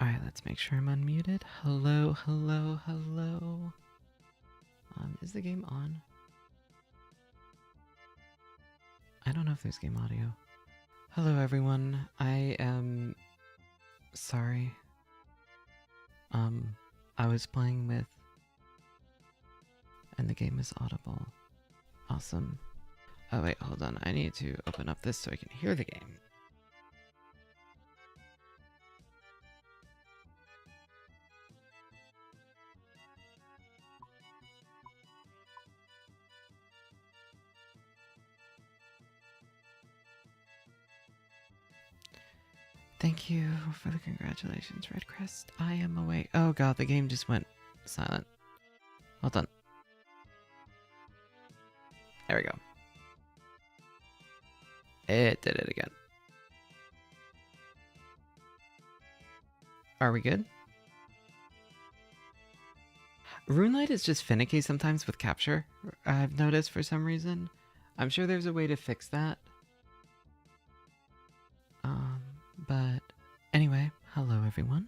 Alright, let's make sure I'm unmuted. Hello, hello, hello. Is the game on? I don't know if there's game audio. Hello, everyone. I am sorry. I was playing with, and the game is audible. Awesome. Oh, wait, hold on. I need to open up this so I can hear the game. Thank you for the congratulations, Redcrest. I am awake. Oh god, the game just went silent. Hold on. There we go. It did it again. Are we good? RuneLight is just finicky sometimes with capture, I've noticed for some reason. I'm sure there's a way to fix that. But anyway, hello everyone.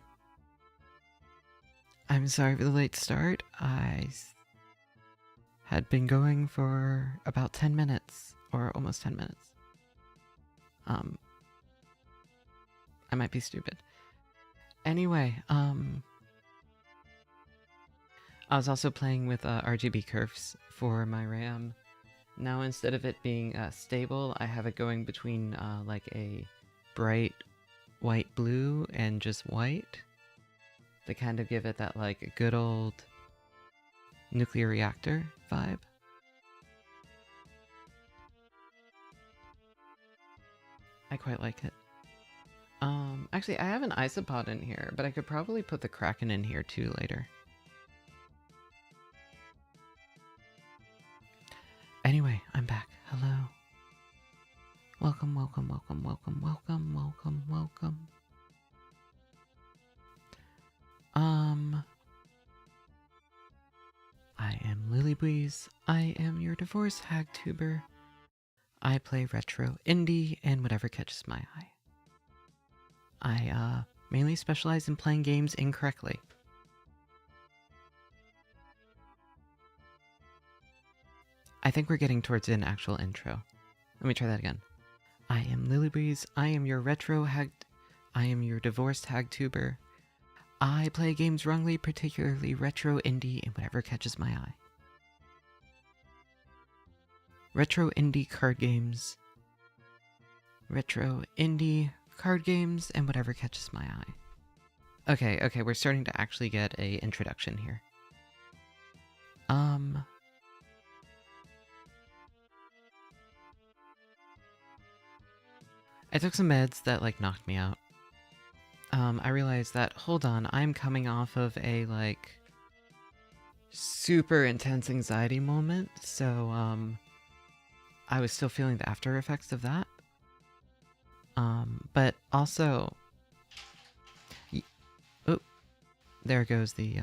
I'm sorry for the late start. I had been going for about 10 minutes, or almost 10 minutes. I might be stupid. Anyway, I was also playing with RGB curves for my RAM. Now instead of it being stable, I have it going between like a bright white blue and just white. They kind of give it that like good old nuclear reactor vibe. I quite like it. Actually, I have an isopod in here, but I could probably put the kraken in here too later. Anyway, I'm back. Hello. Welcome, welcome, welcome, welcome, welcome, welcome, welcome. I am Lilybwees. I am your divorce hagtuber. I play retro, indie, and whatever catches my eye. I mainly specialize in playing games incorrectly. I think we're getting towards an actual intro. Let me try that again. I am Lilybwees. I am your I am your divorced hagtuber. I play games wrongly, particularly retro, indie, and whatever catches my eye. Retro indie card games. Retro indie card games, and whatever catches my eye. Okay, we're starting to actually get a introduction here. I took some meds that like knocked me out. I realized that, hold on, I'm coming off of a like super intense anxiety moment, so I was still feeling the after effects of that. But also, oh, there goes the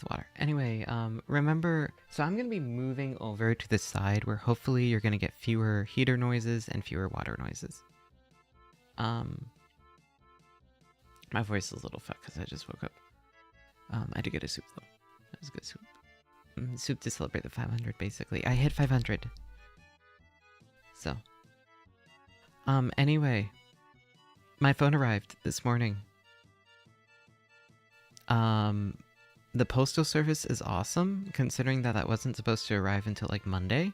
water. Anyway, remember, so I'm gonna be moving over to the side where hopefully you're gonna get fewer heater noises and fewer water noises. My voice is a little fucked because I just woke up. I had to get a soup though. That was good soup. Soup to celebrate the 500, basically. I hit 500. So. Anyway. My phone arrived this morning. The postal service is awesome, considering that wasn't supposed to arrive until like Monday.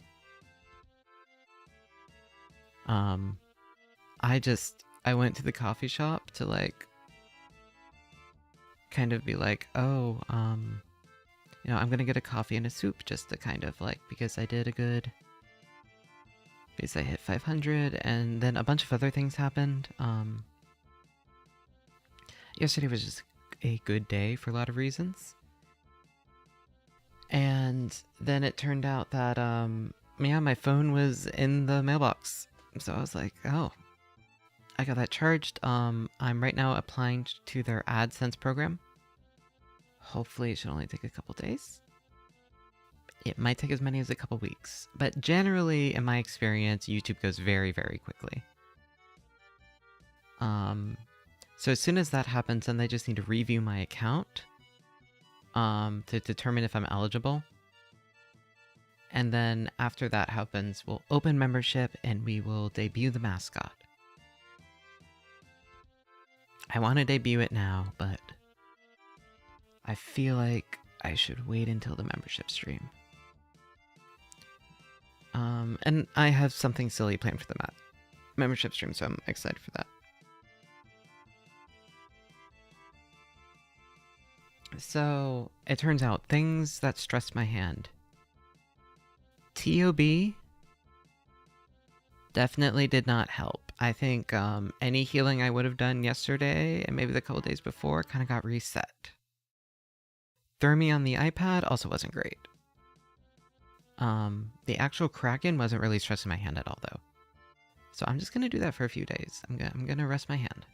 I went to the coffee shop to like kind of be like, oh, you know, I'm gonna get a coffee and a soup just to kind of like, because I did a good, because I hit 500, and then a bunch of other things happened. Yesterday was just a good day for a lot of reasons. And then it turned out that, yeah, my phone was in the mailbox. So I was like, oh, I got that charged. I'm right now applying to their AdSense program. Hopefully it should only take a couple days. It might take as many as a couple weeks. But generally, in my experience, YouTube goes very, very quickly. So as soon as that happens, then they just need to review my account to determine if I'm eligible. And then after that happens, we'll open membership and we will debut the mascot. I want to debut it now, but I feel like I should wait until the membership stream. And I have something silly planned for the membership stream, so I'm excited for that. So, it turns out, things that stressed my hand. TOB definitely did not help. I think any healing I would have done yesterday, and maybe the couple days before, kind of got reset. Thermi on the iPad also wasn't great. The actual kraken wasn't really stressing my hand at all, though. So I'm just gonna do that for a few days. I'm gonna rest my hand.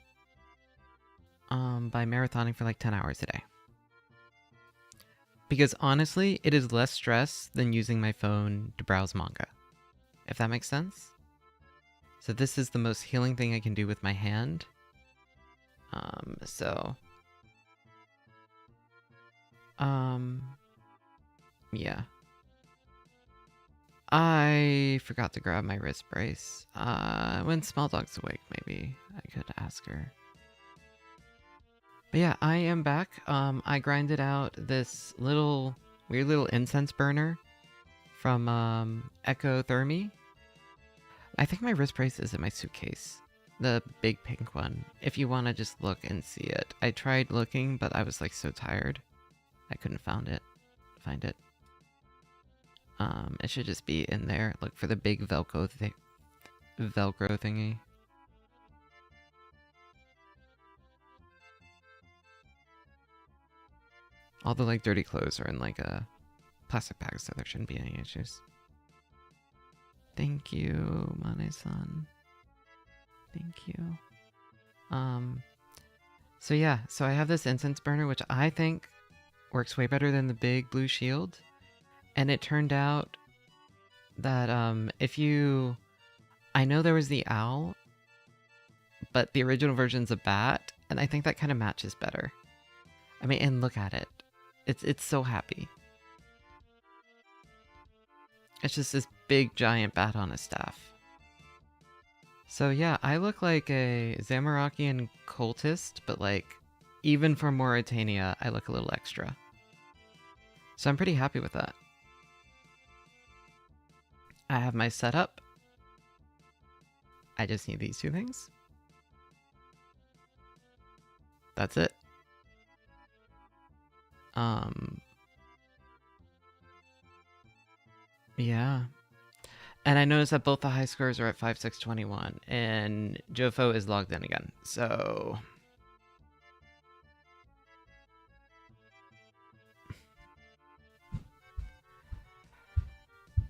By marathoning for like 10 hours a day. Because honestly, it is less stress than using my phone to browse manga. If that makes sense? So this is the most healing thing I can do with my hand. Yeah. I forgot to grab my wrist brace. When Small Dog's awake, maybe I could ask her. But yeah, I am back. I grinded out this weird little incense burner from Echo Thermi. I think my wrist brace is in my suitcase. The big pink one. If you want to just look and see it. I tried looking, but I was like so tired. I couldn't find it. It should just be in there. Look for the big Velcro thingy. All the like dirty clothes are in like a plastic bag, so there shouldn't be any issues. Thank you, Mane-san. Thank you. So yeah, so I have this incense burner, which I think works way better than the big blue shield. And it turned out that I know there was the owl, but the original version's a bat, and I think that kind of matches better. I mean, and look at it. It's so happy. It's just this big giant bat on a staff. So yeah, I look like a Zamorakian cultist, but like, even for Mauritania, I look a little extra. So I'm pretty happy with that. I have my setup. I just need these two things. That's it. Yeah. And I noticed that both the high scores are at 5621, and Jofo is logged in again, so...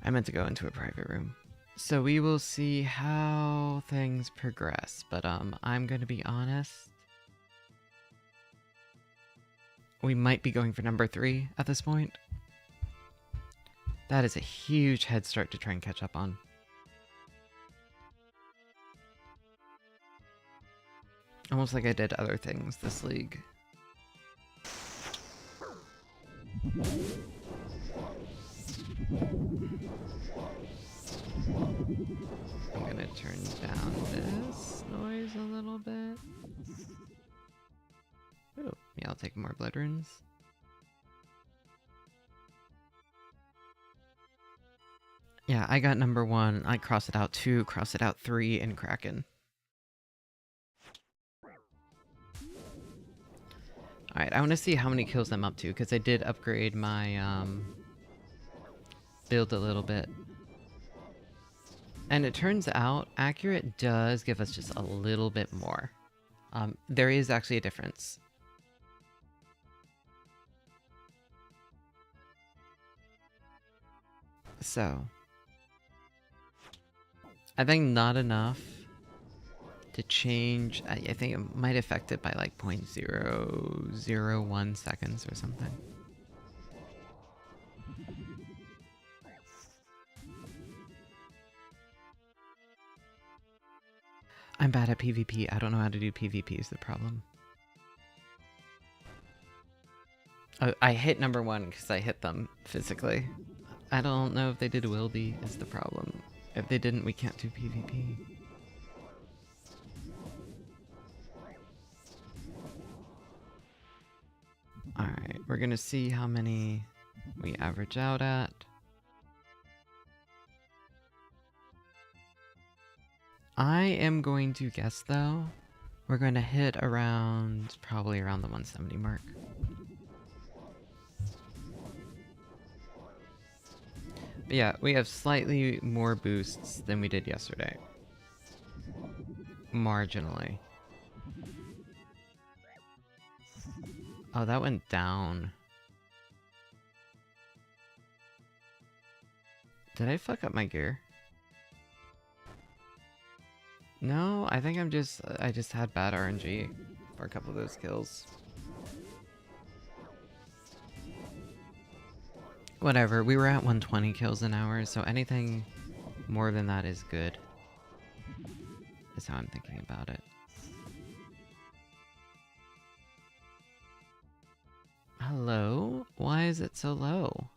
I meant to go into a private room. So we will see how things progress, but I'm gonna be honest. We might be going for number 3 at this point. That is a huge head start to try and catch up on. Almost like I did other things this league. I'm gonna turn down this noise a little bit. Ooh, yeah, I'll take more blood runes. Yeah, I got number 1. I crossed it out 2, crossed it out 3 in Kraken. Alright, I want to see how many kills I'm up to, because I did upgrade my build a little bit. And it turns out, accurate does give us just a little bit more. There is actually a difference. So, I think not enough to change. I think it might affect it by like 0.001 seconds or something. I'm bad at PvP. I don't know how to do PvP is the problem. I hit number 1 because I hit them physically. I don't know if they did wildy is the problem. If they didn't, we can't do PvP. Alright, we're gonna see how many we average out at. I am going to guess, though, we're going to hit around, probably around the 170 mark. But yeah, we have slightly more boosts than we did yesterday. Marginally. Oh, that went down. Did I fuck up my gear? No, I think I just had bad RNG for a couple of those kills. Whatever, we were at 120 kills an hour, so anything more than that is good. Is how I'm thinking about it. Hello? Why is it so low?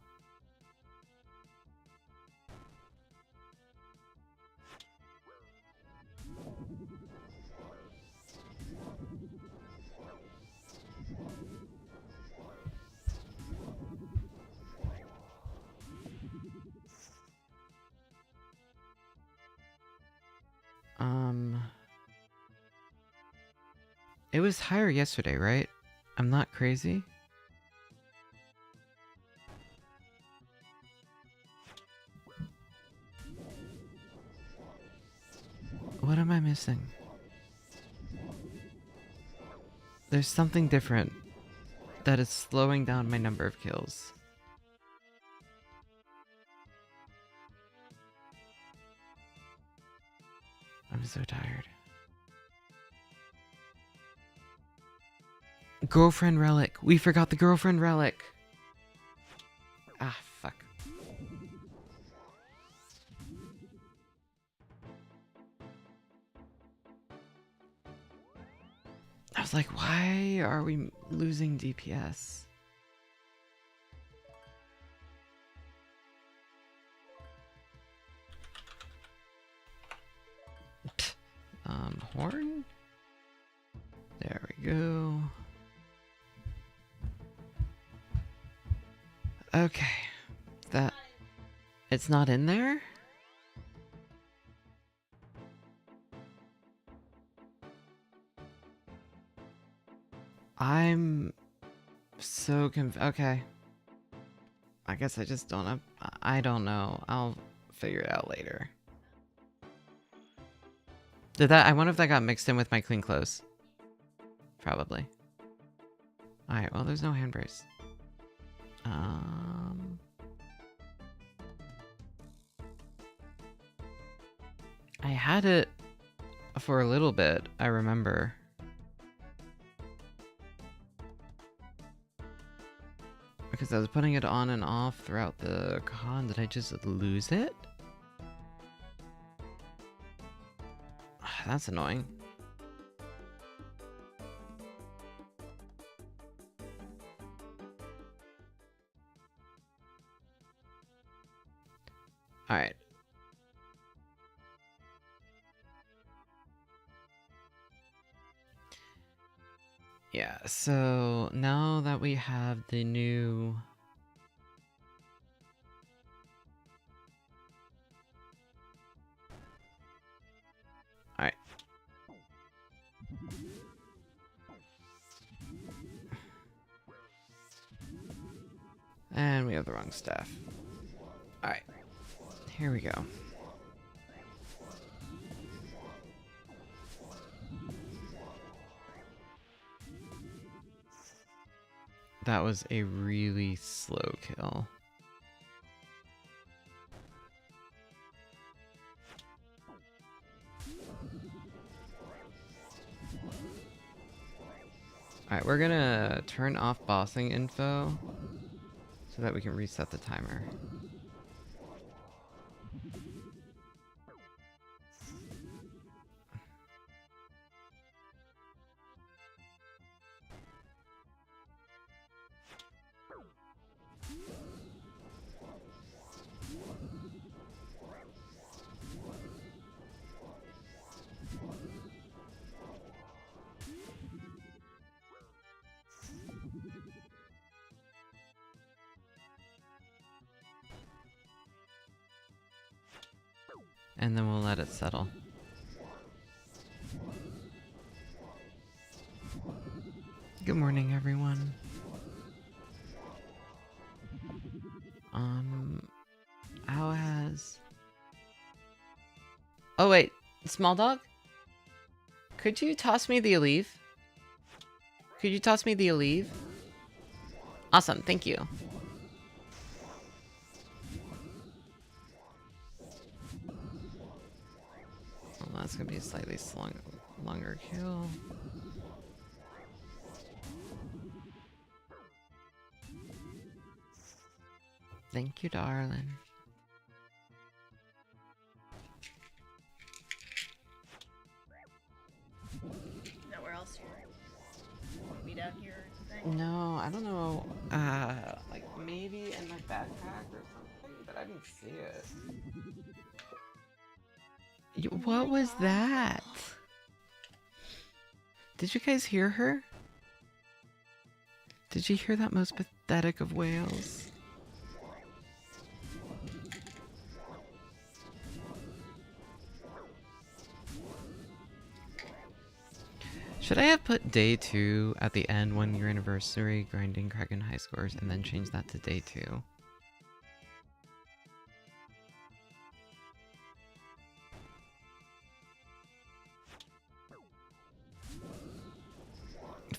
It was higher yesterday, right? I'm not crazy? What am I missing? There's something different that is slowing down my number of kills. I'm so tired. Girlfriend relic. We forgot the girlfriend relic. Ah, fuck. I was like, why are we losing DPS? Horn? There we go. Okay. That... It's not in there? I'm so okay. I guess I just don't have... I don't know. I'll figure it out later. Did that... I wonder if that got mixed in with my clean clothes. Probably. Alright, well, there's no hand brace. I had it for a little bit, I remember. Because I was putting it on and off throughout the con. Did I just lose it? That's annoying. Alright. Yeah, so now that we have the new... Alright. And we have the wrong staff. Alright. Here we go. That was a really slow kill. Alright, we're gonna turn off bossing info so that we can reset the timer. and then we'll let it settle. Good morning, everyone. How has... Oh wait, small dog? Could you toss me the Aleve? Could you toss me the Aleve? Awesome, thank you. Well, that's gonna be a slightly longer kill. Thank you, darling. Nowhere else here. Be down here or something? No, I don't know. Like maybe in my backpack or something, but I didn't see it. What was that? Did you guys hear her? Did you hear that most pathetic of wails? Should I have put day 2 at the end, 1 year anniversary, grinding kraken high scores, and then change that to day 2?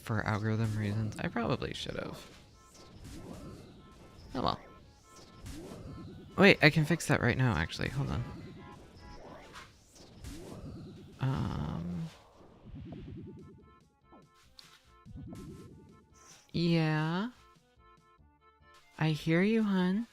For algorithm reasons, I probably should have. Oh well. Wait, I can fix that right now, actually. Hold on. Yeah. I hear you, hun.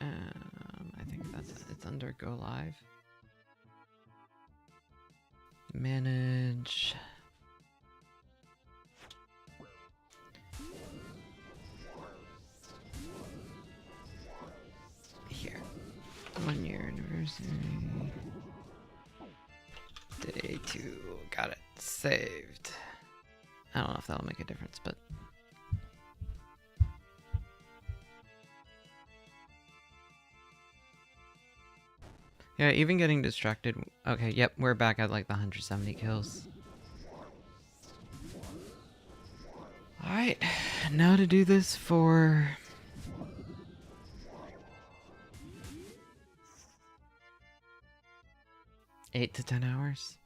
I think it's under go live. Manage. Here. 1 year anniversary. Day 2. Got it. Saved. I don't know if that'll make a difference, but... Yeah, even getting distracted. Okay, yep, we're back at like the 170 kills. Alright, now to do this for... 8 to 10 hours.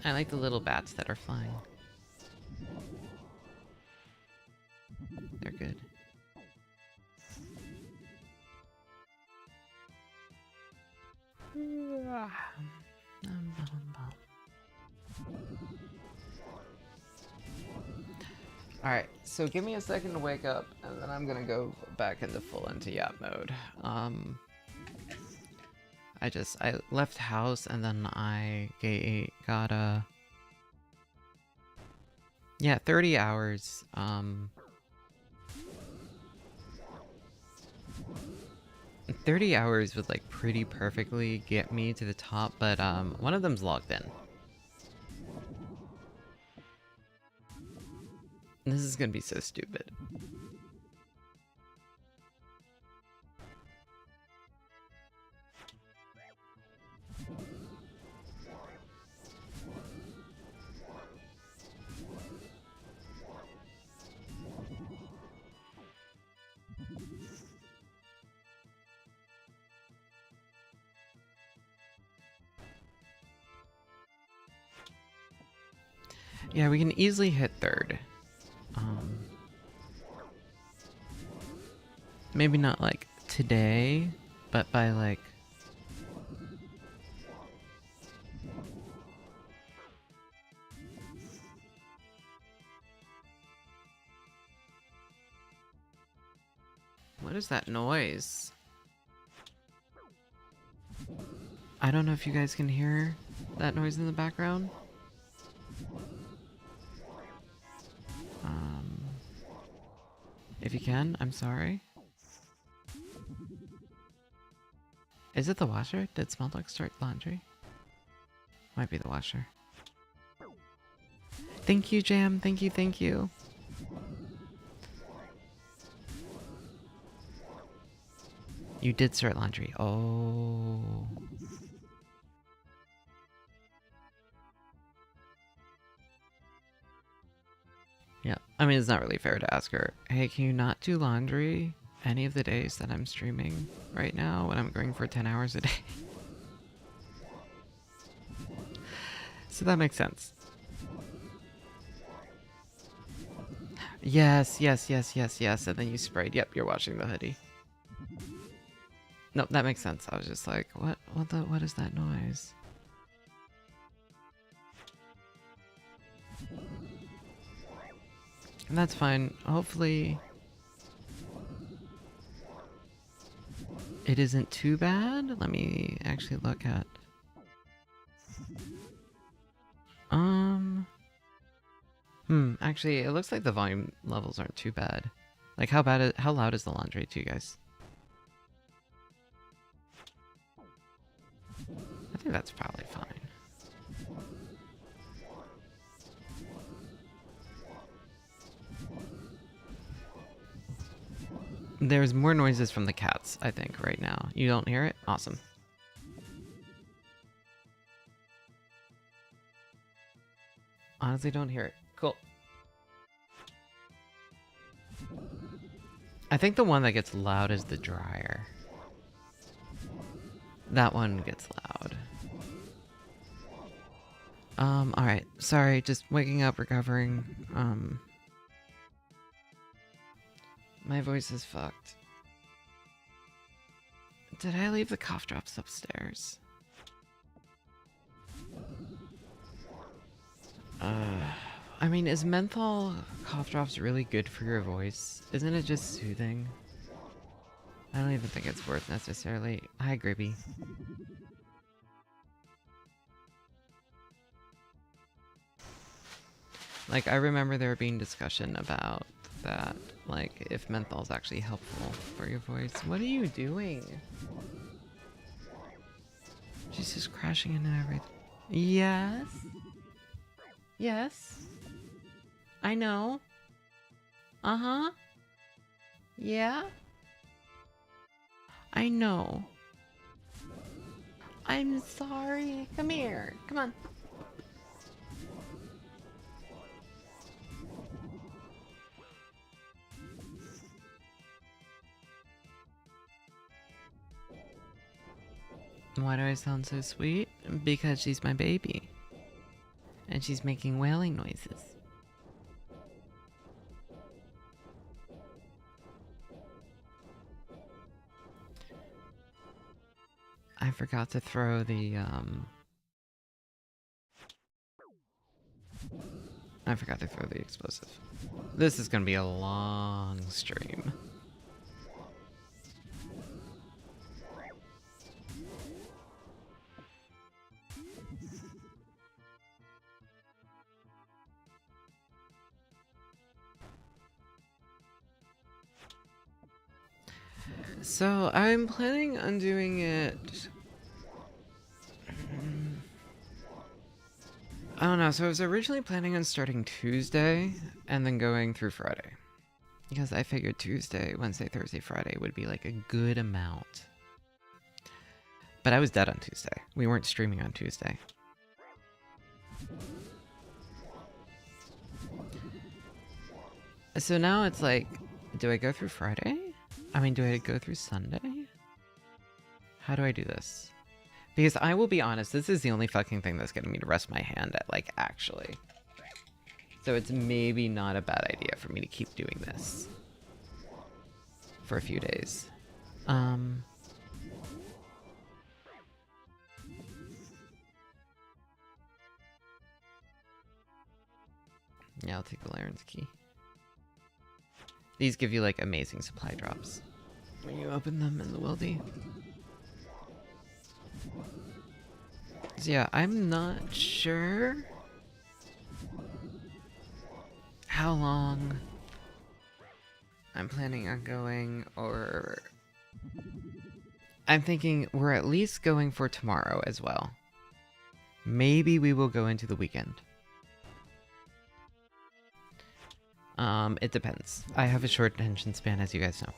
I like the little bats that are flying. They're good. Alright, so give me a second to wake up, and then I'm gonna go back into full yap mode. I left house, and then I got a... Yeah, 30 hours, 30 hours would like pretty perfectly get me to the top, but one of them's logged in. This is gonna be so stupid. Yeah, we can easily hit 3rd. Maybe not like today, but by like... What is that noise? I don't know if you guys can hear that noise in the background. If you can, I'm sorry. Is it the washer? Did Smelldog start laundry? Might be the washer. Thank you, Jam. Thank you, thank you. You did start laundry. Oh. Yeah. I mean, it's not really fair to ask her, hey, can you not do laundry any of the days that I'm streaming right now when I'm going for 10 hours a day? So that makes sense. Yes, yes, yes, yes, yes. And then you sprayed. Yep, you're washing the hoodie. Nope, that makes sense. I was just like, what is that noise? And that's fine. Hopefully it isn't too bad. Let me actually look at actually it looks like the volume levels aren't too bad. Like how loud is the laundry to you guys? I think that's probably fine. There's more noises from the cats, I think, right now. You don't hear it? Awesome. Honestly, don't hear it. Cool. I think the one that gets loud is the dryer. That one gets loud. Alright. Sorry, just waking up, recovering. My voice is fucked. Did I leave the cough drops upstairs? I mean, is menthol cough drops really good for your voice? Isn't it just soothing? I don't even think it's worth necessarily. Hi, Gribby. Like, I remember there being discussion about that, like, if menthol is actually helpful for your voice. What are you doing? She's just crashing into everything. Yes? Yes? I know. Uh-huh. Yeah? I know. I'm sorry. Come here. Come on. Why do I sound so sweet? Because she's my baby. And she's making wailing noises. I forgot to throw the, I forgot to throw the explosive. This is gonna be a long stream. So, I'm planning on doing it... I don't know, so I was originally planning on starting Tuesday and then going through Friday. Because I figured Tuesday, Wednesday, Thursday, Friday would be like a good amount. But I was dead on Tuesday. We weren't streaming on Tuesday. So now it's like, do I go through Friday? I mean, do I go through Sunday? How do I do this? Because I will be honest, this is the only fucking thing that's getting me to rest my hand at, like, actually. So it's maybe not a bad idea for me to keep doing this. For a few days. Yeah, I'll take the Laren's key. These give you, like, amazing supply drops when you open them in the wildy. So yeah, I'm not sure how long I'm planning on going, or I'm thinking we're at least going for tomorrow as well. Maybe we will go into the weekend. It depends. I have a short attention span, as you guys know.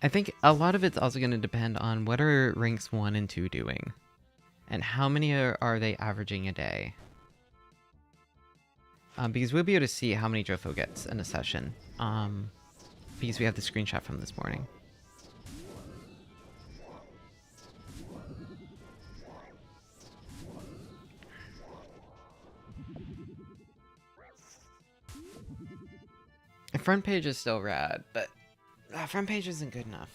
I think a lot of it's also going to depend on what are ranks 1 and 2 doing, and how many are they averaging a day. Because we'll be able to see how many Jofo gets in a session, because we have the screenshot from this morning. The front page is still rad, but front page isn't good enough.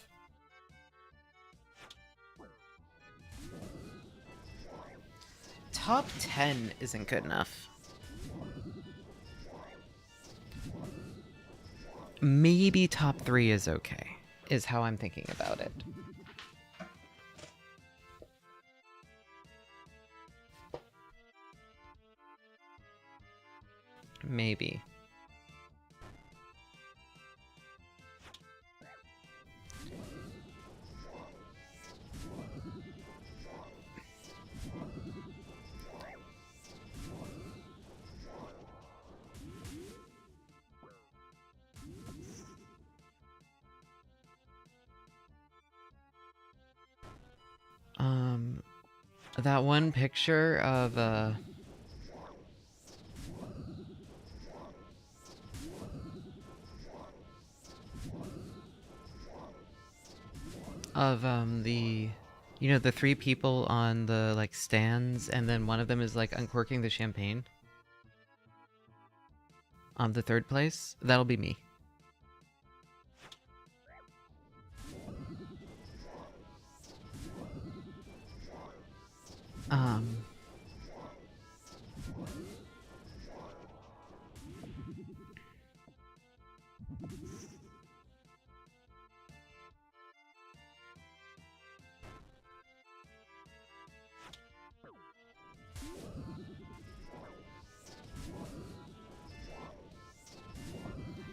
Top 10 isn't good enough. Maybe top 3 is okay, is how I'm thinking about it. Maybe. That one picture of, the, you know, the 3 people on the, like, stands, and then one of them is, like, uncorking the champagne on the 3rd place? That'll be me.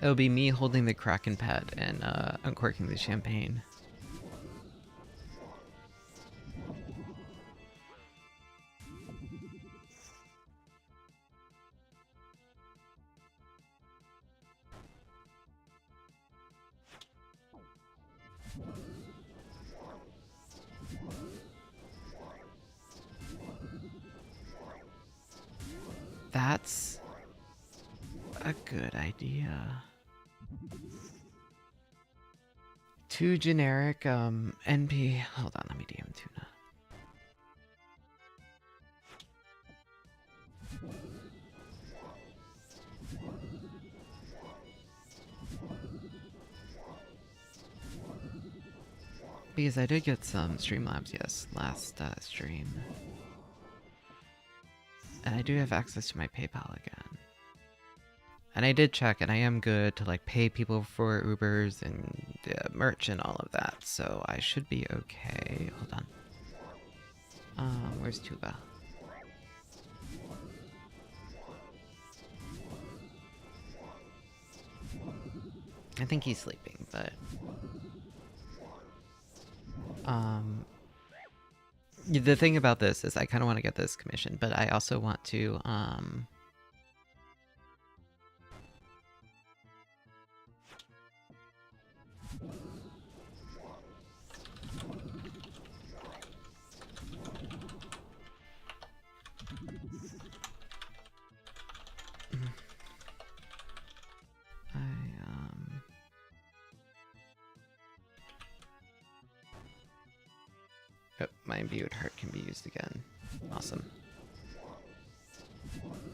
It'll be me holding the kraken pet and uncorking the champagne. That's a good idea. 2 generic NP. Hold on, let me DM Tuna. Because I did get some Streamlabs, yes, last stream. And I do have access to my PayPal again. And I did check, and I am good to, like, pay people for Ubers and merch and all of that, so I should be okay. Hold on. Where's Tuba? I think he's sleeping, but... the thing about this is I kind of want to get this commission, but I also want to, oh, my imbued heart can be used again. Awesome.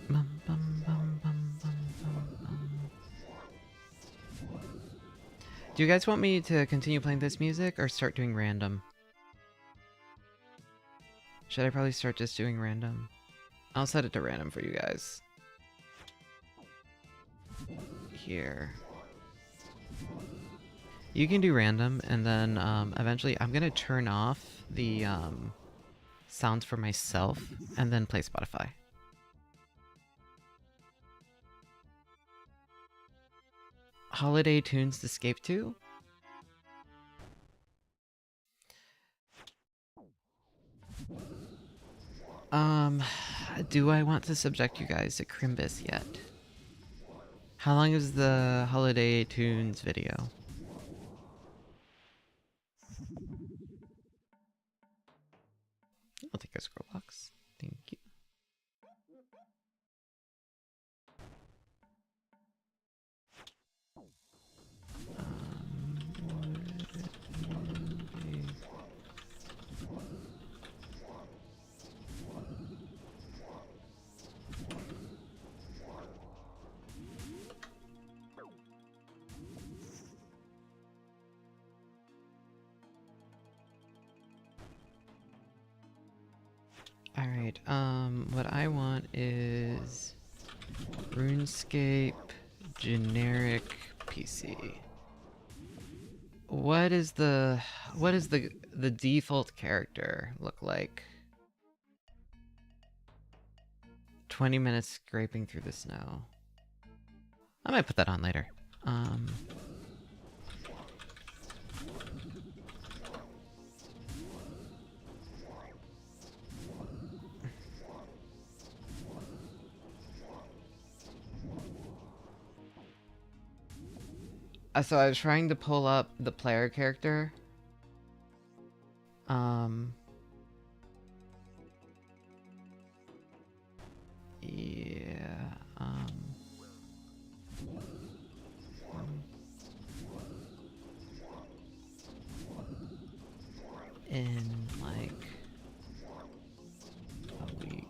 Bum, bum, bum, bum, bum, bum, bum. Do you guys want me to continue playing this music or start doing random? Should I probably start just doing random? I'll set it to random for you guys. Here. You can do random, and then eventually I'm gonna turn off the sounds for myself, and then play Spotify. Holiday tunes to escape to? Do I want to subject you guys to Crimbus yet? How long is the holiday tunes video? I'll take a scroll box. Thank you. Alright, what I want is RuneScape generic PC. What is the default character look like? 20 minutes scraping through the snow. I might put that on later. So I was trying to pull up the player character. Yeah, in like a week.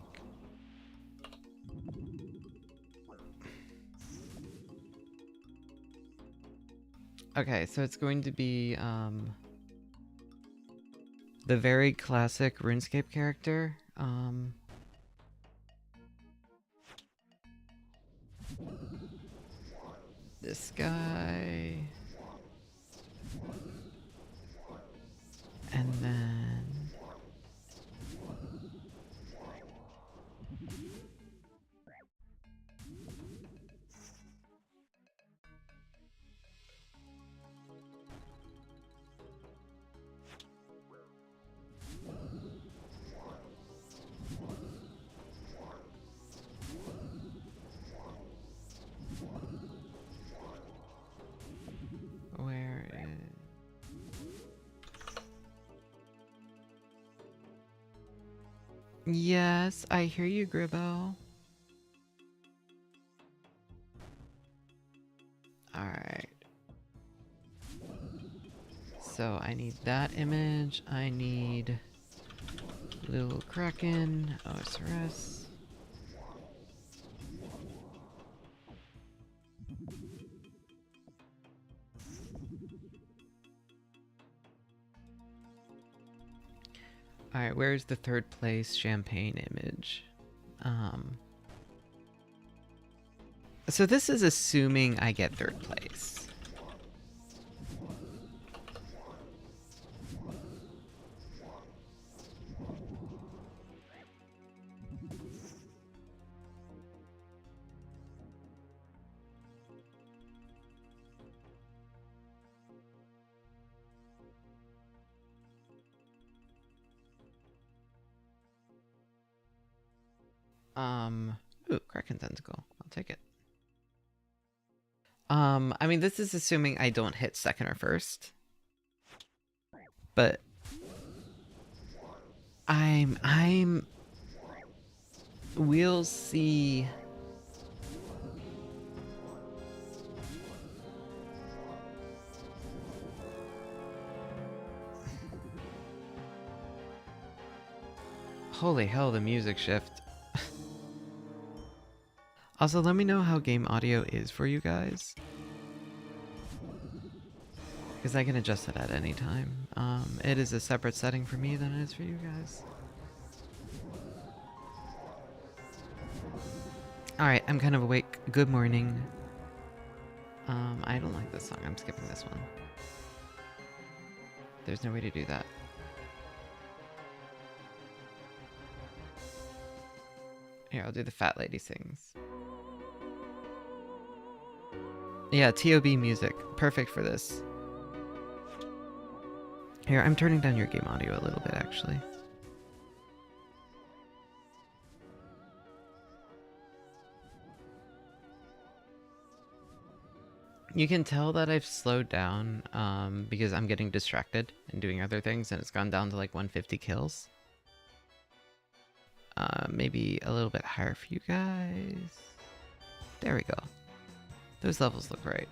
Okay, so it's going to be the very classic RuneScape character. This guy. And then where is... Yes, I hear you, Gribbo. Alright. So I need that image. I need little kraken, OSRS. Alright, where's the third place champagne image? So this is assuming I get third place. Ooh, Kraken Tentacle. I'll take it. I mean, this is assuming I don't hit second or first. But we'll see. Holy hell, the music shift. Also, let me know how game audio is for you guys. Because I can adjust it at any time. It is a separate setting for me than it is for you guys. Alright, I'm kind of awake. Good morning. I don't like this song. I'm skipping this one. There's no way to do that. Here, I'll do the fat lady sings. Yeah, TOB music. Perfect for this. Here, I'm turning down your game audio a little bit, actually. You can tell that I've slowed down because I'm getting distracted and doing other things, and it's gone down to like 150 kills. Maybe a little bit higher for you guys. There we go. Those levels look right.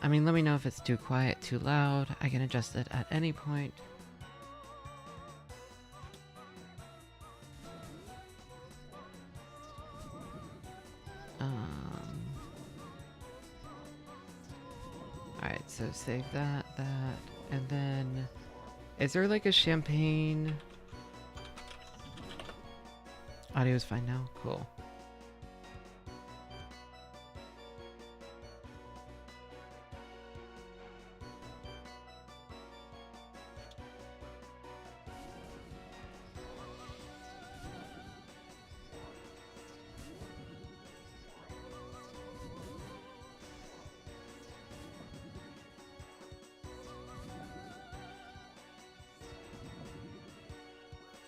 I mean, let me know if it's too quiet, too loud. I can adjust it at any point. Alright, so save that, and then... Is there like a champagne... Audio's fine now? Cool.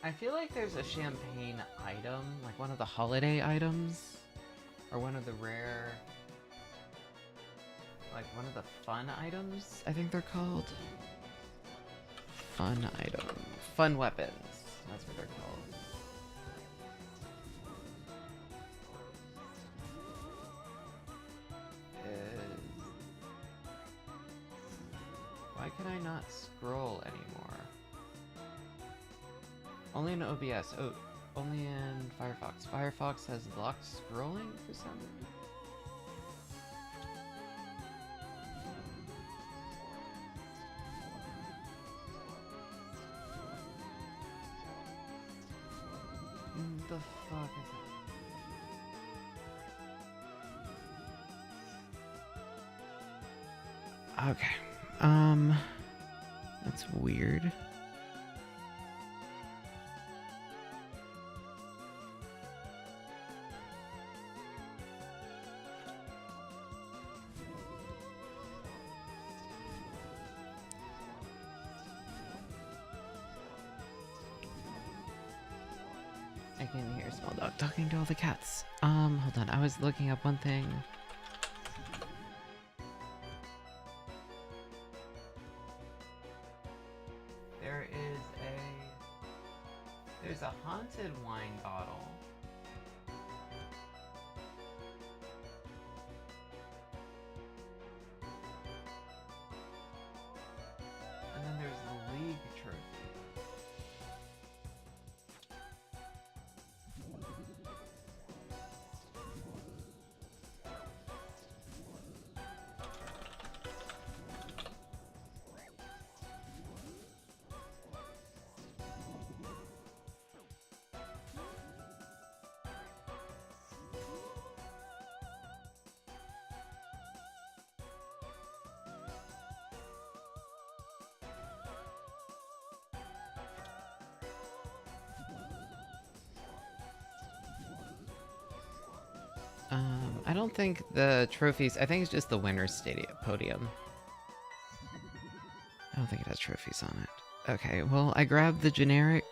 I feel like there's a champagne item, like one of the holiday items, or one of the rare, like one of the fun items, I think they're called. Fun item. Fun weapons. That's what they're called. Why can I not scroll anymore? Only in OBS. Oh, only in Firefox. Firefox has locked scrolling for some reason. The fuck is that? Okay. That's weird. I can hear Small Dog talking to all the cats. Hold on, I was looking up one thing. There's a haunted wine bottle. And then there's the league trophy. I don't think the trophies, I think it's just the winner's stadium podium. I don't think it has trophies on it. Okay, well, I grabbed the generic,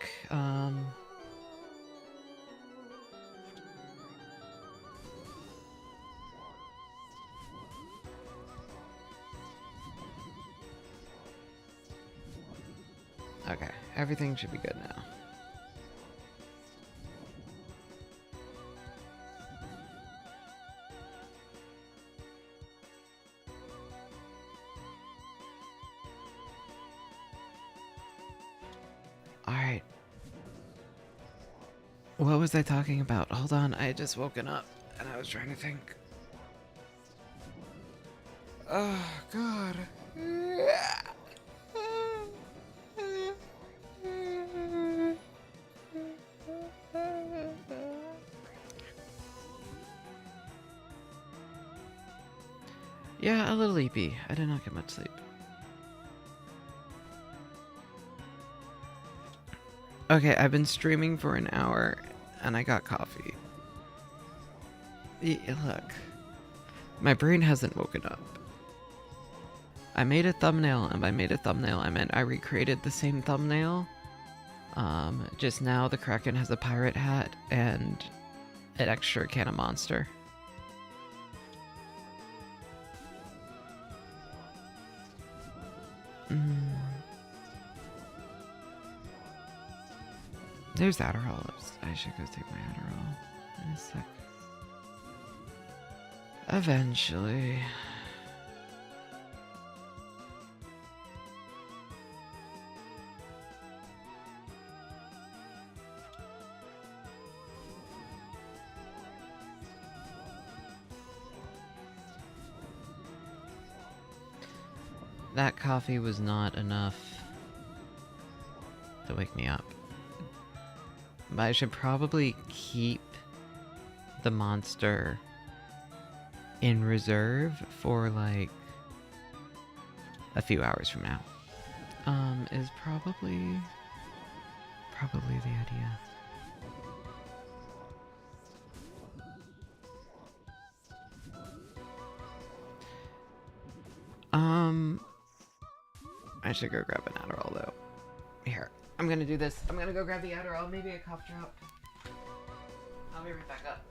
okay, everything should be good now. Alright. What was I talking about? Hold on, I had just woken up and I was trying to think. Oh, God. Yeah, a little sleepy. I did not get much sleep. Okay, I've been streaming for an hour and I got coffee. Look, my brain hasn't woken up. I made a thumbnail, and by made a thumbnail, I meant I recreated the same thumbnail. Just now the Kraken has a pirate hat and an extra can of Monster. There's Adderall. I should go take my Adderall in a sec. Eventually. That coffee was not enough to wake me up. But I should probably keep the Monster in reserve for like a few hours from now. Is probably the idea. I should go grab an Adderall though. Here, I'm gonna do this. I'm gonna go grab the Adderall, maybe a cough drop. I'll be right back up.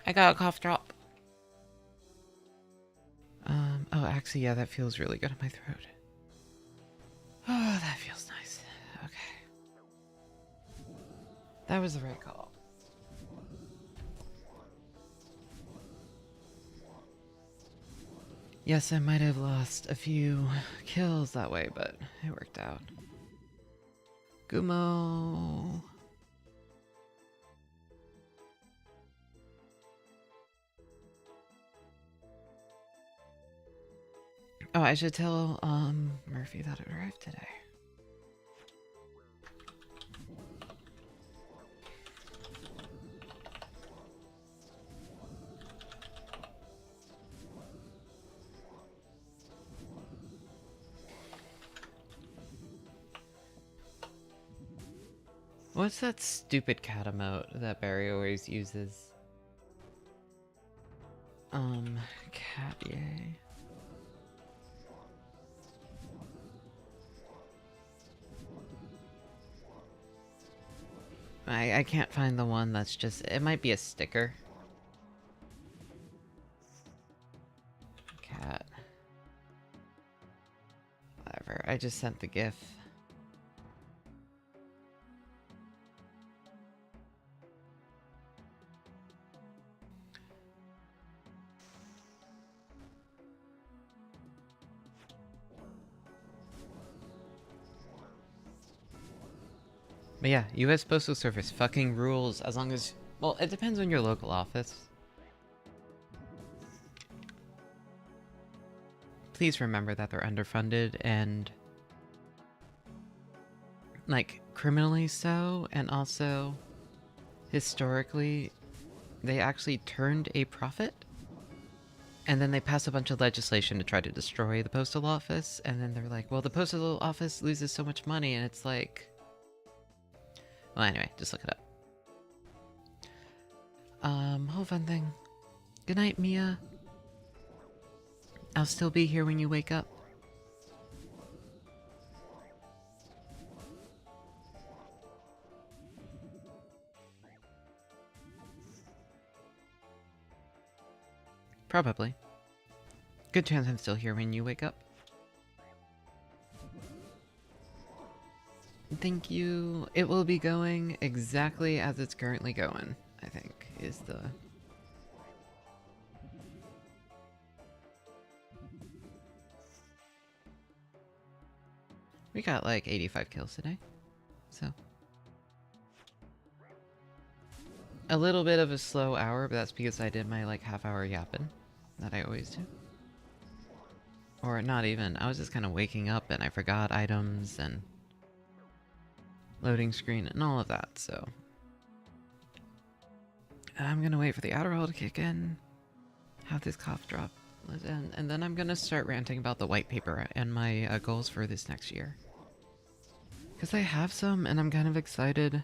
I got a cough drop. Oh, actually, yeah, that feels really good in my throat. Oh, that feels nice. Okay. That was the right call. Yes, I might have lost a few kills that way, but it worked out. Gumo. Oh, I should tell Murphy that it arrived today. What's that stupid cat emote that Barry always uses? Cat yay. I can't find the one that's just, it might be a sticker. Cat. Whatever, I just sent the GIF. But yeah, US Postal Service fucking rules as long as... Well, it depends on your local office. Please remember that they're underfunded and... like, criminally so, and also... historically, they actually turned a profit. And then they pass a bunch of legislation to try to destroy the postal office. And then they're like, well, the postal office loses so much money, and it's like... Well, anyway, just look it up. Whole fun thing. Good night, Mia. I'll still be here when you wake up. Probably. Good chance I'm still here when you wake up. Thank you. It will be going exactly as it's currently going, I think, is the... We got like 85 kills today, so... A little bit of a slow hour, but that's because I did my like half-hour yapping that I always do. Or not even, I was just kind of waking up and I forgot items and loading screen and all of that, so... I'm gonna wait for the Adderall to kick in, have this cough drop, and then I'm gonna start ranting about the white paper and my goals for this next year. Because I have some and I'm kind of excited.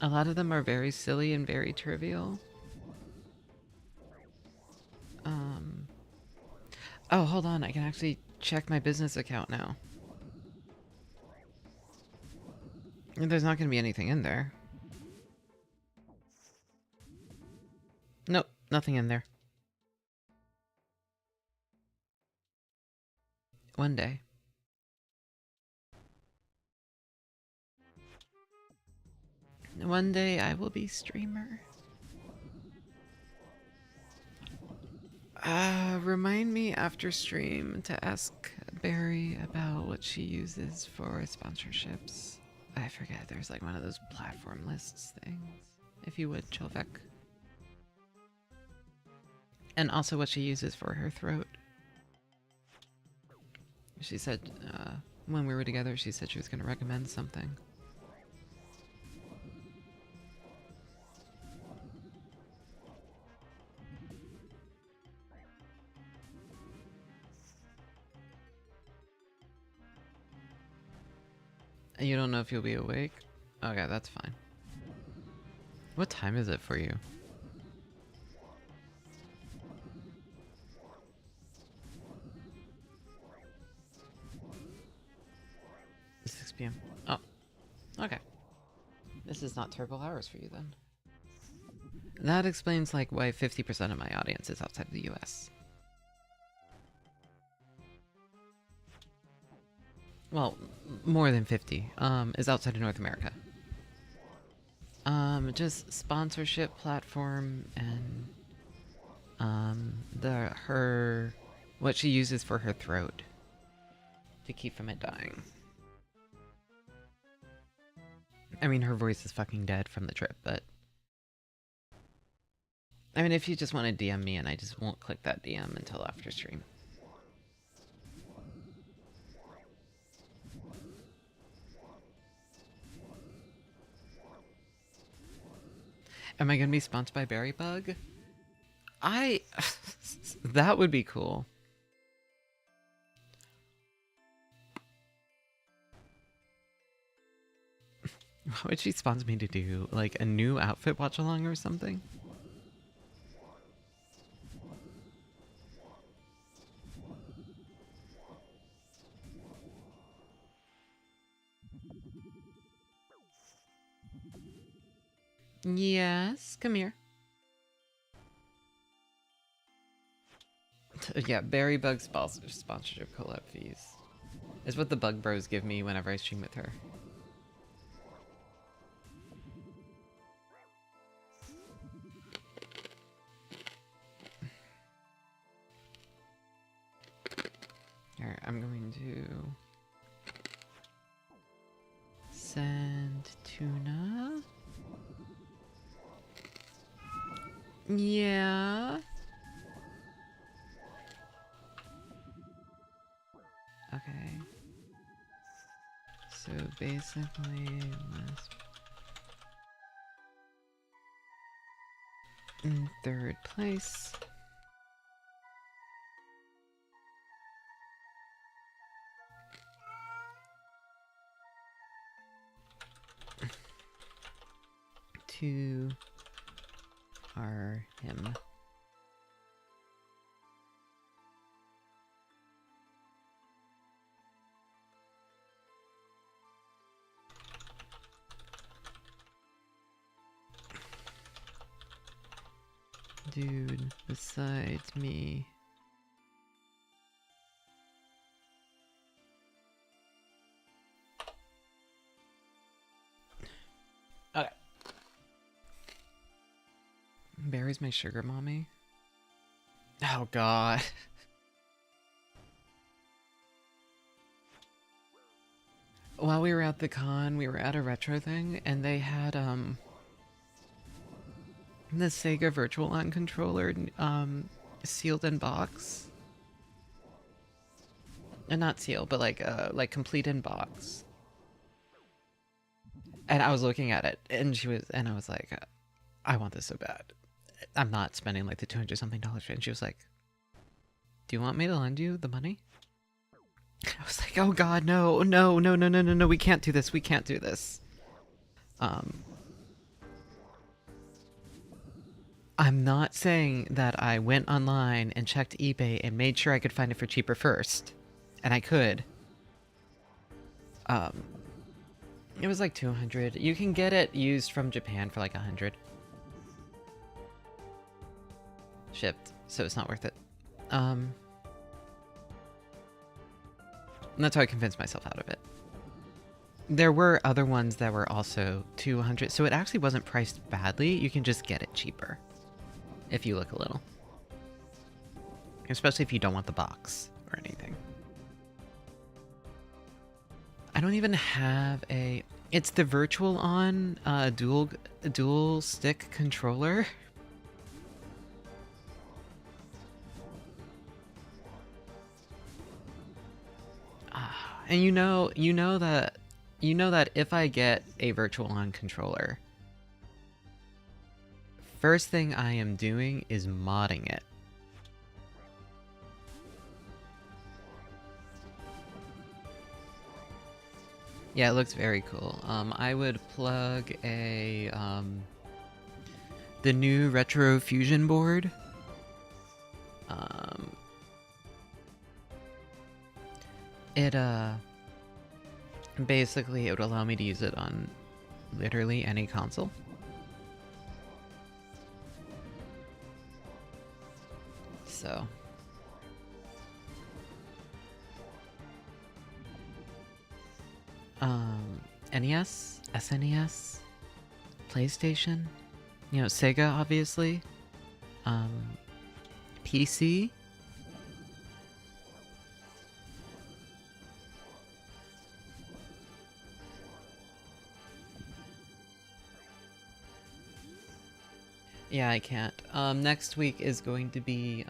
A lot of them are very silly and very trivial. Oh, hold on, I can actually check my business account now. There's not going to be anything in there. Nope, nothing in there. One day. One day I will be streamer. Remind me after stream to ask Barry about what she uses for sponsorships. I forget, there's like one of those platform lists things. If you would, Chovek. And also what she uses for her throat. She said, when we were together, she said she was going to recommend something. And you don't know if you'll be awake? Okay, that's fine. What time is it for you? It's 6 p.m. Oh, okay. This is not terrible hours for you then. That explains like why 50% of my audience is outside of the US. Well, more than 50, is outside of North America. Just sponsorship platform and, what she uses for her throat to keep from it dying. I mean, her voice is fucking dead from the trip, but... I mean, if you just want to DM me and I just won't click that DM until after stream. Am I gonna be sponsored by Berrybug? That would be cool. What would she sponsor me to do? Like a new outfit watch along or something? Yes, come here. Yeah, Berrybug sponsorship collab fees. Is what the Bug Bros give me whenever I stream with her. Here, I'm going to send tuna. Yeah. Okay. So basically, in third place. To are him. dude besides me. Okay. Barry's my sugar mommy. Oh god. While we were at the con, we were at a retro thing, and they had the Sega Virtual On controller sealed in box. And not sealed, but like complete in box. And I was looking at it, and I was like, I want this so bad. I'm not spending like the $200 something for it. And she was like, do you want me to lend you the money? I was like, oh god, no, we can't do this, we can't do this. I'm not saying that I went online and checked eBay and made sure I could find it for cheaper first. And I could. It was like 200. You can get it used from Japan for like 100. Shipped, so it's not worth it. And that's how I convinced myself out of it. There were other ones that were also 200, so it actually wasn't priced badly. You can just get it cheaper if you look a little. Especially if you don't want the box or anything. I don't even have a... It's the Virtual On dual stick controller. And you know that if I get a Virtual On controller, first thing I am doing is modding it. Yeah, it looks very cool. I would plug a the new Retro Fusion board. Basically it would allow me to use it on literally any console. So NES, SNES, PlayStation, you know, Sega obviously, PC. Yeah, I can't. Next week is going to be,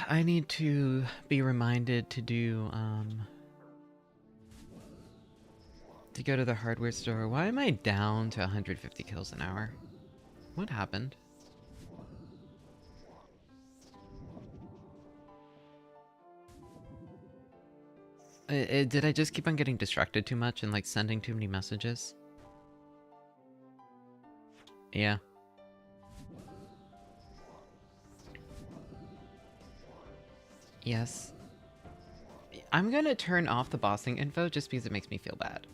I need to be reminded to do, to go to the hardware store. Why am I down to 150 kills an hour? What happened? Did I just keep on getting distracted too much and like sending too many messages? Yeah. Yes. I'm gonna turn off the bossing info just because it makes me feel bad.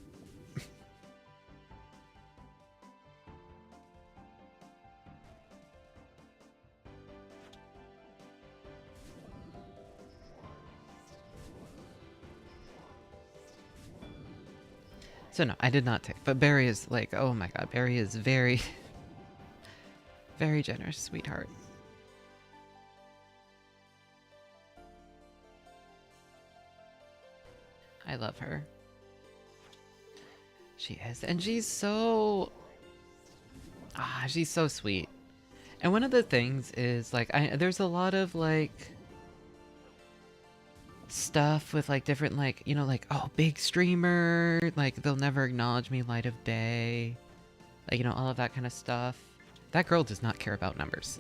So no, I did not take, but Barry is like, oh my god, Barry is very, very generous, sweetheart. I love her. She is, and she's so, she's so sweet. And one of the things is like, there's a lot of like stuff with like different like, you know, like, oh, big streamer, like they'll never acknowledge me light of day, like, you know, all of that kind of stuff. That girl does not care about numbers.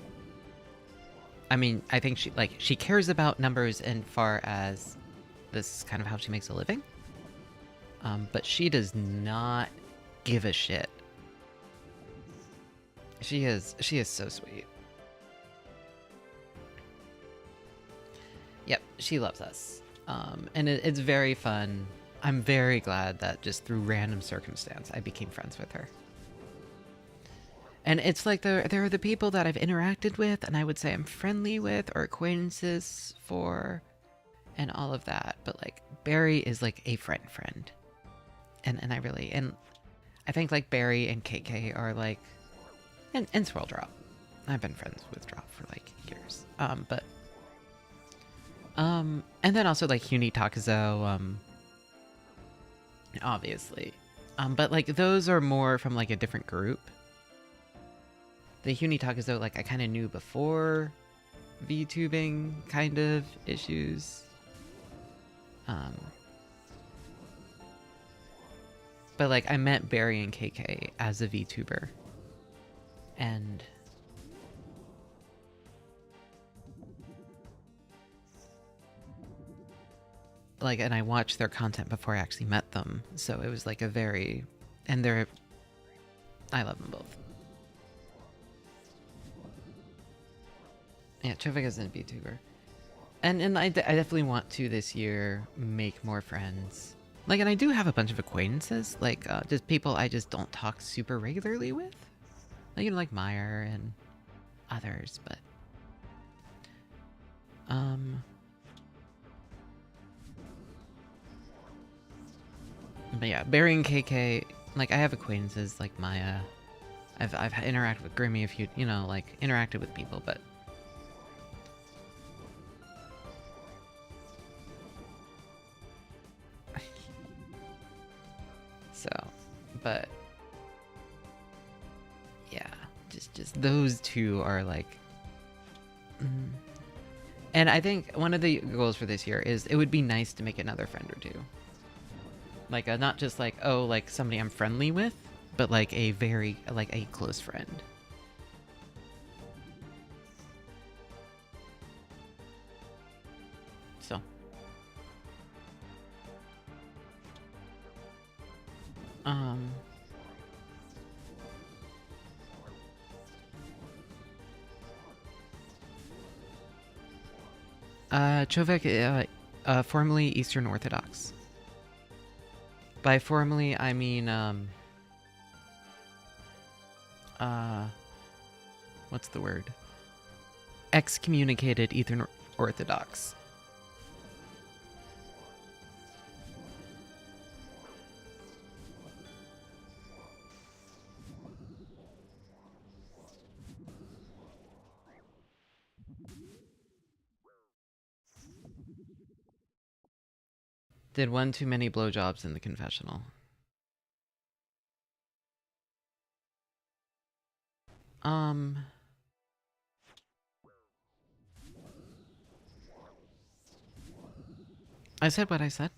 I mean, I think she cares about numbers in far as this is kind of how she makes a living, but she does not give a shit She is so sweet. Yep, she loves us. And it's very fun. I'm very glad that just through random circumstance, I became friends with her. And it's like there are the people that I've interacted with and I would say I'm friendly with or acquaintances for and all of that. But like Barry is like a friend. And I think like Barry and KK are like, and Swirl Drop. I've been friends with Drop for like years. And then also like Huni Takazo, obviously. But like those are more from like a different group. The Huni Takazo, like I kind of knew before VTubing kind of issues. But like I met Barry and KK as a VTuber. And like, and I watched their content before I actually met them. So it was like a very, and I love them both. Yeah, Chovik is a VTuber. And I definitely want to this year make more friends. Like, and I do have a bunch of acquaintances, like, just people I just don't talk super regularly with. Like, you know, like Meyer and others, but... But yeah, Barry and KK, like, I have acquaintances like Maya. I've interacted with Grimmy a few, you know, like, interacted with people, but... So, but... Yeah, just those two are like... And I think one of the goals for this year is it would be nice to make another friend or two. Like, not just like, oh, like somebody I'm friendly with, but like a very, like a close friend. So. Chovek, formerly Eastern Orthodox. By formerly, I mean, what's the word? Excommunicated Eastern Orthodox. Did one too many blowjobs in the confessional. I said what I said.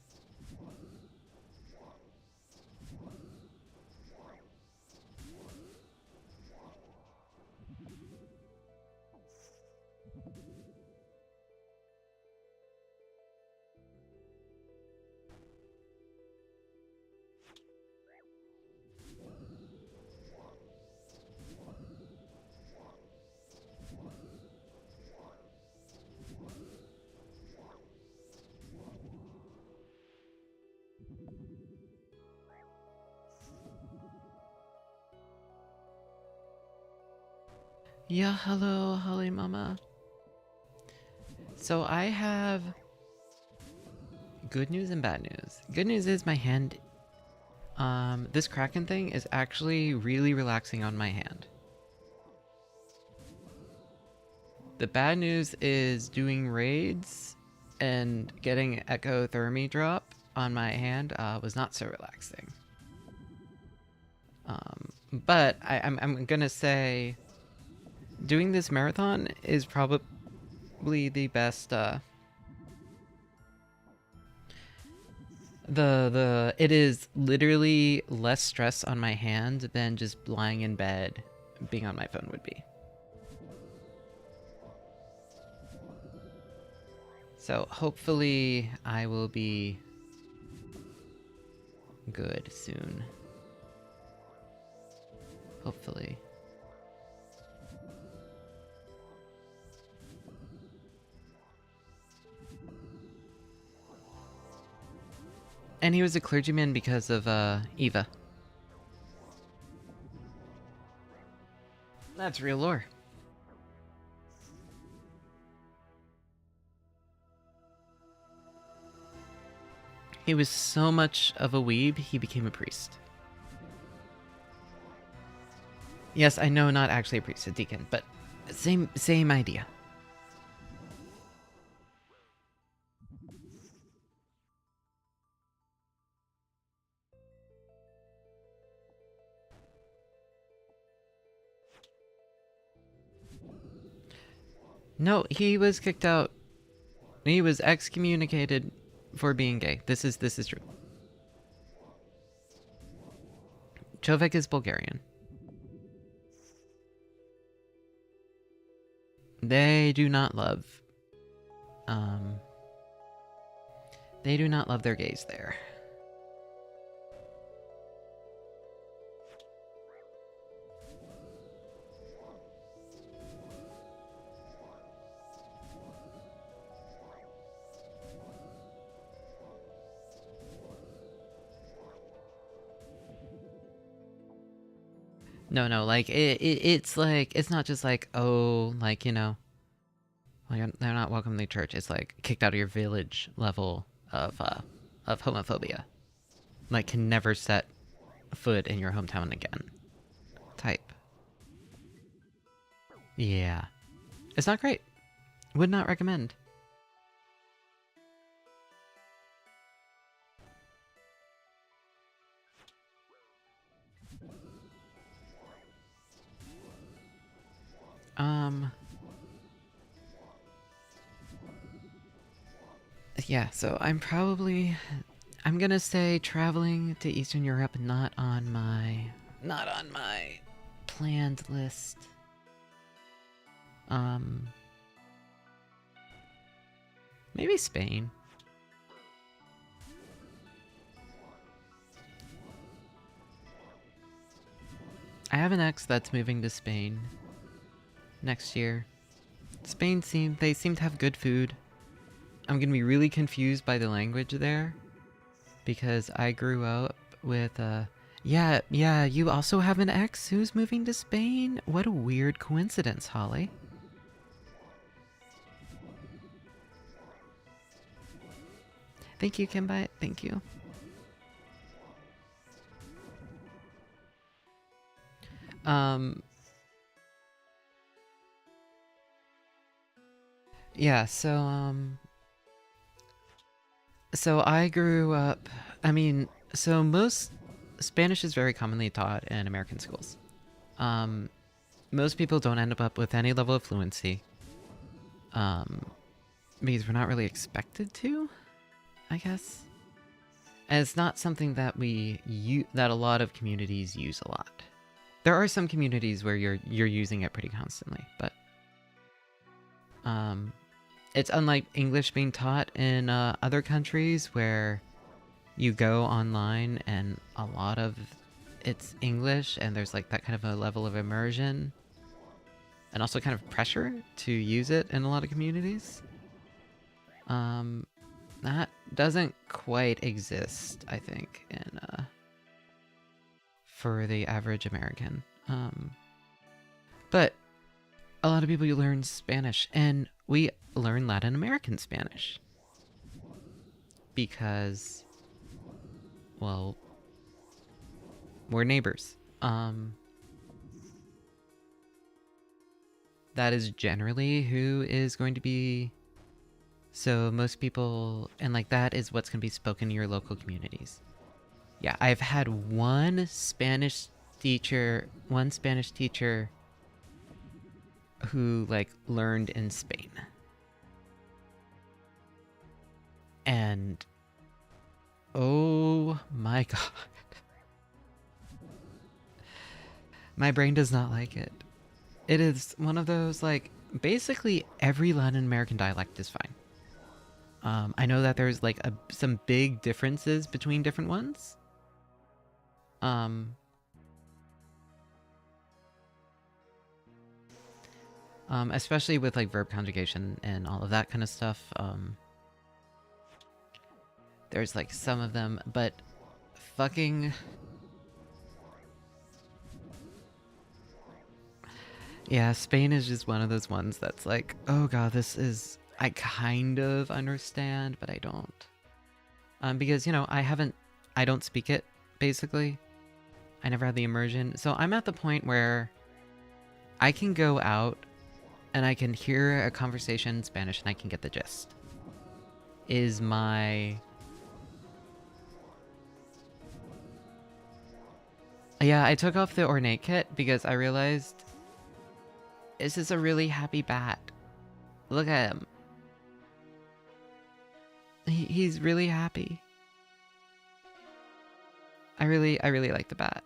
Yeah, hello, Holly Mama. So I have good news and bad news. Good news is my hand, this kraken thing is actually really relaxing on my hand. The bad news is doing raids and getting ectothermy drop on my hand was not so relaxing. But I'm gonna say doing this marathon is probably the best. It is literally less stress on my hand than just lying in bed, being on my phone would be. So hopefully I will be good soon. Hopefully. And he was a clergyman because of Eva. That's real lore. He was so much of a weeb, he became a priest. Yes, I know, not actually a priest, a deacon, but same idea. No, he was kicked out. He was excommunicated for being gay. This is true. Chovek is Bulgarian. They do not love they do not love their gays there. No, like it's like it's not just like, oh, like, you know, like they're not welcome to the church. It's like kicked out of your village level of homophobia. Like, can never set foot in your hometown again. Type. Yeah. It's not great. Would not recommend. Yeah, so I'm gonna say traveling to Eastern Europe, not on my planned list. Maybe Spain. I have an ex that's moving to Spain next year. Spain they seem to have good food. I'm gonna be really confused by the language there, because I grew up with yeah, you also have an ex who's moving to Spain? What a weird coincidence, Holly. Thank you, Kimbai. Thank you. Yeah, so I grew up, I mean, so most Spanish is very commonly taught in American schools. Most people don't end up with any level of fluency. Because we're not really expected to, I guess. And it's not something that that a lot of communities use a lot. There are some communities where you're using it pretty constantly, but it's unlike English being taught in other countries where you go online and a lot of it's English and there's like that kind of a level of immersion and also kind of pressure to use it in a lot of communities. That doesn't quite exist, I think, in for the average American. But a lot of people learn Spanish, and we learn Latin American Spanish because, well, we're neighbors. That is generally who is going to be. So most people, and like that is what's going to be spoken in your local communities. Yeah, I've had one Spanish teacher who like learned in Spain. And oh my god. My brain does not like it. It is one of those, like, basically every Latin American dialect is fine. I know that there's like some big differences between different ones. Especially with like verb conjugation and all of that kind of stuff. There's like some of them, but fucking... Yeah, Spain is just one of those ones that's like, oh god, this is... I kind of understand, but I don't. Because, you know, I don't speak it, basically. I never had the immersion. So I'm at the point where I can go out and I can hear a conversation in Spanish and I can get the gist. Is my... Yeah, I took off the ornate kit because I realized this is a really happy bat. Look at him. He's really happy. I really like the bat.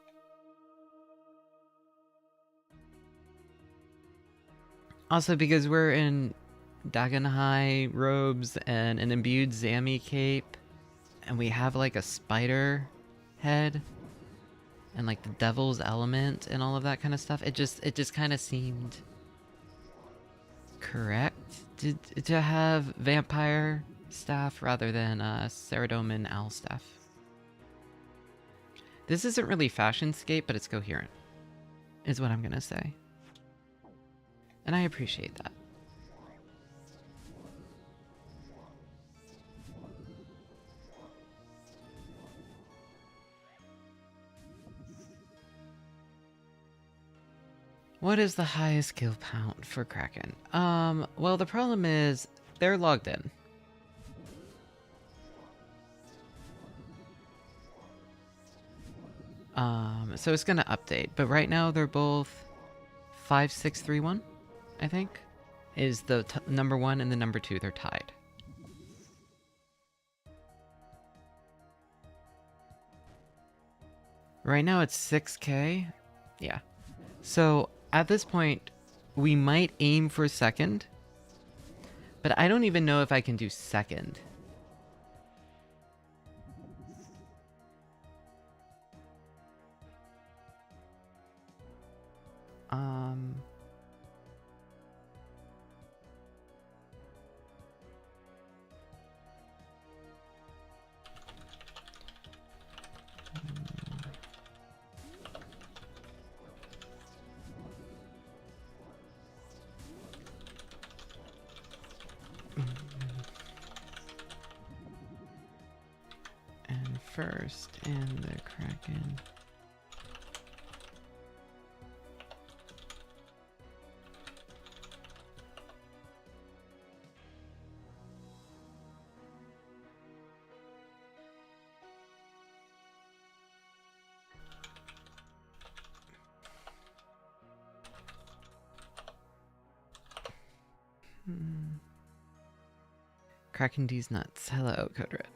Also because we're in Dagenhai robes and an imbued Zami cape, and we have like a spider head and like the devil's element and all of that kind of stuff. It just kind of seemed correct to have vampire staff rather than Ceradomin owl staff. This isn't really fashionscape, but it's coherent, is what I'm gonna say. And I appreciate that. What is the highest kill count for Kraken? Well, the problem is they're logged in. So it's gonna update, but right now they're both 5631, I think, is the number 1 and the number 2. They're tied. Right now it's 6K. Yeah. So at this point, we might aim for second, but I don't even know if I can do second. And first in the Kraken. Kraken D's nuts. Hello, Code Red.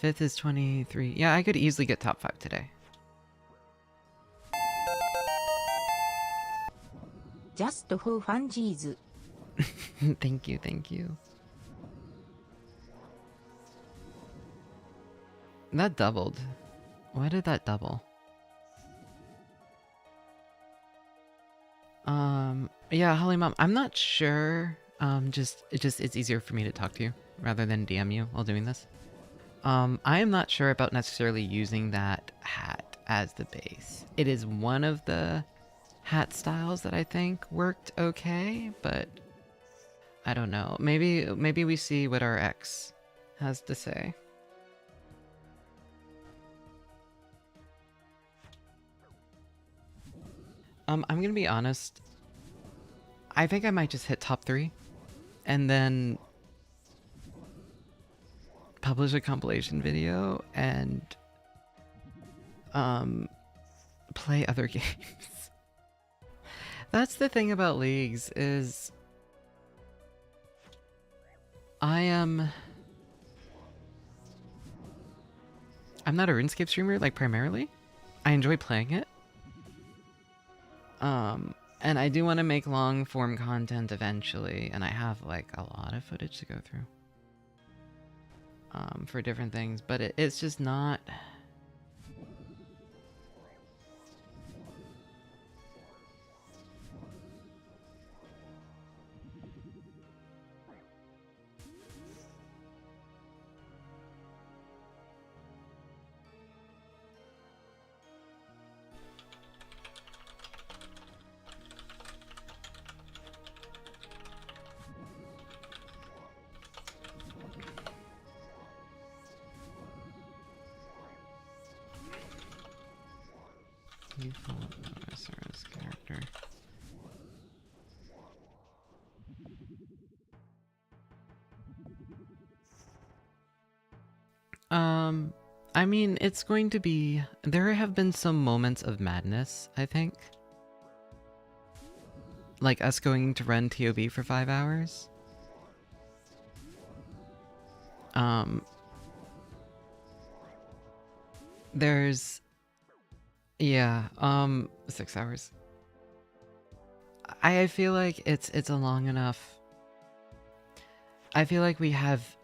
5th is 23. Yeah, I could easily get top 5 today. Just for funsies. Thank you, thank you. That doubled. Why did that double? Yeah, Holly Mom, I'm not sure. It's easier for me to talk to you rather than DM you while doing this. I am not sure about necessarily using that hat as the base. It is one of the hat styles that I think worked okay, but I don't know. Maybe we see what our ex has to say. I'm gonna be honest. I think I might just hit top 3 and then publish a compilation video and play other games. That's the thing about leagues is I'm not a RuneScape streamer, like, primarily. I enjoy playing it. And I do want to make long form content eventually, and I have like a lot of footage to go through. For different things, but it's just not... Default OSRS character. I mean, it's going to be... There have been some moments of madness, I think. Like us going to run TOB for 5 hours. There's... Yeah, 6 hours. I feel like it's a long enough... I feel like we have...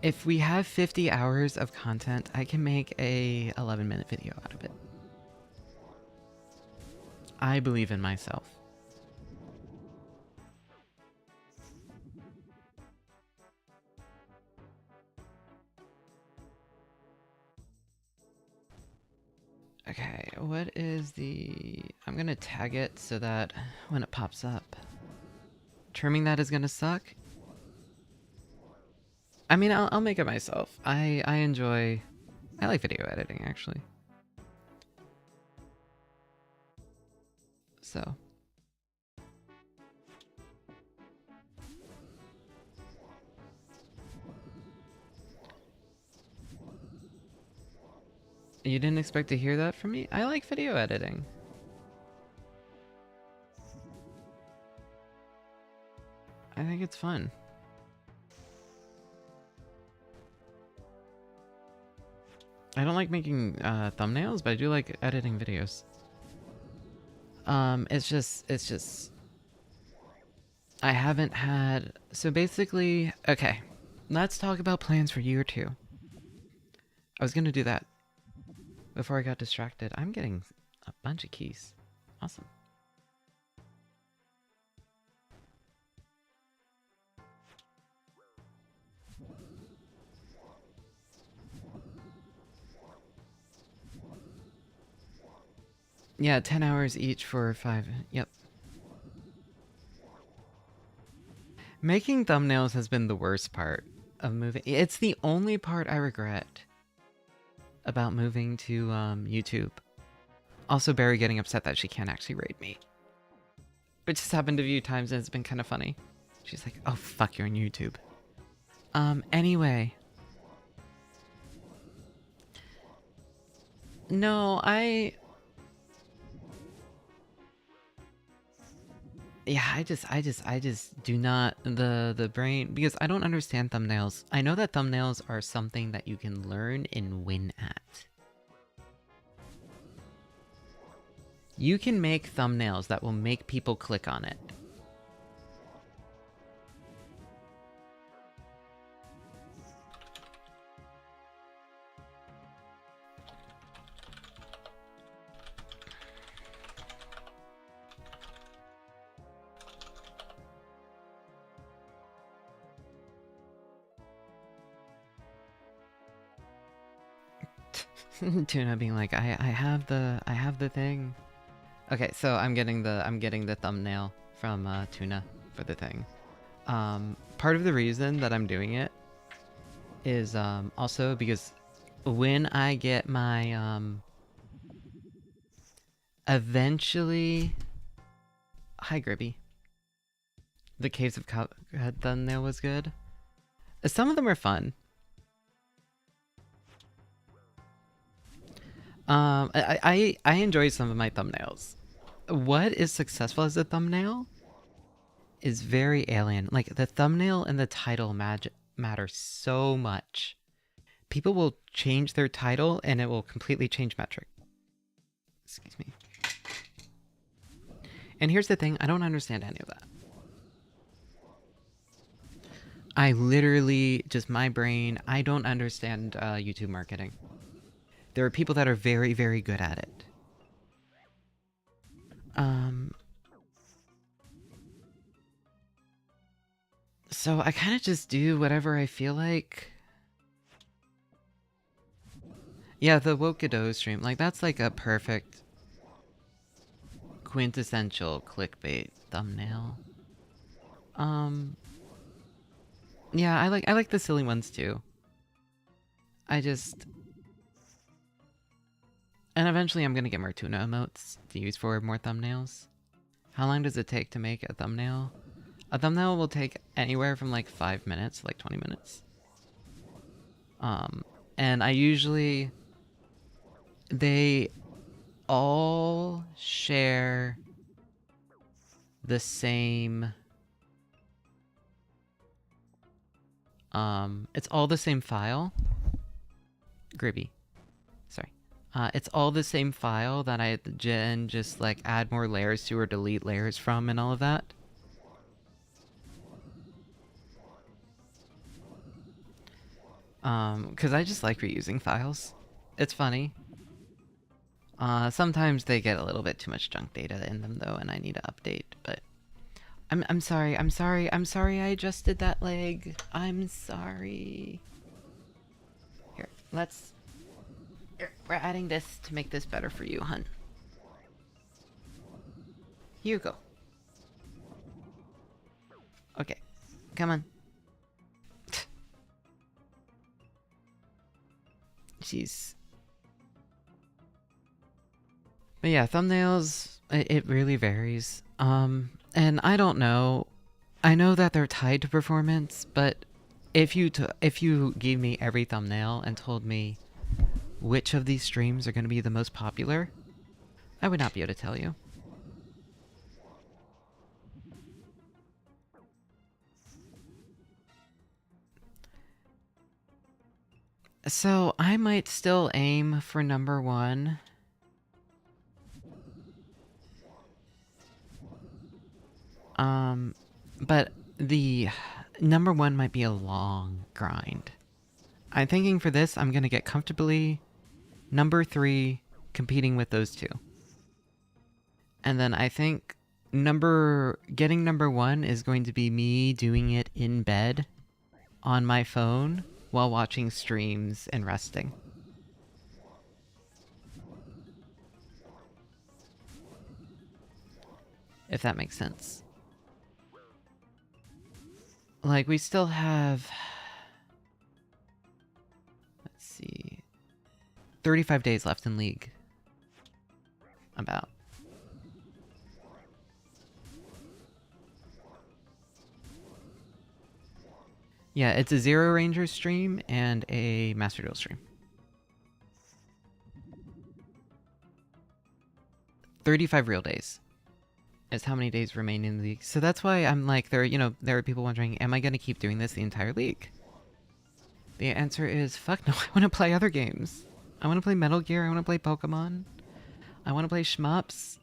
If we have 50 hours of content, I can make a 11-minute video out of it. I believe in myself. Okay, what is the... I'm gonna tag it so that when it pops up... Trimming that is gonna suck? I mean, I'll make it myself. I enjoy... I like video editing, actually. So... You didn't expect to hear that from me? I like video editing. I think it's fun. I don't like making thumbnails, but I do like editing videos. It's just... I haven't had... So basically... Okay. Let's talk about plans for year 2. I was gonna do that before I got distracted. I'm getting a bunch of keys. Awesome. Yeah, 10 hours each for 5. Yep. Making thumbnails has been the worst part of moving. It's the only part I regret about moving to YouTube. Also, Barry getting upset that she can't actually raid me. Which has happened a few times and it's been kind of funny. She's like, oh fuck, you're on YouTube. Anyway. No, Yeah, I just do not, the brain, because I don't understand thumbnails. I know that thumbnails are something that you can learn and win at. You can make thumbnails that will make people click on it. Tuna being like, I have the thing. Okay, so I'm getting the thumbnail from Tuna for the thing. Part of the reason that I'm doing it is also because when I get my eventually... Hi Gribby. The Caves of Cuphead thumbnail was good. Some of them are fun. I enjoy some of my thumbnails. What is successful as a thumbnail is very alien. Like, the thumbnail and the title matter so much. People will change their title and it will completely change metric. Excuse me. And here's the thing, I don't understand any of that. I literally, just my brain, I don't understand YouTube marketing. There are people that are very, very good at it. So I kind of just do whatever I feel like. Yeah, the Wokido stream, like that's like a perfect quintessential clickbait thumbnail. Yeah, I like the silly ones too. And eventually I'm gonna get more tuna emotes to use for more thumbnails. How long does it take to make a thumbnail? A thumbnail will take anywhere from like 5 minutes, like 20 minutes. And I usually... They all share the same... it's all the same file. Gribby. Sorry. It's all the same file that I just like add more layers to or delete layers from and all of that. Because I just like reusing files. It's funny. Sometimes they get a little bit too much junk data in them though, and I need to update, but I'm sorry I adjusted that leg. I'm sorry. Here, we're adding this to make this better for you, hun. Here you go. Okay, come on. Jeez. But yeah, thumbnails, it really varies. And I don't know. I know that they're tied to performance, but if you gave me every thumbnail and told me which of these streams are going to be the most popular, I would not be able to tell you. So I might still aim for #1. But the #1 might be a long grind. I'm thinking for this, I'm gonna get comfortably #3, competing with those two. And then I think getting #1 is going to be me doing it in bed on my phone while watching streams and resting. If that makes sense. Like, we still have... Let's see... 35 days left in League. About. Yeah, it's a Zero Ranger stream and a Master Duel stream. 35 real days is how many days remain in the league. So that's why I'm like, there are people wondering, am I going to keep doing this the entire league? The answer is, fuck no, I want to play other games. I want to play Metal Gear, I want to play Pokemon. I want to play shmups.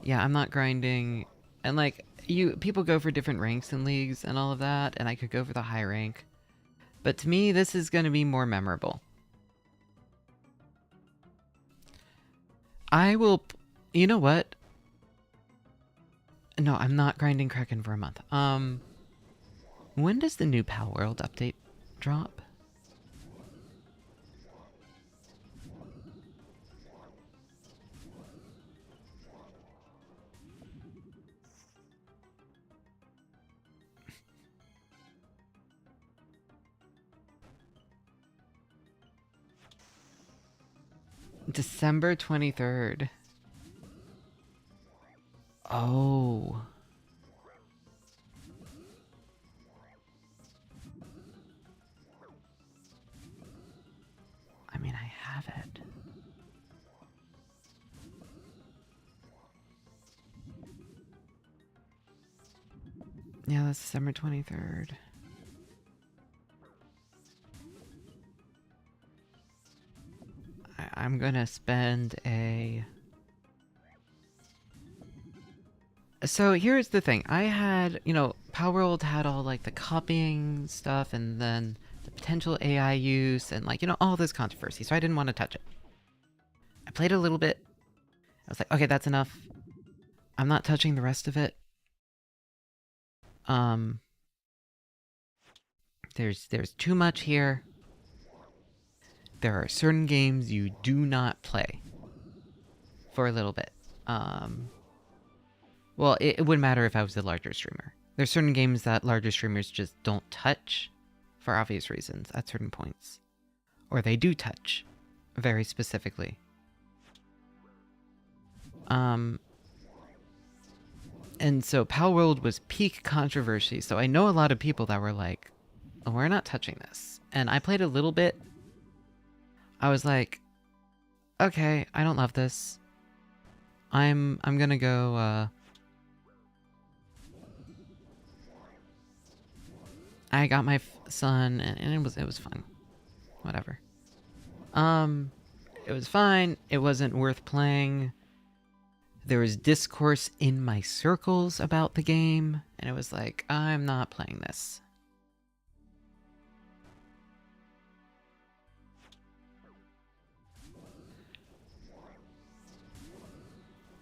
Yeah, I'm not grinding. And like, people go for different ranks in leagues and all of that, and I could go for the high rank. But to me, this is going to be more memorable. I will... You know what? No, I'm not grinding Kraken for a month. When does the new Pal World update drop? December 23rd. Oh. I mean, I have it. Yeah, that's December 23rd. I'm gonna spend a... So here's the thing. I had, Palworld had all like the copying stuff and then the potential AI use and like, all this controversy. So I didn't want to touch it. I played a little bit. I was like, okay, that's enough. I'm not touching the rest of it. There's too much here. There are certain games you do not play for a little bit. Well, it wouldn't matter if I was a larger streamer. There's certain games that larger streamers just don't touch for obvious reasons at certain points. Or they do touch very specifically. And so Pal World was peak controversy, so I know a lot of people that were like, oh, we're not touching this. And I played a little bit. I was like, okay, I don't love this. I'm gonna go, I got my son, and it was fun. Whatever. It was fine. It wasn't worth playing. There was discourse in my circles about the game, and it was like, I'm not playing this.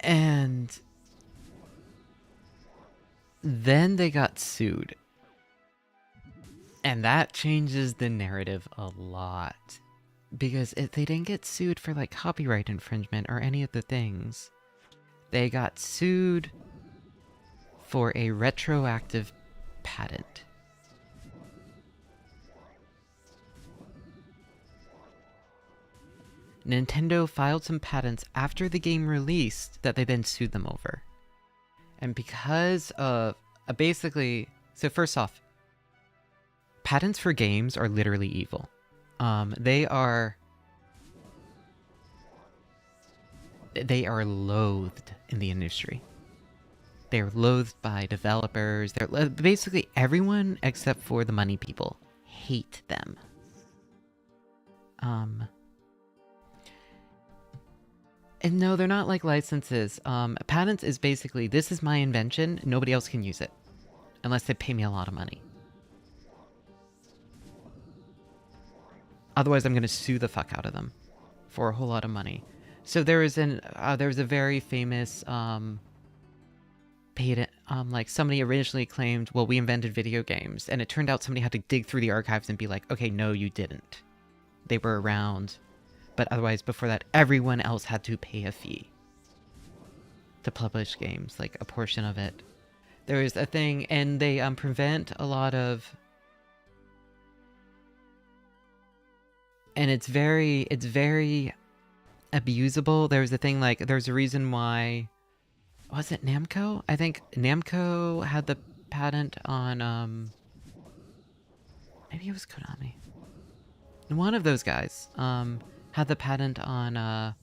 And then they got sued. And that changes the narrative a lot. Because they didn't get sued for like copyright infringement or any of the things. They got sued for a retroactive patent. Nintendo filed some patents after the game released that they then sued them over. And because of, basically, so first off, patents for games are literally evil. They are loathed in the industry. They're loathed by developers. They're basically everyone except for the money people hate them. And no, they're not like licenses. Patents is basically, this is my invention, nobody else can use it. Unless they pay me a lot of money. Otherwise, I'm going to sue the fuck out of them for a whole lot of money. So there was a very famous patent, like somebody originally claimed, well, we invented video games, and it turned out somebody had to dig through the archives and be like, okay, no, you didn't. They were around, but otherwise, before that, everyone else had to pay a fee to publish games, like a portion of it. There is a thing, and they prevent a lot of. And it's very abusable. There's a thing like, there's a reason why, was it Namco? I think Namco had the patent on, maybe it was Konami. One of those guys, had the patent on,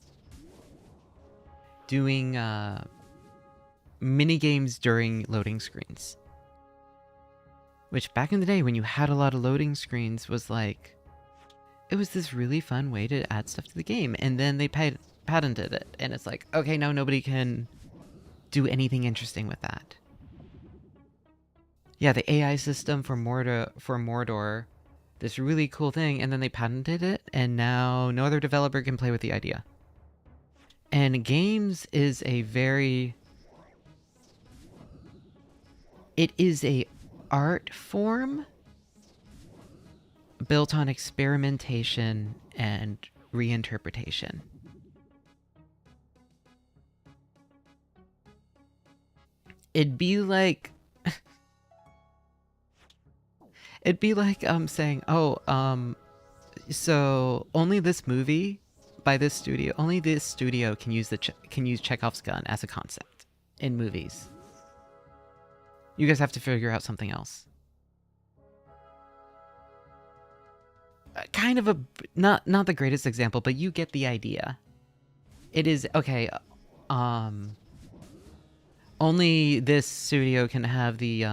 doing, mini games during loading screens. Which back in the day when you had a lot of loading screens was like, it was this really fun way to add stuff to the game, and then they patented it, and it's like, okay, now nobody can do anything interesting with that. Yeah, the AI system for Mordor, this really cool thing, and then they patented it, and now no other developer can play with the idea. And games is it is a art form built on experimentation and reinterpretation. It'd be like saying, oh, so only this movie by this studio, only this studio can use Chekhov's gun as a concept in movies. You guys have to figure out something else. Kind of a not the greatest example, but you get the idea. It is okay. Only this studio can have the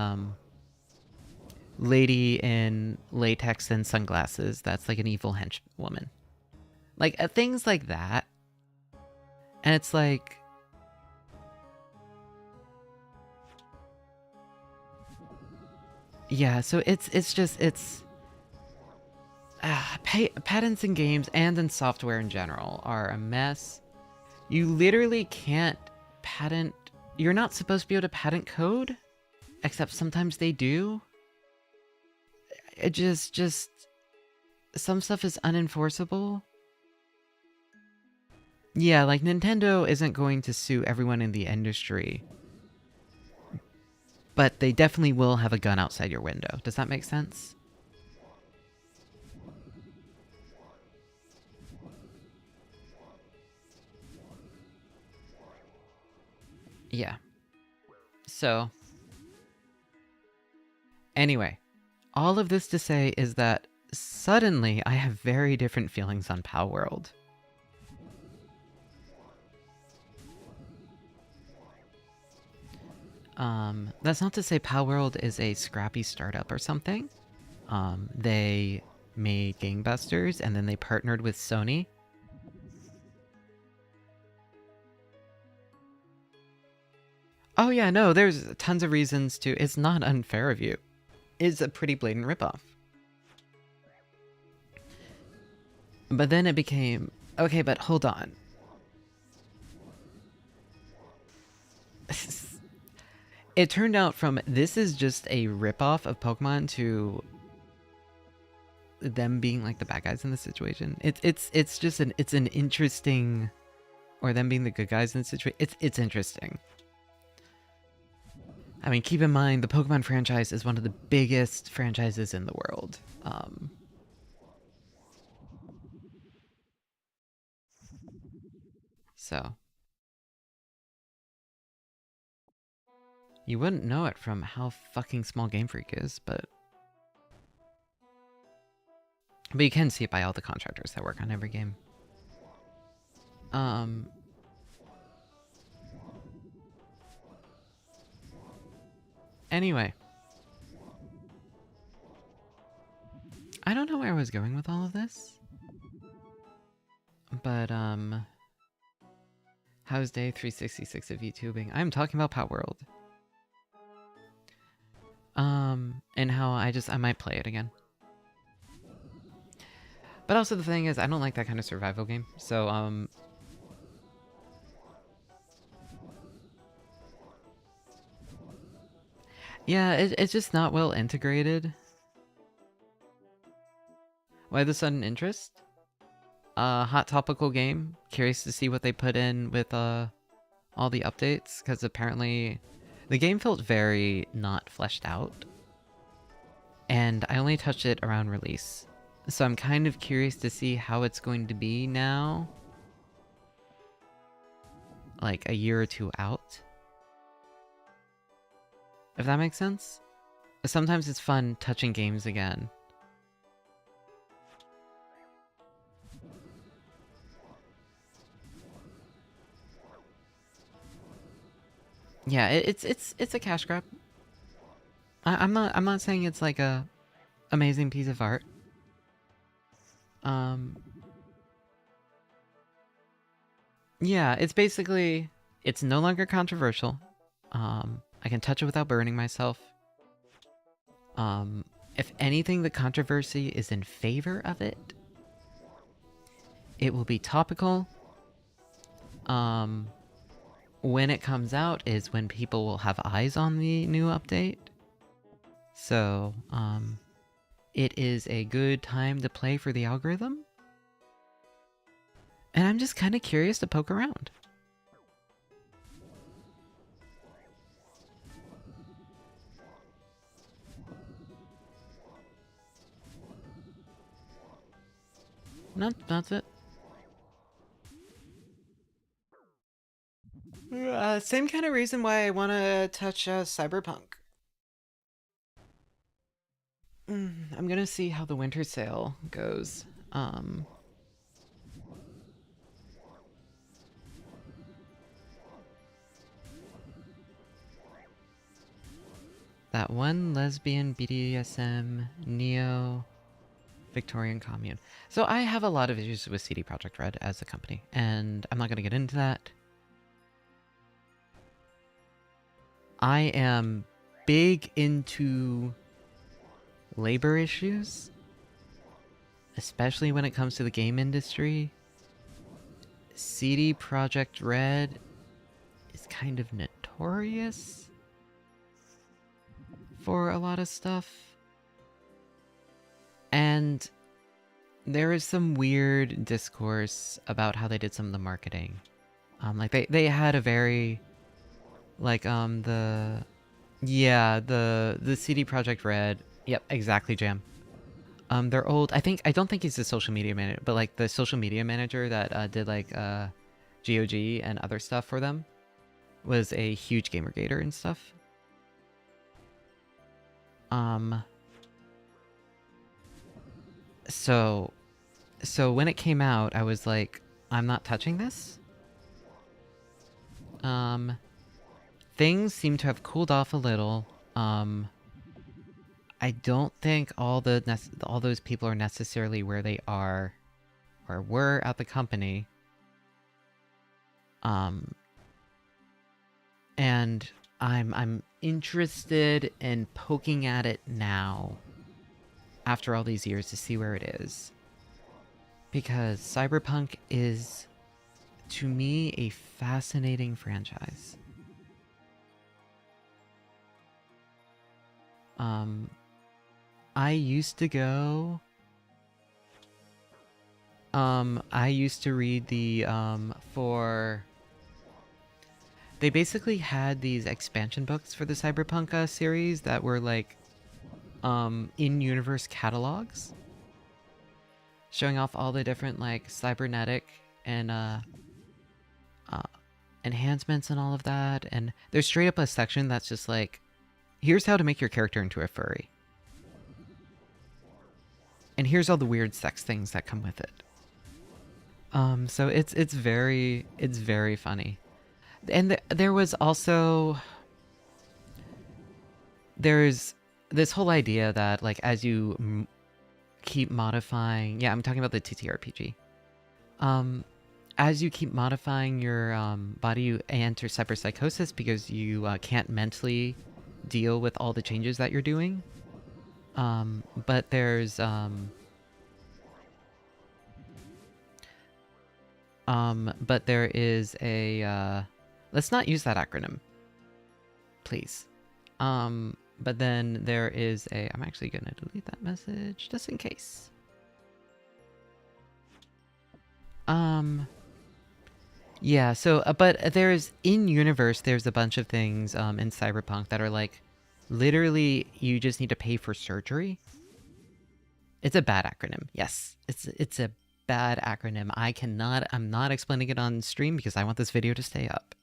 lady in latex and sunglasses. That's like an evil henchwoman. Like things like that. And it's like, yeah. So it's patents in games and in software in general are a mess. You literally can't patent. You're not supposed to be able to patent code, except sometimes they do. It just some stuff is unenforceable. Yeah, like Nintendo isn't going to sue everyone in the industry But they definitely will have a gun outside your window. Does that make sense? Yeah. So, anyway, all of this to say is that suddenly I have very different feelings on Pow World. That's not to say Pow World is a scrappy startup or something. They made Gangbusters and then they partnered with Sony. Oh yeah, no, there's tons of reasons to... It's not unfair of you. It's a pretty blatant ripoff. But then it became... Okay, but hold on. It turned out from this is just a ripoff of Pokemon to them being like the bad guys in the situation. It's just an interesting, or them being the good guys in the situation. It's interesting. I mean, keep in mind the Pokemon franchise is one of the biggest franchises in the world. So you wouldn't know it from how fucking small Game Freak is, but you can see it by all the contractors that work on every game. Anyway. I don't know where I was going with all of this. But, how's day 366 of VTubing? I'm talking about Pow World. And how I might play it again. But also the thing is, I don't like that kind of survival game. So, yeah, it's just not well integrated. Why the sudden interest? Hot topical game. Curious to see what they put in with, all the updates. Because apparently, the game felt very not fleshed out. And I only touched it around release. So I'm kind of curious to see how it's going to be now. Like a year or two out. If that makes sense? Sometimes it's fun touching games again. Yeah, it's a cash grab. I'm not saying it's like a amazing piece of art. Yeah, it's basically, it's no longer controversial. I can touch it without burning myself. If anything, the controversy is in favor of it. It will be topical. When it comes out is when people will have eyes on the new update. So, it is a good time to play for the algorithm. And I'm just kind of curious to poke around. That's it. Same kind of reason why I want to touch Cyberpunk. I'm gonna see how the winter sale goes. That one lesbian BDSM neo Victorian commune. So I have a lot of issues with CD Projekt Red as a company, and I'm not gonna get into that. I am big into labor issues, especially when it comes to the game industry. CD Projekt Red is kind of notorious for a lot of stuff. And there is some weird discourse about how they did some of the marketing. Like they had a very, like, the Yeah, the CD Projekt Red. Yep, exactly, Jam. They're old. I don't think he's the social media manager, but like the social media manager that did like GOG and other stuff for them was a huge Gamergator and stuff. So when it came out, I was like, I'm not touching this. Things seem to have cooled off a little. I don't think all those people are necessarily where they are or were at the company. And I'm interested in poking at it now after all these years to see where it is. Because Cyberpunk is, to me, a fascinating franchise. I used to go... I used to read the, for... They basically had these expansion books for the Cyberpunk series that were like, in-universe catalogs. Showing off all the different, like, cybernetic and, enhancements and all of that. And there's straight up a section that's just like, here's how to make your character into a furry. And here's all the weird sex things that come with it. So it's very funny. And there was also... There's this whole idea that, like, as you keep modifying... Yeah, I'm talking about the TTRPG. As you keep modifying your body, you enter cyberpsychosis because you can't mentally deal with all the changes that you're doing. But there's... but there is a... let's not use that acronym. Please. But then there is a... I'm actually going to delete that message, just in case. Yeah, so... but there's... In-universe, there's a bunch of things in Cyberpunk that are like... Literally, you just need to pay for surgery. It's a bad acronym. Yes, it's a bad acronym. I'm not explaining it on stream because I want this video to stay up.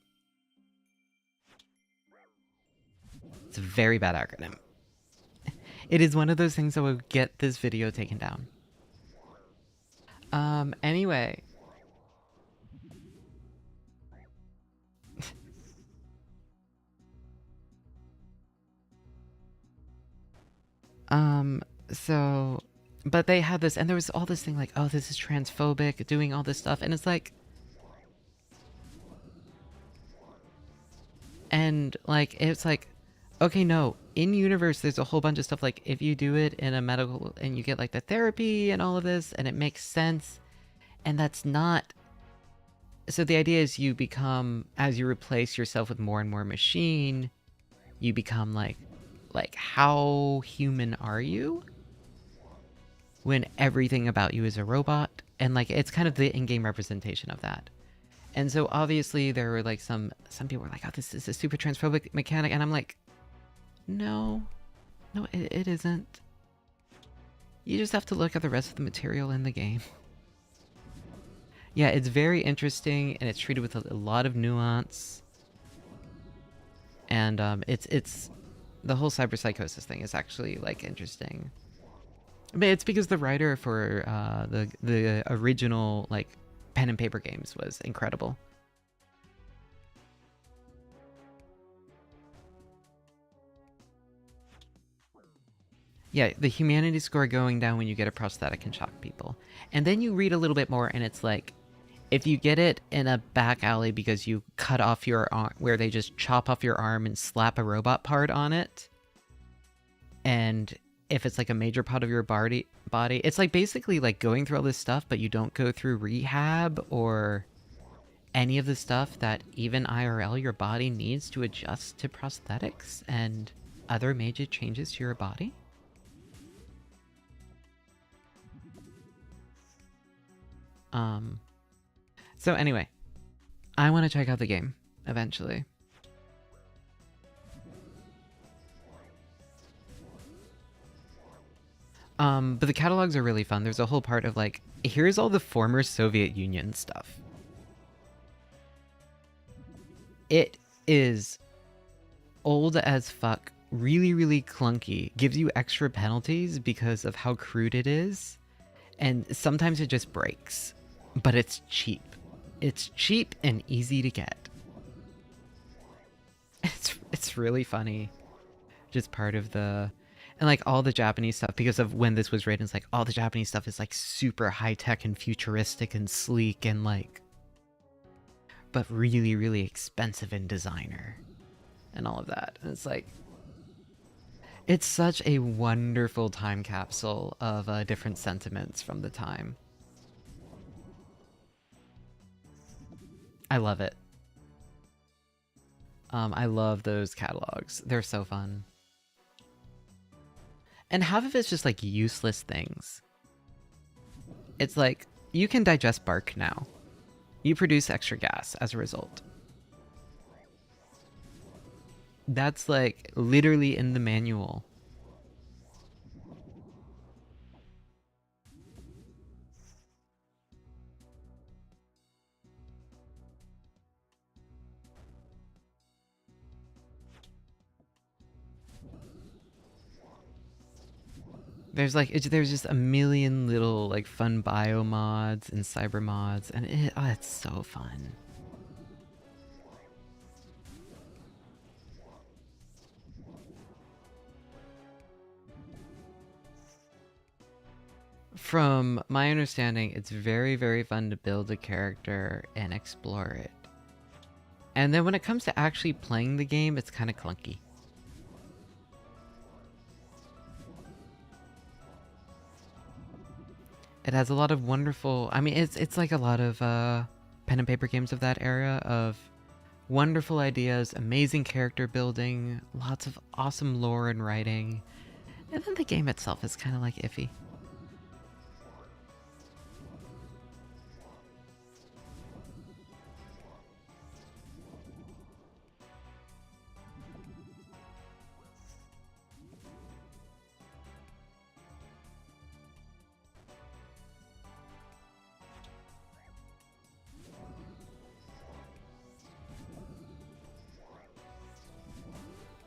It's a very bad acronym. It is one of those things that will get this video taken down. Anyway. So... But they had this, and there was all this thing like, oh, this is transphobic, doing all this stuff, and it's like... And, like, it's like, okay, no, in-universe, there's a whole bunch of stuff, like, if you do it in a medical, and you get, like, the therapy and all of this, and it makes sense, and that's not... So the idea is you become, as you replace yourself with more and more machine, you become, like, how human are you? When everything about you is a robot, and like it's kind of the in-game representation of that. And so obviously there were like some people were like, oh, this is a super transphobic mechanic, and I'm like, no, it isn't. You just have to look at the rest of the material in the game. Yeah, it's very interesting, and it's treated with a lot of nuance. And it's the whole cyberpsychosis thing is actually like interesting. But it's because the writer for the original like pen and paper games was incredible. Yeah, the humanity score going down when you get a prosthetic can shock people. And then you read a little bit more, and it's like, if you get it in a back alley because you cut off your arm, where they just chop off your arm and slap a robot part on it, and if it's like a major part of your body, it's like basically like going through all this stuff, but you don't go through rehab or any of the stuff that even IRL your body needs to adjust to prosthetics and other major changes to your body. So anyway, I want to check out the game eventually. But the catalogs are really fun. There's a whole part of like, here's all the former Soviet Union stuff. It is old as fuck, really, really clunky, gives you extra penalties because of how crude it is, and sometimes it just breaks. But it's cheap. It's cheap and easy to get. It's really funny. Just part of the... And like all the Japanese stuff, because of when this was written, it's like all the Japanese stuff is like super high-tech and futuristic and sleek and like... But really, really expensive in designer. And all of that. And it's like... It's such a wonderful time capsule of different sentiments from the time. I love it. I love those catalogs. They're so fun. And half of it's just like useless things. It's like, you can digest bark now. You produce extra gas as a result. That's like literally in the manual. There's like, there's just a million little like fun bio mods and cyber mods, and it's so fun. From my understanding, it's very, very fun to build a character and explore it. And then when it comes to actually playing the game, it's kind of clunky. It has a lot of wonderful... I mean, it's like a lot of pen and paper games of that era, of wonderful ideas, amazing character building, lots of awesome lore and writing. And then the game itself is kind of like iffy.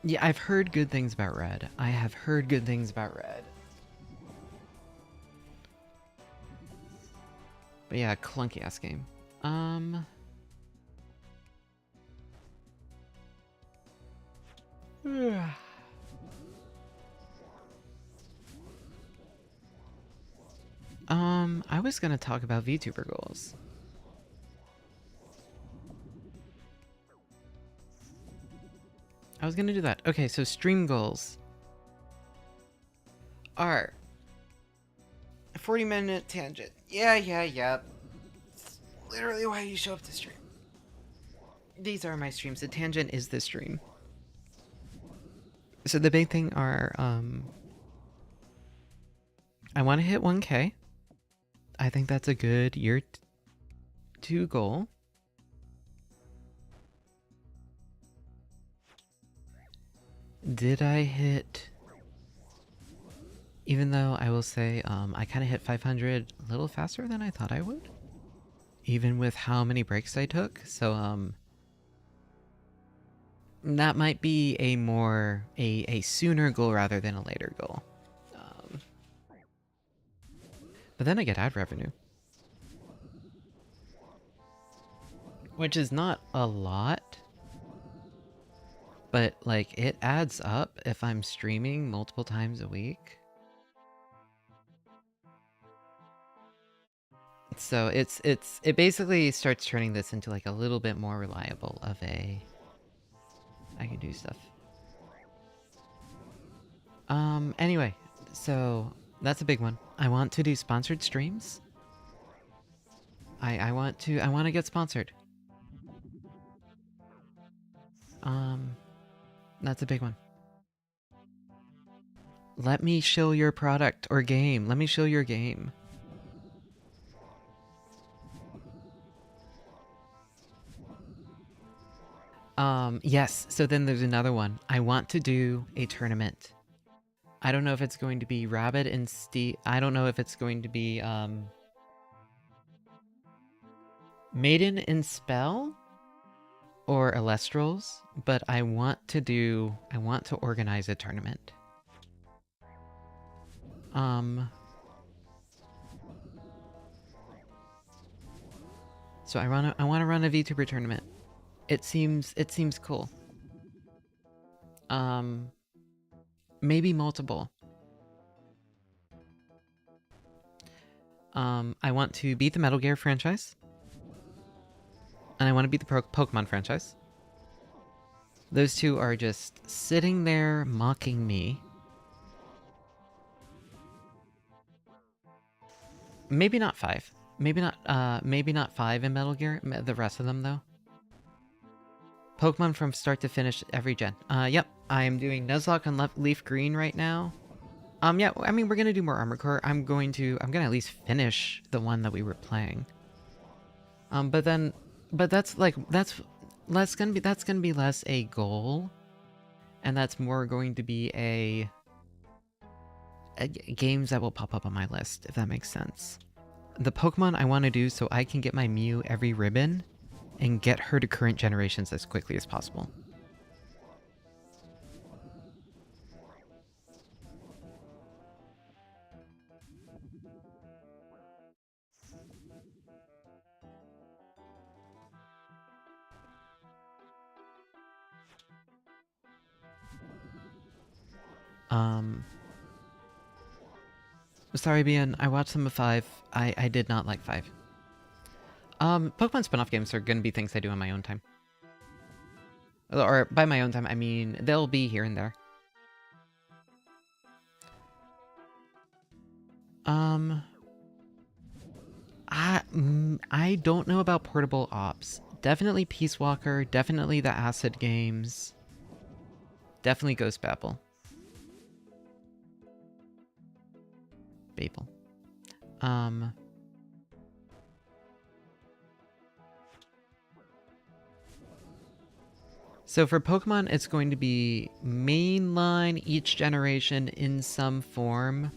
Yeah, I've heard good things about Red. I have heard good things about Red. But yeah, clunky ass game. I was gonna talk about VTuber goals. I was gonna do that. Okay, so stream goals are a 40-minute tangent. Yeah. It's literally why you show up to stream. These are my streams. The tangent is the stream. So the big thing are, I want to hit 1K. I think that's a good year 2 goal. Did I hit... Even though I will say, I kind of hit 500 a little faster than I thought I would. Even with how many breaks I took. So, that might be a more... a sooner goal rather than a later goal. But then I get ad revenue. Which is not a lot. But, like, it adds up if I'm streaming multiple times a week. So it basically starts turning this into like a little bit more reliable of a... I can do stuff. Anyway, so that's a big one. I want to do sponsored streams. I want to get sponsored. That's a big one. Let me show your product or game. Let me show your game. Yes, so then there's another one. I want to do a tournament I don't know if it's going to be Rabbit and Steve. I don't know if it's going to be Maiden and Spell or Elestrals, but I want to organize a tournament. So I want to run a VTuber tournament. It seems cool. Maybe multiple. I want to beat the Metal Gear franchise. And I want to beat the Pokemon franchise. Those two are just sitting there mocking me. Maybe not 5. Maybe not 5 in Metal Gear. The rest of them, though. Pokemon from start to finish every gen. Yep. I am doing Nuzlocke on Leaf Green right now. Yeah, I mean, we're gonna do more Armor Core. I'm gonna at least finish the one that we were playing. But that's gonna be less a goal, and that's more going to be a games that will pop up on my list, if that makes sense. The Pokemon I want to do so I can get my Mew every ribbon and get her to current generations as quickly as possible. Sorry, Bian, I watched some of 5. I did not like 5. Pokemon spin-off games are gonna be things I do on my own time. Or by my own time, I mean, they'll be here and there. I don't know about Portable Ops. Definitely Peace Walker, definitely the Acid games. Definitely Ghost Babel. Babel. So for Pokemon, it's going to be mainline each generation in some form.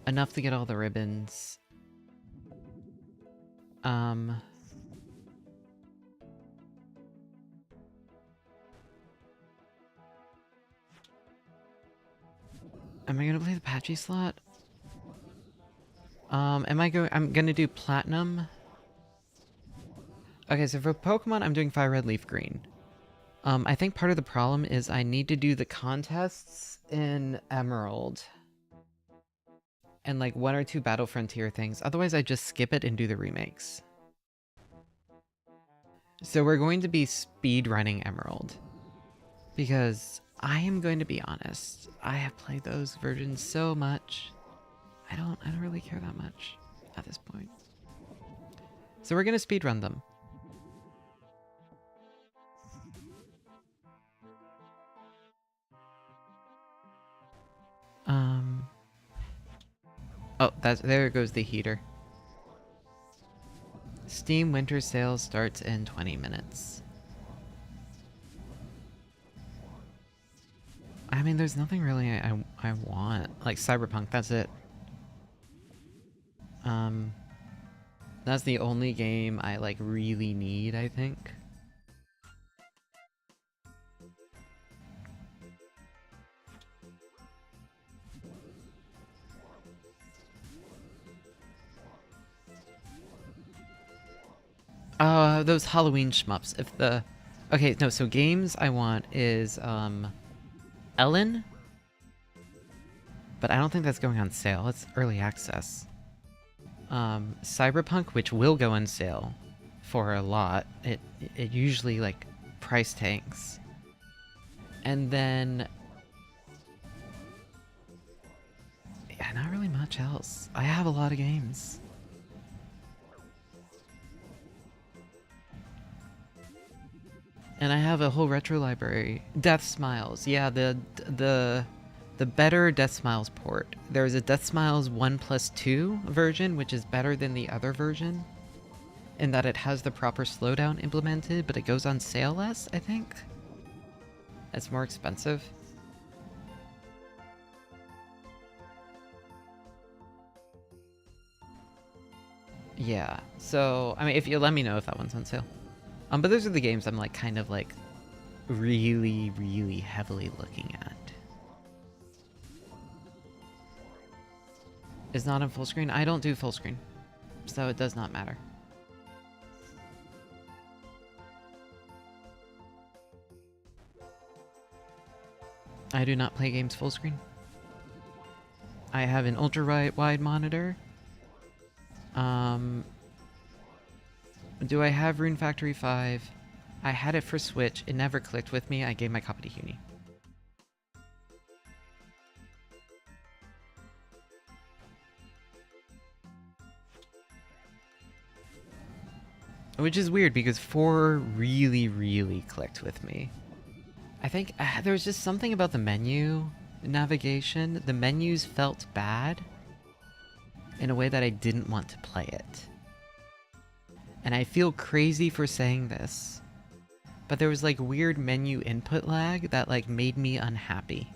Enough to get all the ribbons. Am I gonna play the Patchy slot? I'm gonna do Platinum. Okay, so for Pokemon, I'm doing Fire Red, Leaf Green. I think part of the problem is I need to do the contests in Emerald. And like 1 or 2 Battle Frontier things. Otherwise, I just skip it and do the remakes. So we're going to be speed running Emerald. Because I am going to be honest, I have played those versions so much. I don't really care that much at this point. So we're gonna speed run them. Oh, there goes the heater. Steam Winter Sale starts in 20 minutes. I mean, there's nothing really I want. Like Cyberpunk, that's it. That's the only game I like really need, I think. Those Halloween shmups. Okay, no, so games I want is, Ellen? But I don't think that's going on sale. It's early access. Cyberpunk, which will go on sale for a lot. It usually, like, price tanks. And then... yeah, not really much else. I have a lot of games. And I have a whole retro library. Death Smiles. Yeah, the better Death Smiles port. There's a Death Smiles 1+2 version, which is better than the other version, in that it has the proper slowdown implemented, but it goes on sale less, I think. It's more expensive. Yeah, so, I mean, if you let me know if that one's on sale. But those are the games I'm like kind of like really, really heavily looking at. Is not on full screen? I don't do full screen, so it does not matter. I do not play games full screen. I have an ultra wide monitor. Do I have Rune Factory 5? I had it for Switch. It never clicked with me. I gave my copy to Uni. Which is weird because 4 really, really clicked with me. I think there was just something about the menu navigation. The menus felt bad in a way that I didn't want to play it. And I feel crazy for saying this, but there was like weird menu input lag that like made me unhappy.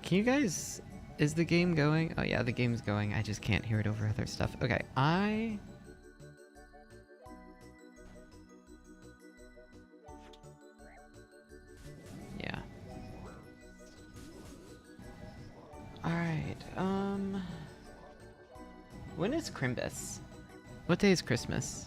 Can you guys... Is the game going? Oh yeah, the game's going. I just can't hear it over other stuff. Okay, Yeah. Alright, when is Crimbus? What day is Christmas?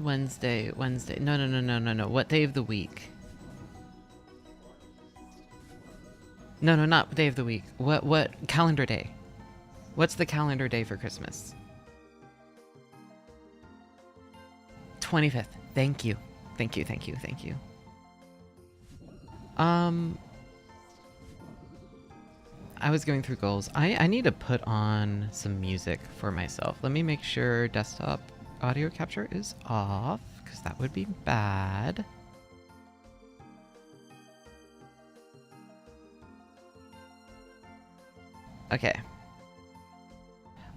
Wednesday. No. What day of the week? No, not day of the week. What calendar day? What's the calendar day for Christmas? 25th. Thank you. Thank you. I was going through goals. I need to put on some music for myself. Let me make sure desktop audio capture is off, because that would be bad. Okay.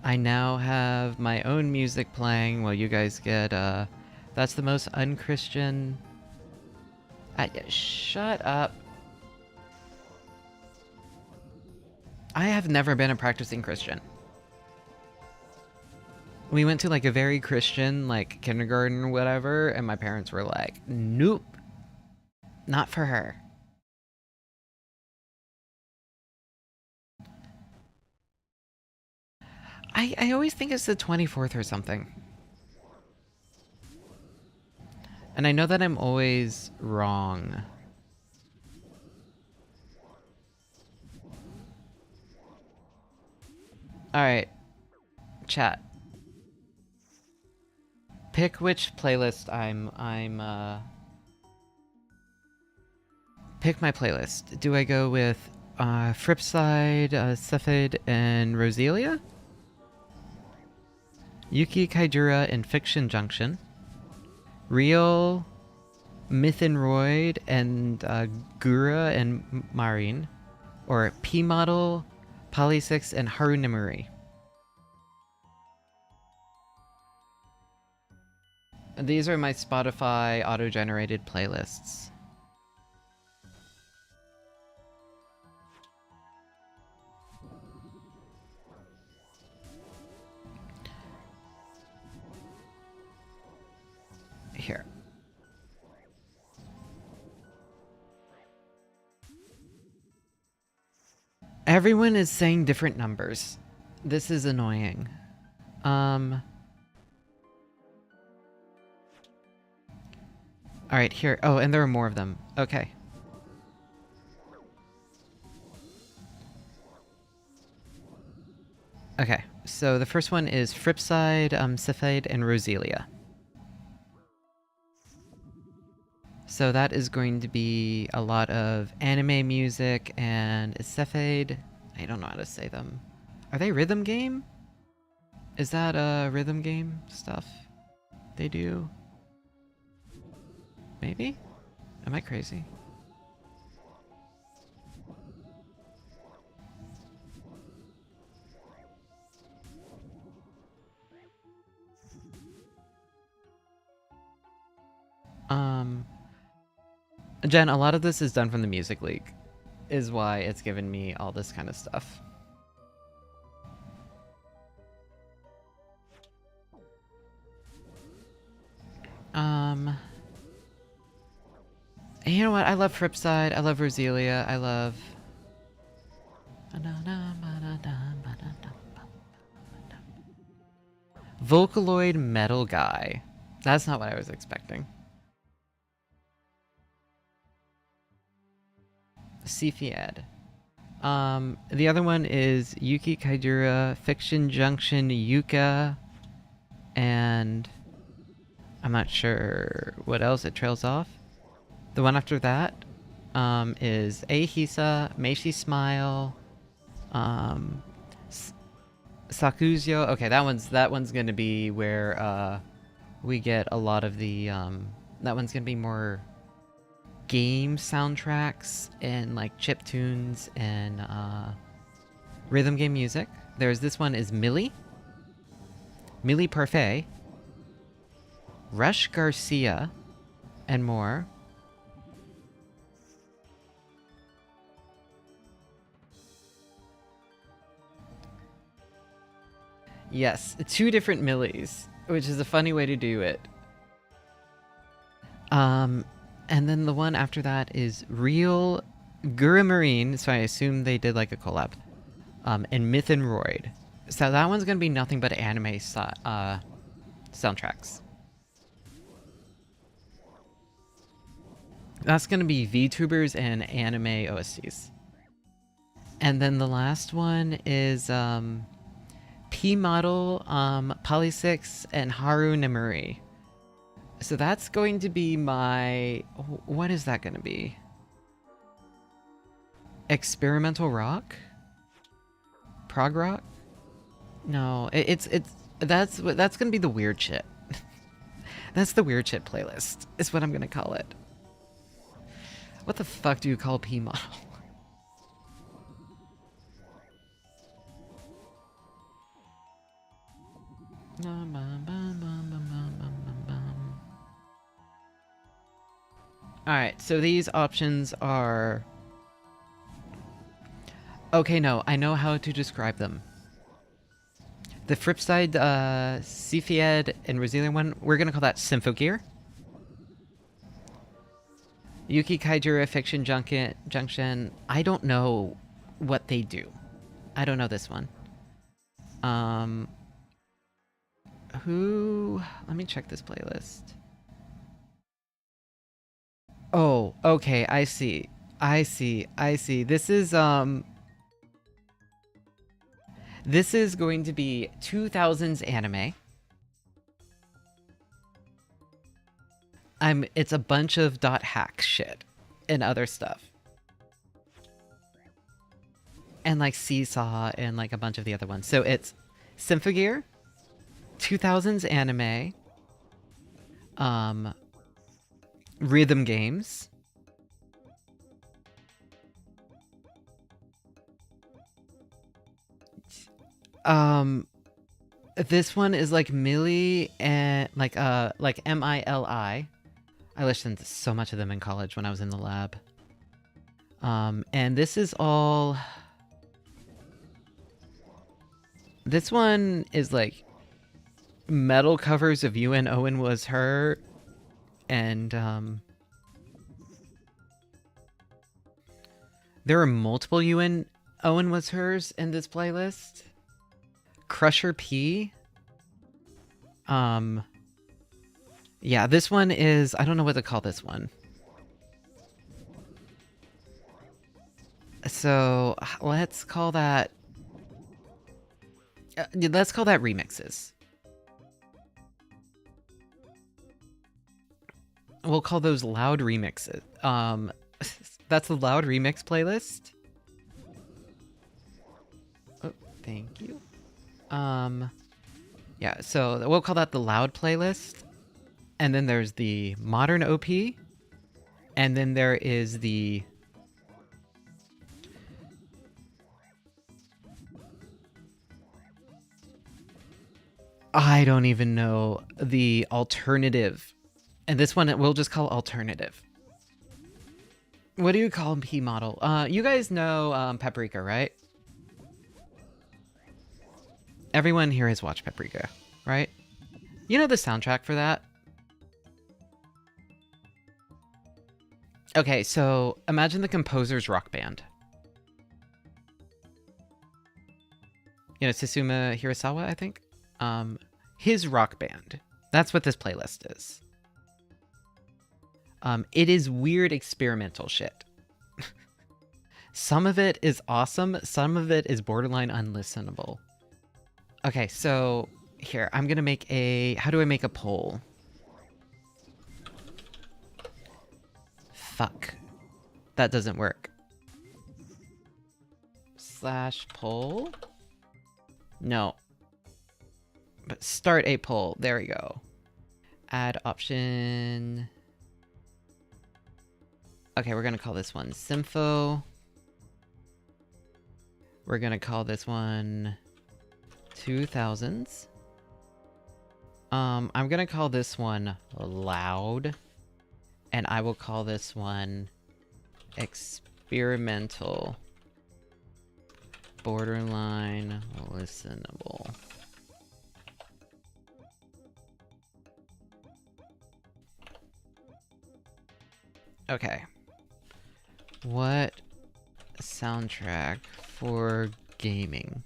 I now have my own music playing while you guys get, that's the most unchristian... shut up. I have never been a practicing Christian. We went to like a very Christian, like kindergarten or whatever, and my parents were like, nope, not for her. I always think it's the 24th or something. And I know that I'm always wrong. Alright. Chat. Pick which playlist pick my playlist. Do I go with Fripside, Cephid, and Roselia? Yuki Kaijura and Fiction Junction. Real, Myth and Royd, and Gura and Marin. Or P-Model, Polysix, and Haru Nemuri. These are my Spotify auto-generated playlists. Here. Everyone is saying different numbers. This is annoying. Alright, here. Oh, and there are more of them. Okay. Okay, so the first one is Fripside, Cephid, and Roselia. So that is going to be a lot of anime music and Cephid. I don't know how to say them. Are they rhythm game? Is that rhythm game stuff? they do. Maybe? Am I crazy? Jen, a lot of this is done from the Music League, is why it's given me all this kind of stuff. You know what? I love Fripside. I love Roselia. I love... Vocaloid Metal Guy. That's not what I was expecting. Cepheid. The other one is Yuki Kaidura, Fiction Junction Yuka, and I'm not sure what else it trails off. The one after that is Ahisa, Meishi Smile, Sakuzyo. Okay, that one's gonna be where we get a lot of the that one's gonna be more game soundtracks and like chip tunes and rhythm game music. There's this one is Millie Parfait, Rush Garcia, and more. Yes, 2 different Millies, which is a funny way to do it. And then the one after that is Real Gura Marine, so I assume they did like a collab. And Myth and Roid. So that one's gonna be nothing but anime soundtracks. That's gonna be VTubers and anime OSTs. And then the last one is P Model, Polysix, and Haru Nemuri. So that's going to be my... What is that going to be? Experimental rock? Prog rock? No, that's going to be the weird shit. That's the weird shit playlist, is what I'm going to call it. What the fuck do you call P Model? Alright, so these options are... Okay, no, I know how to describe them. The Fripside, Cepheid, and Resilient one, we're gonna call that Symphogear. Yuki Kaijura Fiction Junction, I don't know what they do. I don't know this one. Let me check this playlist. Oh, okay, I see. This is going to be 2000s anime. It's a bunch of .hack shit and other stuff. And like Seesaw and like a bunch of the other ones. So it's Symphogear, 2000s anime, rhythm games, this one is like Millie and like MILI. I listened to so much of them in college when I was in the lab. And this is all... This one is like metal covers of UN Owen Was Her, and there are multiple UN Owen Was Hers in this playlist. Crusher P. Yeah, this one is... I don't know what to call this one. So, let's call that... let's call that remixes. We'll call those loud remixes. That's the loud remix playlist. Oh, thank you. Yeah, so we'll call that the loud playlist. And then there's the modern OP. And then there is the... I don't even know. The alternative. And this one we'll just call alternative. What do you call P model? You guys know Paprika, right? Everyone here has watched Paprika, right? You know the soundtrack for that? Okay, so imagine the composer's rock band. You know, Susumu Hirasawa, I think? His rock band. That's what this playlist is. It is weird experimental shit. Some of it is awesome, some of it is borderline unlistenable. Okay, so here, I'm gonna make a... How do I make a poll? Fuck. That doesn't work. Slash poll? No. But start a poll. There we go. Add option. Okay, we're gonna call this one Sympho. We're gonna call this one 2000s. I'm gonna call this one Loud. And I will call this one Experimental. Borderline listenable. Okay. What soundtrack for gaming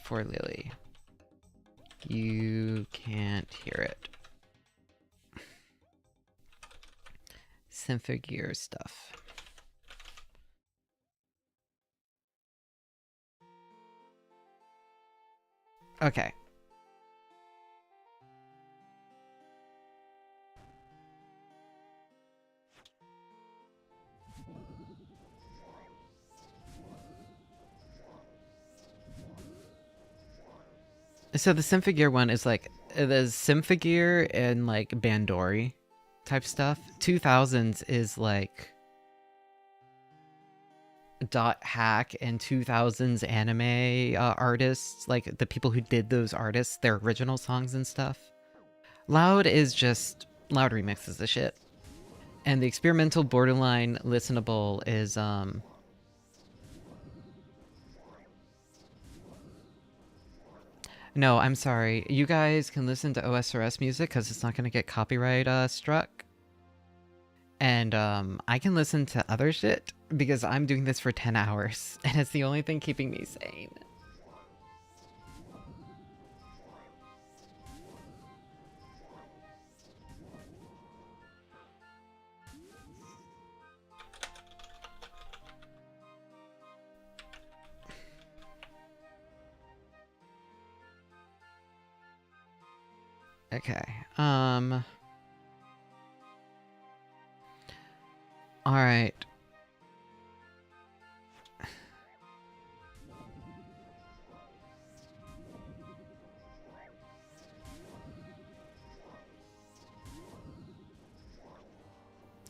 for Lily? You can't hear it. Symphogear stuff. Okay. So the Symphogear one is like, there's Symphogear and like Bandori type stuff. 2000s is like dot hack and 2000s anime artists, like the people who did those artists, their original songs and stuff. Loud is just Loud remixes the shit. And the experimental borderline listenable is no, I'm sorry. You guys can listen to OSRS music because it's not going to get copyright struck. And I can listen to other shit because I'm doing this for 10 hours. And it's the only thing keeping me sane. Okay. All right.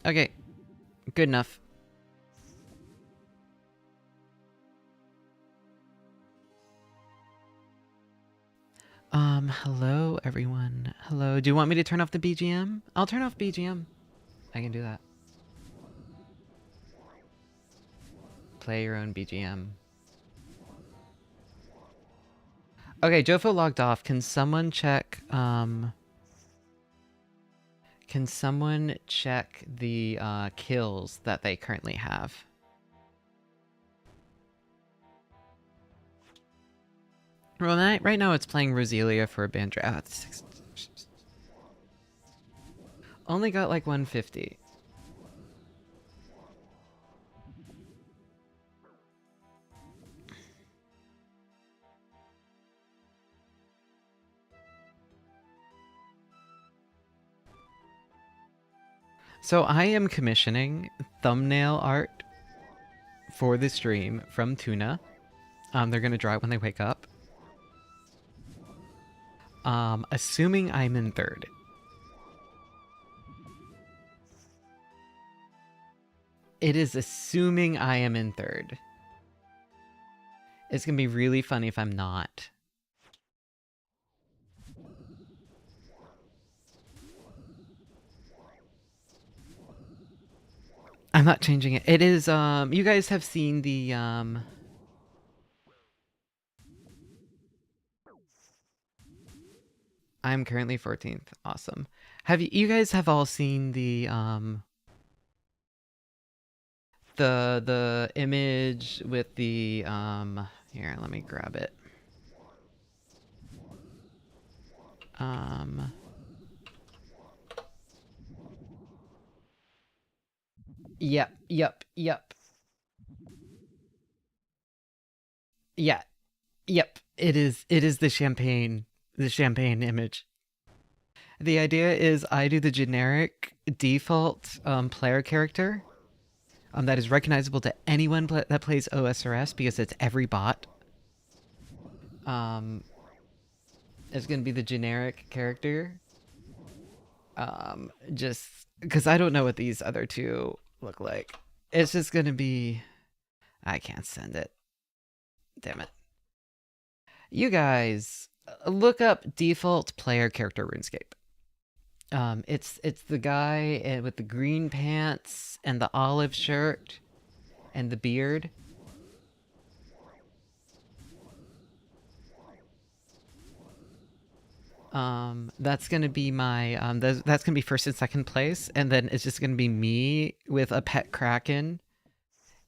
Okay. Good enough. Hello everyone. Hello. Do you want me to turn off the BGM? I'll turn off BGM. I can do that. Play your own BGM. Okay, Jofo logged off. Can someone check, can someone check the, kills that they currently have? Well, right now it's playing Roselia for a Bandra. Only got like 150. So I am commissioning thumbnail art for the stream from Tuna. They're gonna draw it when they wake up. Assuming I'm in third. It is assuming I am in third. It's gonna be really funny if I'm not. I'm not changing it. It is, you guys have seen the, I'm currently 14th. Awesome. Have you guys have all seen the image with the, here, let me grab it. Yep. Yeah. Yep. It is the champagne image. The idea is I do the generic default player character that is recognizable to anyone that plays OSRS because it's every bot. It's gonna be the generic character. Just because I don't know what these other two look like. It's just gonna be. I can't send it. Damn it. You guys look up default player character RuneScape. It's the guy with the green pants and the olive shirt and the beard. That's gonna be my that's gonna be first and second place, and then it's just gonna be me with a pet kraken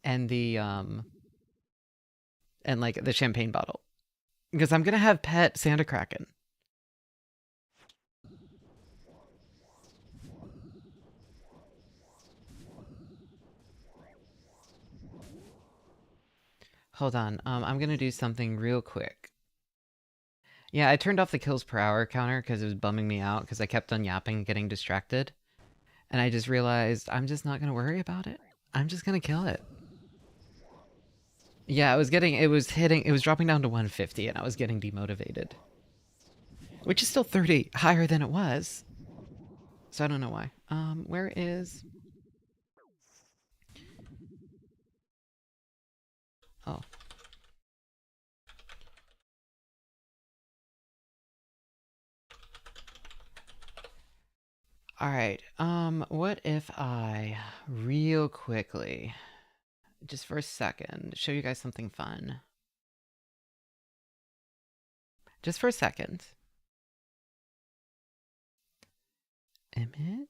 and the and like the champagne bottle. Because I'm gonna have pet Santa Kraken. Hold on, I'm gonna do something real quick. Yeah, I turned off the kills per hour counter because it was bumming me out because I kept on yapping and getting distracted. And I just realized I'm just not gonna worry about it. I'm just gonna kill it. Yeah, it was dropping down to 150 and I was getting demotivated. Which is still 30 higher than it was. So I don't know why. Where is... Oh. Alright, what if I, real quickly, just for a second, show you guys something fun. Just for a second. Image?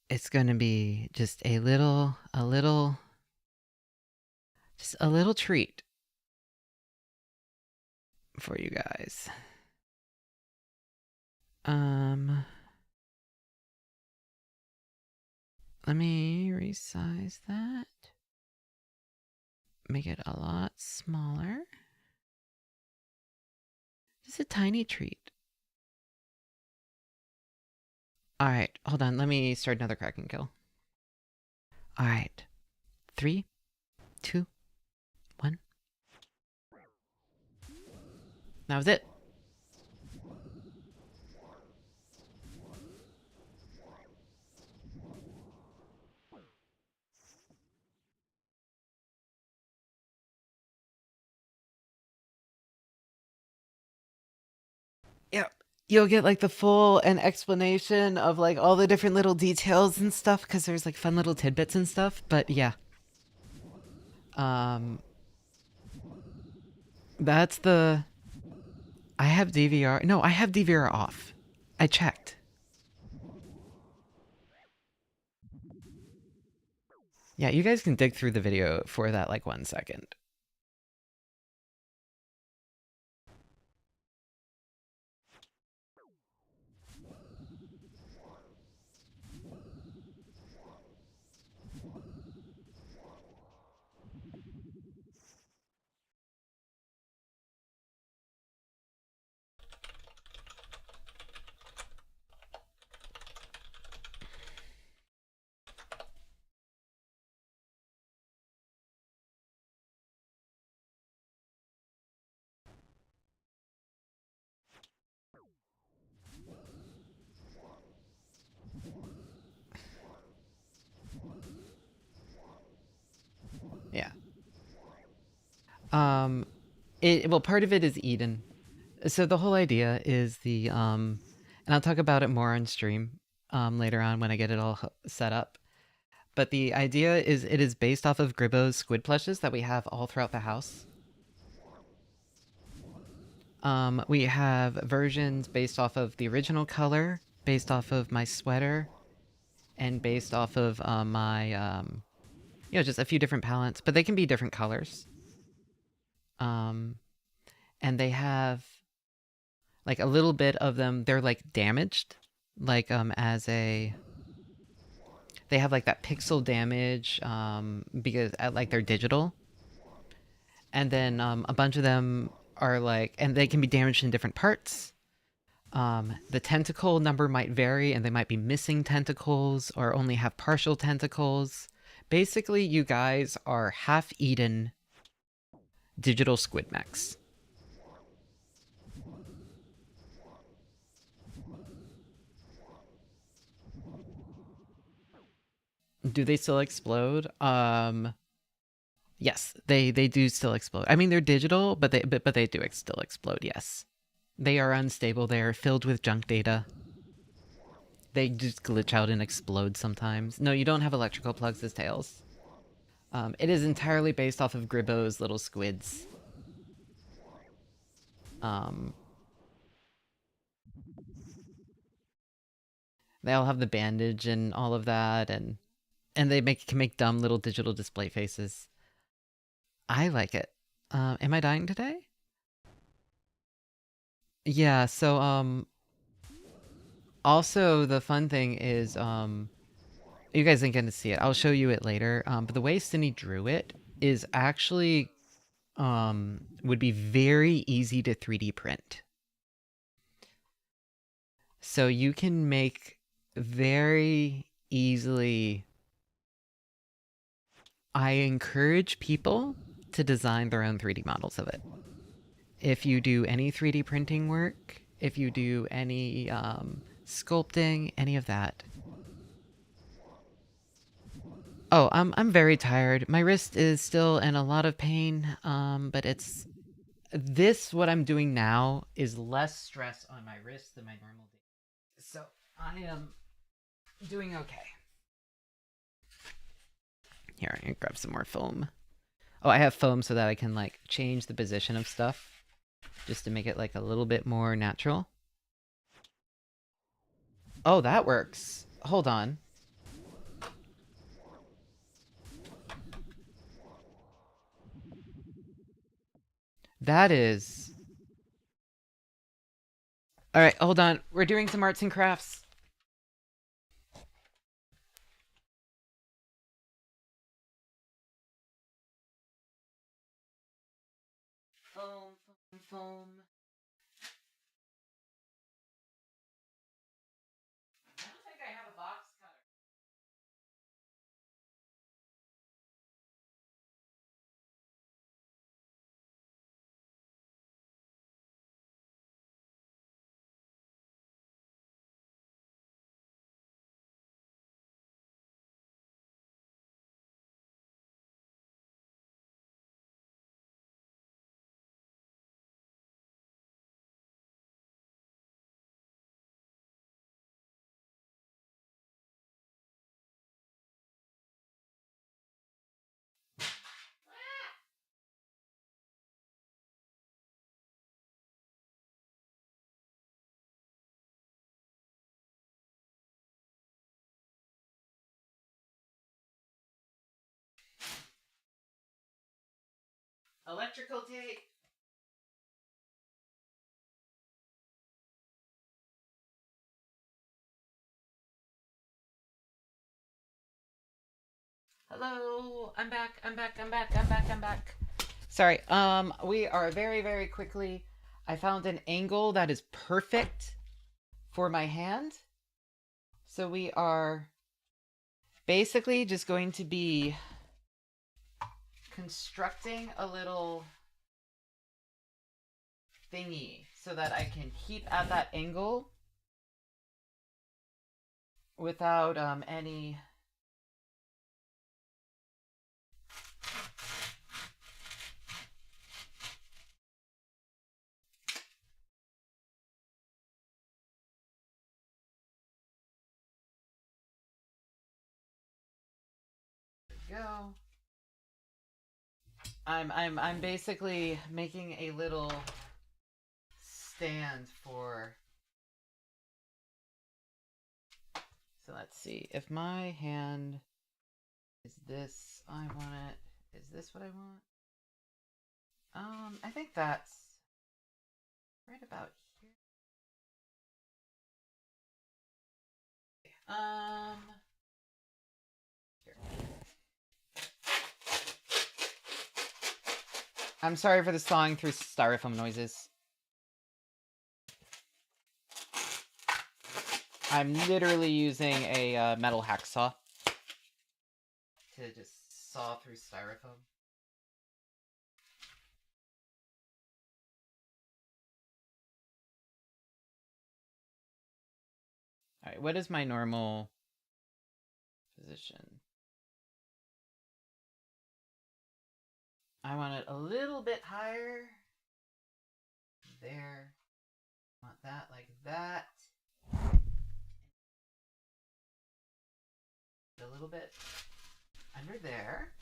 It's gonna be just a little treat for you guys. Let me resize that. Make it a lot smaller. Just a tiny treat. Alright, hold on. Let me start another kraken kill. Alright. 3, 2, 1. That was it. Yep. You'll get like the full and explanation of like all the different little details and stuff because there's like fun little tidbits and stuff. But yeah. That's the... I have DVR. No, I have DVR off. I checked. Yeah, you guys can dig through the video for that like 1 second. Well, part of it is Eden. So the whole idea is and I'll talk about it more on stream later on when I get it all set up. But the idea is it is based off of Gribbo's squid plushes that we have all throughout the house. We have versions based off of the original color, based off of my sweater, and based off of my, just a few different palettes, but they can be different colors. And they have, like, a little bit of them, they're, like, damaged, like, they have, like, that pixel damage, because, like, they're digital. And then, a bunch of them are, like, and they can be damaged in different parts. The tentacle number might vary, and they might be missing tentacles or only have partial tentacles. Basically, you guys are half-eaten digital squid mechs. Do they still explode? Yes, they do still explode. I mean, they're digital, but they do still explode. Yes, they are unstable. They are filled with junk data. They just glitch out and explode sometimes. No, you don't have electrical plugs as tails. It is entirely based off of Gribbo's little squids. They all have the bandage and all of that, and they can make dumb little digital display faces. I like it. Am I dying today? Yeah, so, also the fun thing is, you guys ain't gonna see it. I'll show you it later. But the way Cindy drew it is actually, would be very easy to 3D print. So you can make very easily. I encourage people to design their own 3D models of it. If you do any 3D printing work, if you do any sculpting, any of that. Oh, I'm very tired. My wrist is still in a lot of pain, but it's what I'm doing now is less stress on my wrist than my normal day. So I am doing okay. Here, I'm gonna grab some more foam. Oh, I have foam so that I can, like, change the position of stuff just to make it, like, a little bit more natural. Oh, that works. Hold on. That is... Alright, hold on. We're doing some arts and crafts. Foam, foam, foam. I don't think I have a box cutter. Electrical tape. Hello, I'm back. Sorry, we are very, very quickly. I found an angle that is perfect for my hand. So we are basically just going to be constructing a little thingy so that I can keep at that angle without any... we go. I'm basically making a little stand for. So let's see. If my hand is this, I want it. Is this what I want? I think that's right about here. Here. I'm sorry for the sawing through styrofoam noises. I'm literally using a metal hacksaw to just saw through styrofoam. Alright, what is my normal position? I want it a little bit higher. There. I want that like that. A little bit under there.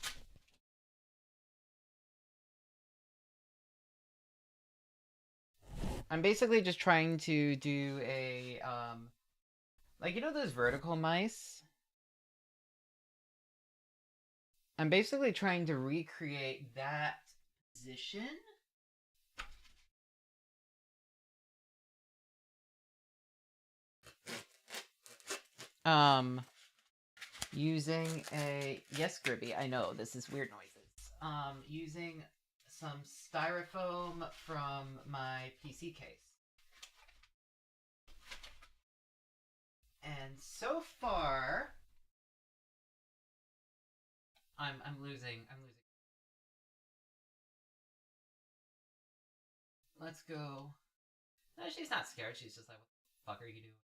I'm basically just trying to do a, like, you know those vertical mice? I'm basically trying to recreate that position. Using a, yes, Gribby, I know, this is weird noises. Using some styrofoam from my PC case. And so far, I'm losing. Let's go. No, she's not scared. She's just like, what the fuck are you doing?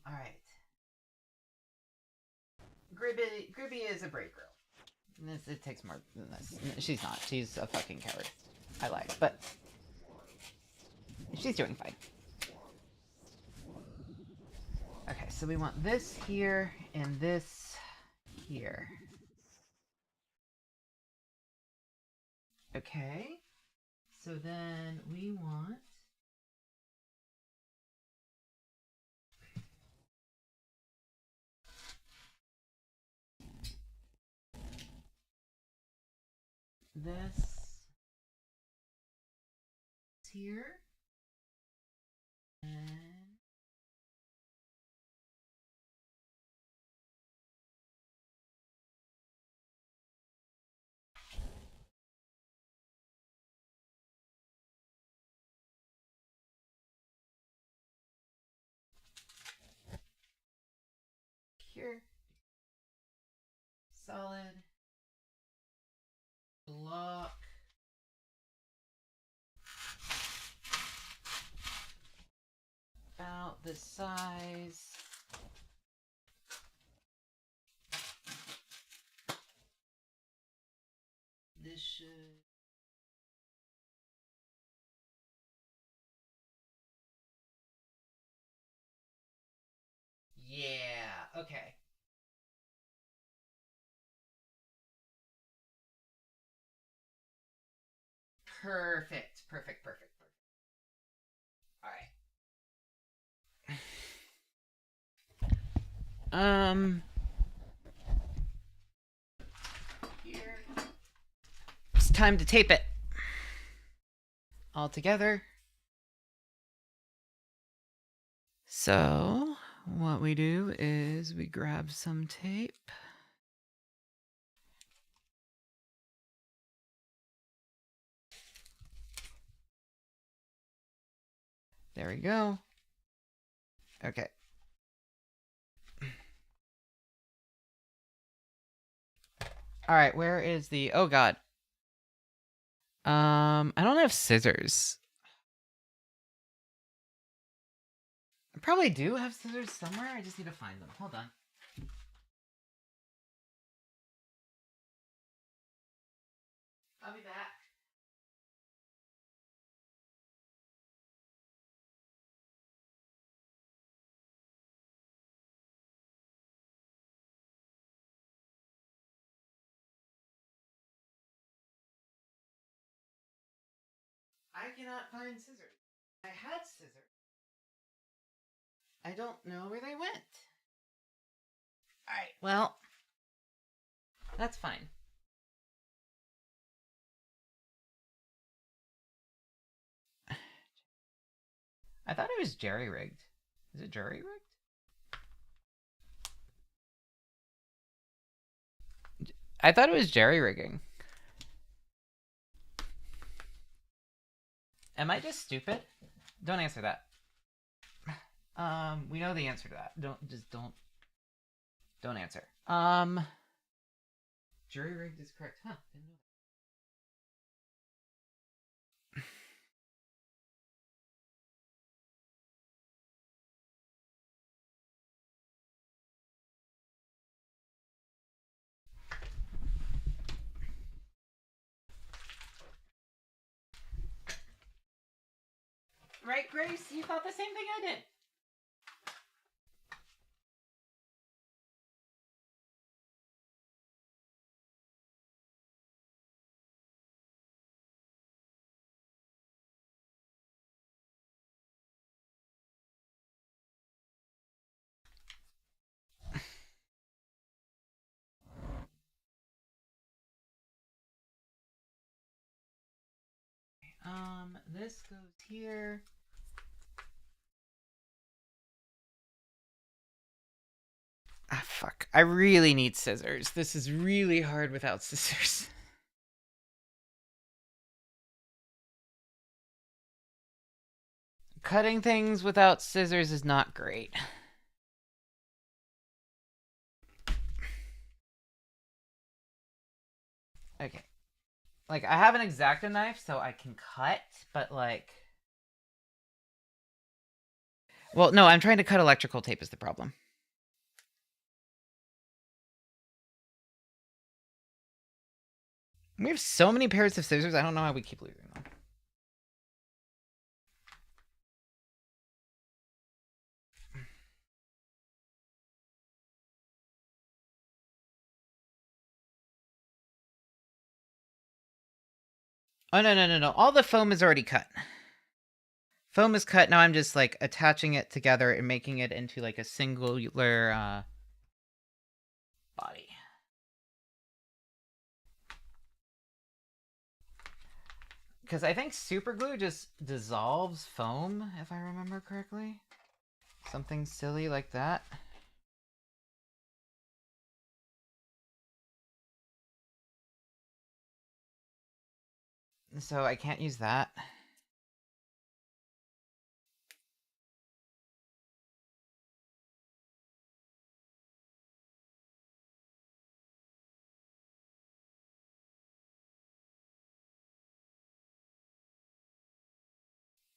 Alright. Gribby is a brave girl. It takes more than this. She's not. She's a fucking coward. I lied, but she's doing fine. Okay, so we want this here and this here. Okay. So then we want this here and here. Solid block. About this size. This should. Yeah, okay. Perfect. Alright. Here. It's time to tape it. All together. So, what we do is we grab some tape. There we go. Okay. Alright, where is the... Oh, God. I don't have scissors. I probably do have scissors somewhere. I just need to find them. Hold on. I'll be back. I cannot find scissors. I had scissors. I don't know where they went. Alright, well, that's fine. I thought it was jerry-rigged. Is it jerry-rigged? I thought it was jerry-rigging. Am I just stupid? Don't answer that. We know the answer to that. Don't answer. Jury-rigged is correct. Huh, didn't know that. Right, Grace? You thought the same thing I did. This goes here. Ah, fuck. I really need scissors. This is really hard without scissors. Cutting things without scissors is not great. Okay. Like, I have an X-Acto knife, so I can cut, but like... Well, no, I'm trying to cut electrical tape is the problem. We have so many pairs of scissors, I don't know how we keep losing them. Oh, no. All the foam is already cut. Foam is cut, now I'm just, like, attaching it together and making it into, like, a singular, body. Because I think super glue just dissolves foam, if I remember correctly. Something silly like that. So I can't use that.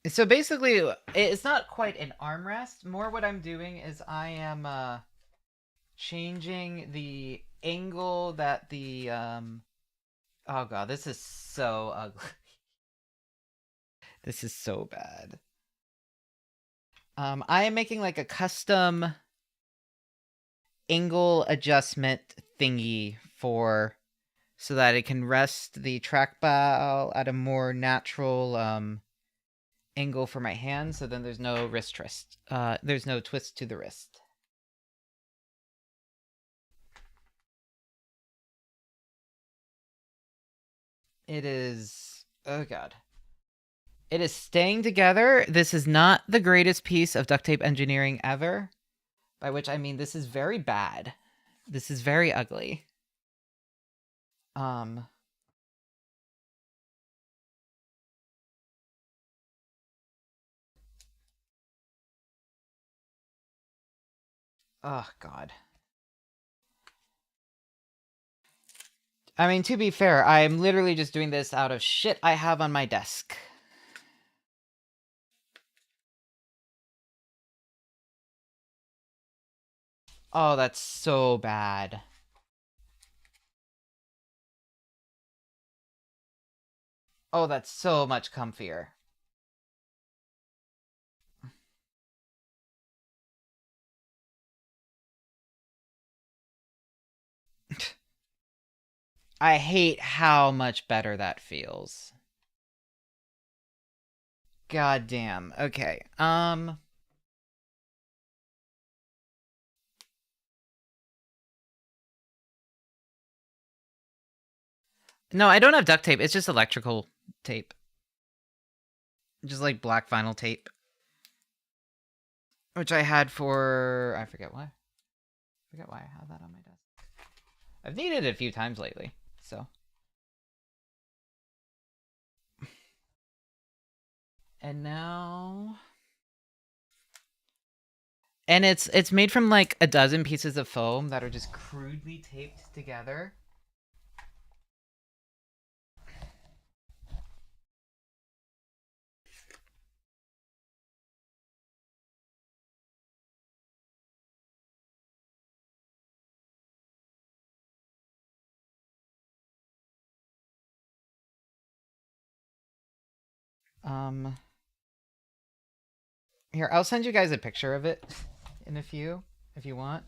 So basically, it's not quite an armrest. More what I'm doing is I am changing the angle that the... Oh god, this is so ugly. This is so bad. I am making like a custom angle adjustment thingy for... so that it can rest the trackball at a more natural angle for my hand, so then there's no wrist twist. There's no twist to the wrist. It is... oh god. It is staying together. This is not the greatest piece of duct tape engineering ever. By which I mean this is very bad. This is very ugly. Oh god. I mean, to be fair, I am literally just doing this out of shit I have on my desk. Oh, that's so bad. Oh, that's so much comfier. I hate how much better that feels. God damn. Okay. No, I don't have duct tape. It's just electrical tape. Just like black vinyl tape. Which I had for... I forget why. I forget why I have that on my desk. I've needed it a few times lately, so... And now... And it's made from like a dozen pieces of foam that are just crudely taped together. Here, I'll send you guys a picture of it in a few, if you want.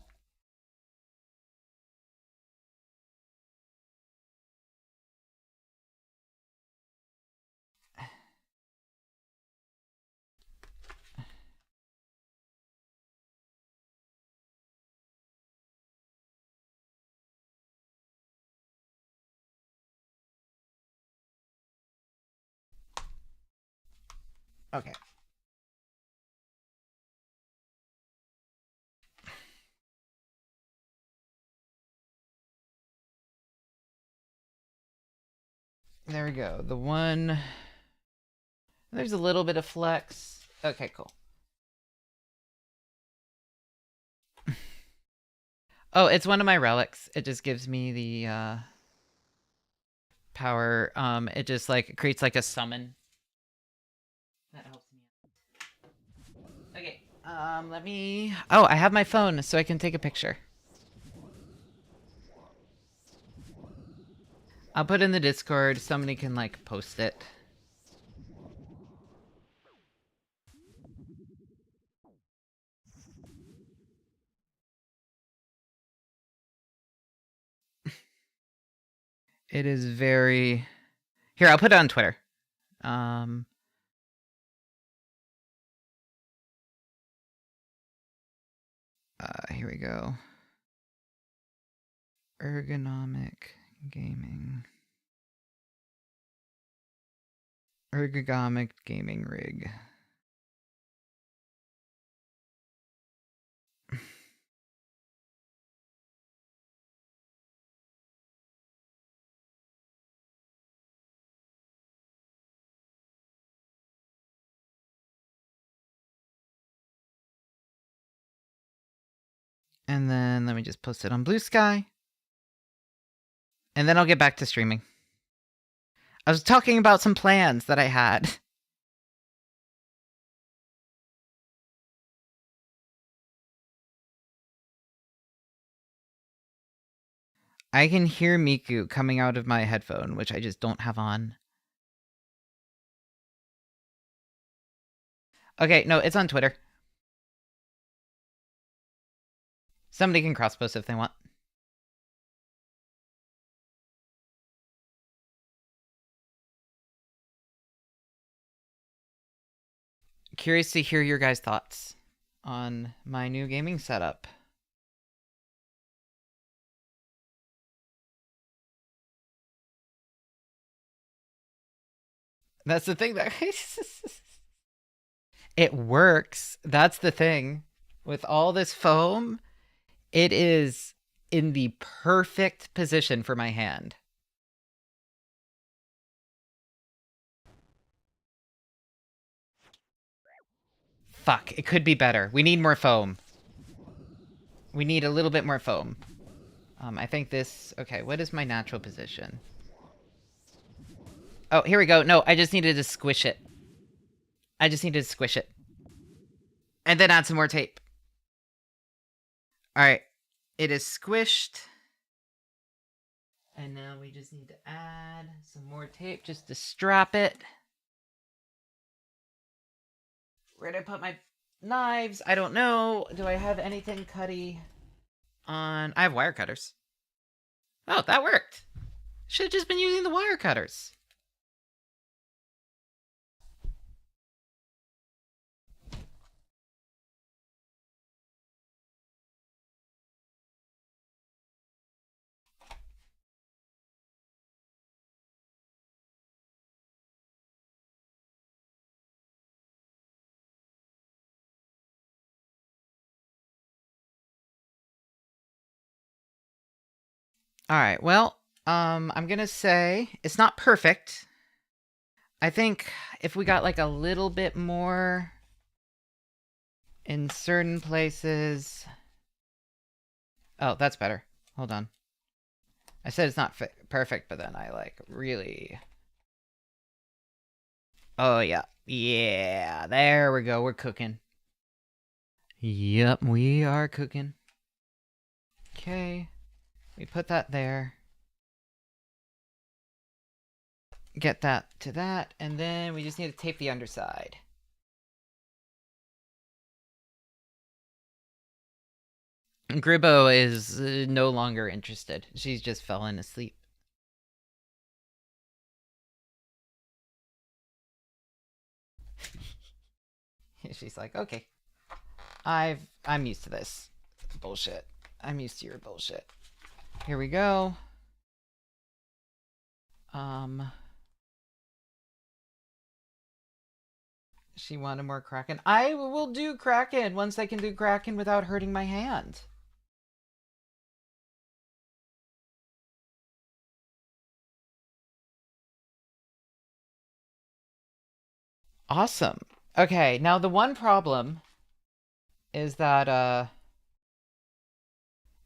Okay. There we go. The one... There's a little bit of flex. Okay, cool. Oh, it's one of my relics. It just gives me the power. It just like creates like a summon. That helps me out. Okay. Let me... Oh, I have my phone, so I can take a picture. I'll put in the Discord. Somebody can like post it. It is very... Here, I'll put it on Twitter. Here we go. Ergonomic gaming. Ergonomic gaming rig. And then let me just post it on Blue Sky. And then I'll get back to streaming. I was talking about some plans that I had. I can hear Miku coming out of my headphone, which I just don't have on. Okay, no, it's on Twitter. Somebody can cross-post if they want. Curious to hear your guys' thoughts on my new gaming setup. That's the thing that... It works. That's the thing. With all this foam, it is in the perfect position for my hand. Fuck, it could be better. We need more foam. We need a little bit more foam. I think this... Okay, what is my natural position? Oh, here we go. No, I just needed to squish it. I just needed to squish it. And then add some more tape. Alright. It is squished. And now we just need to add some more tape just to strap it. Where did I put my knives? I don't know. Do I have anything cutty on... I have wire cutters. Oh, that worked. Should have just been using the wire cutters. Alright, well, I'm gonna say it's not perfect. I think if we got like a little bit more in certain places... Oh, that's better. Hold on. I said it's not perfect, but then I like really... Oh, yeah. Yeah, there we go. We're cooking. Yep, we are cooking. Okay. We put that there. Get that to that, and then we just need to tape the underside. Gribbo is no longer interested. She's just fallen asleep. She's like, okay, I'm used to this bullshit. I'm used to your bullshit. Here we go. She wanted more kraken. I will do kraken once I can do kraken without hurting my hand. Awesome. Okay, now the one problem is that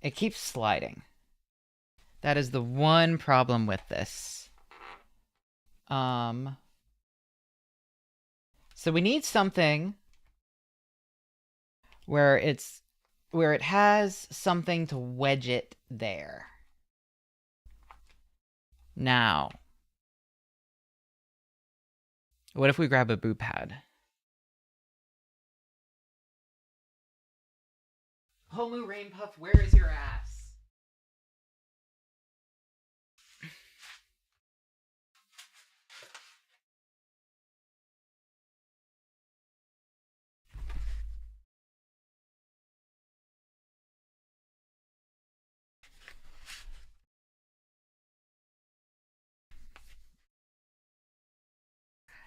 it keeps sliding. That is the one problem with this. So we need something where it has something to wedge it there. Now, what if we grab a boot pad? Homu Rainpuff, where is your ass?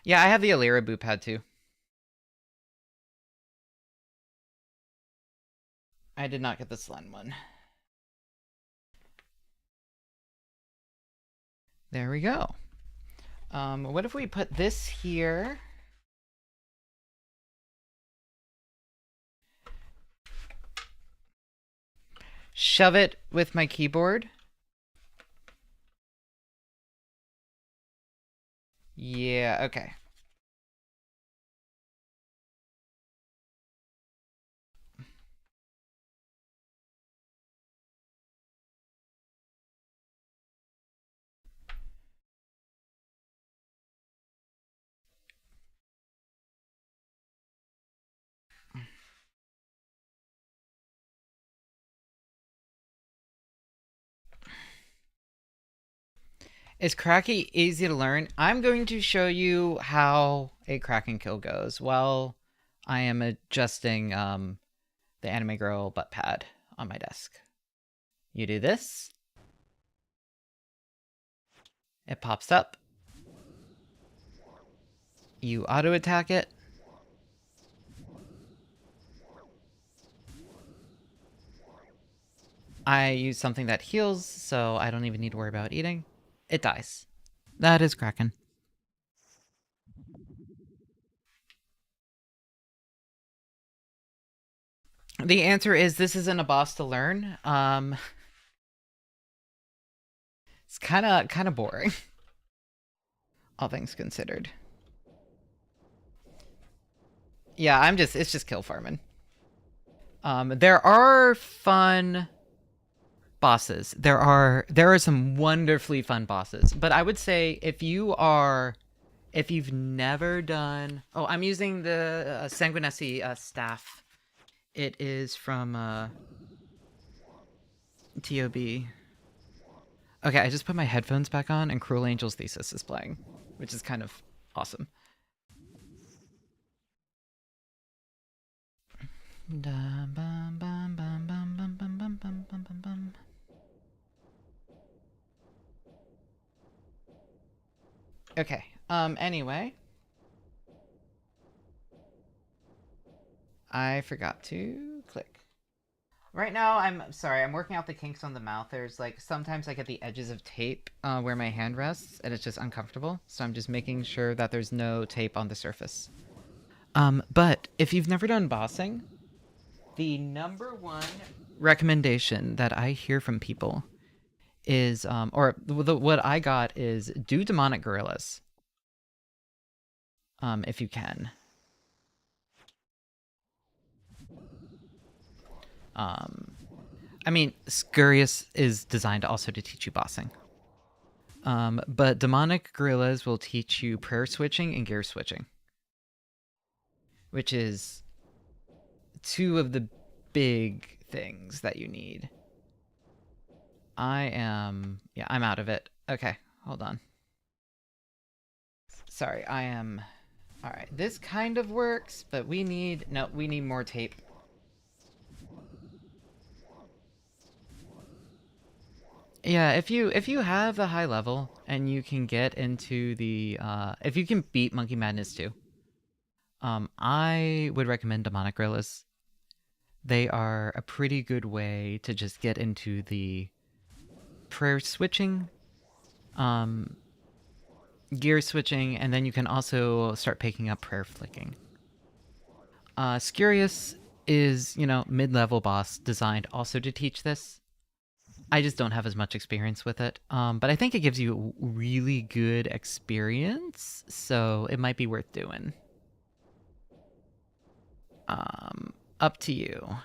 Yeah, I have the Alira boot pad too. I did not get the Slen one. There we go. What if we put this here? Shove it with my keyboard. Yeah, okay. Is Kraken easy to learn? I'm going to show you how a Kraken kill goes while I am adjusting the anime girl butt pad on my desk. You do this. It pops up. You auto attack it. I use something that heals, so I don't even need to worry about eating. It dies. That is Kraken. The answer is this isn't a boss to learn. It's kind of boring, all things considered. Yeah, it's just kill farming. There are fun bosses. There are some wonderfully fun bosses, but I would say if you've never done... Oh, I'm using the Sanguinesi staff. It is from TOB. Okay, I just put my headphones back on and Cruel Angel's Thesis is playing, which is kind of awesome. Okay, anyway. I forgot to click. Right now, I'm sorry, I'm working out the kinks on the mouth. There's like sometimes I get the edges of tape where my hand rests, and it's just uncomfortable. So I'm just making sure that there's no tape on the surface. But if you've never done bossing, the number one recommendation that I hear from people is, what I got is do demonic gorillas, if you can. I mean, Scurious is designed also to teach you bossing. But demonic gorillas will teach you prayer switching and gear switching, which is two of the big things that you need. I'm out of it. Okay, hold on. Sorry, all right, this kind of works, but we need more tape. Yeah, if you have a high level and you can get into the if you can beat Monkey Madness 2, I would recommend Demonic Gorillas. They are a pretty good way to just get into the prayer switching, gear switching, and then you can also start picking up prayer flicking. Scurious is, mid-level boss designed also to teach this. I just don't have as much experience with it, but I think it gives you really good experience, so it might be worth doing. Up to you.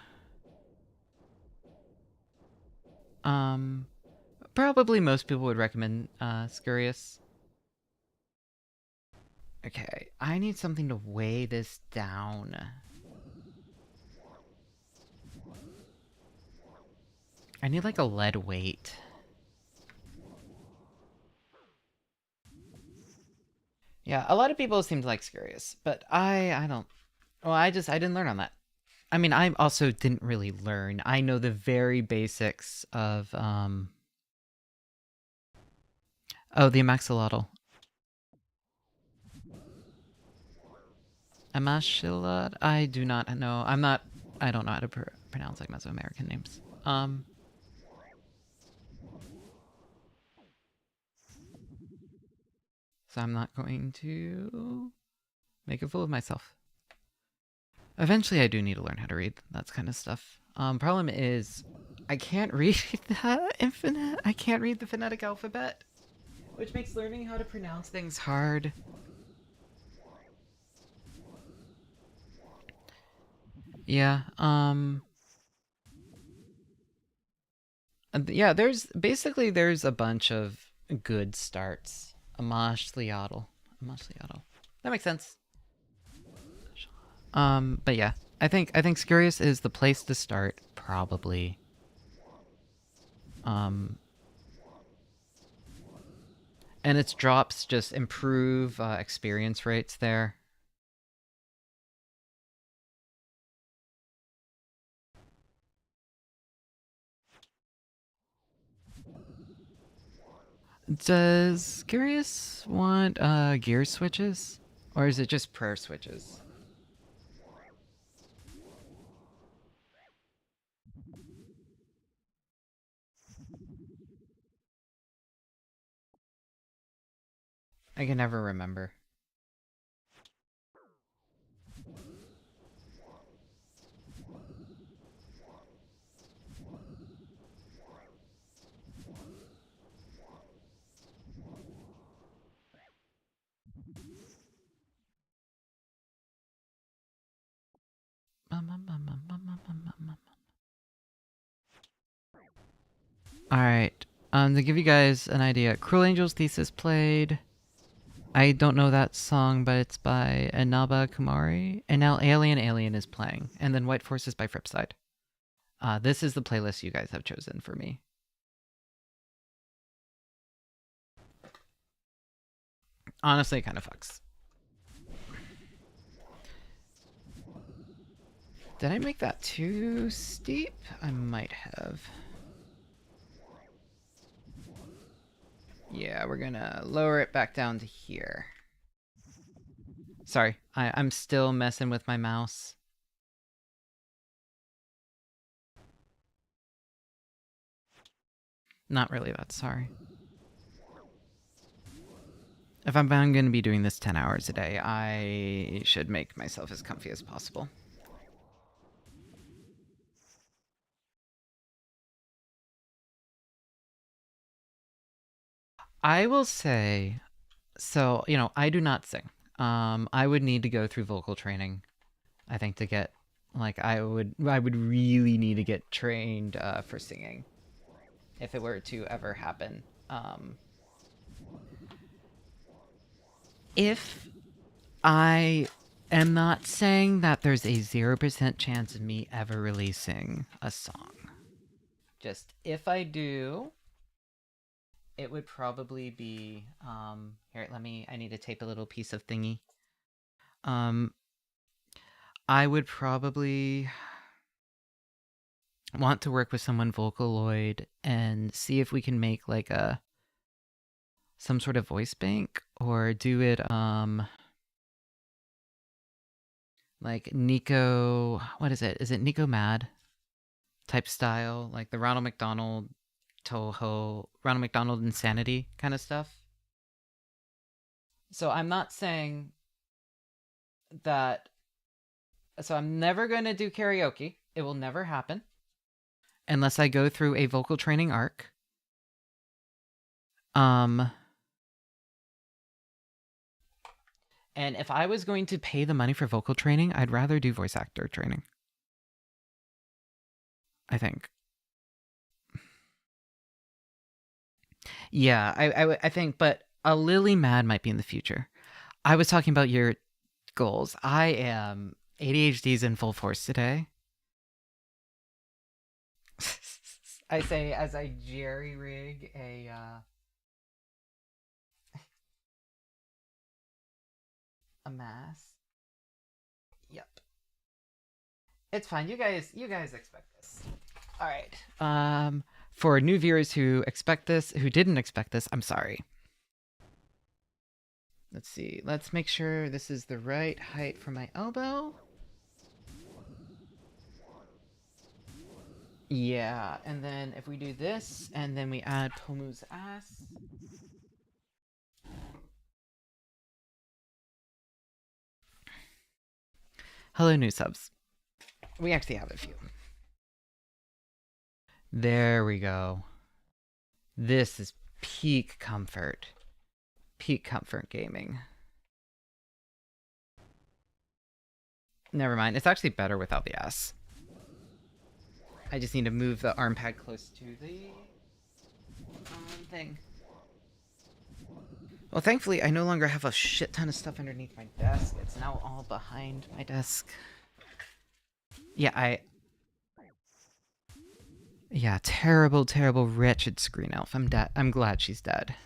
Probably most people would recommend Scurious. Okay, I need something to weigh this down. I need like a lead weight. Yeah, a lot of people seem to like Scurious, but I don't. Well, I didn't learn on that. I mean, I also didn't really learn. I know the very basics of oh, the amaxolotl. Amashilad? I do not know. I don't know how to pronounce like Mesoamerican names. So I'm not going to make a fool of myself. Eventually, I do need to learn how to read that kind of stuff. Problem is, I can't read I can't read the phonetic alphabet, which makes learning how to pronounce things hard. Yeah. Yeah. There's a bunch of good starts. Amashliotl. That makes sense. But yeah, I think Scurious is the place to start, probably. And its drops just improve experience rates there. Does Scurious want gear switches? Or is it just prayer switches? I can never remember. Alright. To give you guys an idea, Cruel Angel's Thesis played. I don't know that song, but it's by Anaba Kumari. And now Alien is playing. And then White Forces by Fripside. This is the playlist you guys have chosen for me. Honestly, it kind of fucks. Did I make that too steep? I might have. Yeah, we're gonna lower it back down to here. Sorry, I'm still messing with my mouse. Not really that sorry. If I'm going to be doing this 10 hours a day, I should make myself as comfy as possible. I will say, so, you know, I do not sing. I would need to go through vocal training, I think, to get, like, I would really need to get trained for singing if it were to ever happen. If I am not saying that there's a 0% chance of me ever releasing a song. Just if I do, it would probably be here, I need to tape a little piece of thingy. I would probably want to work with someone Vocaloid and see if we can make like some sort of voice bank, or do it like Nico, what is it? Is it Nico Mad type style, like the Ronald McDonald Ronald McDonald Insanity kind of stuff? So I'm not saying that, so I'm never going to do karaoke. It will never happen unless I go through a vocal training arc. And if I was going to pay the money for vocal training, I'd rather do voice actor training, I think. Yeah, I think, but a Lily Mad might be in the future. I was talking about your goals. I am ADHD's in full force today. I say as I jerry rig a mass. Yep. It's fine. You guys expect this. All right. For new viewers who expect this, who didn't expect this, I'm sorry. Let's see. Let's make sure this is the right height for my elbow. Yeah, and then if we do this, and then we add Pomu's ass. Hello, new subs. We actually have a few. There we go. This is peak comfort. Peak comfort gaming. Never mind. It's actually better without the ass. I just need to move the arm pad close to the thing. Well, thankfully, I no longer have a shit ton of stuff underneath my desk. It's now all behind my desk. Yeah, Yeah, terrible, terrible, wretched screen elf. I'm dead. I'm glad she's dead.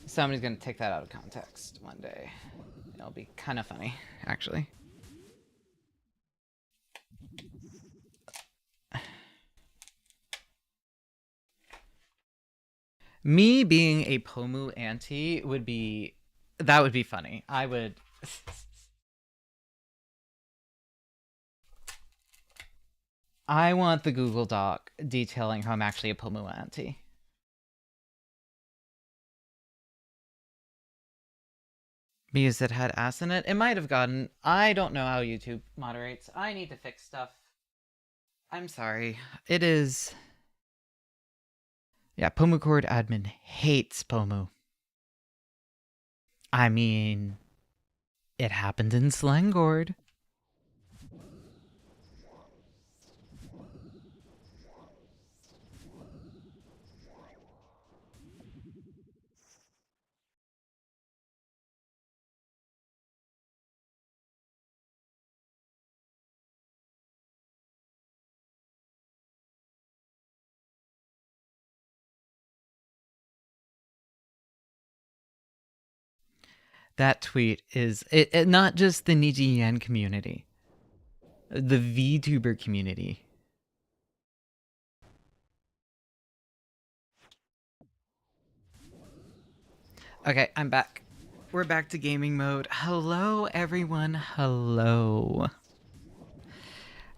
Somebody's gonna take that out of context one day. It'll be kind of funny, actually. Me being a Pomu auntie would be... That would be funny. I would... I want the Google Doc detailing how I'm actually a Pomu auntie. Because it had ass in it? It might have gotten... I don't know how YouTube moderates. I need to fix stuff. I'm sorry. It is... Yeah, PomuCord admin hates Pomu. I mean... It happened in Slangord. That tweet is it not just the Nijian community, the VTuber community. Okay, I'm back. We're back to gaming mode. Hello, everyone. Hello.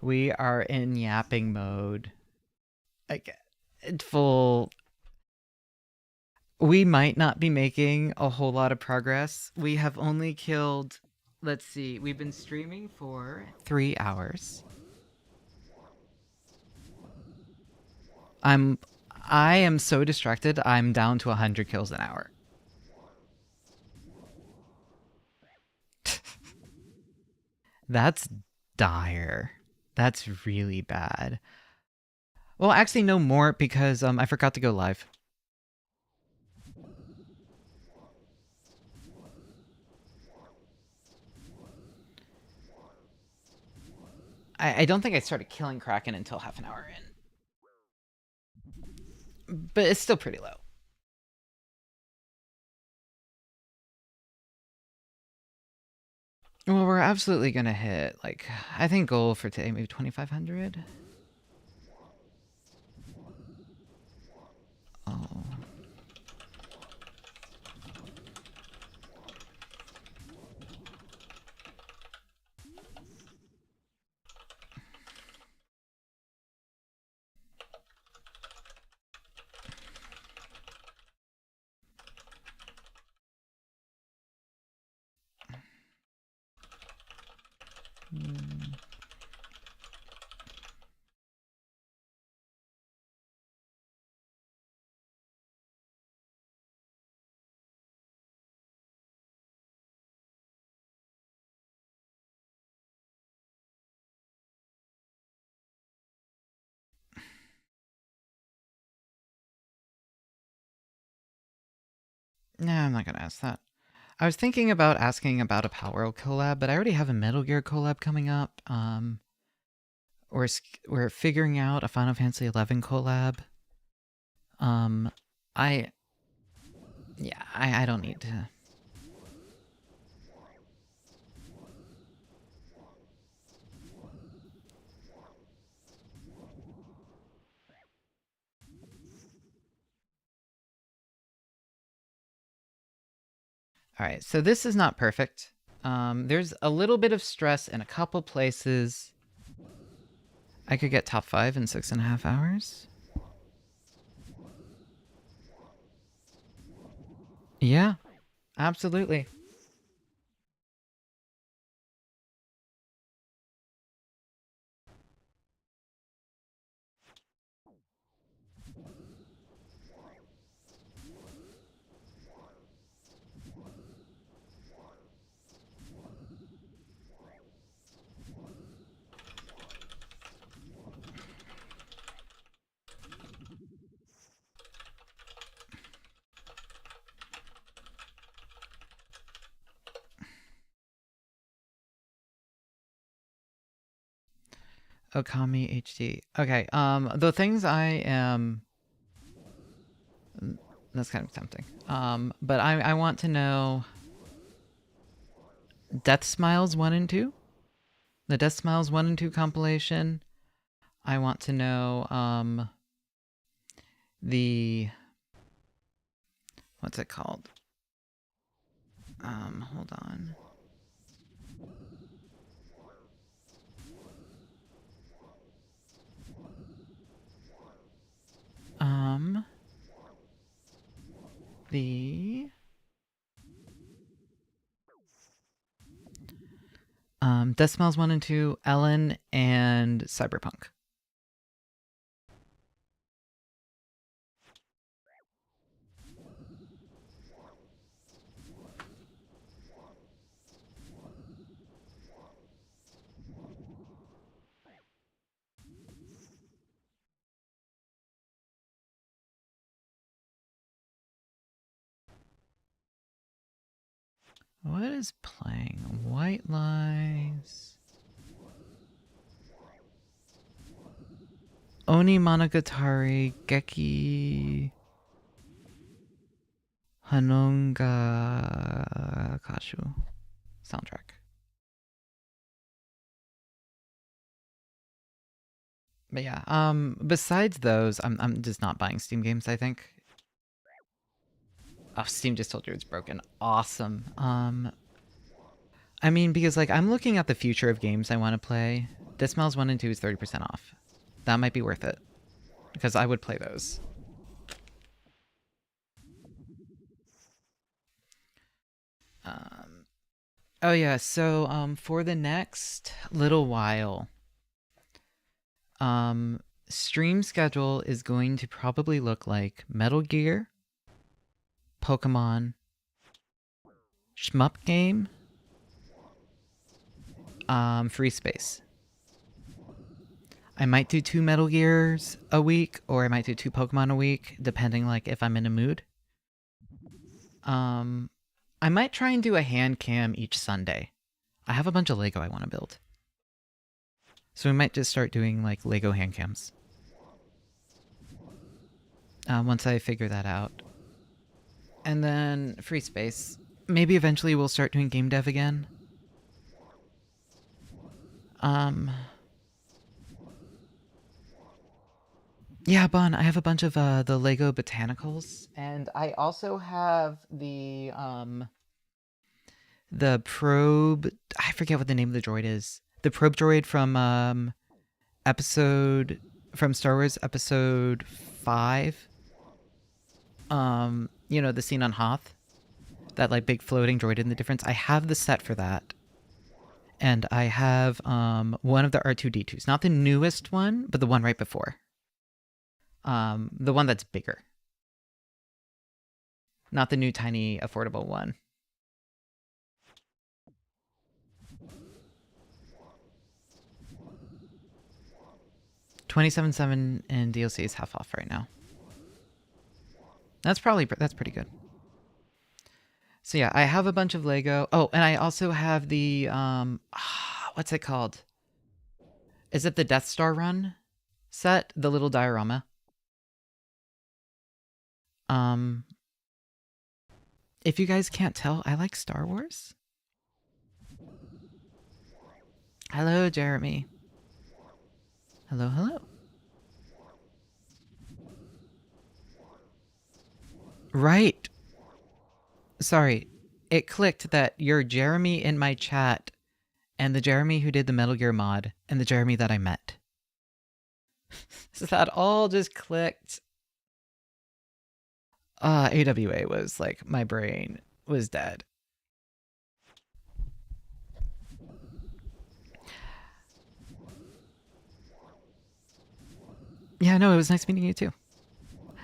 We are in yapping mode. Like, full. We might not be making a whole lot of progress. We have only killed. Let's see. We've been streaming for 3 hours. I am so distracted. I'm down to 100 kills an hour. That's dire. That's really bad. Well, actually, no more because I forgot to go live. I don't think I started killing kraken until half an hour in, but it's still pretty low. Well, we're absolutely gonna hit, like, I think goal for today maybe 2,500. Oh. Nah, I'm not gonna ask that. I was thinking about asking about a Power collab, but I already have a Metal Gear collab coming up. We're figuring out a Final Fantasy XI collab. I don't need to. All right, so this is not perfect. There's a little bit of stress in a couple places. I could get top 5 in 6.5 hours. Yeah, absolutely. Okami HD. Okay, the things I am... That's kind of tempting. But I want to know... Death Smiles 1 and 2? The Death Smiles 1 and 2 compilation. I want to know, the... What's it called? Hold on. The... Death Smiles 1 and 2, Ellen, and Cyberpunk. What is playing? White Lies. Oni Monogatari Geki Hanonga Kashu soundtrack. But yeah, besides those, I'm just not buying Steam games, I think. Oh, Steam just told you it's broken. Awesome. I mean, because like I'm looking at the future of games I want to play. Dead Smells 1 and 2 is 30% off. That might be worth it. Because I would play those. Oh yeah, so for the next little while, stream schedule is going to probably look like Metal Gear, Pokemon, Shmup Game, Free Space. I might do 2 Metal Gears a week, or I might do 2 Pokemon a week, depending like if I'm in a mood. I might try and do a hand cam each Sunday. I have a bunch of Lego I want to build. So we might just start doing like Lego hand cams. Once I figure that out. And then Free Space. Maybe eventually we'll start doing game dev again. Yeah, Bon, I have a bunch of the Lego botanicals, and I also have the probe. I forget what the name of the droid is. The probe droid from Star Wars Episode 5. You know, the scene on Hoth, that like big floating droid in the difference. I have the set for that, and I have one of the R2-D2s, not the newest one, but the one right before. The one that's bigger. Not the new tiny affordable one. $27.7 and DLC is half off right now. That's pretty good. So yeah, I have a bunch of Lego. Oh, and I also have the what's it called? Is it the Death Star Run set? The little diorama. If you guys can't tell, I like Star Wars. Hello, Jeremy. Hello, hello. Right. Sorry, it clicked that you're Jeremy in my chat, and the Jeremy who did the Metal Gear mod, and the Jeremy that I met. So that all just clicked. AWA was like, my brain was dead. Yeah, no, it was nice meeting you too.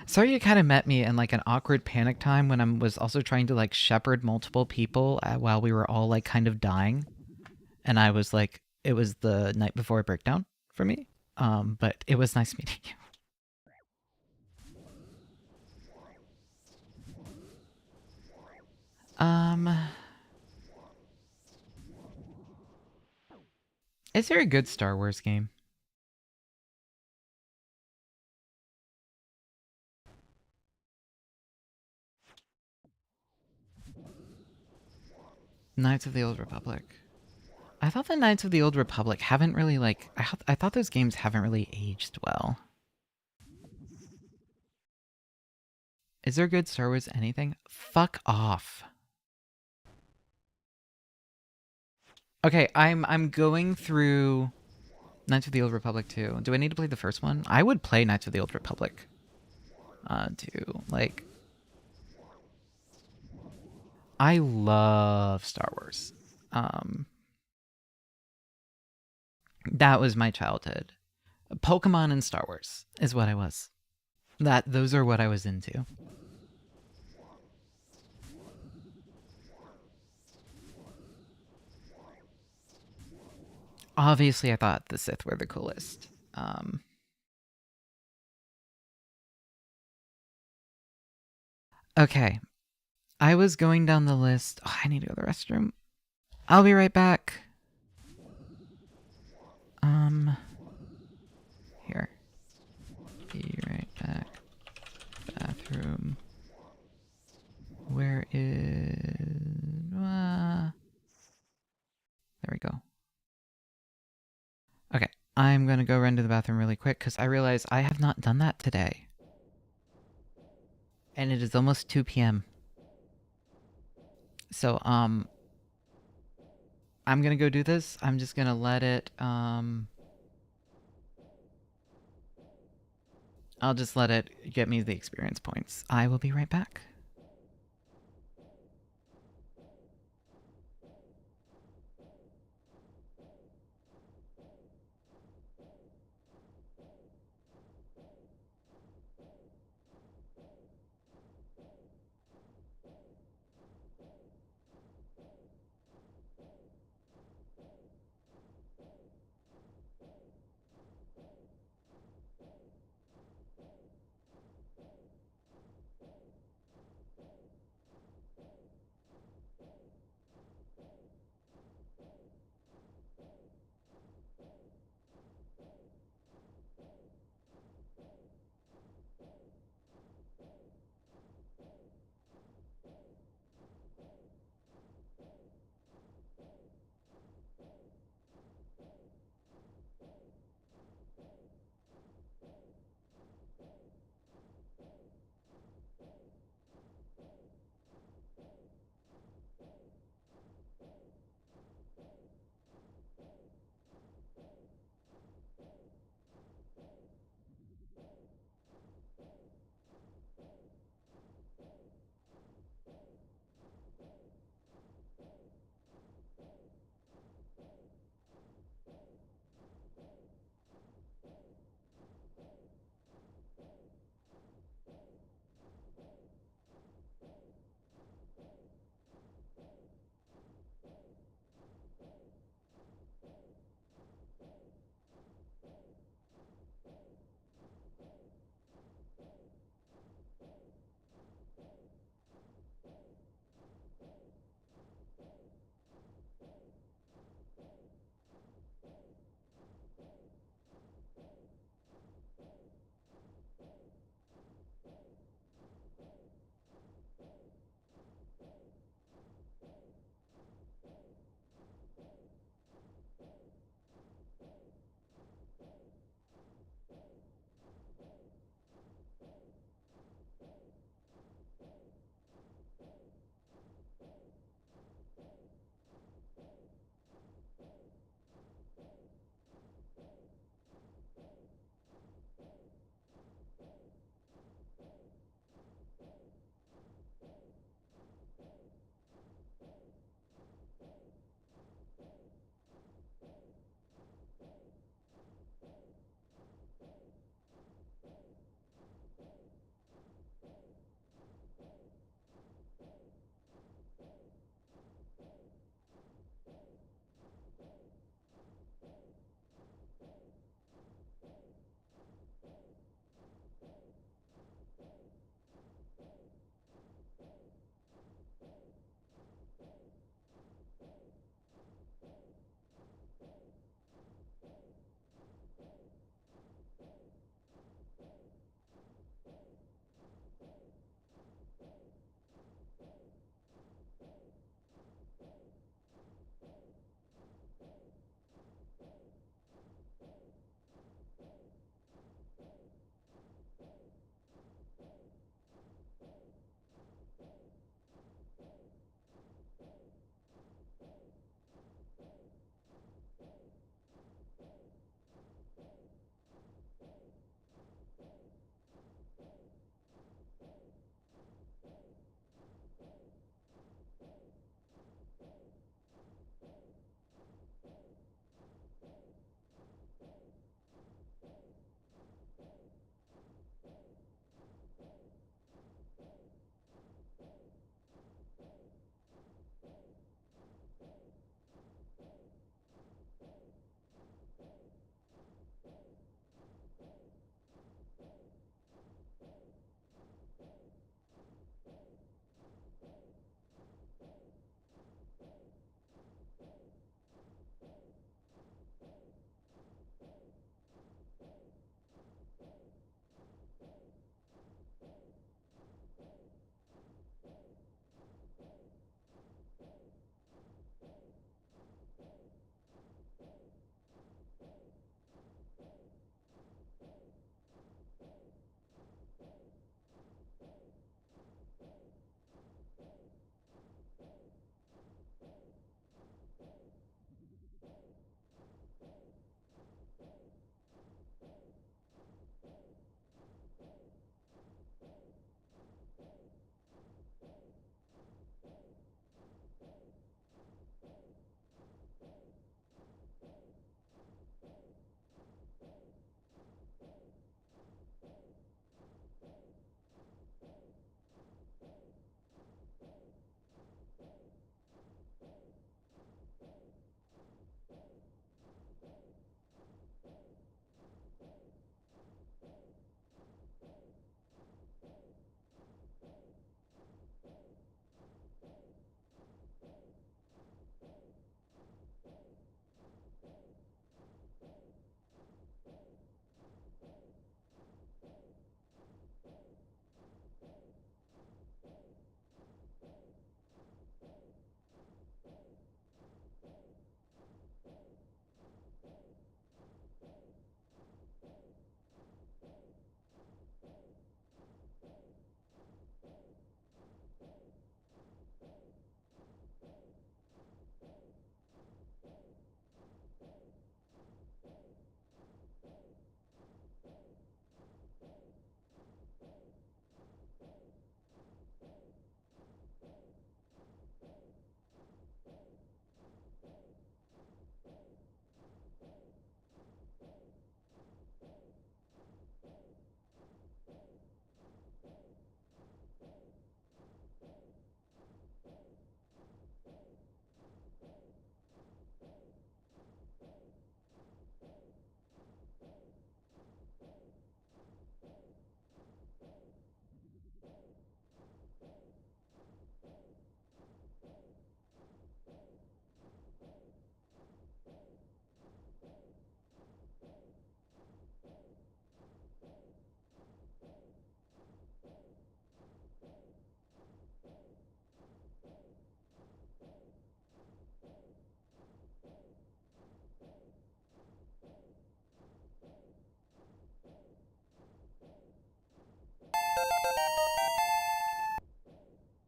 Sorry you kind of met me in like an awkward panic time when I was also trying to like shepherd multiple people while we were all like kind of dying. And I was like, it was the night before a breakdown for me. But it was nice meeting you. Is there a good Star Wars game? Knights of the Old Republic. I thought the Knights of the Old Republic haven't really like... I thought those games haven't really aged well. Is there good Star Wars anything? Fuck off. Okay, I'm going through Knights of the Old Republic 2. Do I need to play the first one? I would play Knights of the Old Republic 2. Like, I love Star Wars. That was my childhood. Pokemon and Star Wars is what I was. Those are what I was into. Obviously, I thought the Sith were the coolest. Okay. I was going down the list. Oh, I need to go to the restroom. I'll be right back. Here. Be right back. Bathroom. Where is... there we go. Okay, I'm gonna go run to the bathroom really quick because I realize I have not done that today. And it is almost 2 p.m. So, I'm gonna go do this. I'm just gonna let it, I'll just let it get me the experience points. I will be right back.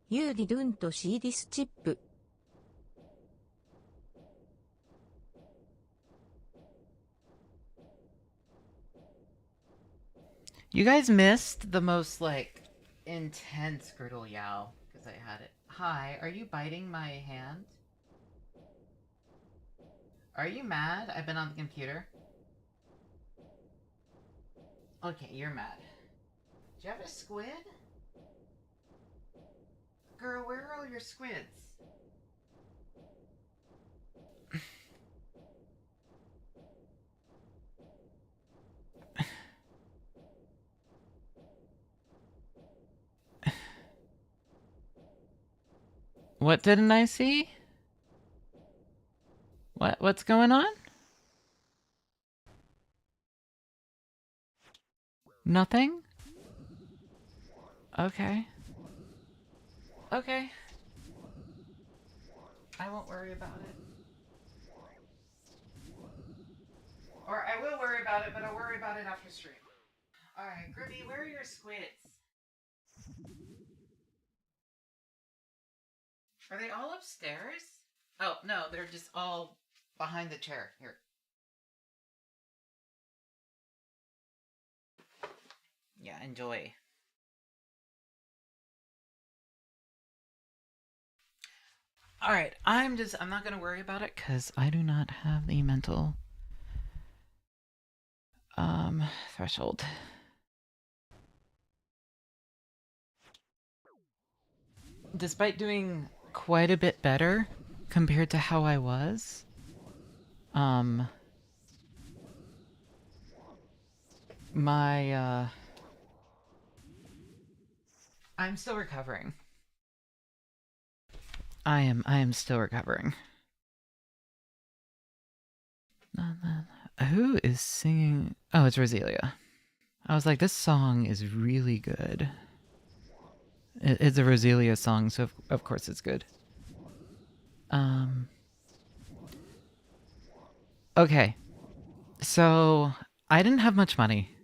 You didn't see this chip. You guys missed the most, like, intense Girdle Yow, because I had it. Hi, are you biting my hand? Are you mad? I've been on the computer. Okay, you're mad. Do you have a squid? Girl, where are all your squids? What didn't I see? What's going on? Nothing? Okay. Okay. I won't worry about it. Or I will worry about it, but I'll worry about it after stream. Alright, Grimmy, where are your squids? Are they all upstairs? Oh, no, they're just all behind the chair. Here. Yeah, enjoy. Alright, I'm not gonna worry about it because I do not have the mental threshold. Despite doing quite a bit better compared to how I was, I'm still recovering. I am still recovering. Who is singing? Oh, it's Roselia. I was like, this song is really good. It's a Roselia song, so of course it's good. Okay. So, I didn't have much money.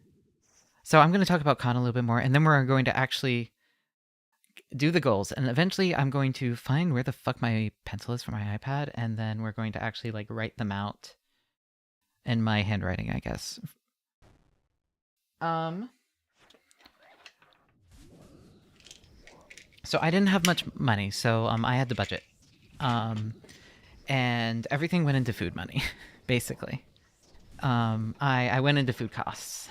So I'm going to talk about Con a little bit more, and then we're going to actually do the goals. And eventually I'm going to find where the fuck my pencil is for my iPad, and then we're going to actually, like, write them out in my handwriting, I guess. So I didn't have much money, so I had to budget. And everything went into food money, basically. I went into food costs,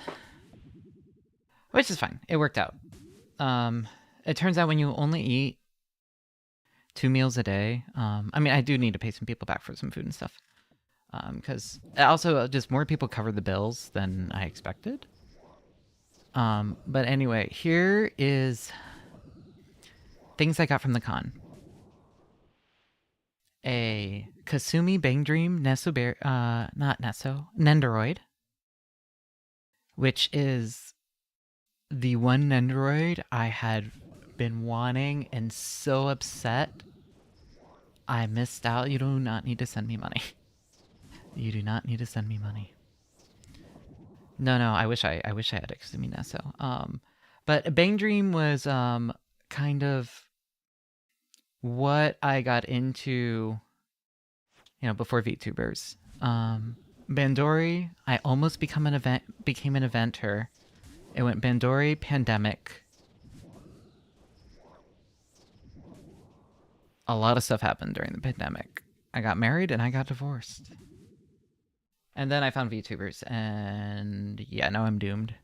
which is fine. It worked out. It turns out when you only eat 2 meals a day, I mean, I do need to pay some people back for some food and stuff. Because also just more people cover the bills than I expected. But anyway, here is things I got from the con. A Kasumi Bang Dream Nendoroid, which is the one Nendoroid I had been wanting and so upset I missed out. You do not need to send me money. You do not need to send me money. No, I wish I had a Kasumi Nesso. But Bang Dream was kind of what I got into, before VTubers. Bandori, I almost became an eventer. It went Bandori, Pandemic. A lot of stuff happened during the pandemic. I got married and I got divorced. And then I found VTubers, and yeah, now I'm doomed.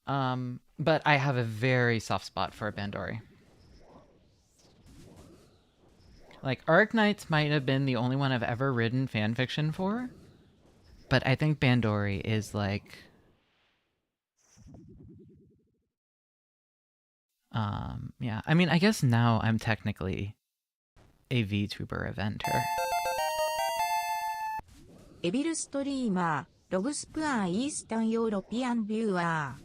But I have a very soft spot for Bandori. Like, Arknights might have been the only one I've ever written fanfiction for, but I think Bandori is like... yeah. I mean, I guess now I'm technically a VTuber eventer. Evil Streamer, Logspuan Eastern European Viewer.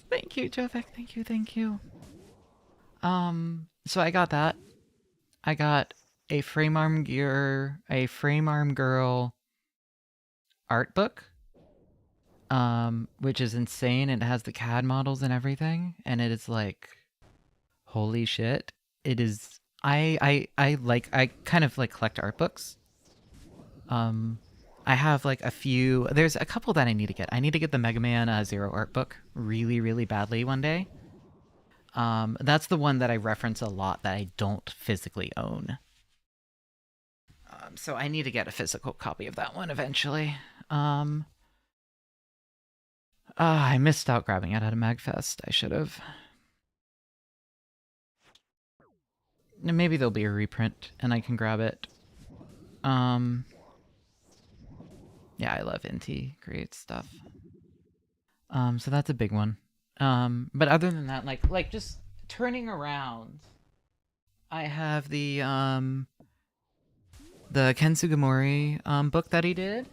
Thank you, Jovek. Thank you. So I got that. I got a Framearm Girl art book. which is insane. It has the CAD models and everything, and it is like, holy shit! It is. I kind of like collect art books. I have like a few. There's a couple that I need to get. I need to get the Mega Man Zero art book really, really badly one day. That's the one that I reference a lot that I don't physically own. So I need to get a physical copy of that one eventually. I missed out grabbing it at a MagFest. I should have. Maybe there'll be a reprint and I can grab it. Yeah, I love Inti. Great stuff. So that's a big one. But other than that, like just turning around, I have the Ken Sugimori book that he did.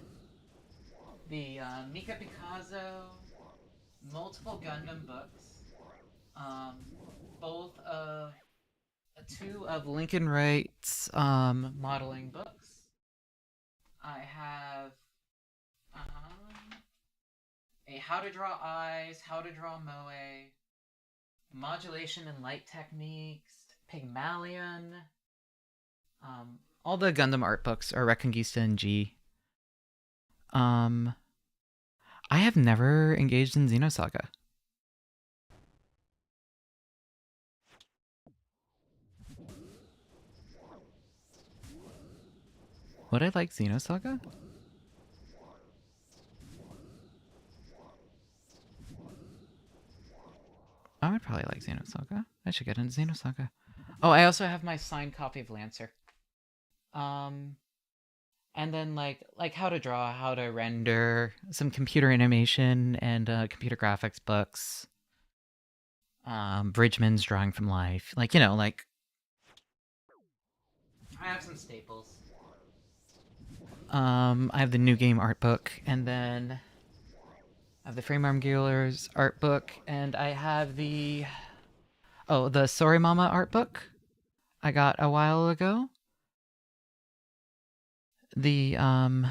The Mika Picasso, multiple Gundam books, both of two of Lincoln Wright's modeling books. I have a How to Draw Eyes, How to Draw Moe, Modulation and Light Techniques, Pygmalion. All the Gundam art books are Reconquista and G. I have never engaged in Xenosaga. Would I like Xenosaga? I would probably like Xenosaga. I should get into Xenosaga. Oh, I also have my signed copy of Lancer. And then like how to draw, how to render, some computer animation and computer graphics books. Bridgman's Drawing from Life. Like, you know, like I have some staples. I have the New Game art book, and then I have the Frame Arm Dealers art book, and I have the Sorry Mama art book I got a while ago. The Aston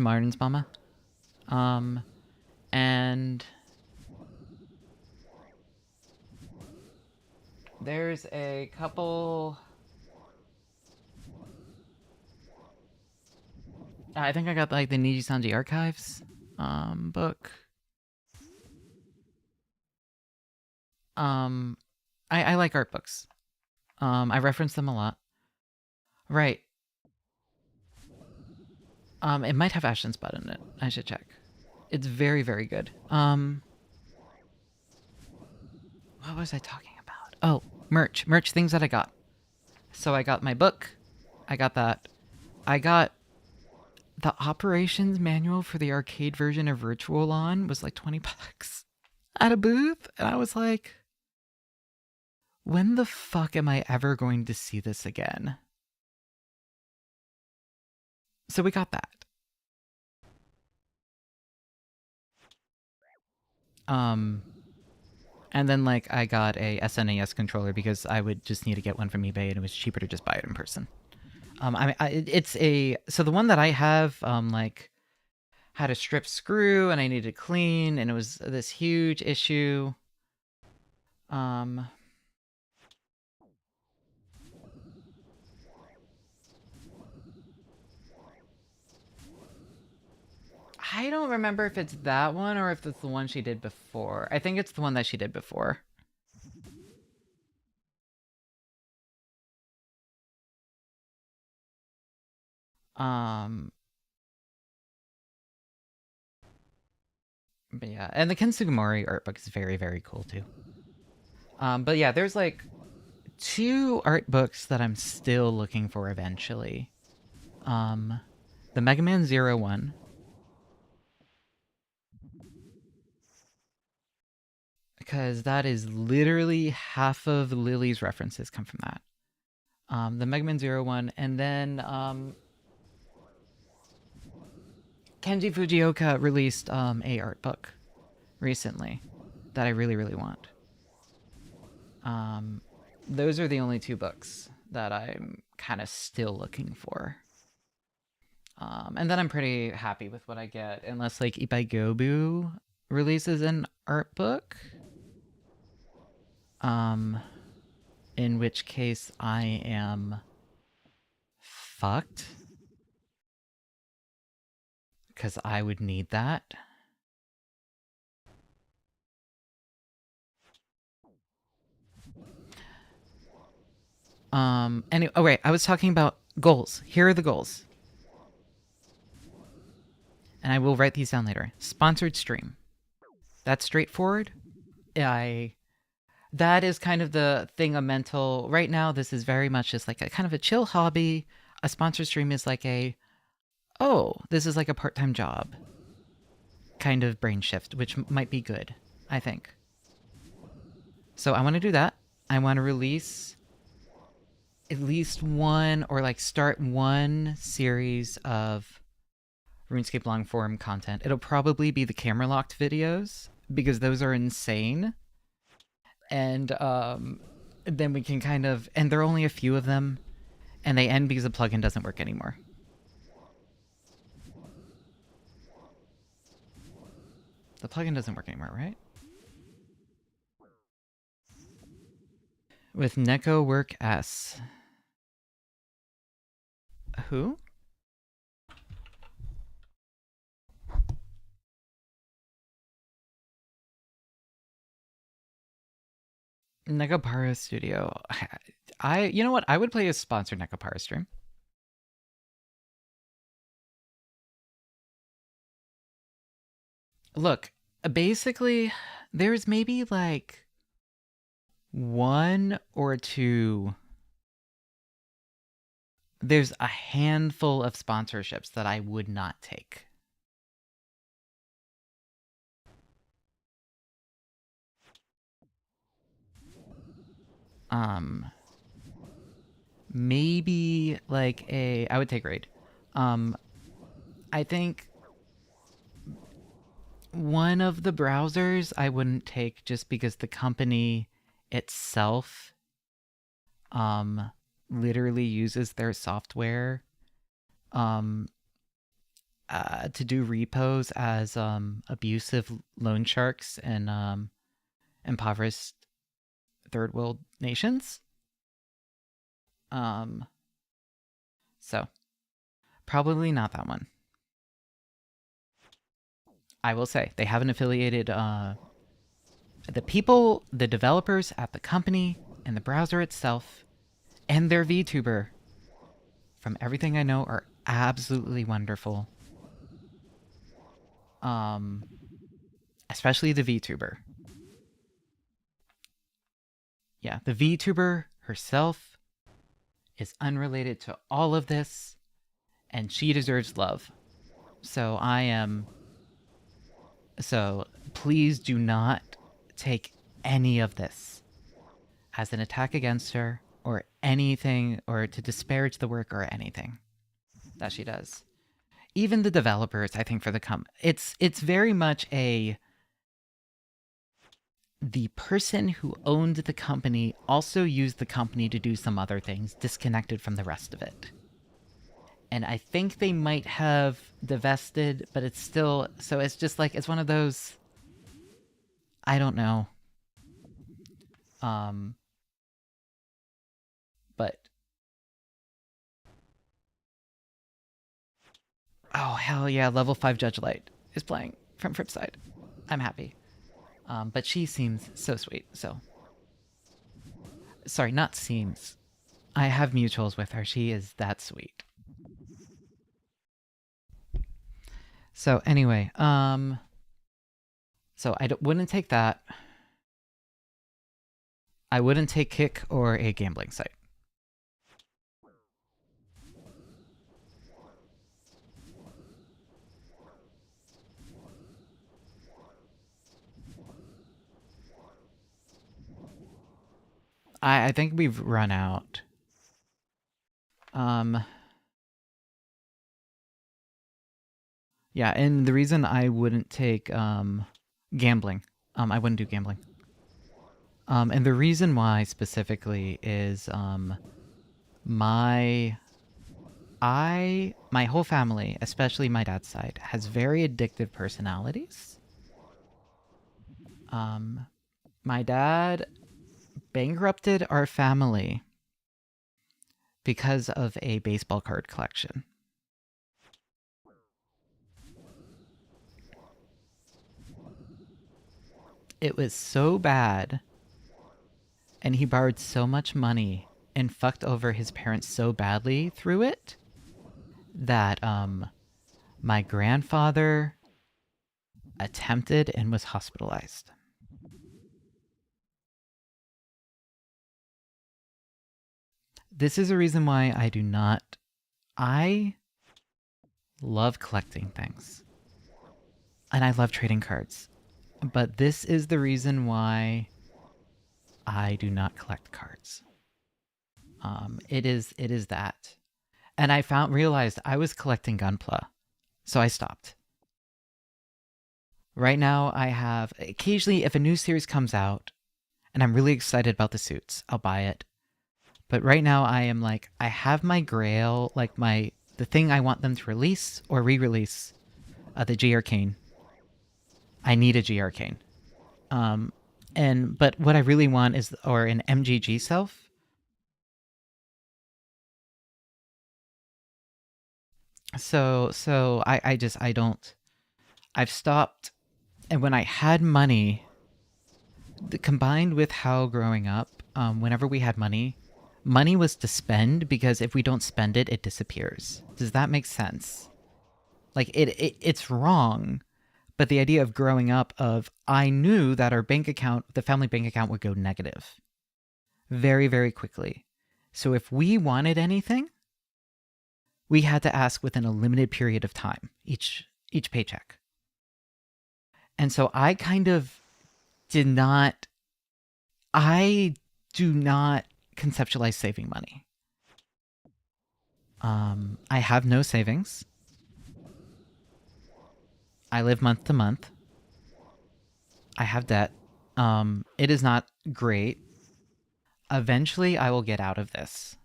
Martin's mama. And there's a couple. I think I got like the Niji Sanji Archives book. I like art books. I reference them a lot. Right. It might have Ashton Spot in it. I should check. It's very, very good. What was I talking about? Oh, merch. Merch things that I got. So I got my book. I got that. I got the operations manual for the arcade version of Virtual On was like $20 at a booth. And I was like, when the fuck am I ever going to see this again? So we got that. And then like I got a SNES controller because I would just need to get one from eBay and it was cheaper to just buy it in person. So the one that I have like had a strip screw and I needed to clean and it was this huge issue. I don't remember if it's that one or if it's the one she did before. I think it's the one that she did before. But yeah, and the Ken Sugimori art book is very, very cool too. But yeah, there's like 2 art books that I'm still looking for eventually. The Mega Man Zero one. Because that is literally half of Lily's references come from that. The Mega Man Zero one, and then Kenji Fujioka released a art book recently that I really, really want. Those are the only 2 books that I'm kind of still looking for. And then I'm pretty happy with what I get, unless like Ipaigobu releases an art book. In which case I am fucked. Because I would need that. Anyway, oh wait, I was talking about goals. Here are the goals. And I will write these down later. Sponsored stream. That's straightforward. That is kind of the thing of mental. Right now, this is very much just like a kind of a chill hobby. A sponsored stream is like this is like a part-time job kind of brain shift, which might be good, I think. So I want to do that. I want to release at least one or like start one series of RuneScape long form content. It'll probably be the camera locked videos because those are insane. And then we can kind of, and there are only a few of them, and they end because the plugin doesn't work anymore. The plugin doesn't work anymore, right? With Neko Work S. Who? Nekopara Studio. You know what? I would play a sponsored Nekopara stream. Look, basically, there's maybe like one or two. There's a handful of sponsorships that I would not take. Maybe like I would take Raid. I think one of the browsers I wouldn't take just because the company itself literally uses their software to do repos as abusive loan sharks in impoverished third world nations. So probably not that one. I will say they haven't affiliated the developers at the company and the browser itself and their VTuber, from everything I know, are absolutely wonderful. Especially the VTuber. Yeah, the VTuber herself is unrelated to all of this, and she deserves love. So please do not take any of this as an attack against her or anything, or to disparage the work or anything that she does. Even the developers, I think, for the it's very much the person who owned the company also used the company to do some other things disconnected from the rest of it. And I think they might have divested, but it's still, so it's just like, it's one of those, I don't know. But, oh, hell yeah, level 5 Judge Light is playing from Fripside. I'm happy. But she seems so sweet, so. Sorry, not seems. I have mutuals with her. She is that sweet. So anyway, so I wouldn't take that. I wouldn't take Kick or a gambling site. I think we've run out. Yeah, and the reason I wouldn't take gambling, I wouldn't do gambling. And the reason why specifically is I my whole family, especially my dad's side, has very addictive personalities. My dad bankrupted our family because of a baseball card collection. It was so bad, and he borrowed so much money and fucked over his parents so badly through it that my grandfather attempted and was hospitalized. This is a reason why I love collecting things. And I love trading cards. But this is the reason why I do not collect cards. It is that. And I realized I was collecting Gunpla. So I stopped. Right now I have, occasionally if a new series comes out and I'm really excited about the suits, I'll buy it. But right now I am like, I have my grail, like the thing I want them to release or re-release, the G Arcane. I need a G Arcane. But what I really want is, or an MGG self. So I've stopped. And when I had money, combined with how growing up, whenever we had money was to spend, because if we don't spend it, it disappears. Does that make sense? Like it's wrong. But the idea of growing up I knew that our bank account, the family bank account, would go negative very, very quickly. So if we wanted anything, we had to ask within a limited period of time, each paycheck. And so I kind of do not conceptualize saving money. I have no savings. I live month to month. I have debt. It is not great. Eventually, I will get out of this.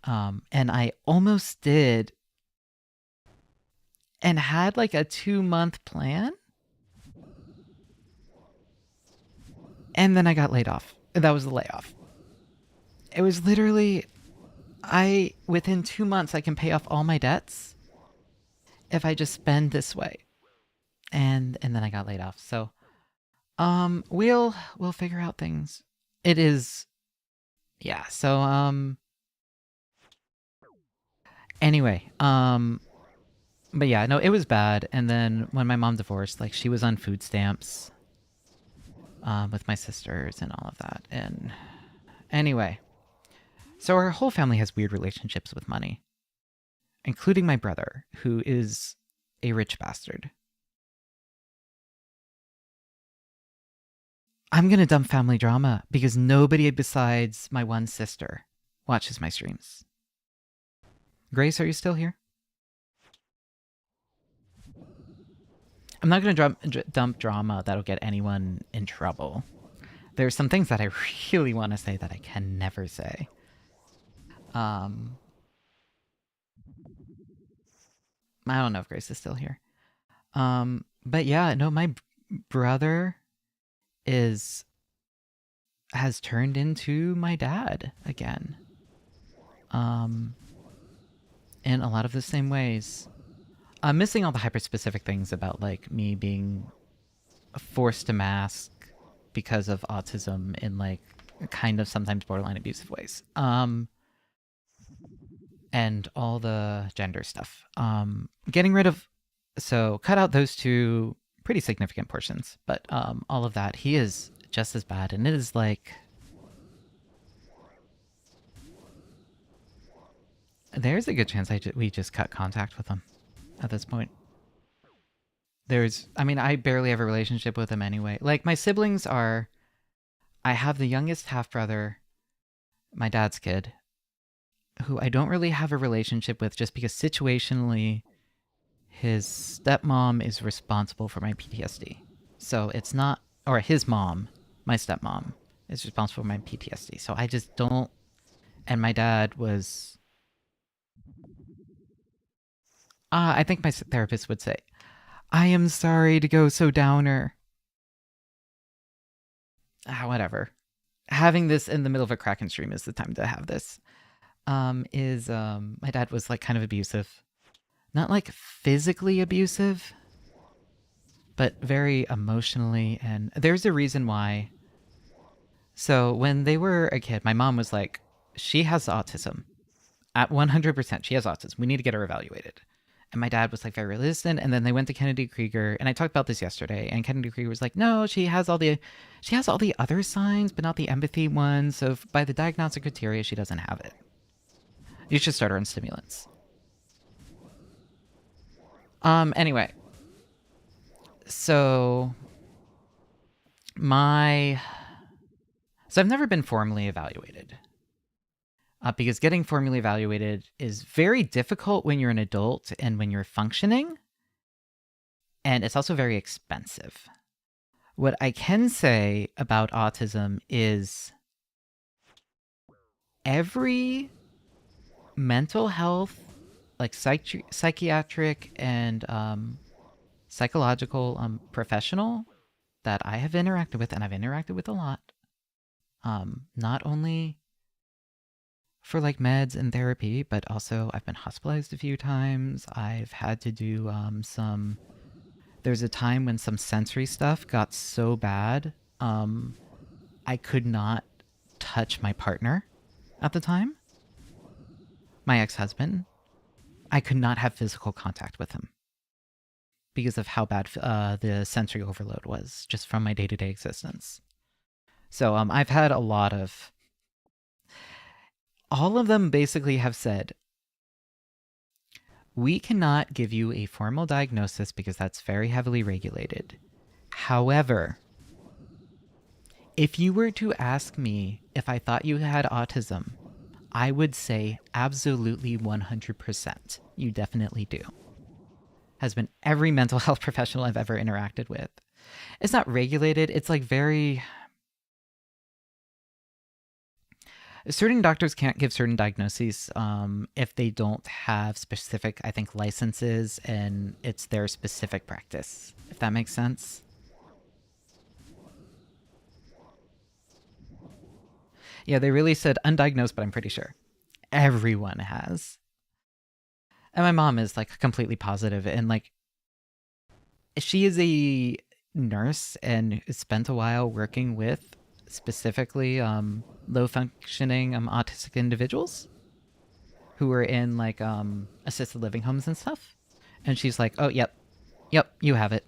And I almost did and had like a 2-month plan. And then I got laid off. That was the layoff. It was literally, within 2 months, I can pay off all my debts if I just spend this way. And then I got laid off. So, we'll figure out things. It is, yeah. So, anyway, but yeah, no, it was bad. And then when my mom divorced, like she was on food stamps, with my sisters and all of that. And anyway, so our whole family has weird relationships with money, including my brother, who is a rich bastard. I'm going to dump family drama because nobody besides my one sister watches my streams. Grace, are you still here? I'm not going to dump drama that'll get anyone in trouble. There's some things that I really want to say that I can never say. I don't know if Grace is still here. But yeah, no, my brother has turned into my dad again. In a lot of the same ways. I'm missing all the hyper-specific things about like me being forced to mask because of autism in like kind of sometimes borderline abusive ways. And all the gender stuff. Getting rid of, so cut out those two pretty significant portions, but all of that, he is just as bad. And it is like, there's a good chance we just cut contact with him at this point. I barely have a relationship with him anyway. Like my siblings I have the youngest half-brother, my dad's kid, who I don't really have a relationship with just because situationally his stepmom is responsible for my PTSD. So it's not, or his mom, my stepmom, is responsible for my PTSD. So I just don't, and my dad was, I think my therapist would say, I am sorry to go so downer. Whatever. Having this in the middle of a Kraken stream is the time to have this. My dad was like kind of abusive. Not like physically abusive, but very emotionally. And there's a reason why. So when they were a kid, my mom was like, she has autism. At 100%, she has autism. We need to get her evaluated. And my dad was like very resistant. And then they went to Kennedy Krieger, and I talked about this yesterday. And Kennedy Krieger was like, no, she has all the other signs, but not the empathy ones. So by the diagnostic criteria, she doesn't have it. You should start her on stimulants. Anyway, so I've never been formally evaluated. Because getting formally evaluated is very difficult when you're an adult and when you're functioning. And it's also very expensive. What I can say about autism is every mental health, like psychiatric and psychological professional that I have interacted with, and I've interacted with a lot, not only for like meds and therapy, but also I've been hospitalized a few times. I've had to do there's a time when some sensory stuff got so bad, I could not touch my partner at the time. My ex-husband. I could not have physical contact with him because of how bad the sensory overload was just from my day-to-day existence. So I've had a lot of... All of them basically have said, we cannot give you a formal diagnosis because that's very heavily regulated. However, if you were to ask me if I thought you had autism, I would say absolutely 100%. You definitely do. Has been every mental health professional I've ever interacted with. It's not regulated. It's like very... Certain doctors can't give certain diagnoses if they don't have specific, I think, licenses and it's their specific practice, if that makes sense. Yeah, they really said undiagnosed, but I'm pretty sure. Everyone has. And my mom is like completely positive, and like she is a nurse and spent a while working with specifically low functioning autistic individuals who are in like assisted living homes and stuff. And she's like, oh, yep, you have it.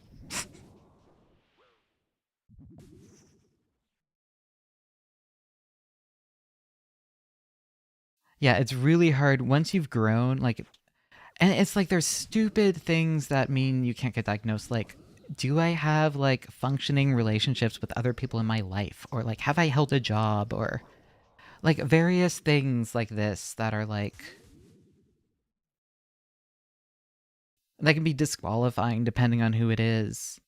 Yeah, it's really hard once you've grown, like, and it's like there's stupid things that mean you can't get diagnosed. Like, do I have like functioning relationships with other people in my life? Or like, have I held a job? Or like various things like this that are like, that can be disqualifying depending on who it is.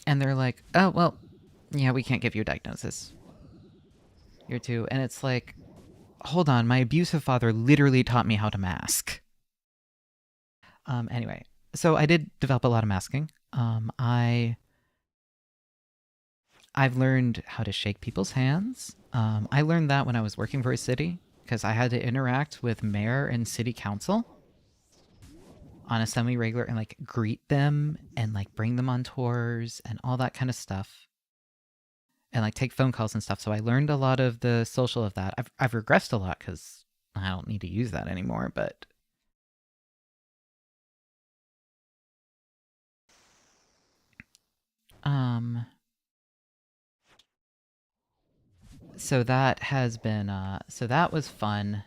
And they're like, oh, well, yeah, we can't give you a diagnosis. You're two. And it's like, hold on, my abusive father literally taught me how to mask. Anyway, so I did develop a lot of masking. I've learned how to shake people's hands. I learned that when I was working for a city, because I had to interact with mayor and city council on a semi-regular and like greet them and like bring them on tours and all that kind of stuff. And like take phone calls and stuff. So I learned a lot of the social of that. I've regressed a lot because I don't need to use that anymore, but so that has been so that was fun.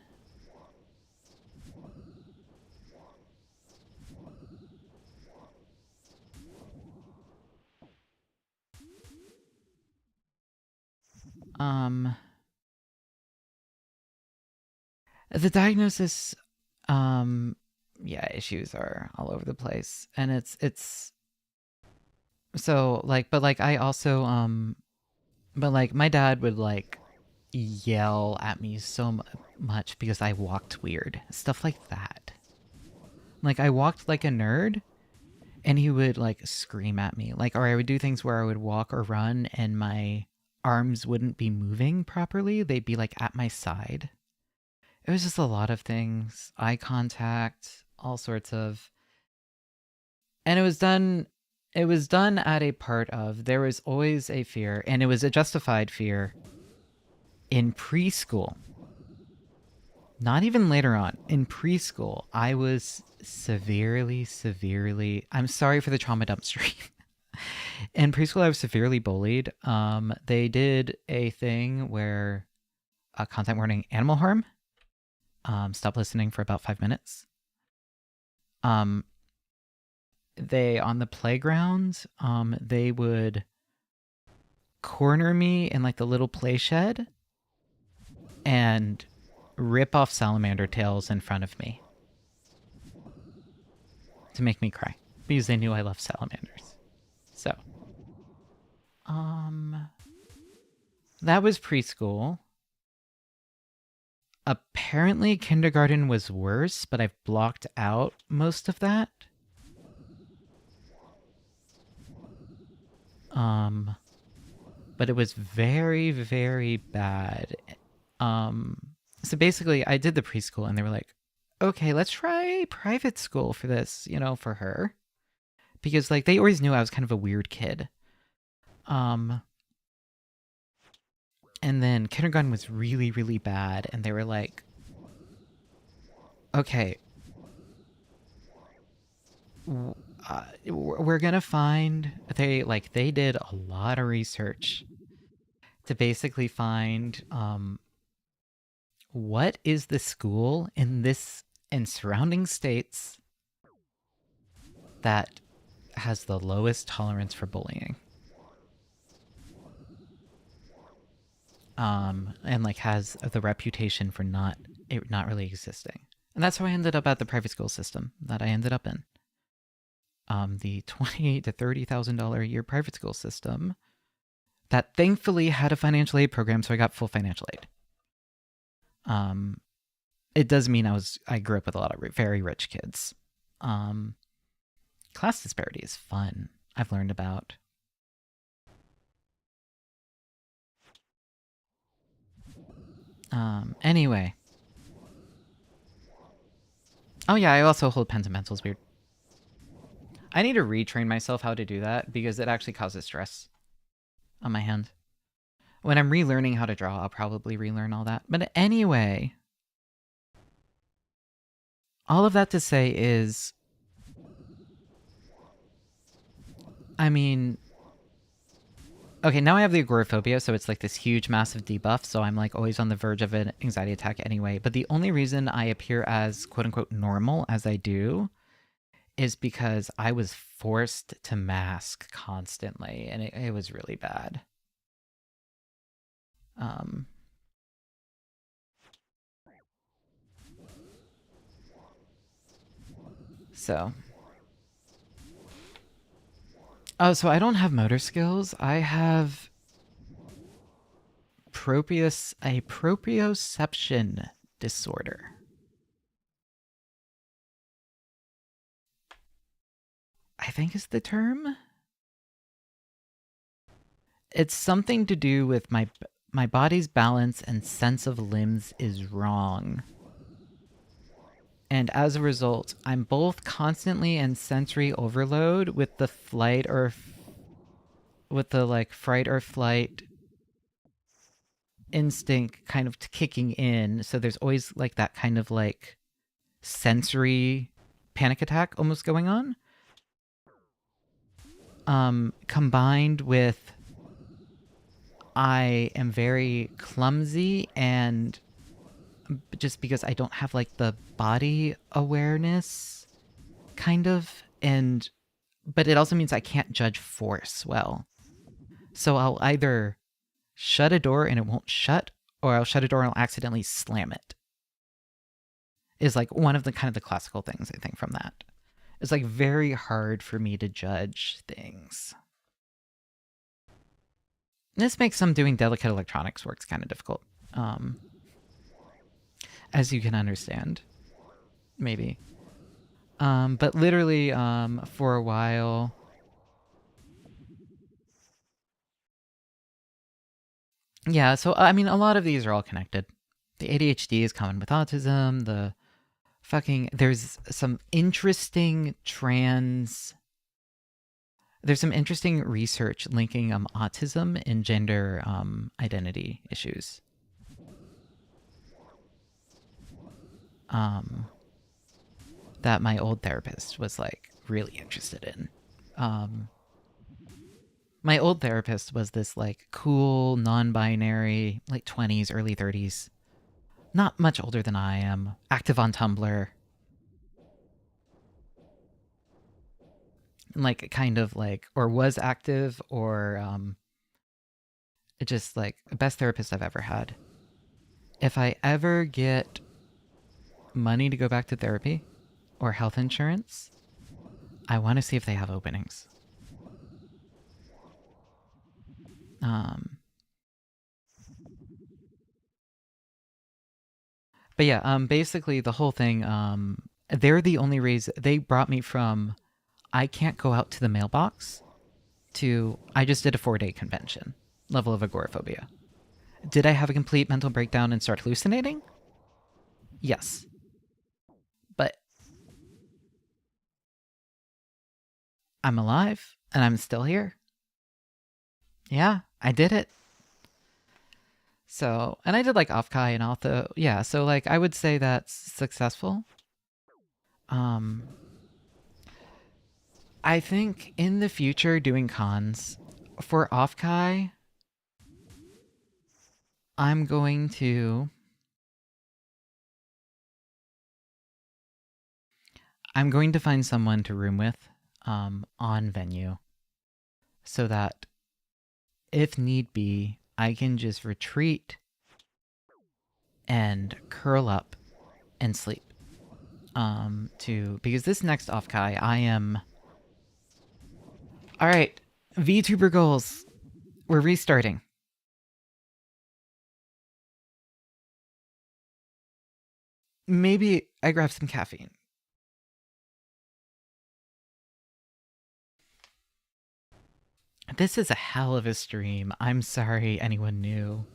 The diagnosis, yeah, issues are all over the place, and it's so like, but like I also but like my dad would like yell at me so much because I walked weird. Stuff like that. Like, I walked like a nerd, and he would, like, scream at me. Like, or I would do things where I would walk or run, and my arms wouldn't be moving properly. They'd be, like, at my side. It was just a lot of things. Eye contact, all sorts of... And it was done at a part of, there was always a fear, and it was a justified fear, in preschool. Not even later on. In preschool, I was severely... I'm sorry for the trauma dump stream. In preschool, I was severely bullied. They did a thing where... content warning, animal harm. Stop listening for about 5 minutes. They, on the playground, they would corner me in, like, the little play shed and rip off salamander tails in front of me to make me cry because they knew I loved salamanders. So, that was preschool. Apparently kindergarten was worse, but I've blocked out most of that. But it was very, very bad. So basically, I did the preschool, and they were like, okay, let's try private school for this, you know, for her. Because, like, they always knew I was kind of a weird kid. And then kindergarten was really, really bad, and they were like, okay, we're gonna find... They did a lot of research to basically find what is the school in surrounding states that has the lowest tolerance for bullying. And, like, has the reputation for not really existing. And that's how I ended up at the private school system that I ended up in. The $28,000 to $30,000 a year private school system that thankfully had a financial aid program, so I got full financial aid. It does mean I grew up with a lot of very rich kids. Class disparity is fun. I've learned about. Anyway. Oh yeah, I also hold pens and pencils. Weird. I need to retrain myself how to do that because it actually causes stress on my hand. When I'm relearning how to draw, I'll probably relearn all that. But anyway, all of that to say is, I mean, okay, now I have the agoraphobia, so it's like this huge, massive debuff, so I'm, like, always on the verge of an anxiety attack anyway. But the only reason I appear as quote-unquote normal as I do is because I was forced to mask constantly, and it was really bad. So. Oh, so I don't have motor skills. I have proprioception disorder. I think is the term. It's something to do with my body's balance and sense of limbs is wrong. And as a result, I'm both constantly in sensory overload with the fright or flight instinct kind of kicking in. So there's always, like, that kind of, like, sensory panic attack almost going on. Combined with I am very clumsy, and just because I don't have, like, the body awareness, kind of, but it also means I can't judge force well. So I'll either shut a door and it won't shut, or I'll shut a door and I'll accidentally slam it. Is, like, one of the kind of the classical things, I think, from that. It's, like, very hard for me to judge things. This makes some doing delicate electronics works kind of difficult. as you can understand, maybe. But literally, for a while, yeah. So I mean, a lot of these are all connected. The ADHD is common with autism. There's some interesting there's some interesting research linking autism and gender identity issues. That my old therapist was like really interested in. My old therapist was this like cool, non-binary, like 20s, early 30s, not much older than I am, active on Tumblr. Like kind of like, or was active, or just like best therapist I've ever had. If I ever get money to go back to therapy or health insurance, I want to see if they have openings. But yeah, basically the whole thing, they're the only reason they brought me from I can't go out to the mailbox to I just did a 4-day convention level of agoraphobia. Did I have a complete mental breakdown and start hallucinating? Yes. But I'm alive and I'm still here. Yeah, I did it. So, and I did like Offkai and Altho. Yeah, so like I would say that's successful. I think in the future doing cons for Offkai, I'm going to find someone to room with on venue so that if need be, I can just retreat and curl up and sleep. Because this next Offkai, I am... Alright, VTuber goals. We're restarting. Maybe I grab some caffeine. This is a hell of a stream. I'm sorry anyone knew.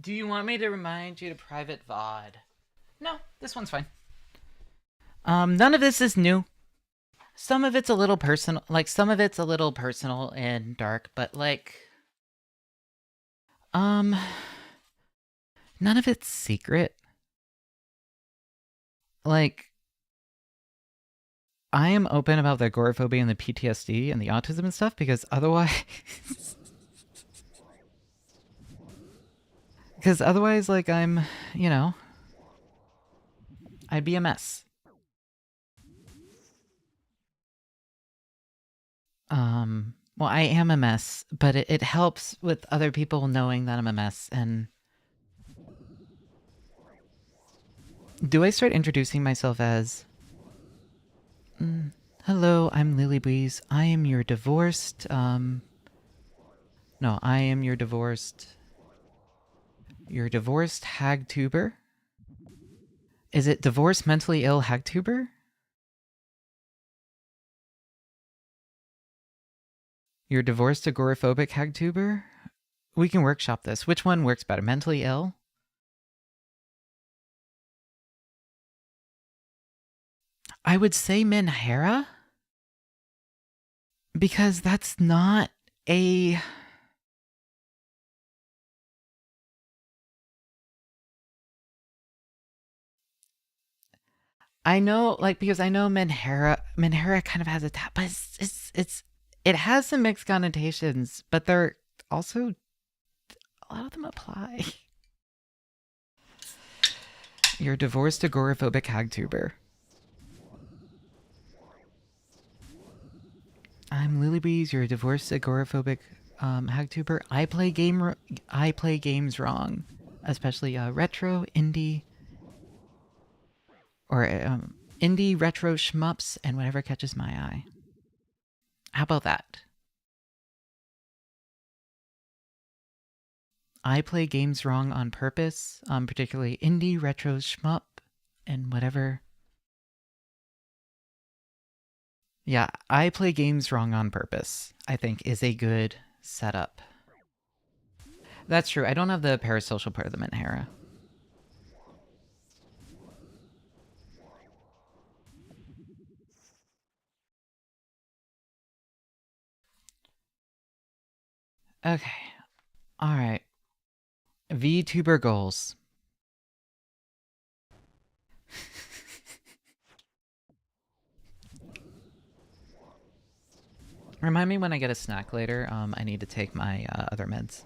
Do you want me to remind you to private VOD? No, this one's fine. None of this is new. Some of it's a little personal, and dark, but like, none of it's secret. Like, I am open about the agoraphobia and the PTSD and the autism and stuff because otherwise... Because otherwise, like, I'm, I'd be a mess. Well, I am a mess, but it helps with other people knowing that I'm a mess. And do I start introducing myself as, hello, I'm Lilybwees. I am your divorced, no, I am your divorced hagtuber? Is it divorced mentally ill hagtuber? Your divorced agoraphobic hagtuber? We can workshop this. Which one works better? Mentally ill? I would say Minhera. Because that's not a I know, like, because I know Minhera kind of has a tap, but it has some mixed connotations, but they're also, a lot of them apply. You're a divorced agoraphobic hagtuber. I'm Lilybwees. You're a divorced agoraphobic hagtuber. I play games wrong, especially retro, indie, or indie, retro shmups, and whatever catches my eye. How about that? I play games wrong on purpose, particularly indie, retro, shmup, and whatever. Yeah, I play games wrong on purpose, I think, is a good setup. That's true. I don't have the parasocial part of the Minhera. Okay. All right. VTuber goals. Remind me when I get a snack later. I need to take my other meds.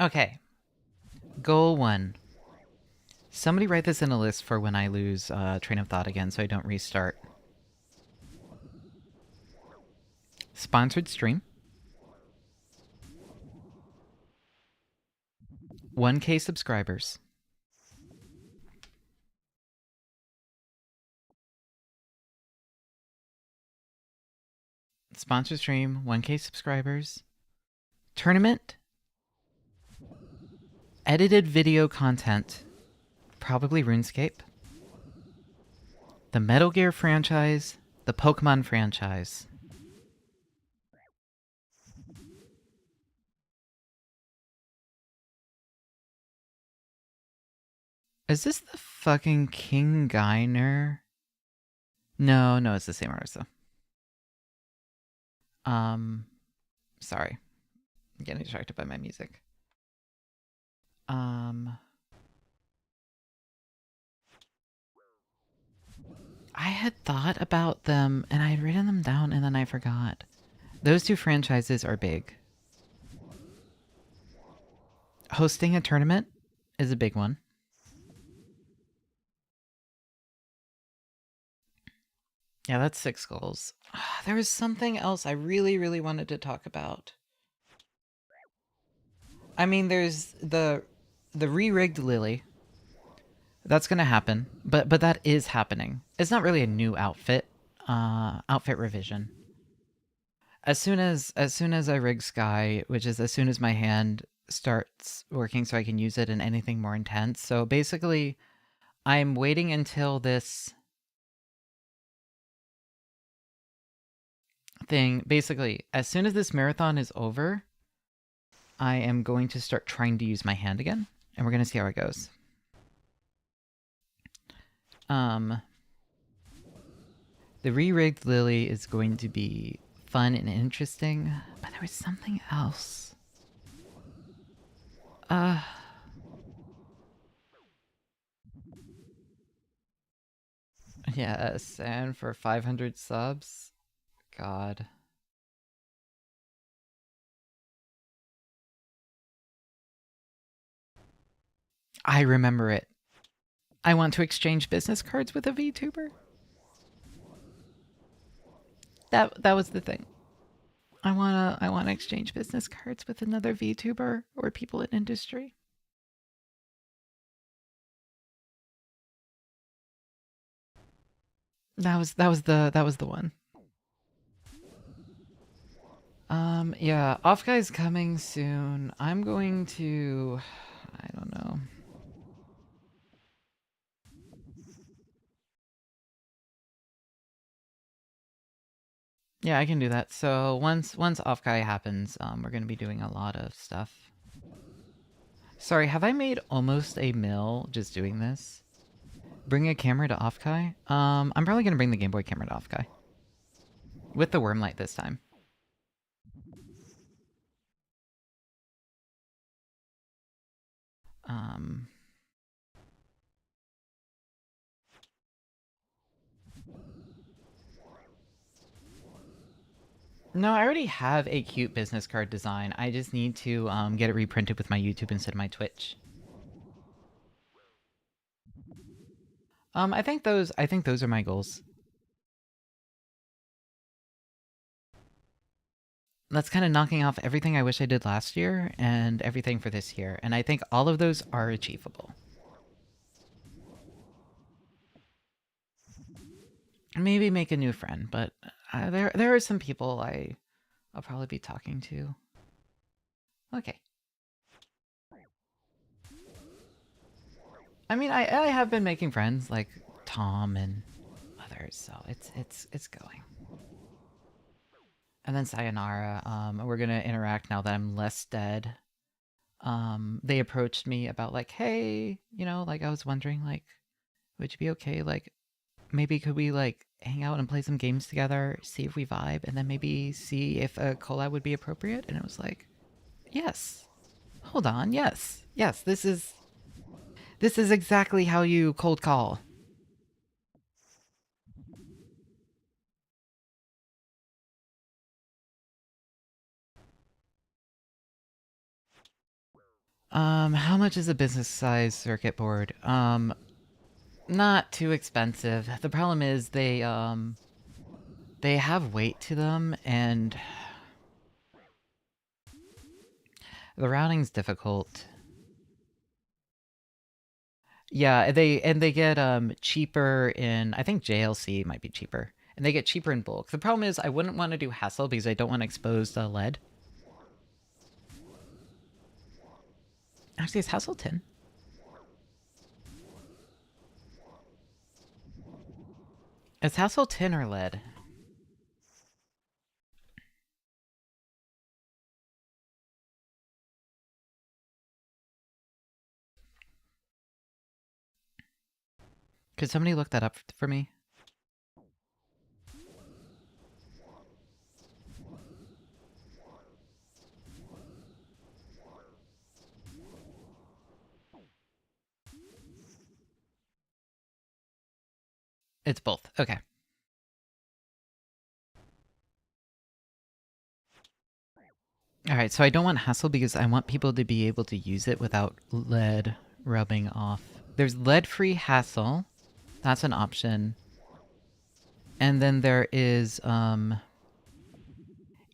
Okay. Goal 1. Somebody write this in a list for when I lose train of thought again so I don't restart. Sponsored stream. 1K subscribers. Sponsored stream, 1K subscribers. Tournament. Edited video content. Probably RuneScape. The Metal Gear franchise. The Pokemon franchise. Is this the fucking King Geiner? No, it's the same artist though. Sorry. I'm getting distracted by my music. I had thought about them and I had written them down and then I forgot. Those two franchises are big. Hosting a tournament is a big one. Yeah, that's 6 goals. There was something else I really, really wanted to talk about. I mean, there's the re-rigged Lily. That's gonna happen, but that is happening. It's not really a new outfit. Outfit revision. As soon as I rig Sky, which is as soon as my hand starts working so I can use it in anything more intense. So basically, I'm waiting until this thing, basically, as soon as this marathon is over, I am going to start trying to use my hand again, and we're going to see how it goes. The re-rigged Lily is going to be fun and interesting, but there was something else. Yes, and for 500 subs? God. I remember it. I want to exchange business cards with a VTuber. That was the thing. I wanna exchange business cards with another VTuber or people in industry. That was the one. Yeah, Off Guy's coming soon. I'm going to, I don't know. Yeah, I can do that. So once Offkai happens, we're gonna be doing a lot of stuff. Sorry, have I made almost a mil just doing this? Bring a camera to Offkai? I'm probably gonna bring the Game Boy camera to Offkai. With the worm light this time. No, I already have a cute business card design. I just need to get it reprinted with my YouTube instead of my Twitch. I think those are my goals. That's kind of knocking off everything I wish I did last year and everything for this year, and I think all of those are achievable. Maybe make a new friend, but there are some people I'll probably be talking to. Okay. I mean, I have been making friends like Tom and others, so it's going. And then Sayonara, we're gonna interact now that I'm less dead. They approached me about like, hey, you know, like I was wondering like, would you be okay? Like, maybe could we like hang out and play some games together, see if we vibe, and then maybe see if a collab would be appropriate? And it was like, yes. Hold on, yes. Yes, this is exactly how you cold call. How much is a business size circuit board? Not too expensive. The problem is they have weight to them and the routing's difficult. Yeah, they get cheaper in, I think JLC might be cheaper. And they get cheaper in bulk. The problem is I wouldn't want to do hassle because I don't want to expose the lead. Actually, it's hassle tin. It's hassle tin or lead. Could somebody look that up for me? It's both. Okay. Alright, so I don't want hassle because I want people to be able to use it without lead rubbing off. There's lead-free hassle. That's an option. And then there is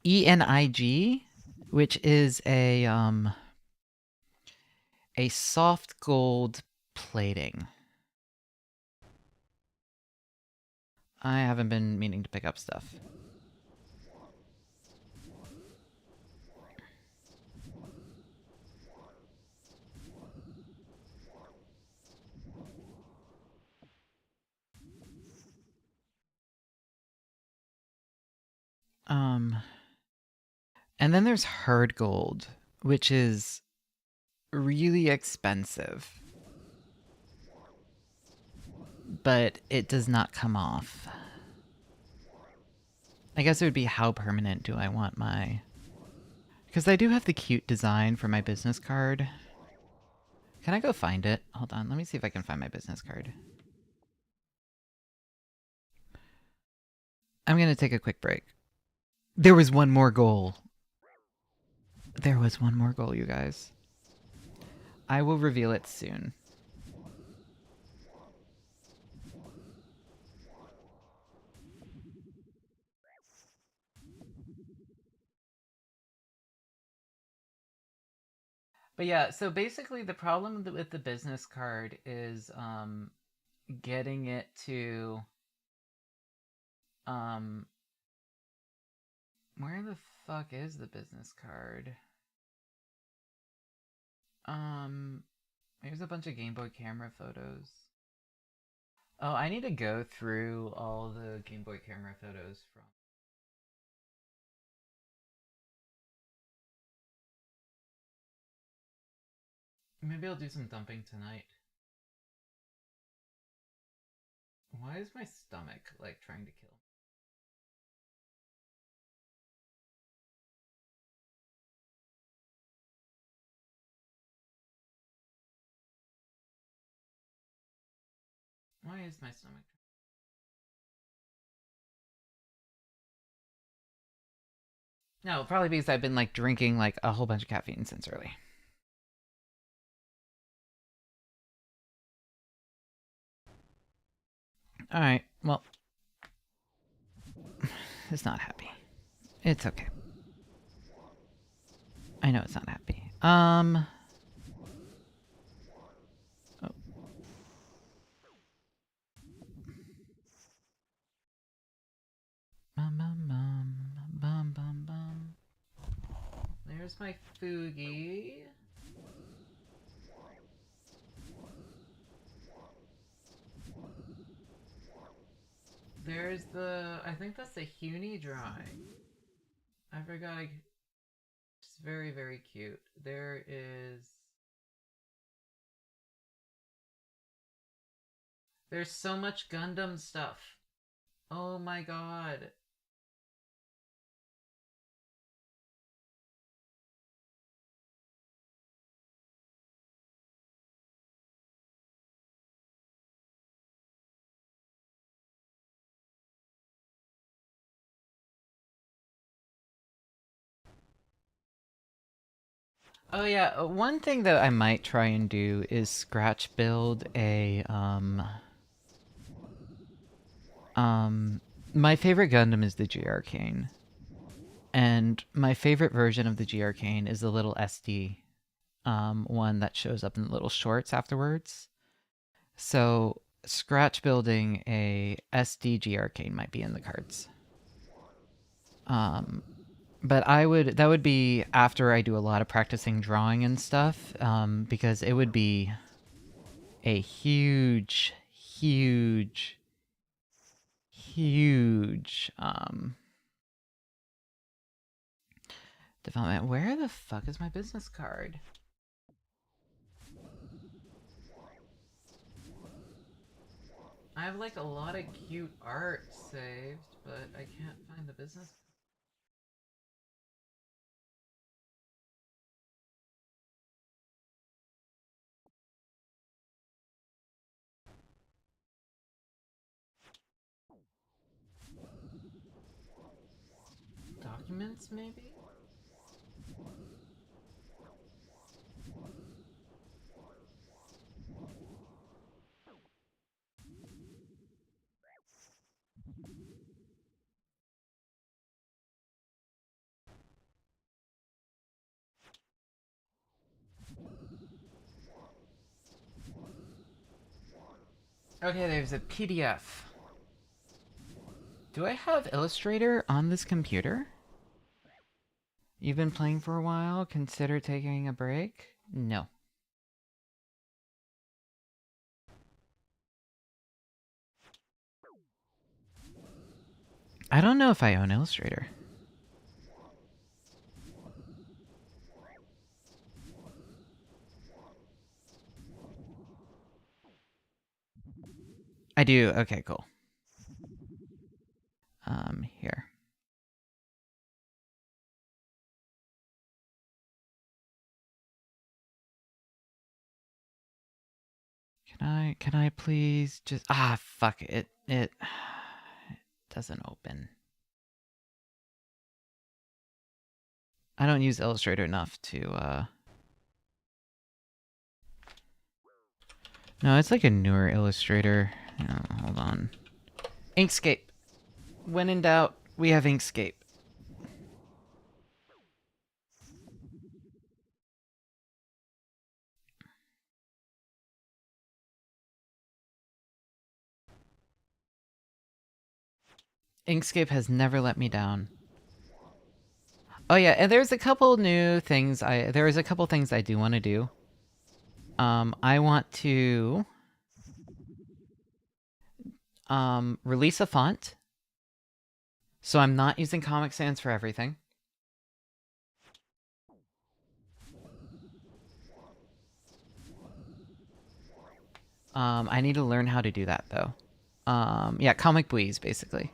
ENIG, which is a soft gold plating. I haven't been meaning to pick up stuff. And then there's hard gold, which is really expensive. But it does not come off. I guess it would be how permanent do I want my... Because I do have the cute design for my business card. Can I go find it? Hold on, let me see if I can find my business card. I'm gonna take a quick break. There was one more goal. There was one more goal, you guys. I will reveal it soon. But yeah, so basically the problem with the business card is getting it to where the fuck is the business card? Here's a bunch of Game Boy camera photos. Oh, I need to go through all the Game Boy camera photos from Maybe I'll do some dumping tonight. Why is my stomach, like, trying to kill me? Why is my stomach? No, probably because I've been, like, drinking, like, a whole bunch of caffeine since early. Alright, well. It's not happy. It's okay. I know it's not happy. Oh. Bum. There's my Fugi. There's the... I think that's the Huni drawing. I forgot. It's very, very cute. There is... There's so much Gundam stuff. Oh my god. Oh yeah, one thing that I might try and do is scratch build a my favorite Gundam is the G Arcane. And my favorite version of the G Arcane is the little SD one that shows up in the little shorts afterwards. So scratch building a SD G Arcane might be in the cards. But that would be after I do a lot of practicing drawing and stuff, because it would be a huge development. Where the fuck is my business card? I have like a lot of cute art saved, but I can't find the business. Documents, maybe? Okay, there's a PDF. Do I have Illustrator on this computer? You've been playing for a while? Consider taking a break? No. I don't know if I own Illustrator. I do. Okay, cool. Here. Can I please just... Ah, fuck it. It doesn't open. I don't use Illustrator enough to, No, it's like a newer Illustrator. Oh, hold on. Inkscape. When in doubt, we have Inkscape. Inkscape has never let me down. Oh yeah, and there's a couple new things there's a couple things I do want to do. I want to release a font. So I'm not using Comic Sans for everything. I need to learn how to do that though. Yeah, comic bwees basically.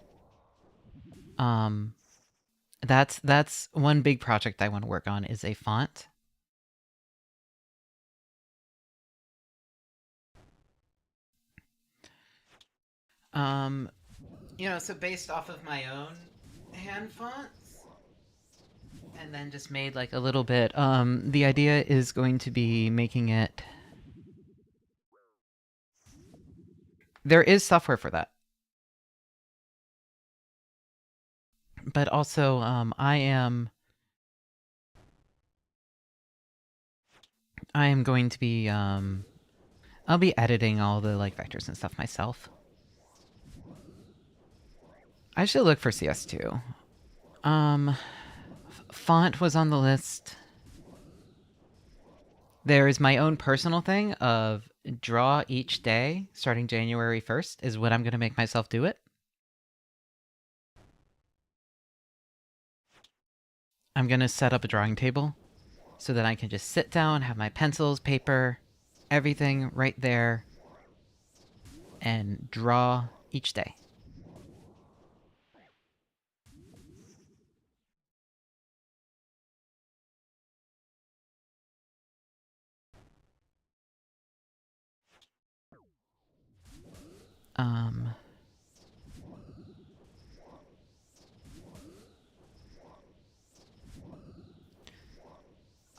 That's one big project I want to work on is a font. You know, so based off of my own hand fonts, and then just made like a little bit. The idea is going to be making it. There is software for that, but also I am going to be I'll be editing all the like vectors and stuff myself. I should look for CS2. Font was on the list. There is my own personal thing of draw each day starting January 1st is what I'm going to make myself do it. I'm going to set up a drawing table so that I can just sit down, have my pencils, paper, everything right there, and draw each day.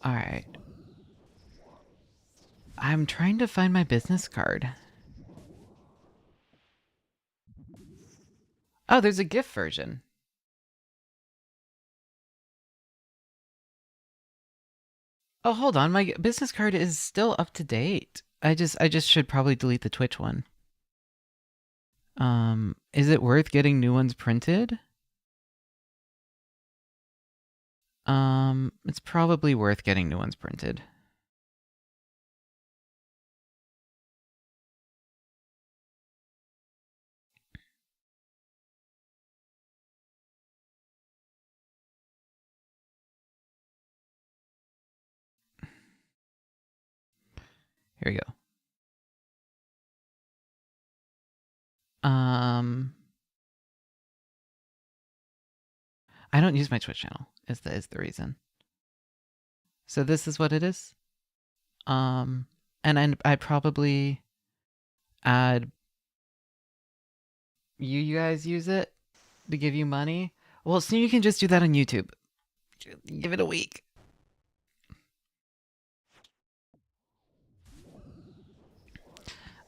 All right. I'm trying to find my business card. Oh, there's a GIF version. Oh, hold on. My business card is still up to date. I just should probably delete the Twitch one. Is it worth getting new ones printed? It's probably worth getting new ones printed. Here we go. I don't use my Twitch channel, is the reason. So this is what it is. And I'd probably add you guys use it to give you money. Well, so you can just do that on YouTube. Give it a week.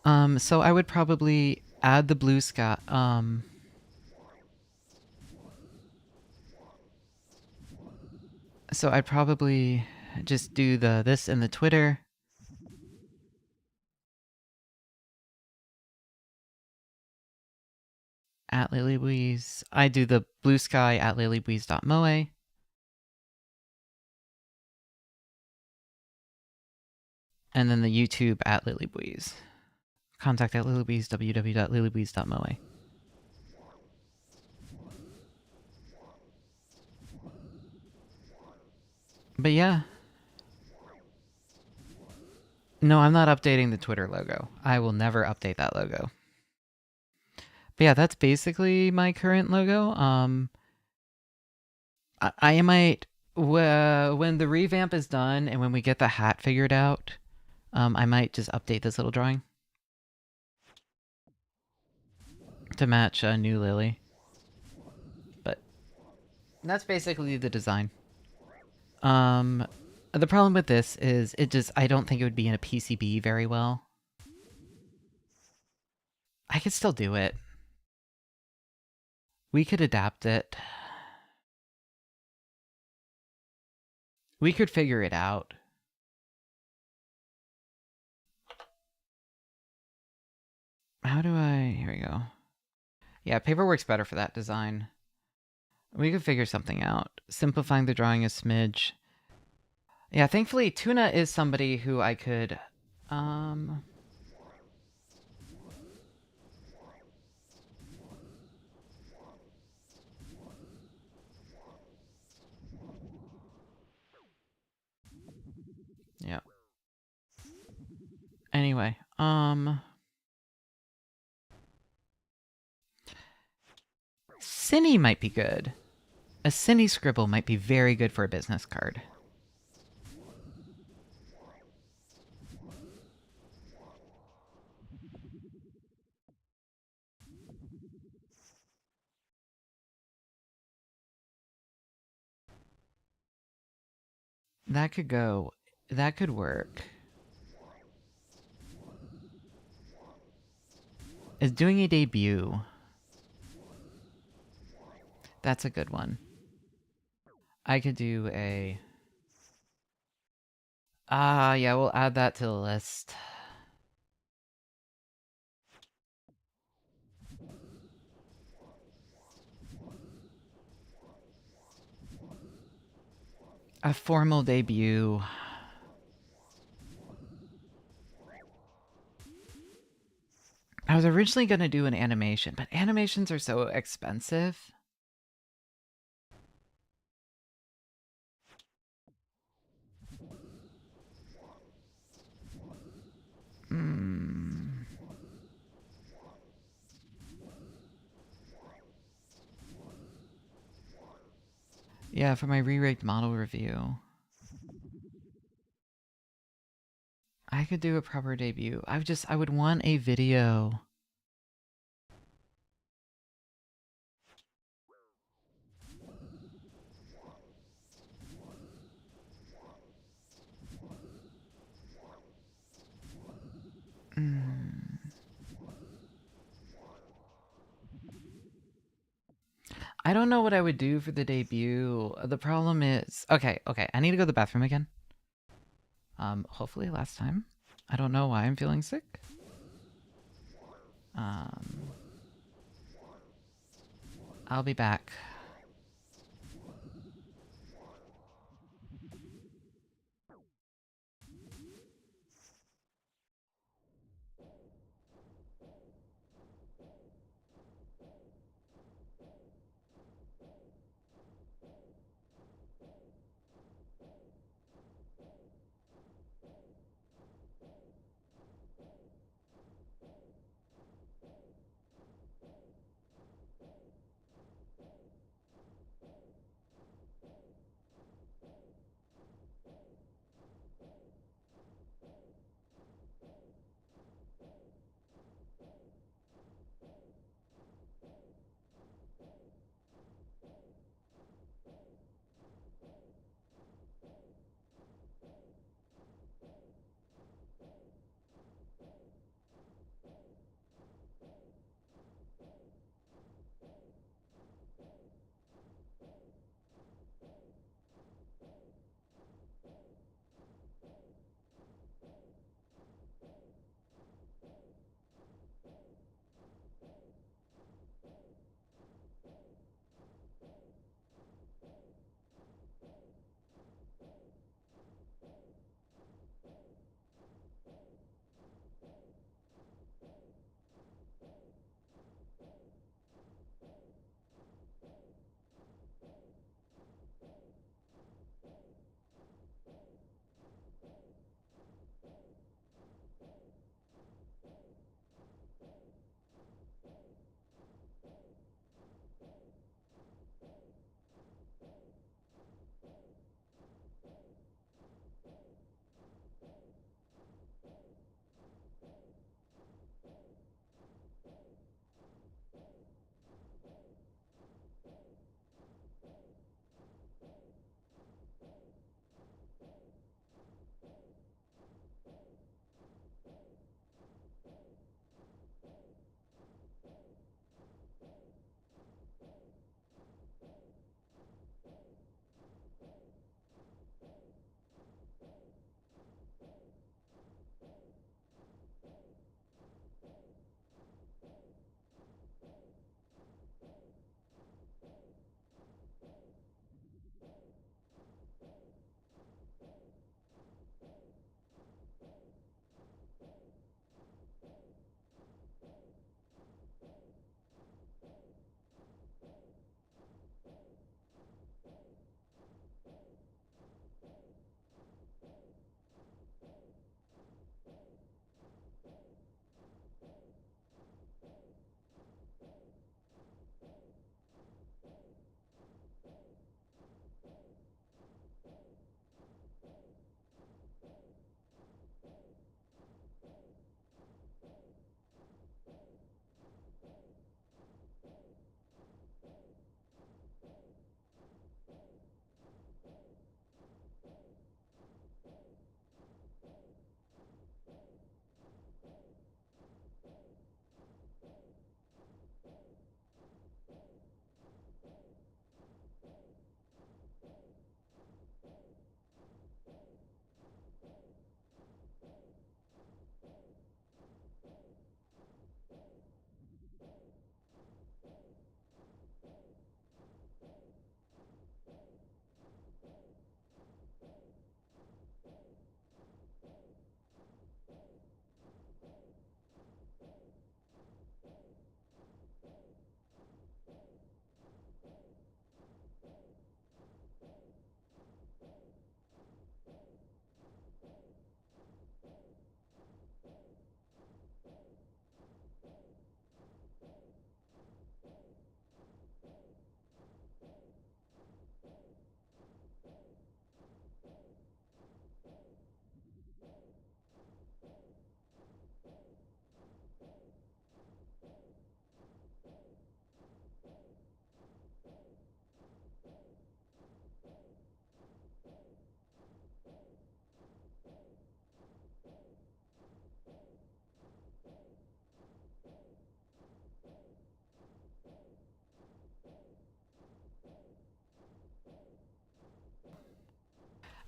So I would probably add the blue sky. So I'd probably just do this in the Twitter. At Lilybwees. I do the blue sky at lilybwees.moe. And then the YouTube at Lilybwees. Contact at Lilybwees, www.lilybwees.moe. But yeah. No, I'm not updating the Twitter logo. I will never update that logo. But yeah, that's basically my current logo. I might, when the revamp is done and when we get the hat figured out, I might just update this little drawing to match a new Lily. But that's basically the design. The problem with this is I don't think it would be in a PCB very well. I could still do it. We could adapt it. We could figure it out. How do I... Here we go. Yeah, paper works better for that design. We could figure something out. Simplifying the drawing a smidge. Yeah, thankfully, Tuna is somebody who I could... Yeah. Anyway, Cine might be good. A Cine scribble might be very good for a business card. That could go. That could work. Is doing a debut. That's a good one. I could do a... yeah, we'll add that to the list. A formal debut. I was originally going to do an animation, but animations are so expensive. Yeah, for my re-rigged model review. I could do a proper debut. I would want a video. I don't know what I would do for the debut. The problem is... Okay, I need to go to the bathroom again. Hopefully last time. I don't know why I'm feeling sick. I'll be back.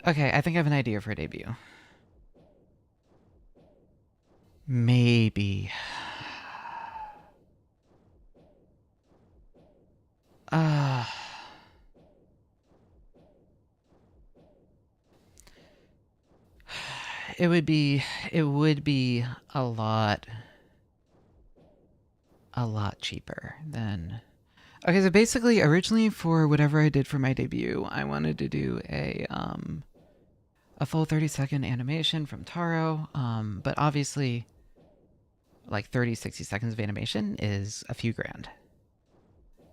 Okay, I think I have an idea for a debut. Maybe. It would be a lot cheaper than. Okay, so basically originally for whatever I did for my debut, I wanted to do a full 30-second animation from Taro, but obviously like 30-60 seconds of animation is a few grand.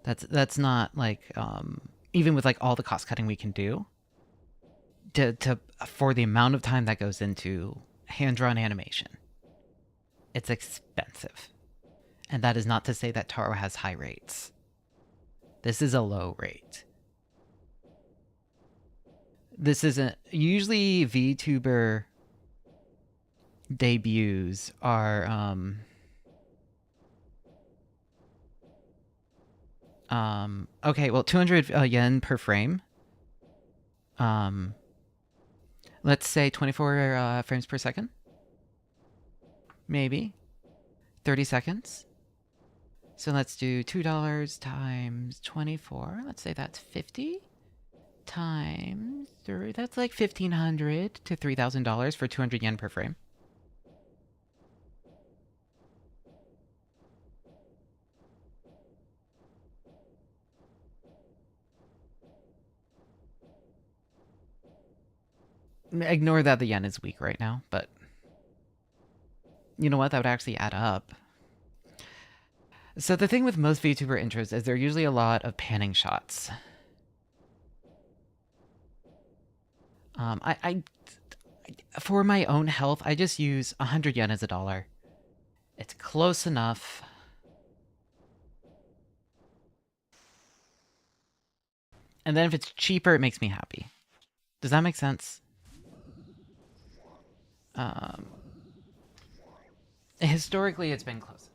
That's not like even with like all the cost cutting we can do to for the amount of time that goes into hand-drawn animation. It's expensive. And that is not to say that Taro has high rates. This is a low rate. This isn't usually VTuber debuts are okay, well 200 yen per frame. Let's say 24 frames per second. Maybe 30 seconds. So let's do $2 times 24. Let's say that's 50 times 3. That's like $1,500 to $3,000 for 200 yen per frame. Ignore that the yen is weak right now, but you know what? That would actually add up. So the thing with most VTuber intros is there are usually a lot of panning shots. For my own health, I just use 100 yen as a dollar. It's close enough. And then if it's cheaper, it makes me happy. Does that make sense? Historically, it's been close enough.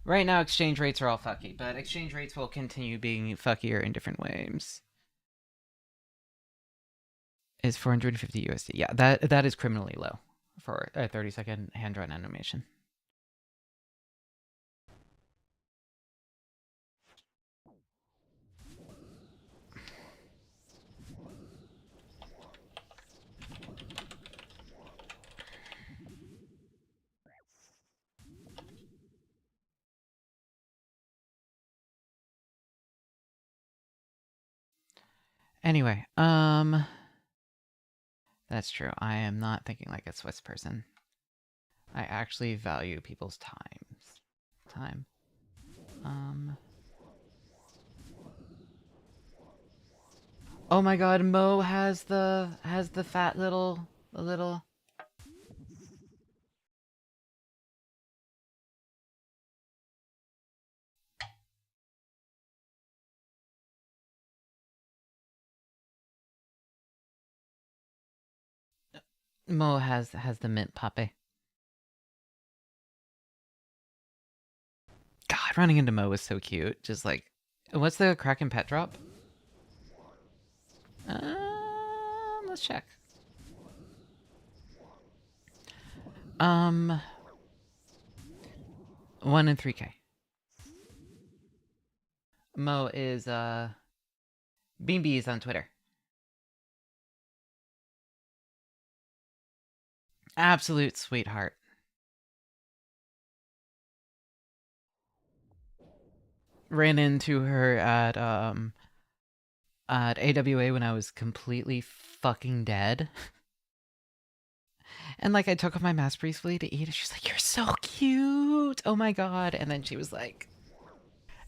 Right now, exchange rates are all fucky, but exchange rates will continue being fuckier in different ways. Is 450 USD. Yeah, that is criminally low for a 30-second hand-drawn animation. Anyway, that's true. I am not thinking like a Swiss person. I actually value people's time. Oh my god, Mo has the fat little Mo has the mint puppy. God, running into Mo was so cute. Just like, what's the kraken pet drop? Let's check. 1 in 3K. Mo is Beanbees on Twitter. Absolute sweetheart. Ran into her at AWA when I was completely fucking dead. And like I took off my mask briefly to eat, and she's like, "You're so cute. Oh my god." And then she was like,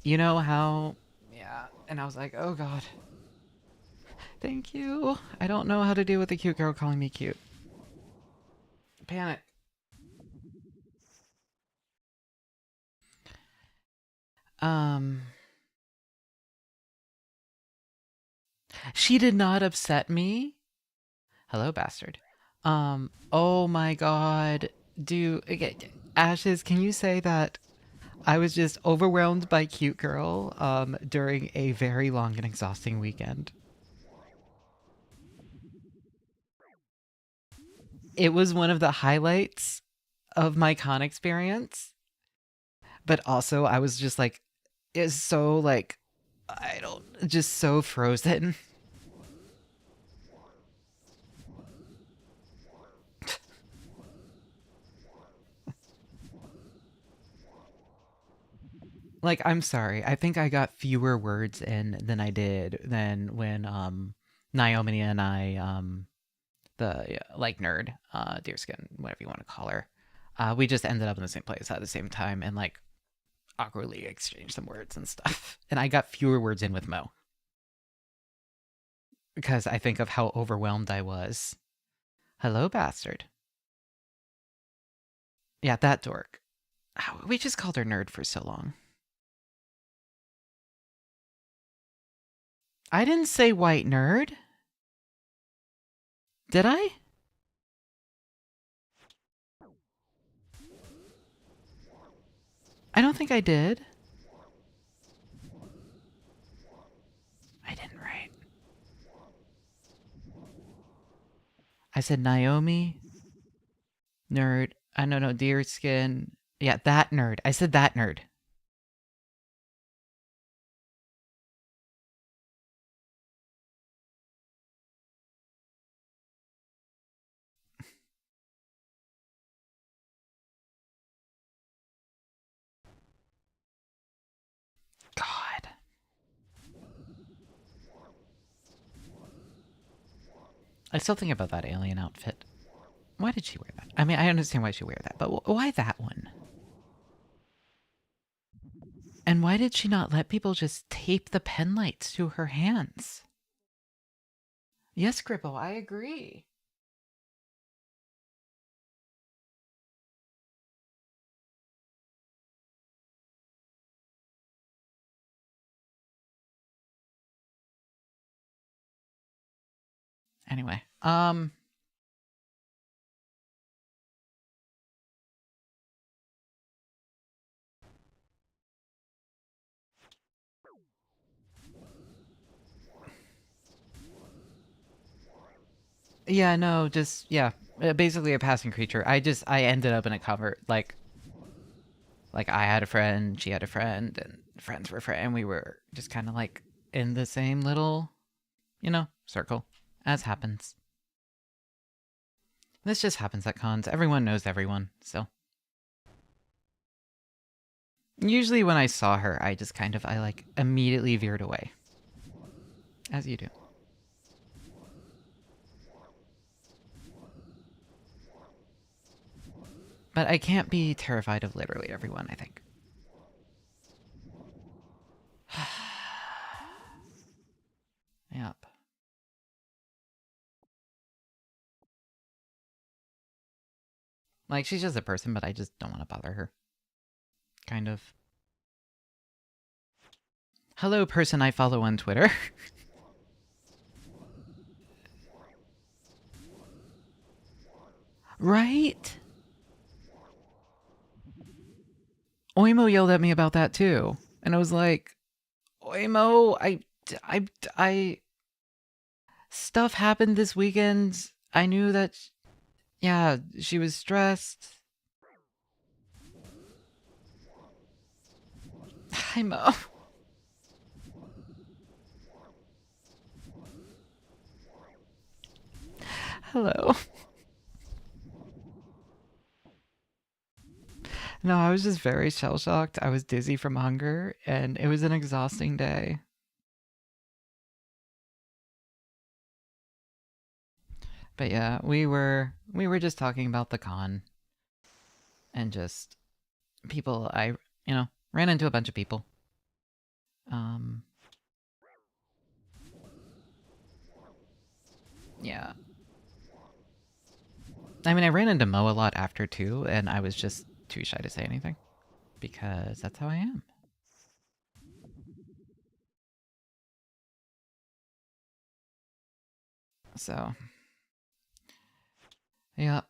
"You know how?" Yeah. And I was like, "Oh god. Thank you. I don't know how to deal with a cute girl calling me cute." Panic. She did not upset me. Hello, bastard. Oh my god. Ashes, can you say that I was just overwhelmed by cute girl during a very long and exhausting weekend? it was one of the highlights of my con experience. But also, I was just like, it's so like, just so frozen. Like, I'm sorry. I think I got fewer words in than I did than when Naomi and I the like nerd, deerskin, whatever you want to call her. We just ended up in the same place at the same time and like awkwardly exchanged some words and stuff. And I got fewer words in with Mo. Because I think of how overwhelmed I was. Hello, bastard. Yeah, that dork. We just called her nerd for so long. I didn't say white nerd. Did I? I don't think I did. I didn't write. I said Naomi, nerd. I don't know, deerskin. Yeah, that nerd. I said that nerd. God. I still think about that alien outfit. Why did she wear that? I mean, I understand why she wear that, but why that one? And why did she not let people just tape the pen lights to her hands? Yes, Grippo, I agree. Anyway, yeah, no, just, yeah, basically a passing creature. I ended up in a cover, like I had a friend, she had a friend, and friends were friends, and we were just kind of like in the same little, circle, as happens. This just happens at cons. Everyone knows everyone, so. Usually when I saw her, I just I like immediately veered away. As you do. But I can't be terrified of literally everyone, I think. Yep. Like, she's just a person, but I just don't want to bother her. Kind of. Hello, person I follow on Twitter. Right? Oimo yelled at me about that too. And I was like, Oimo, stuff happened this weekend. I knew that, yeah, she was stressed. Hi, Mo. Hello. No, I was just very shell-shocked. I was dizzy from hunger, and it was an exhausting day. But yeah, we were just talking about the con. And just people I, ran into a bunch of people. Yeah. I mean, I ran into Mo a lot after too, and I was just too shy to say anything. Because that's how I am. So. Yeah.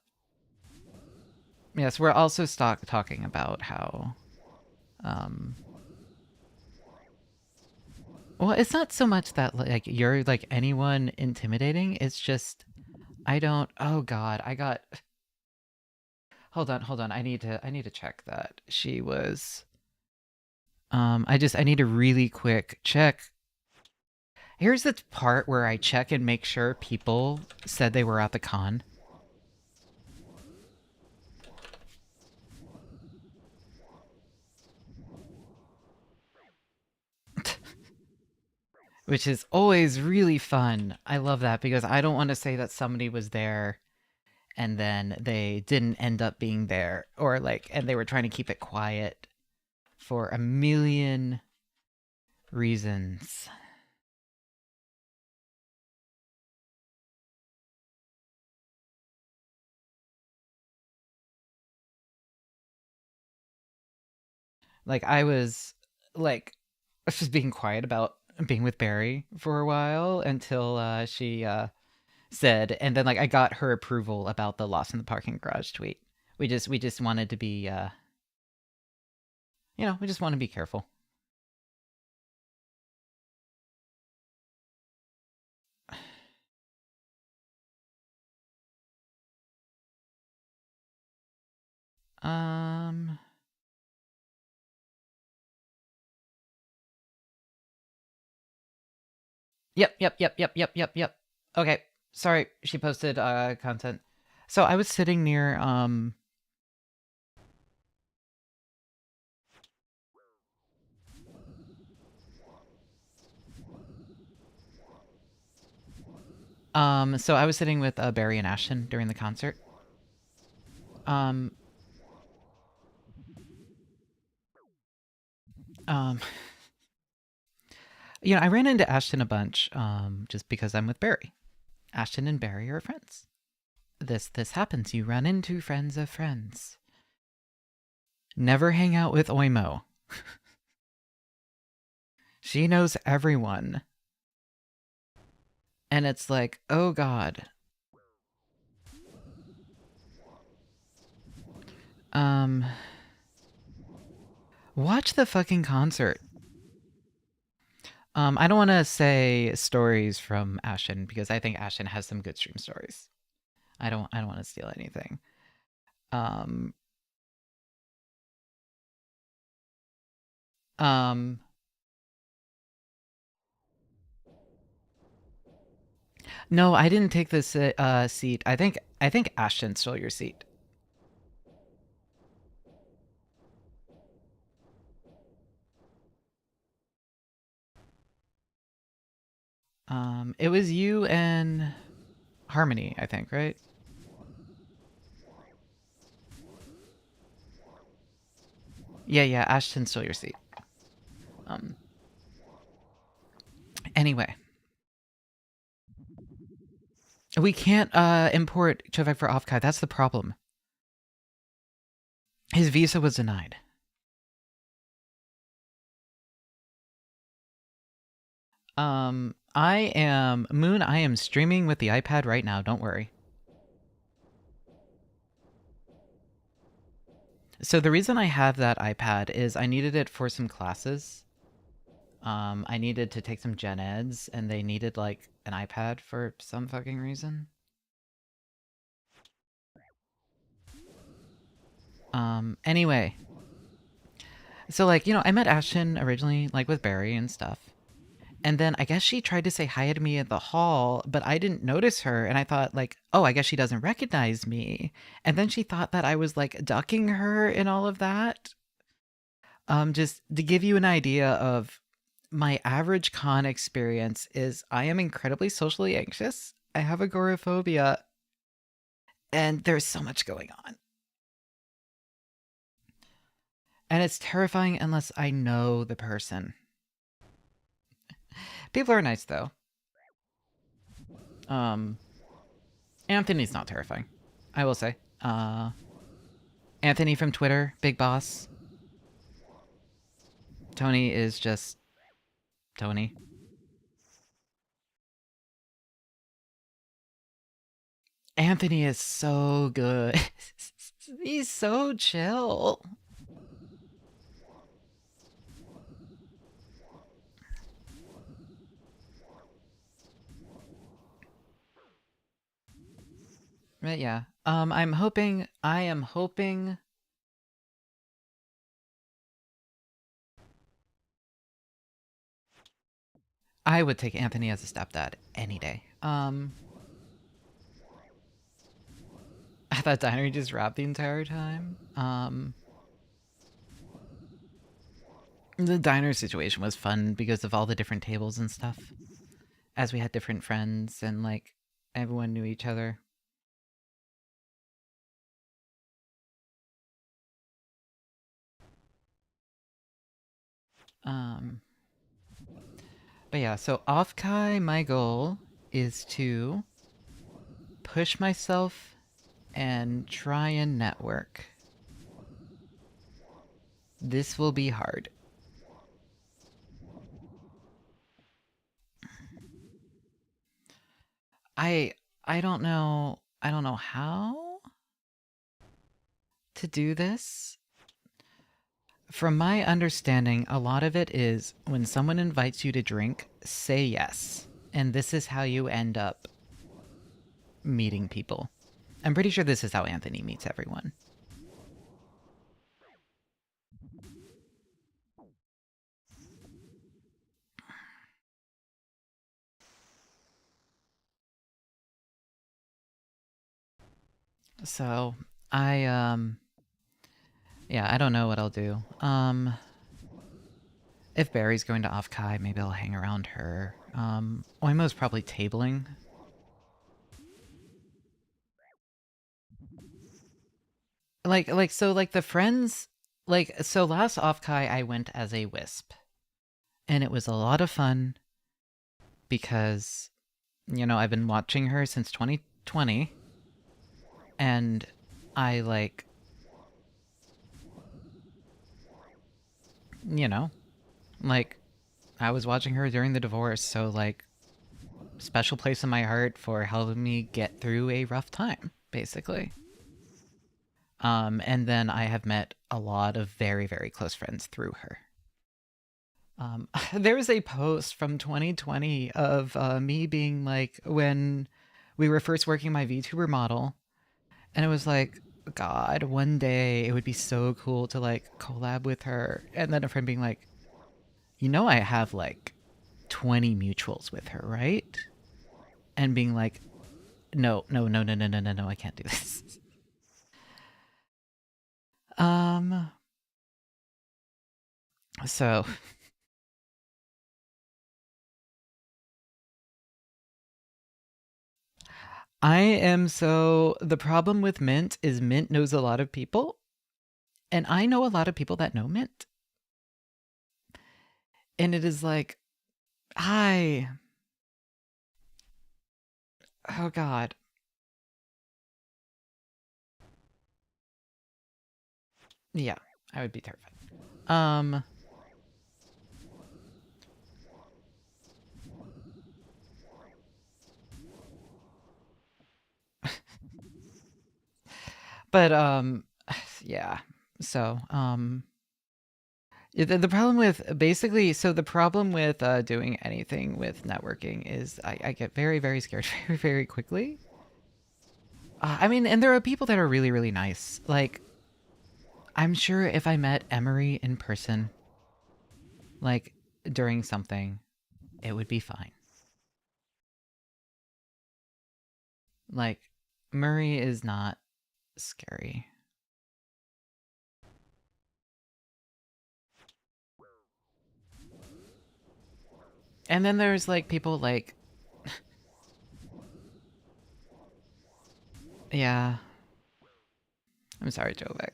Yes, we're also talking about how, well, it's not so much that, like, you're, like, anyone intimidating. It's just, I don't. Oh God, I got. Hold on. I need to check that. She was. I need a really quick check. Here's the part where I check and make sure people said they were at the con. Which is always really fun. I love that because I don't want to say that somebody was there and then they didn't end up being there, or like, and they were trying to keep it quiet for a million reasons. Like, I was like just being quiet about being with Barry for a while until she said, and then like I got her approval about the lost in the parking garage tweet. We just wanted to be we just want to be careful. Um Yep. Okay. Sorry, she posted content. So I was sitting near so I was sitting with Barry and Ashton during the concert. Um um I ran into Ashton a bunch just because I'm with Barry. Ashton and Barry are friends. This happens. You run into friends of friends. Never hang out with Oimo. She knows everyone. And it's like, oh God. Watch the fucking concert. I don't want to say stories from Ashton because I think Ashton has some good stream stories. I don't want to steal anything. Um, um, no, I didn't take this seat. I think Ashton stole your seat. It was you and Harmony, I think, right? Yeah, Ashton stole your seat. Um, anyway. We can't import Chovek for Offkai. That's the problem. His visa was denied. I am streaming with the iPad right now. Don't worry. So the reason I have that iPad is I needed it for some classes. I needed to take some gen eds, and they needed like an iPad for some fucking reason. Anyway. So like, I met Ashton originally like with Barry and stuff. And then I guess she tried to say hi to me at the hall, but I didn't notice her. And I thought, like, oh, I guess she doesn't recognize me. And then she thought that I was, like, ducking her and all of that. Just to give you an idea of my average con experience is I am incredibly socially anxious. I have agoraphobia. And there's so much going on. And it's terrifying unless I know the person. People are nice, though. Anthony's not terrifying, I will say. Anthony from Twitter, big boss. Tony is just Tony. Anthony is so good. He's so chill. But yeah, I am hoping I would take Anthony as a stepdad any day. I thought Diner just rapped the entire time. The diner situation was fun because of all the different tables and stuff. As we had different friends and like everyone knew each other. But yeah, so off Kai, my goal is to push myself and try and network. This will be hard. I don't know how to do this. From my understanding, a lot of it is when someone invites you to drink, say yes. And this is how you end up meeting people. I'm pretty sure this is how Anthony meets everyone. So, yeah, I don't know what I'll do. If Barry's going to off Kai, maybe I'll hang around her. Oimo's probably tabling. So the friends, so last off Kai I went as a wisp. And it was a lot of fun because, you know, I've been watching her since 2020. And I you know, I was watching her during the divorce, so special place in my heart for helping me get through a rough time, basically. And then I have met a lot of very, very close friends through her. There's a post from 2020 of me being when we were first working my VTuber model, and it was God, one day it would be so cool to collab with her. And then a friend being you know, I have 20 mutuals with her, right? And being no, I can't do this. So the problem with Mint is Mint knows a lot of people, and I know a lot of people that know Mint. And it is hi. Oh God. Yeah, I would be terrified. But yeah. So the problem with the problem with doing anything with networking is I get very, very scared very, very quickly. I mean, and there are people that are really, really nice. I'm sure if I met Emery in person, during something, it would be fine. Murray is not scary. And then there's people yeah. I'm sorry, Jovek.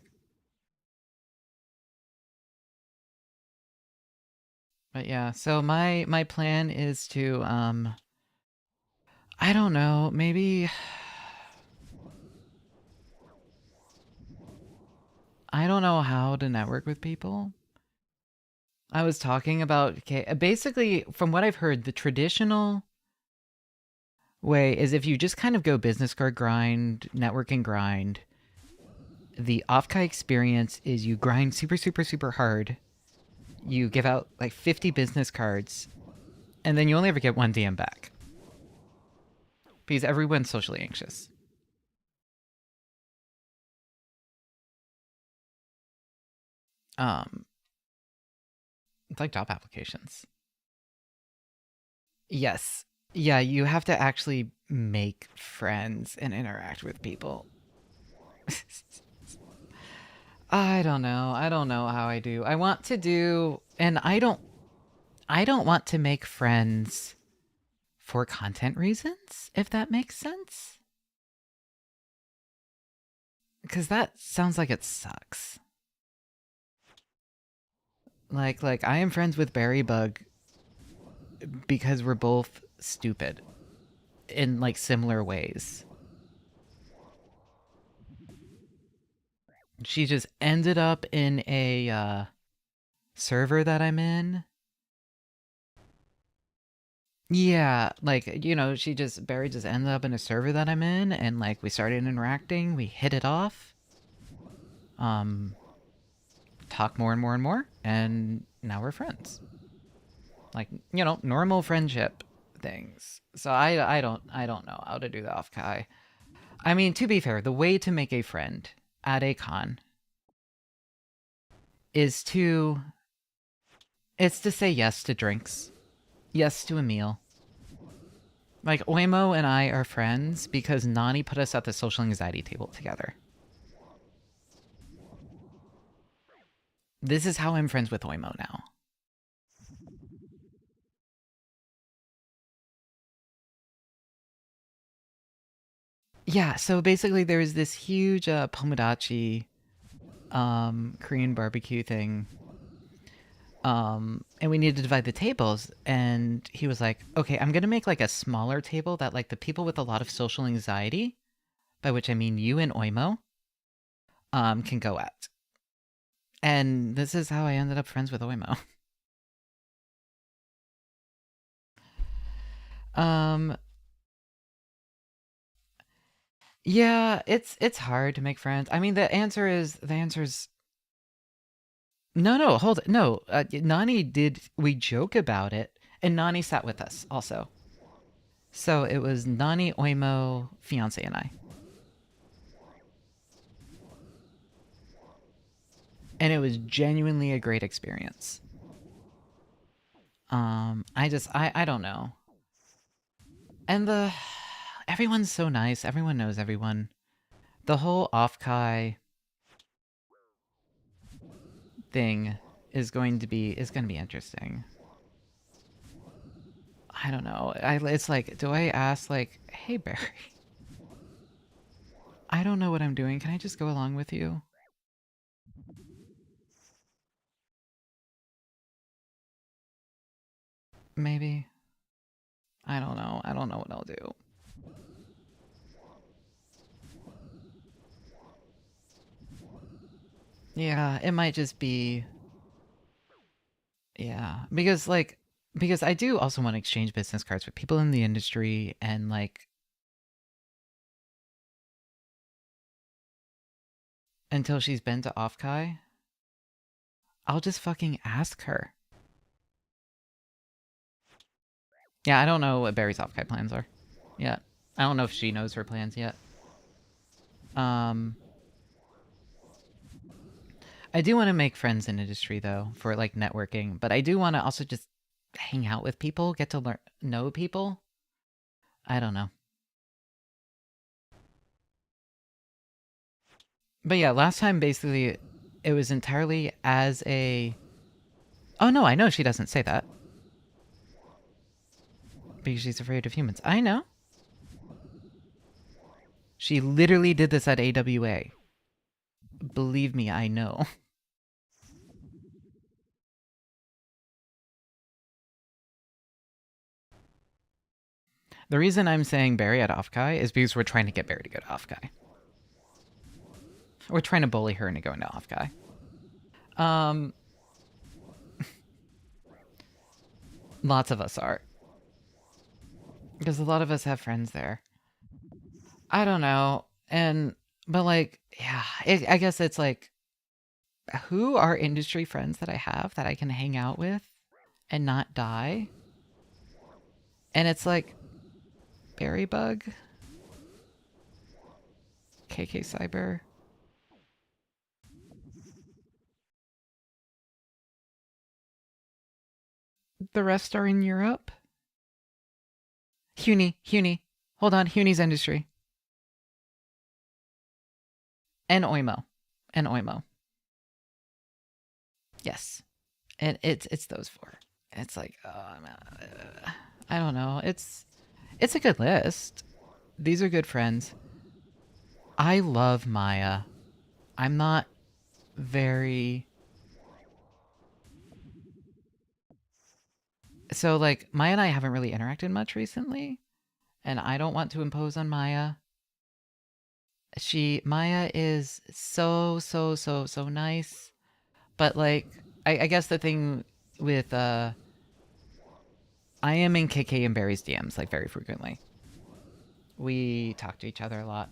But yeah, so my plan is to I don't know, maybe I don't know how to network with people. I was talking about basically from what I've heard, the traditional way is if you just kind of go business card grind, networking grind. The off-Kai experience is you grind super, super, super hard. You give out 50 business cards, and then you only ever get one DM back. Because everyone's socially anxious. It's like job applications. Yes. Yeah, you have to actually make friends and interact with people. I don't know. I don't know how I do. I want to do, and I don't want to make friends for content reasons, if that makes sense. Because that sounds like it sucks. Like I am friends with Berrybug because we're both stupid in like similar ways. She just ended up in a server that I'm in. Yeah, like, you know, Barry just ended up in a server that I'm in, and like we started interacting, we hit it off. Talk more and more and more, and now we're friends. Like, you know, normal friendship things. So I don't know how to do the off Kai. I mean, to be fair, the way to make a friend at a con is to say yes to drinks, yes to a meal. Like, Oimo and I are friends because Nani put us at the social anxiety table together. This is how I'm friends with Oimo now. Yeah, so basically there was this huge Pomodachi Korean barbecue thing. And we needed to divide the tables, and he was like, okay, I'm gonna make like a smaller table that like the people with a lot of social anxiety, by which I mean you and Oimo, can go at. And this is how I ended up friends with Oimo. Yeah, it's hard to make friends. I mean, the answer is no, hold it. No, Nani did, we joke about it, and Nani sat with us also. So it was Nani, Oimo, fiance, and I. And it was genuinely a great experience. I don't know. And everyone's so nice. Everyone knows everyone. The whole off-kai thing is going to be interesting. I don't know. It's like, do I ask like, hey Barry, I don't know what I'm doing. Can I just go along with you? Maybe. I don't know. I don't know what I'll do. Yeah, it might just be. Yeah, because I do also want to exchange business cards with people in the industry, and like until she's been to Offkai, I'll just fucking ask her. Yeah, I don't know what Barry's Offkai plans are yet. I don't know if she knows her plans yet. I do want to make friends in industry though, for like networking, but I do want to also just hang out with people, get to know people. I don't know. But yeah, last time basically it was entirely as a. Oh no, I know she doesn't say that. Because she's afraid of humans. I know. She literally did this at AWA. Believe me, I know. The reason I'm saying Barry at Offkai is because we're trying to get Barry to go to Offkai. We're trying to bully her into going to Offkai. Lots of us are. Because a lot of us have friends there. I don't know. But like, yeah, I guess it's like, who are industry friends that I have that I can hang out with and not die? And it's like, Berrybug, KK Cyber, The rest are in Europe. Huni. Hold on, Huni's industry. And Oimo. Yes. And it's those four. It's like, I don't know. It's a good list. These are good friends. I love Maya. I'm not very... So, like, Maya and I haven't really interacted much recently, and I don't want to impose on Maya. Maya is so nice, but, like, I guess the thing with, I am in KK and Barry's DMs, like, very frequently. We talk to each other a lot.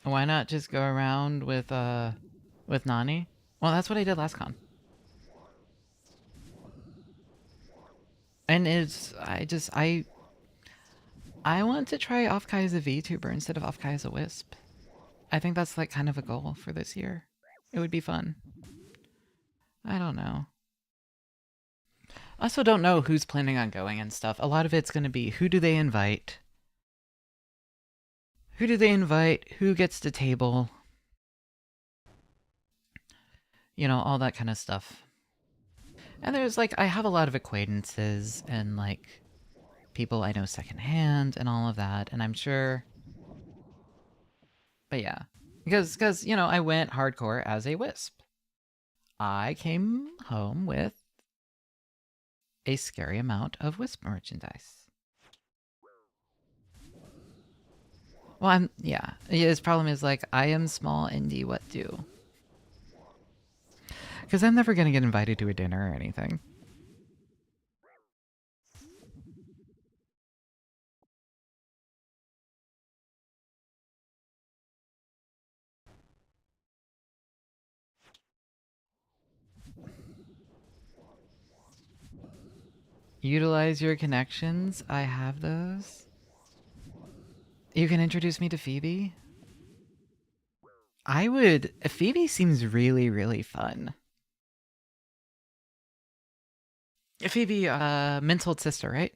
Why not just go around with Nani? Well, that's what I did last con. And I want to try Offkai as a VTuber instead of Offkai as a Wisp. I think that's like kind of a goal for this year. It would be fun. I don't know. I also don't know who's planning on going and stuff. A lot of it's going to be who do they invite? Who do they invite? Who gets to table? You know, all that kind of stuff. And there's like, I have a lot of acquaintances and like people I know secondhand and all of that. And I'm sure. But yeah, because you know, I went hardcore as a Wisp. I came home with a scary amount of Wisp merchandise. Well, yeah. His problem is like, I am small indie, what do? Because I'm never going to get invited to a dinner or anything. Utilize your connections. I have those. You can introduce me to Phoebe. I would. Phoebe seems really, really fun. Phoebe, Mintold's sister, right?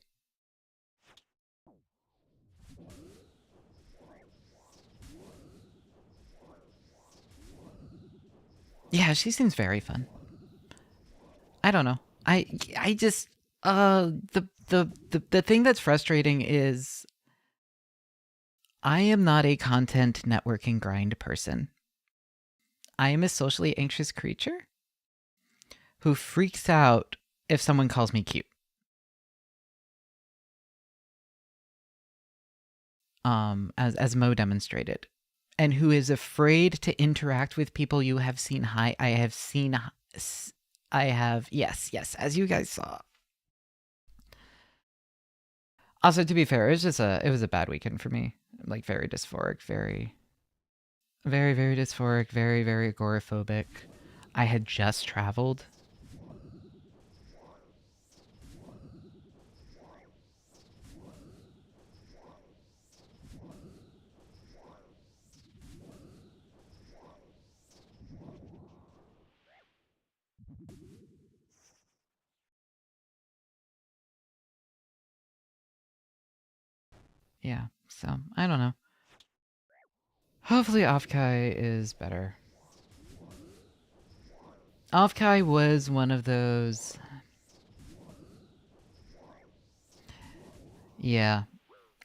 Yeah, she seems very fun. I don't know. I just the thing that's frustrating is I am not a content networking grind person. I am a socially anxious creature who freaks out if someone calls me cute. As Mo demonstrated, and who is afraid to interact with people you have seen high. Yes, as you guys saw. Also, to be fair, it was a bad weekend for me. Like, very dysphoric, very dysphoric, very agoraphobic. I had just traveled. Yeah, so I don't know. Hopefully Offkai is better. Offkai was one of those... Yeah.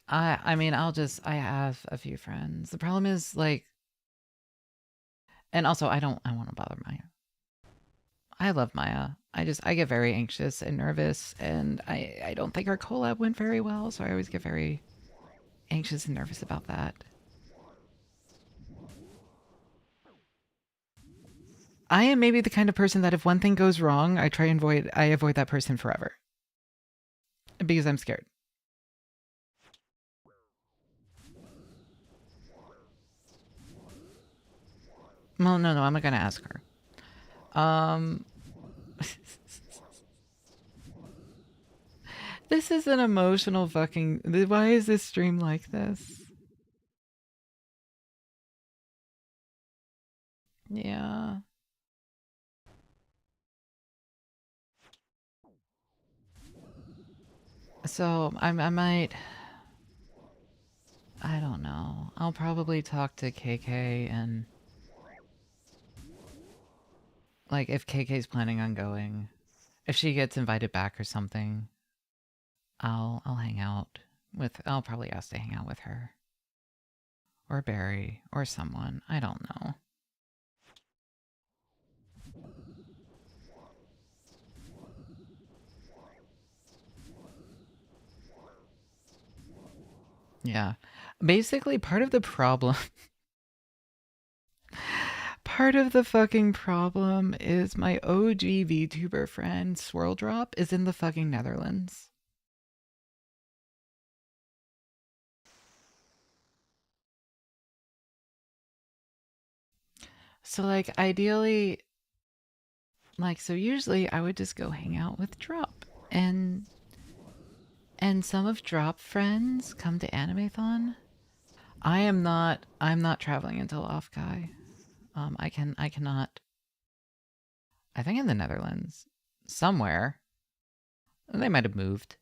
I mean, I have a few friends. The problem is, like... And also, I want to bother Maya. I love Maya. I get very anxious and nervous, and I don't think our collab went very well, so I always get very anxious and nervous about that. I am maybe the kind of person that if one thing goes wrong, I avoid that person forever. Because I'm scared. Well, no, I'm not gonna ask her. This is an emotional fucking... Why is this stream like this? Yeah. So, I might... I don't know. I'll probably talk to KK and... Like, if KK's planning on going, if she gets invited back or something, I'll hang out with... I'll probably ask to hang out with her. Or Barry. Or someone. I don't know. Yeah. Basically, part of the problem... Part of the fucking problem is my OG VTuber friend, Swirl Drop, is in the fucking Netherlands. So, like, ideally... Like, so usually I would just go hang out with Drop. And some of Drop friends come to Animathon. I'm not traveling until off-Kai. I cannot... I think in the Netherlands. Somewhere. They might have moved.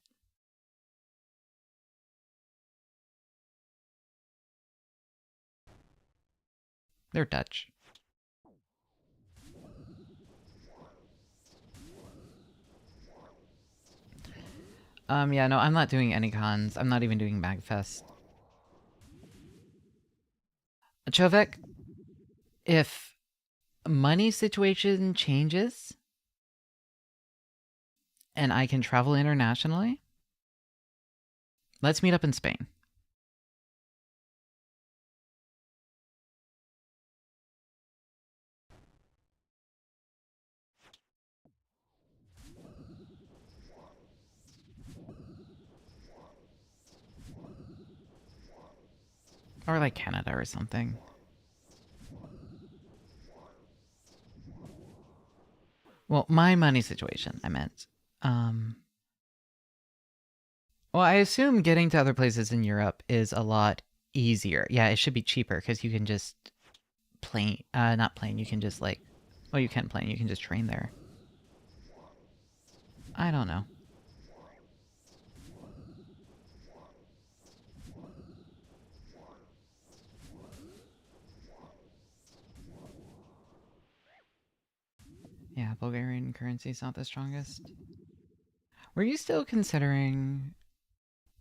They're Dutch. Yeah, no, I'm not doing any cons. I'm not even doing Magfest. Chovek, if money situation changes and I can travel internationally, let's meet up in Spain. Or like Canada or something. Well, my money situation, I meant. Well, I assume getting to other places in Europe is a lot easier. Yeah, it should be cheaper because you can just not plane, you can just like... Well, you can plane, you can just train there. I don't know. Yeah, Bulgarian currency is not the strongest. Were you still considering...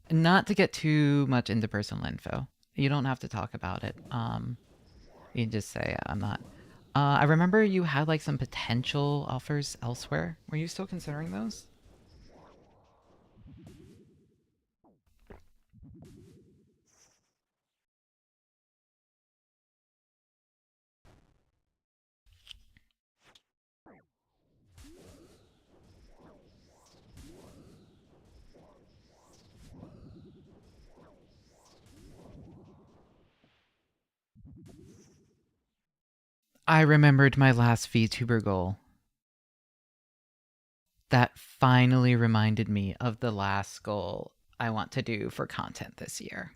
Not to get too much into personal info. You don't have to talk about it. You can just say, I'm not... I remember you had like some potential offers elsewhere. Were you still considering those? I remembered my last VTuber goal. That finally reminded me of the last goal I want to do for content this year.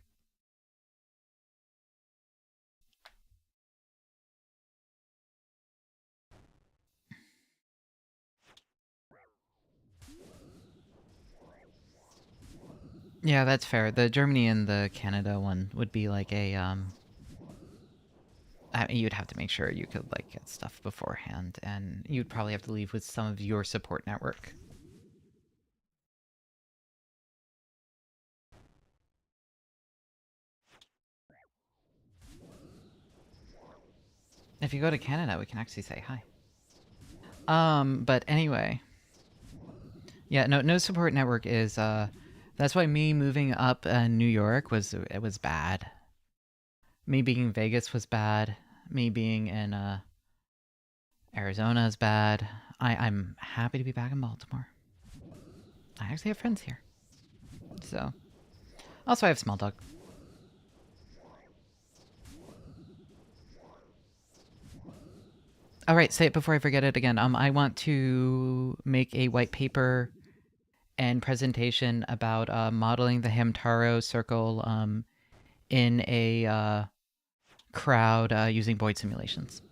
Yeah, that's fair. The Germany and the Canada one would be like a you'd have to make sure you could like get stuff beforehand, and you'd probably have to leave with some of your support network. If you go to Canada, we can actually say hi. But anyway. Yeah, no support network is that's why me moving up New York was bad. Me being in Vegas was bad. Me being in Arizona is bad. I'm happy to be back in Baltimore. I actually have friends here. So, also I have Small Dog. All right, say it before I forget it again. I want to make a white paper and presentation about modeling the Hamtaro circle in a crowd using void simulations.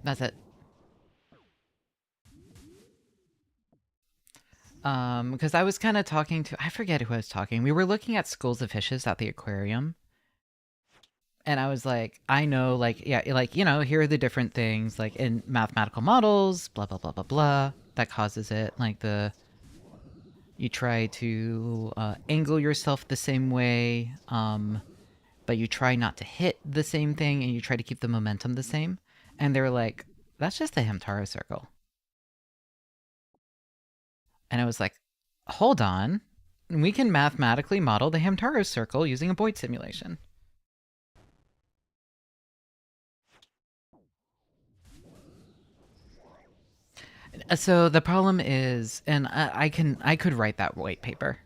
That's it. Because I was kind of talking to, I forget who I was talking. We were looking at schools of fishes at the aquarium. And I was like, I know, like, yeah, like, you know, here are the different things, like in mathematical models, blah, blah, blah, blah, blah, that causes it. Like you try to angle yourself the same way, but you try not to hit the same thing and you try to keep the momentum the same. And they were like, that's just the Hamtaro circle. And I was like, hold on. We can mathematically model the Hamtaro circle using a void simulation. So the problem is, and I could write that white paper.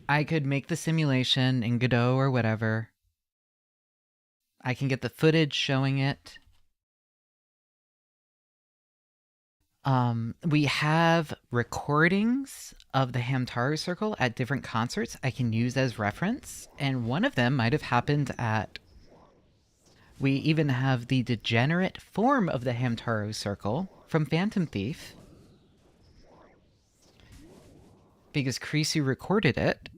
I could make the simulation in Godot or whatever. I can get the footage showing it. We have recordings of the Hamtaro circle at different concerts I can use as reference, and one of them might have happened at... We even have the degenerate form of the Hamtaro circle from Phantom Thief, because Krisu recorded it.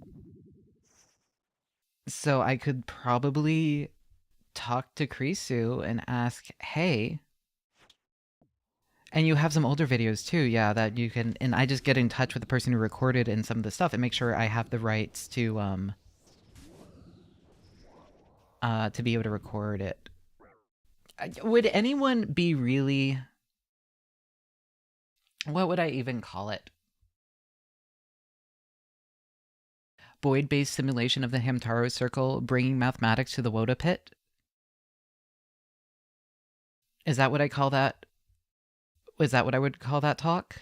So I could probably talk to Krisu and ask, hey... And you have some older videos too, yeah, that you can... And I just get in touch with the person who recorded and some of the stuff and make sure I have the rights to be able to record it. Would anyone be really... What would I even call it? Void-based simulation of the Hamtaro circle, bringing mathematics to the Woda pit? Is that what I call that? Is that what I would call that talk?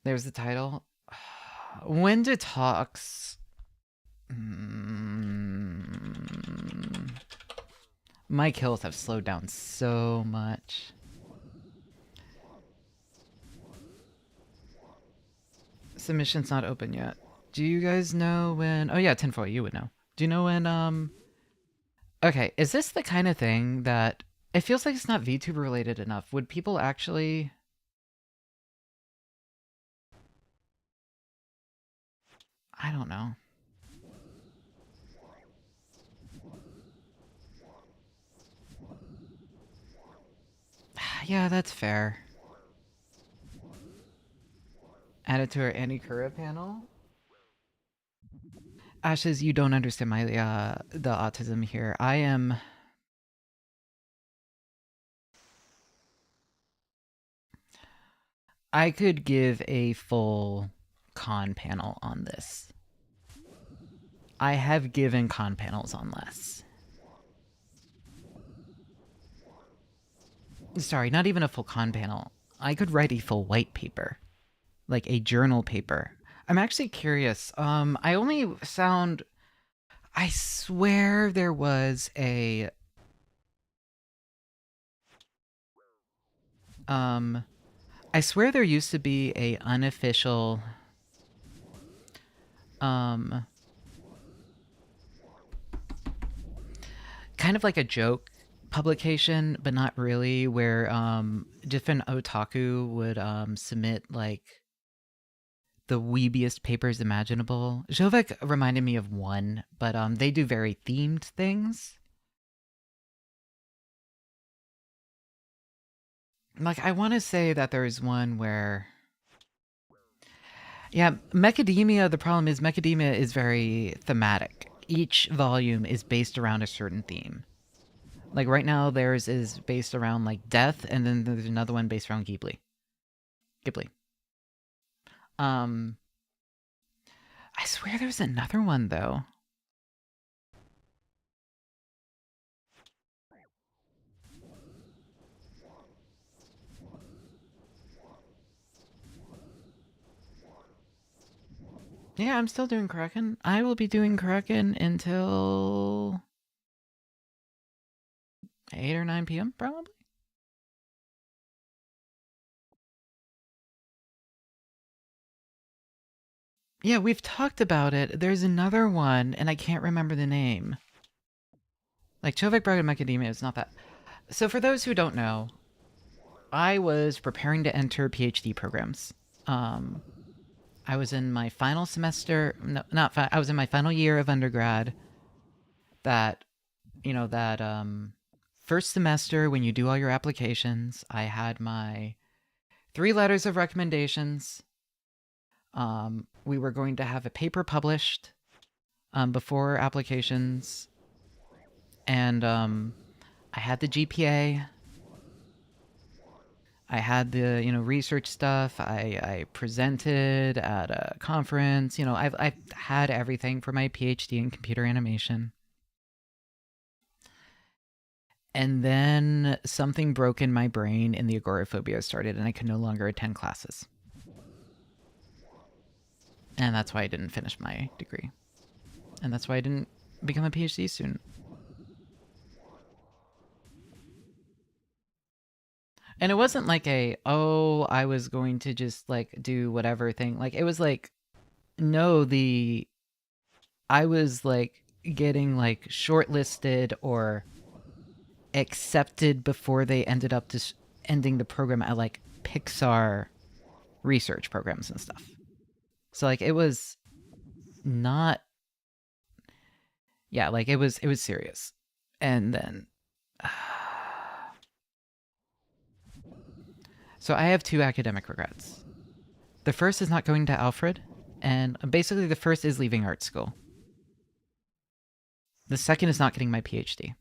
There's the title. When do talks... My kills have slowed down so much. Submission's not open yet. Do you guys know when... Oh yeah, Tinfoil, you would know. Do you know when, Okay, is this the kind of thing that... It feels like it's not VTuber related enough. Would people actually... I don't know. Yeah, that's fair. Add it to our Anikura panel. Ashes, you don't understand my the autism here. I am... I could give a full con panel on this. I have given con panels on less. Sorry, not even a full con panel. I could write a full white paper. Like a journal paper. I'm actually curious. I only found... I swear there was a... I swear there used to be a unofficial... kind of like a joke publication, but not really, where different otaku would submit like the weebiest papers imaginable. Jovek reminded me of one, but they do very themed things. Like, I want to say that there's one where... Yeah, Mechademia, the problem is Mechademia is very thematic. Each volume is based around a certain theme. Like, right now, theirs is based around, like, death, and then there's another one based around Ghibli. I swear there's another one, though. Yeah, I'm still doing kraken. I will be doing kraken until 8 or 9 p.m. probably. Yeah, we've talked about it. There's another one, and I can't remember the name. Like, Човек Bride of Macadamia is not that. So for those who don't know, I was preparing to enter PhD programs. I was in my final semester, no, I was in my final year of undergrad. That, first semester when you do all your applications, I had my 3 letters of recommendations. We were going to have a paper published before applications, and I had the GPA. I had the research stuff. I presented at a conference. I've had everything for my PhD in computer animation. And then something broke in my brain and the agoraphobia started, and I could no longer attend classes. And that's why I didn't finish my degree. And that's why I didn't become a PhD student. And it wasn't like I was going to just like do whatever thing. Like, it was like, no, I was like getting like shortlisted or accepted before they ended up just ending the program at like Pixar research programs and stuff. So like it was not, yeah, like it was serious. And then so I have 2 academic regrets. The first is not going to Alfred, and basically the first is leaving art school. The second is not getting my PhD.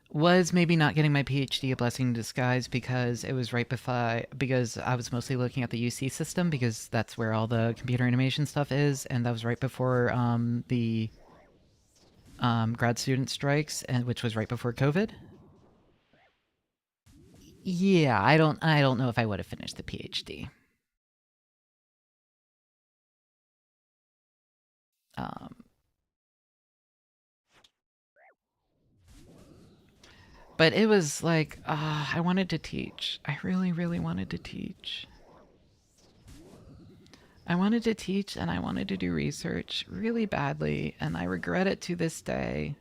Was maybe not getting my PhD a blessing in disguise because it was because I was mostly looking at the UC system because that's where all the computer animation stuff is, and that was right before the grad student strikes, and which was right before COVID. Yeah, I don't know if I would have finished the PhD. But it was like, I wanted to teach. I really, really wanted to teach. I wanted to teach and I wanted to do research really badly, and I regret it to this day.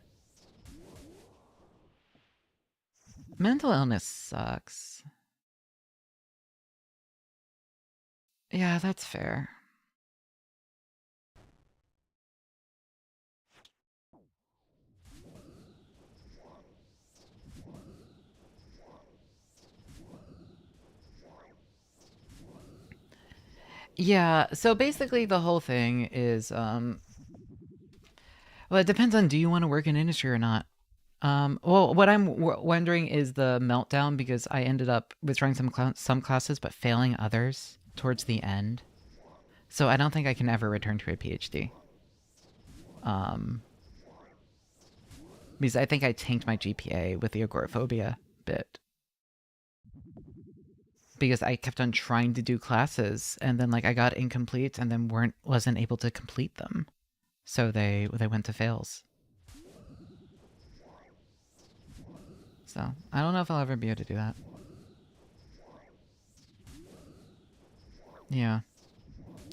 Mental illness sucks. Yeah, that's fair. Yeah, so basically the whole thing is, well, it depends on, do you want to work in industry or not? Well, what I'm wondering is the meltdown, because I ended up withdrawing some classes but failing others towards the end. So I don't think I can ever return to a PhD. Because I think I tanked my GPA with the agoraphobia bit. Because I kept on trying to do classes, and then like I got incomplete, and then wasn't able to complete them, so they went to fails. So I don't know if I'll ever be able to do that. Yeah,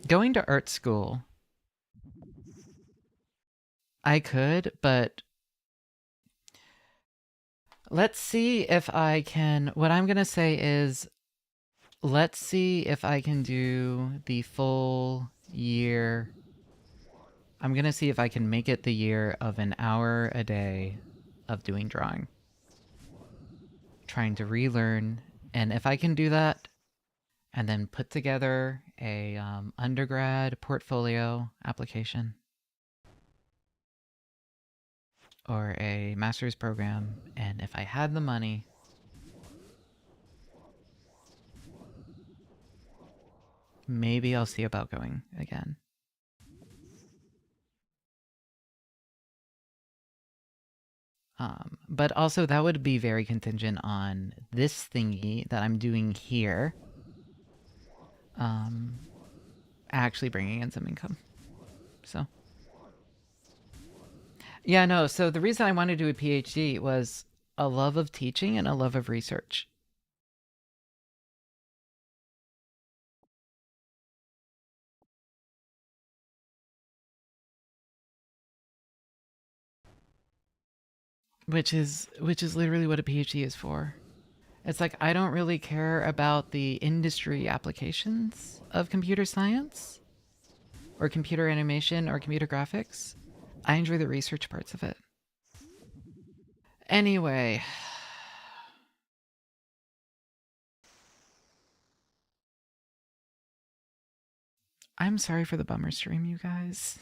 going to art school, I could, but let's see if I can. What I'm gonna say is, let's see if I can do the full year. I'm gonna see if I can make it the year of an hour a day of doing drawing. Trying to relearn, and if I can do that, and then put together a undergrad portfolio application or a master's program, and if I had the money, maybe I'll see about going again. But also that would be very contingent on this thingy that I'm doing here actually bringing in some income. So yeah, no, so the reason I wanted to do a PhD was a love of teaching and a love of research. Which is literally what a PhD is for. It's like I don't really care about the industry applications of computer science or computer animation or computer graphics. I enjoy the research parts of it. Anyway, I'm sorry for the bummer stream, you guys.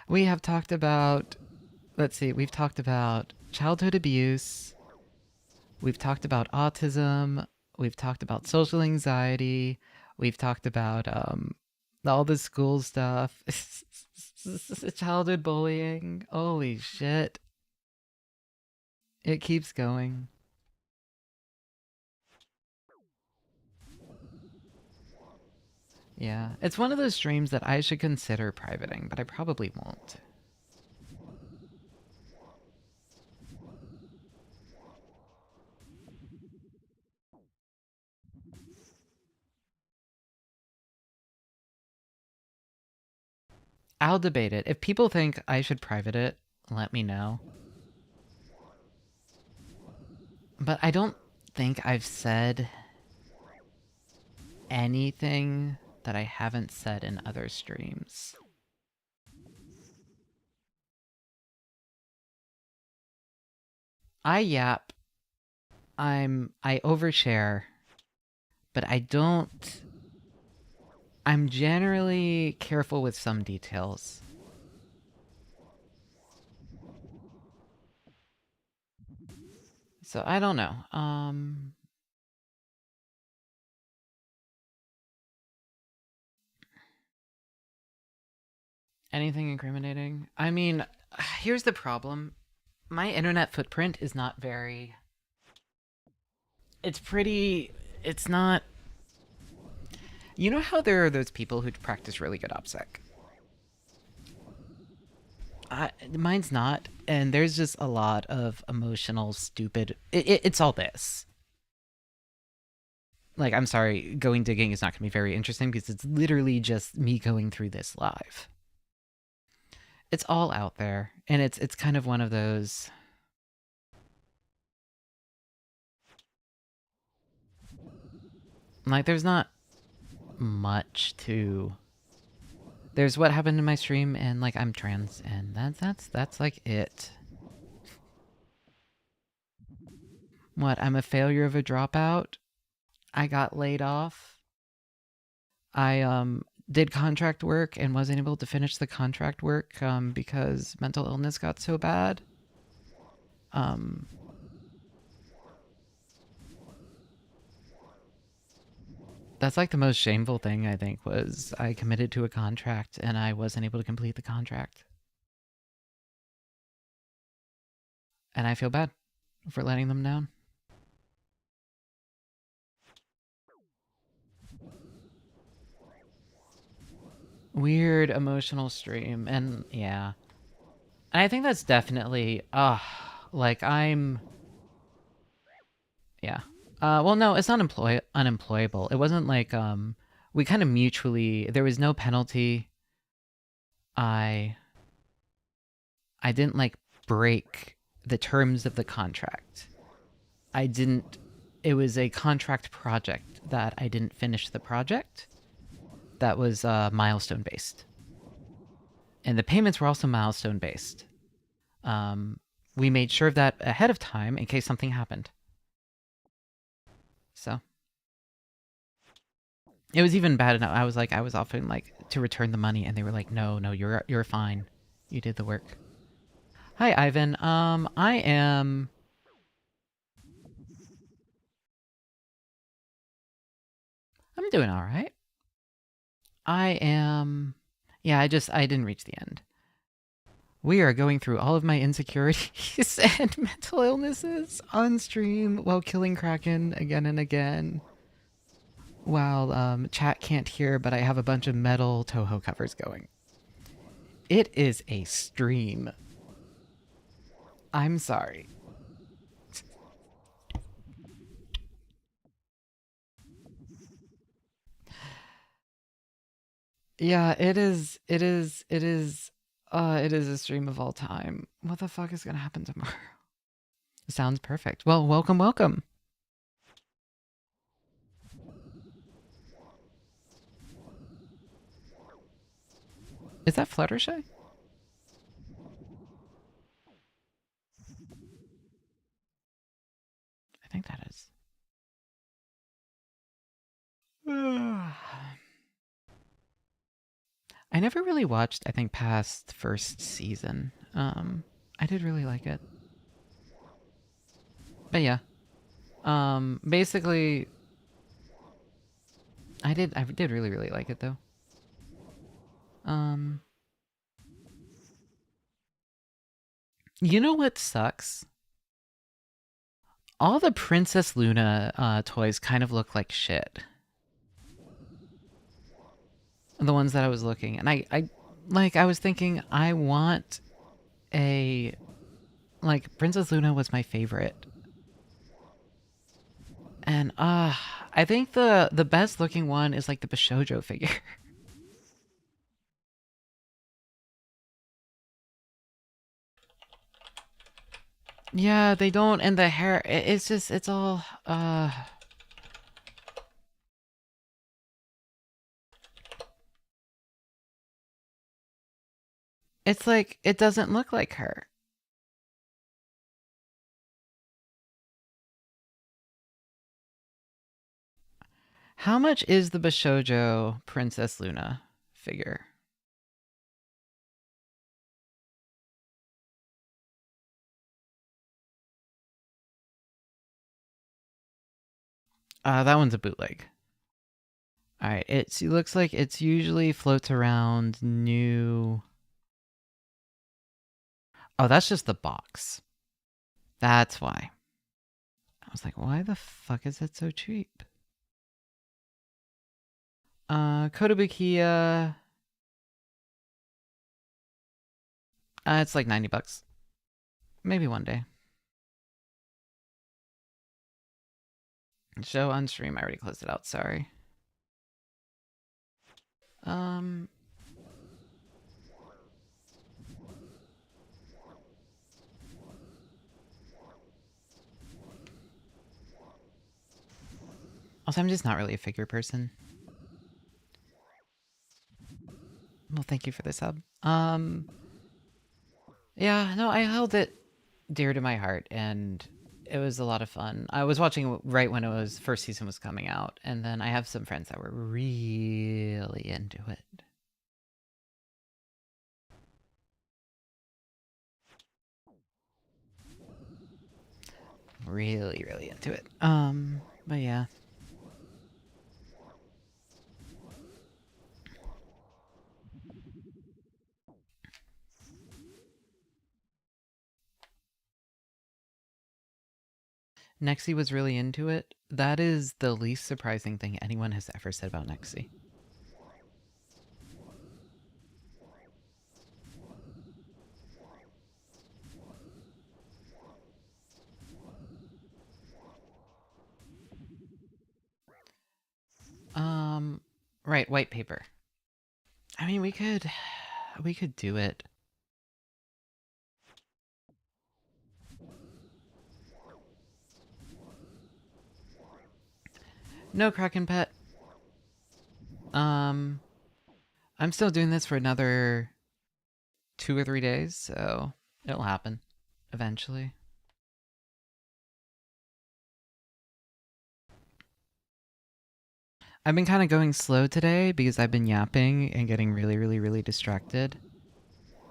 We have talked about, let's see, we've talked about childhood abuse. We've talked about autism. We've talked about social anxiety. We've talked about all the school stuff. Childhood bullying. Holy shit. It keeps going. Yeah, it's one of those streams that I should consider privating, but I probably won't. I'll debate it. If people think I should private it, let me know. But I don't think I've said anything that I haven't said in other streams. I yap. I overshare, but I don't. I'm generally careful with some details. So I don't know. Anything incriminating? I mean, here's the problem. My internet footprint is not very... It's not... You know how there are those people who practice really good OPSEC? Mine's not, and there's just a lot of emotional, stupid... It's all this. Like, I'm sorry, going digging is not going to be very interesting because it's literally just me going through this live. It's all out there, and it's kind of one of those... Like, there's not much to... There's what happened in my stream, and, like, I'm trans, and that's like, it. What, I'm a failure of a dropout? I got laid off. I, did contract work and wasn't able to finish the contract work, because mental illness got so bad. That's like the most shameful thing, I think, was I committed to a contract and I wasn't able to complete the contract. And I feel bad for letting them down. Weird emotional stream, and yeah. And I think that's definitely, like I'm... Yeah. Well, no, it's not unemployable. It wasn't like, we kind of mutually, there was no penalty. I didn't, like, break the terms of the contract. It was a contract project that I didn't finish the project. That was, milestone-based. And the payments were also milestone-based. We made sure of that ahead of time in case something happened. So it was even bad enough. I was offering, like, to return the money, and they were like, no, you're fine. You did the work. Hi, Ivan. I'm doing all right. Yeah, I didn't reach the end. We are going through all of my insecurities and mental illnesses on stream while killing Kraken again and again. While chat can't hear, but I have a bunch of metal Toho covers going. It is a stream. I'm sorry. Yeah, it is a stream of all time. What the fuck is gonna happen tomorrow? Sounds perfect. Well, welcome. Is that Fluttershy? I think that is. I never really watched, I think, past first season. I did really like it. But yeah. Basically I did really, really like it though. You know what sucks? All the Princess Luna toys kind of look like shit. The ones that I was looking, and I was thinking I want a, like, Princess Luna was my favorite. And I think the best looking one is like the Bishoujo figure. Yeah, they don't, and the hair, it's just, it's all, it's like, it doesn't look like her. How much is the Bishoujo Princess Luna figure? That one's a bootleg. Alright, it looks like it's usually floats around new... Oh, that's just the box. That's why. I was like, why the fuck is it so cheap? Kotobukiya... it's like $90. Maybe one day. Show on stream. I already closed it out. Sorry. Also, I'm just not really a figure person. Well, thank you for the sub. Yeah, no, I held it dear to my heart, and it was a lot of fun. I was watching right when it was first season was coming out, and then I have some friends that were really into it. Really, really into it. But yeah. Nexi was really into it. That is the least surprising thing anyone has ever said about Nexi. Right, white paper. I mean, we could do it. No Kraken pet. I'm still doing this for another 2 or 3 days, so it'll happen eventually. I've been kind of going slow today because I've been yapping and getting really, really, really distracted.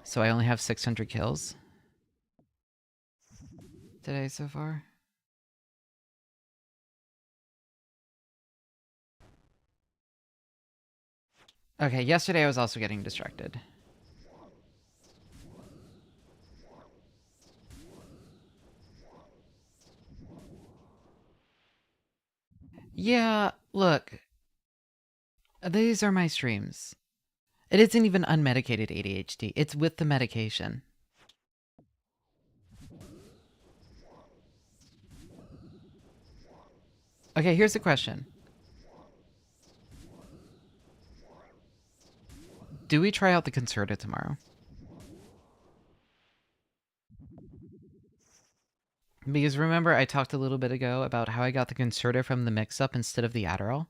So I only have 600 kills today so far. Okay, yesterday I was also getting distracted. Yeah, look, these are my streams. It isn't even unmedicated ADHD. It's with the medication. Okay, here's the question. Do we try out the Concerta tomorrow? Because remember I talked a little bit ago about how I got the Concerta from the mix-up instead of the Adderall?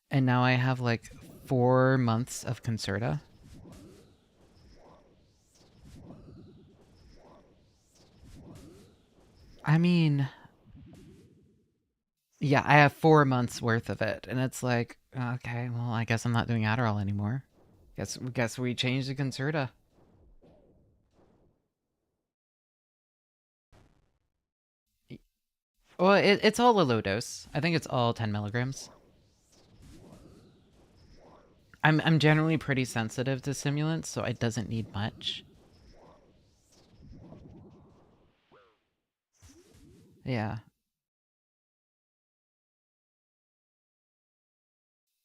And now I have like 4 months of Concerta. I mean, yeah, I have 4 months worth of it, and it's like, okay, well, I guess I'm not doing Adderall anymore. Guess we changed the Concerta. Well, it's all a low dose. I think it's all 10 milligrams. I'm generally pretty sensitive to stimulants, so it doesn't need much. Yeah.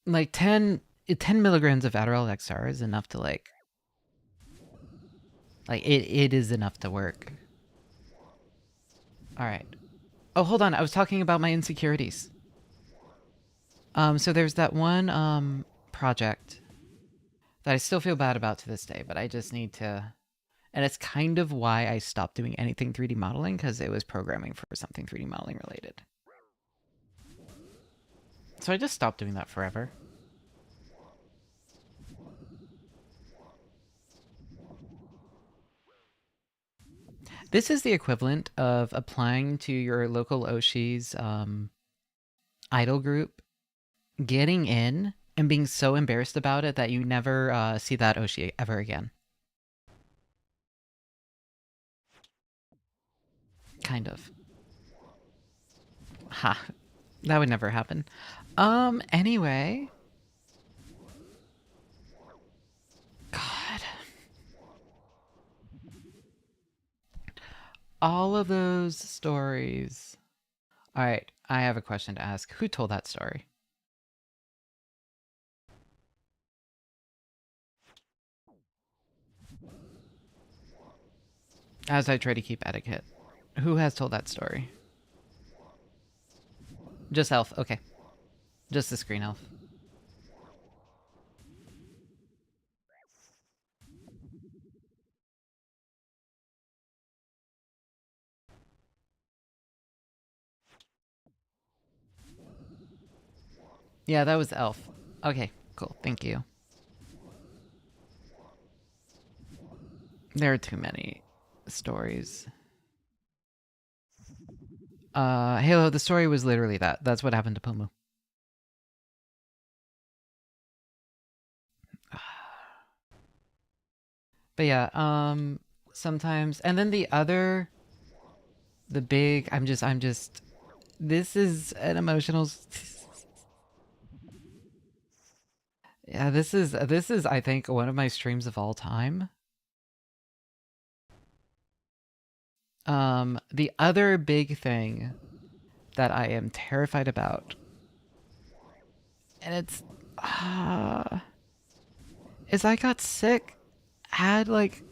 Like 10 milligrams of Adderall XR is enough to like it is enough to work. All right. Oh, hold on. I was talking about my insecurities. So there's that one project that I still feel bad about to this day, but I just need to, and it's kind of why I stopped doing anything 3D modeling, because it was programming for something 3D modeling related. So I just stopped doing that forever. This is the equivalent of applying to your local Oshi's idol group, getting in, and being so embarrassed about it that you never see that Oshi ever again. Kind of. Ha. That would never happen. Anyway. God. All of those stories. Alright, I have a question to ask. Who told that story? As I try to keep etiquette. Who has told that story? Just Elf, okay. Just the screen elf. Yeah, that was Elf. Okay, cool. Thank you. There are too many stories. Halo, the story was literally that. That's what happened to Pomu. But yeah, sometimes, and then the big, I'm just, this is an emotional, yeah, this is, I think, one of my streams of all time. The other big thing that I am terrified about, and it's, is I got sick, had like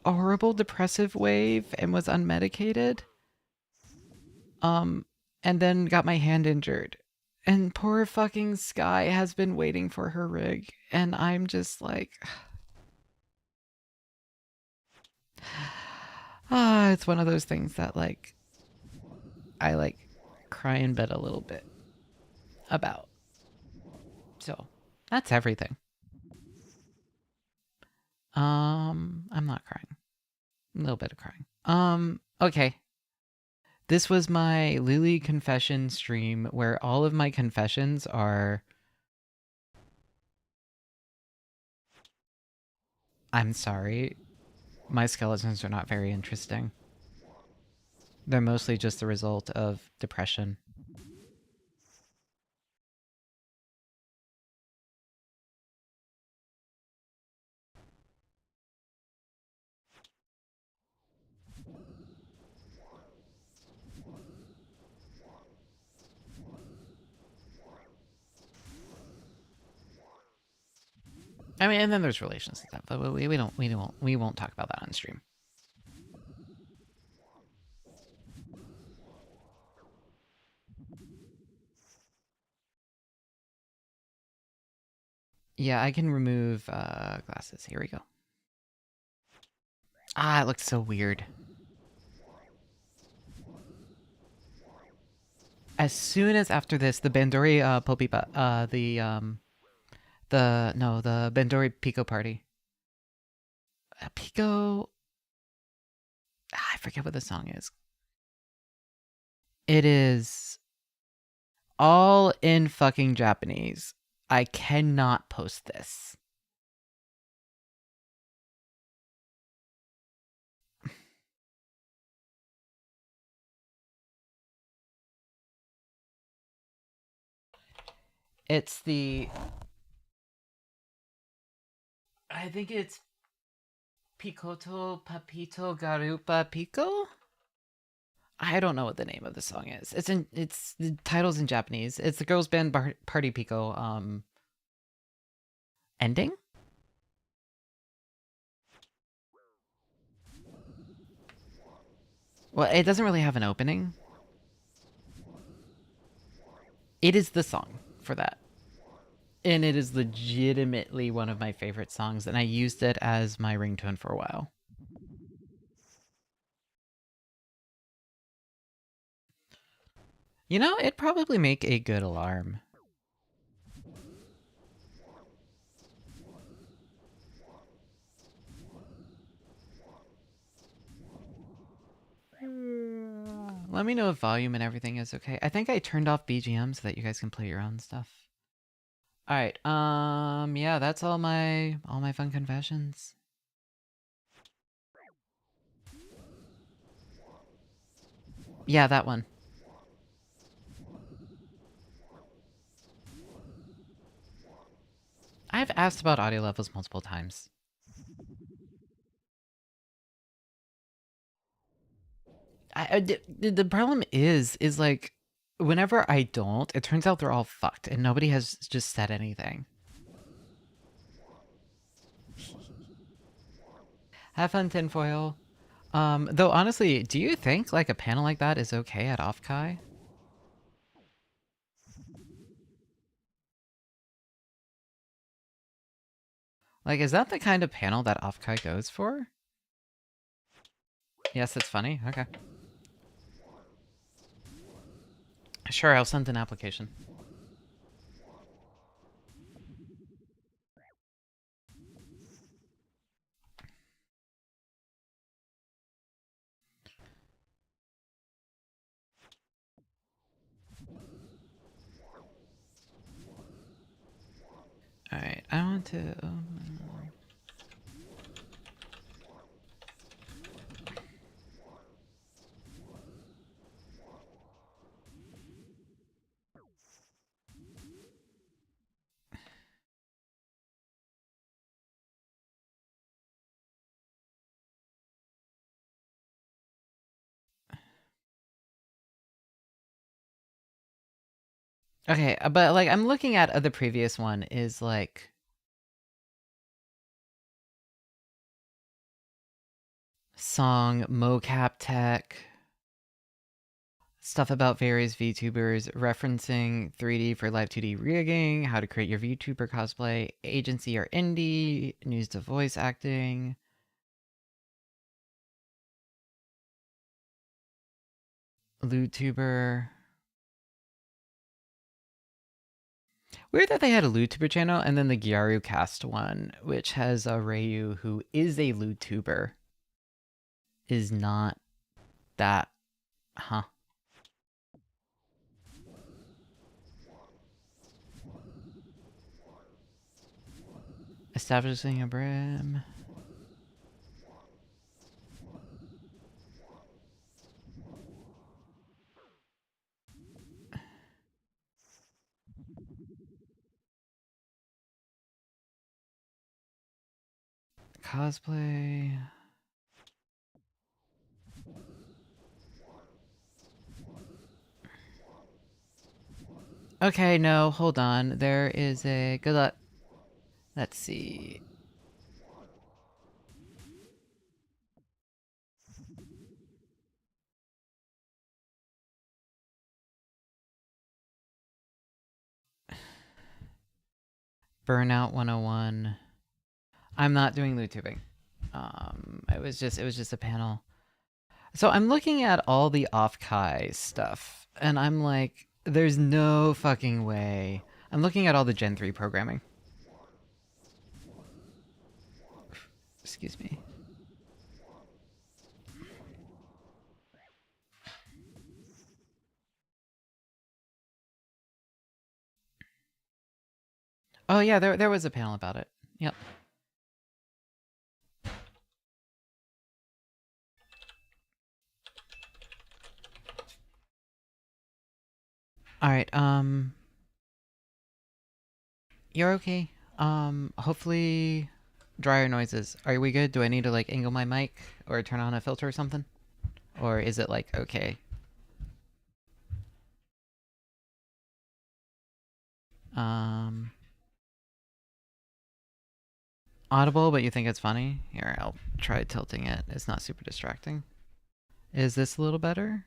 a horrible depressive wave, and was unmedicated. And then got my hand injured. And poor fucking Sky has been waiting for her rig, and I'm just like, it's one of those things that like I like cry in bed a little bit about. So that's everything. I'm not crying. A little bit of crying. Okay. This was my Lily confession stream where all of my confessions are, I'm sorry, my skeletons are not very interesting. They're mostly just the result of depression. I mean, and then there's relations and stuff, but we won't talk about that on stream. Yeah, I can remove glasses. Here we go. Ah, it looks so weird. As soon as after this, the Bandori Popipa, the Bandori Pico party. Pico. I forget what the song is. It is all in fucking Japanese. I cannot post this. It's the... I think it's Picoto Papito Garupa Pico? I don't know what the name of the song is. It's the title's in Japanese. It's the girls band Party Pico ending? Well, it doesn't really have an opening. It is the song for that. And it is legitimately one of my favorite songs, and I used it as my ringtone for a while. You know, it'd probably make a good alarm. Let me know if volume and everything is okay. I think I turned off BGM so that you guys can play your own stuff. All right. Yeah, that's all my fun confessions. Yeah, that one. I've asked about audio levels multiple times. The problem is like, whenever I don't, it turns out they're all fucked, and nobody has just said anything. Have fun, tinfoil. Though honestly, do you think like a panel like that is okay at Offkai? Like, is that the kind of panel that Offkai goes for? Yes, it's funny. Okay. Sure, I'll send an application. Alright, I want to... Okay, but like I'm looking at the previous one is like song, mocap tech, stuff about various VTubers, referencing 3D for live 2D rigging, how to create your VTuber cosplay, agency or indie, news to voice acting. LootTuber. Weird that they had a LootTuber channel and then the Gyaru Cast one, which has a Ryu who is a LootTuber, is not that, huh? Establishing a brim. Cosplay. Okay, no, hold on. There is a... Good luck. Let's see. Burnout 101. I'm not doing loot tubing. It was just a panel. So I'm looking at all the off-Kai stuff, and I'm like, there's no fucking way. I'm looking at all the Gen 3 programming. Excuse me. Oh yeah, there was a panel about it. Yep. All right. You're okay. Hopefully, drier noises. Are we good? Do I need to like angle my mic or turn on a filter or something, or is it like okay? Audible, but you think it's funny? Here, I'll try tilting it. It's not super distracting. Is this a little better?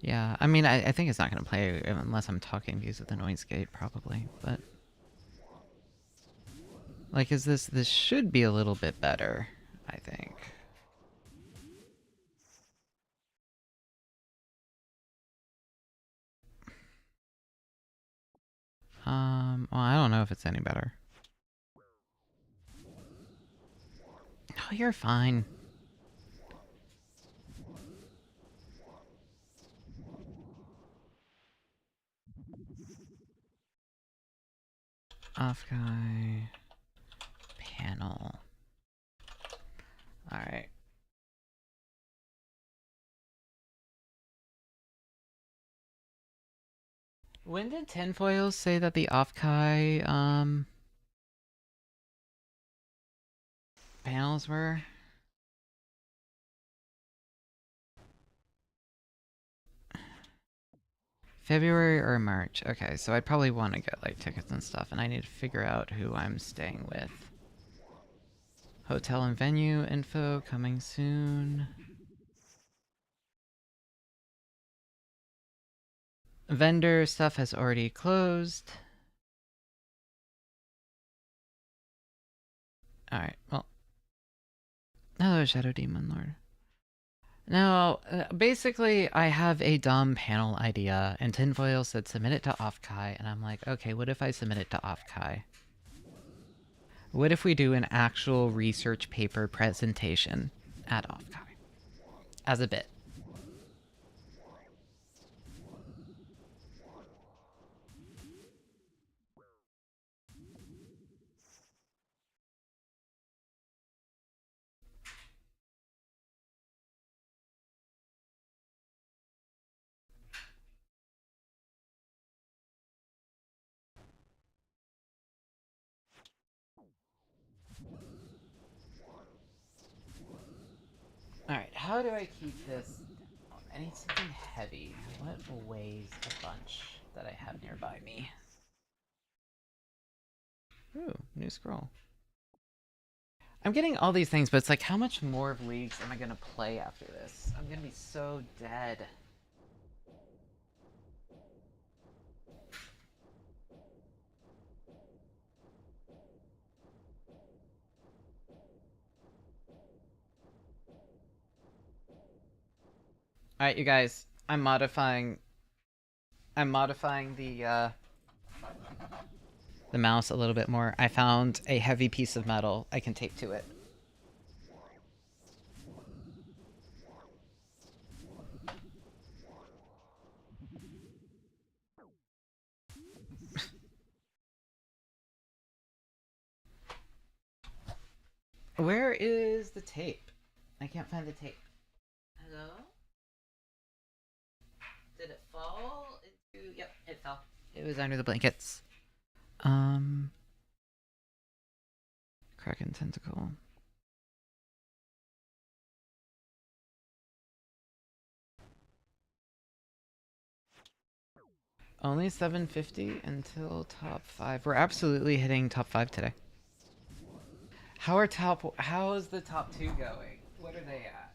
Yeah, I mean, I think it's not going to play unless I'm talking because of the noise gate, probably, but... Like, is this should be a little bit better, I think. Well, I don't know if it's any better. Oh, you're fine. Off guy. Panel. Alright. When did Tinfoils say that the off-Kai, panels were? February or March. Okay, so I'd probably want to get like tickets and stuff, and I need to figure out who I'm staying with. Hotel and venue info coming soon. Vendor stuff has already closed. Alright, well. Hello, Shadow Demon Lord. Now, basically, I have a dumb panel idea, and Tinfoil said submit it to off-Kai, and I'm like, okay, what if I submit it to off-Kai? What if we do an actual research paper presentation at off-Kai? As a bit. Alright, how do I keep this down? I need something heavy. What weighs a bunch that I have nearby me? Ooh, new scroll. I'm getting all these things, but it's like, how much more of Leagues am I gonna play after this? I'm gonna be so dead. Alright, you guys, I'm modifying the mouse a little bit more. I found a heavy piece of metal I can tape to it. Where is the tape? I can't find the tape. Hello? Did it fall into... Yep, it fell. It was under the blankets. Kraken tentacle. Only 750 until top 5. We're absolutely hitting top 5 today. How is the top 2 going? What are they at?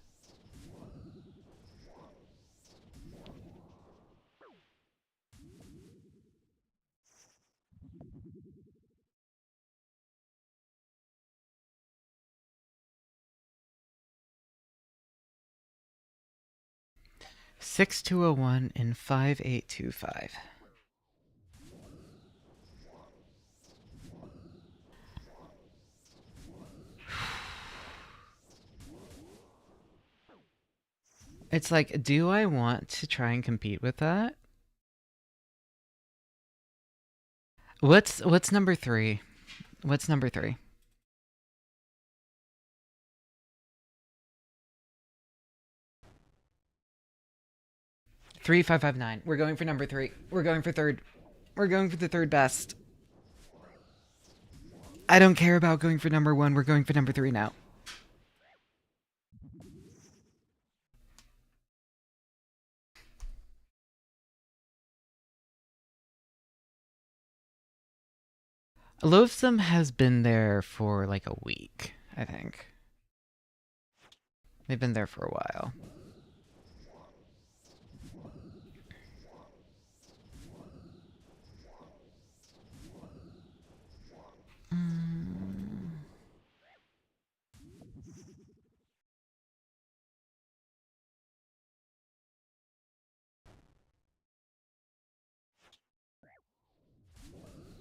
$6,201 and $5,825. It's like, do I want to try and compete with that? What's number 3? What's number 3? 3559. We're going for number 3. We're going for third. We're going for the third best. I don't care about going for number 1. We're going for number 3 now. Loathsome has been there for like a week, I think. They've been there for a while.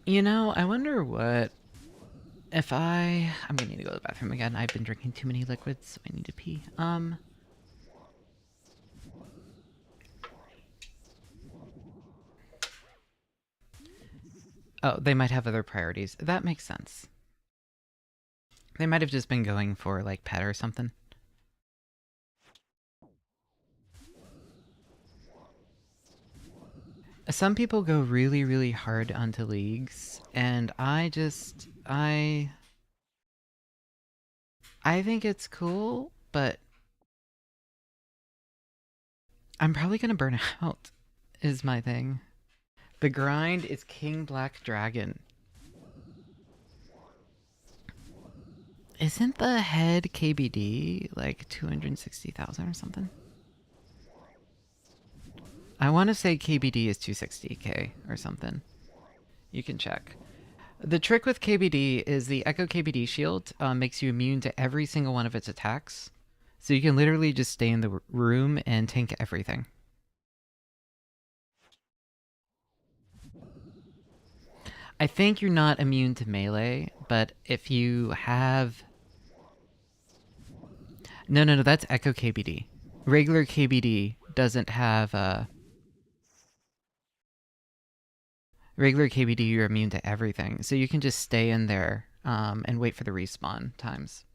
You know, I wonder what if I'm gonna need to go to the bathroom again. I've been drinking too many liquids, so I need to pee. Oh, they might have other priorities. That makes sense. They might have just been going for like pet or something. Some people go really, really hard onto leagues, and I think it's cool, but I'm probably gonna burn out, is my thing. The grind is King Black Dragon. Isn't the head KBD like 260,000 or something? I want to say KBD is 260k or something. You can check. The trick with KBD is the Echo KBD shield makes you immune to every single one of its attacks. So you can literally just stay in the room and tank everything. I think you're not immune to melee, but if you have... No, that's Echo KBD. Regular KBD doesn't have... Regular KBD, you're immune to everything. So you can just stay in there and wait for the respawn times.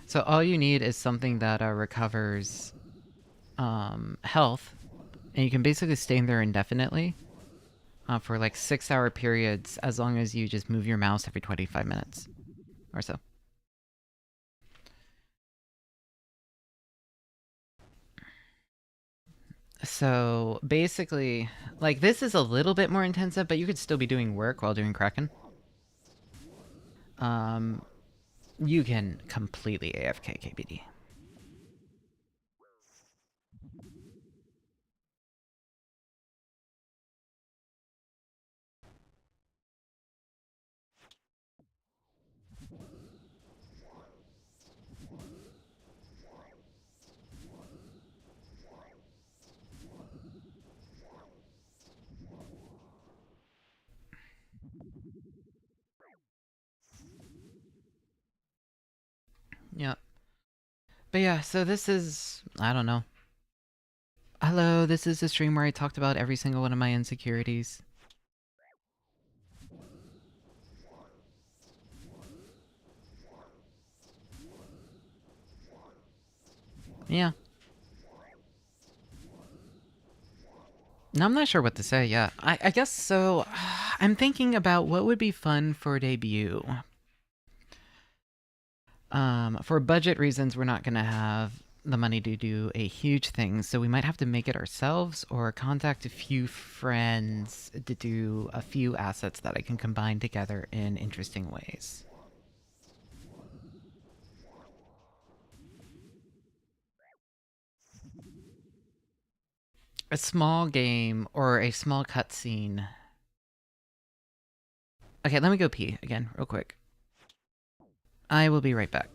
So all you need is something that recovers health. And you can basically stay in there indefinitely for like 6-hour periods as long as you just move your mouse every 25 minutes or so. So basically, like, this is a little bit more intensive, but you could still be doing work while doing Kraken. You can completely AFK KBD. Yep. But yeah, so this is, I don't know. Hello, this is a stream where I talked about every single one of my insecurities. Yeah. No, I'm not sure what to say, yeah. I guess so. I'm thinking about what would be fun for debut. For budget reasons, we're not gonna have the money to do a huge thing, so we might have to make it ourselves or contact a few friends to do a few assets that I can combine together in interesting ways. A small game or a small cutscene. Okay, let me go pee again real quick. I will be right back.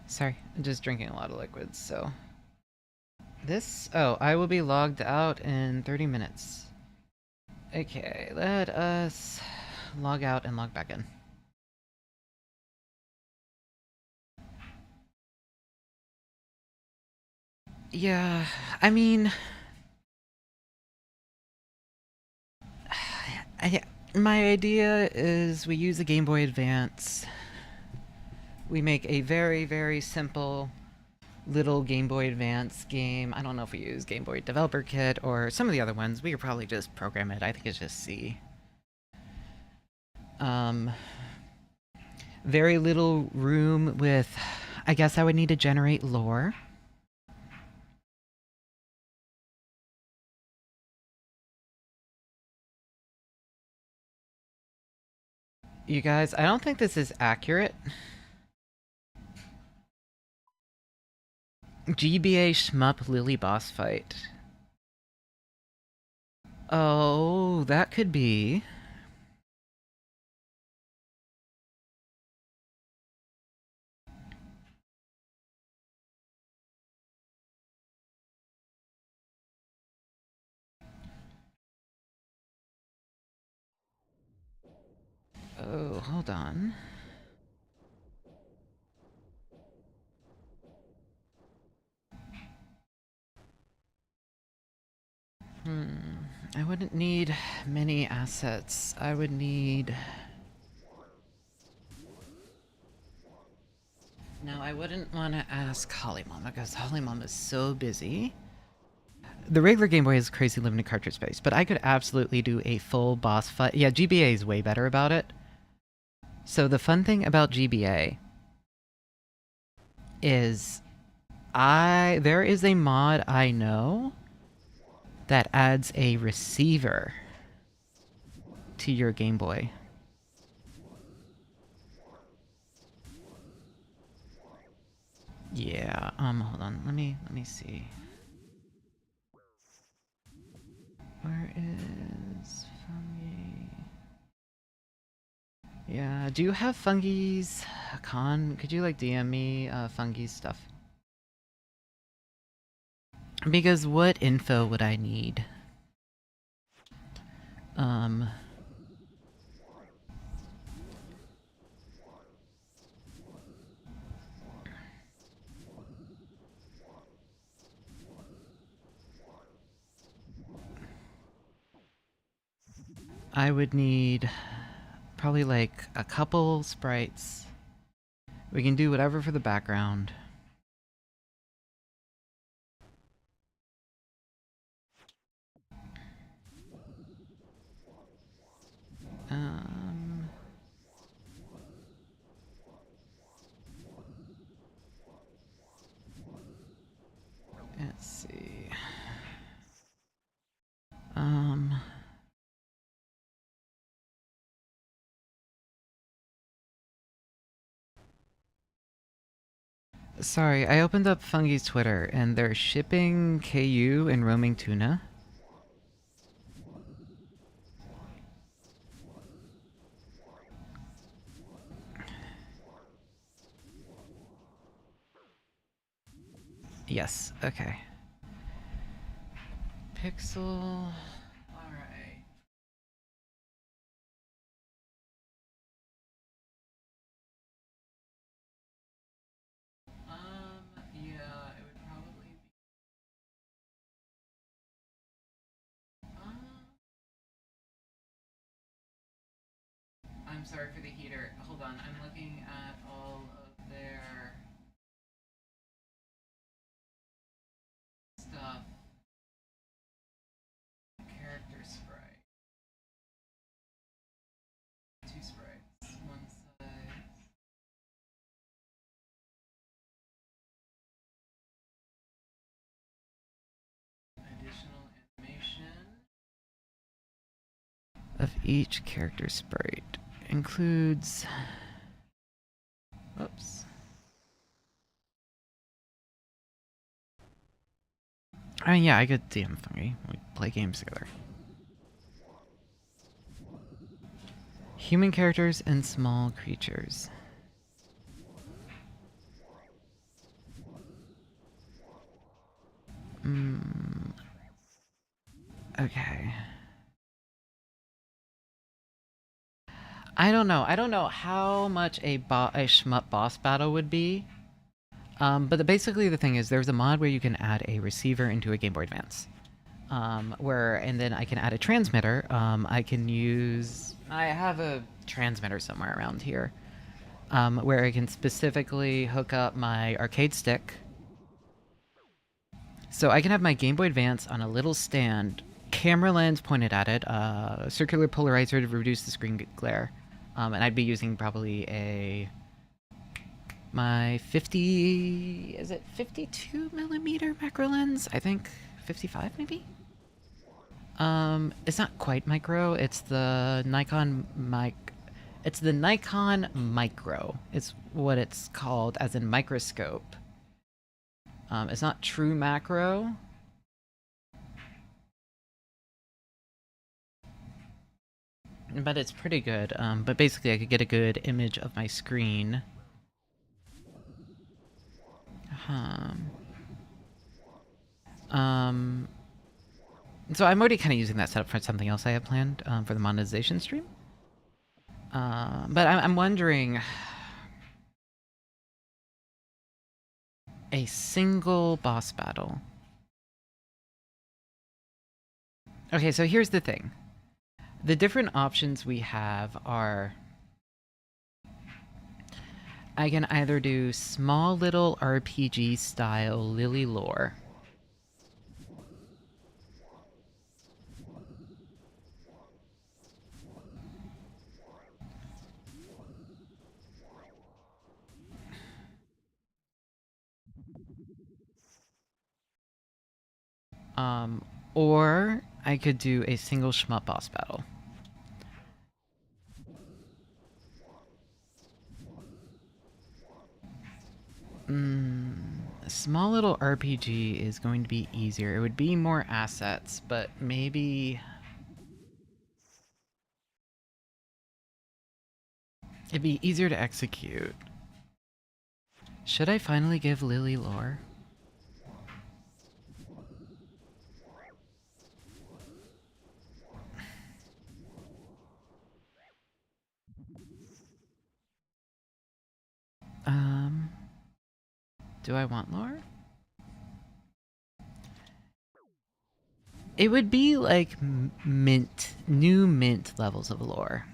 Sorry, I'm just drinking a lot of liquids, so... I will be logged out in 30 minutes. Okay, let us log out and log back in. Yeah, I mean... my idea is we use a Game Boy Advance. We make a very, very simple little Game Boy Advance game. I don't know if we use Game Boy Developer Kit or some of the other ones. We could probably just program it. I think it's just C. Very little room with... I guess I would need to generate lore. You guys, I don't think this is accurate. GBA Shmup Lily boss fight. Oh, that could be. Oh, hold on. I wouldn't need many assets. I would need... Now, I wouldn't want to ask Holly Mama, because Holly Mama is so busy. The regular Game Boy has crazy limited cartridge space, but I could absolutely do a full boss fight. Yeah, GBA is way better about it. So the fun thing about GBA is there is a mod I know that adds a receiver to your Game Boy. Yeah, hold on, let me see. Where is Fungi? Yeah, do you have Fungi's con? Could you like DM me Fungi's stuff? Because what info would I need? I would need probably like a couple sprites. We can do whatever for the background. Let's see. Sorry, I opened up Fungi's Twitter and they're shipping KU and roaming tuna. Yes, okay. Pixel. Alright. Yeah, it would probably be. I'm sorry for the heater. Hold on, I'm looking at all of their stuff. Character sprite. Two sprites. One side. Additional animation of each character sprite includes. Oops. I mean, yeah, I could DM Fungi. We play games together. Human characters and small creatures. Okay. I don't know. I don't know how much a shmup boss battle would be. But basically the thing is there's a mod where you can add a receiver into a Game Boy Advance. And then I can add a transmitter. I have a transmitter somewhere around here. Where I can specifically hook up my arcade stick. So I can have my Game Boy Advance on a little stand, camera lens pointed at it, circular polarizer to reduce the screen glare. And I'd be using probably my 52 millimeter macro lens? I think 55 maybe? It's not quite micro, it's the Nikon Micro. It's what it's called, as in microscope. It's not true macro. But it's pretty good. But basically I could get a good image of my screen. So I'm already kind of using that setup for something else I have planned for the monetization stream. But I'm wondering, a single boss battle. Okay, so here's the thing. The different options we have are, I can either do small little RPG style Lily lore. Or I could do a single shmup boss battle. A small little RPG is going to be easier. It would be more assets, but maybe it'd be easier to execute. Should I finally give Lily lore? Do I want lore? It would be like mint, new mint levels of lore.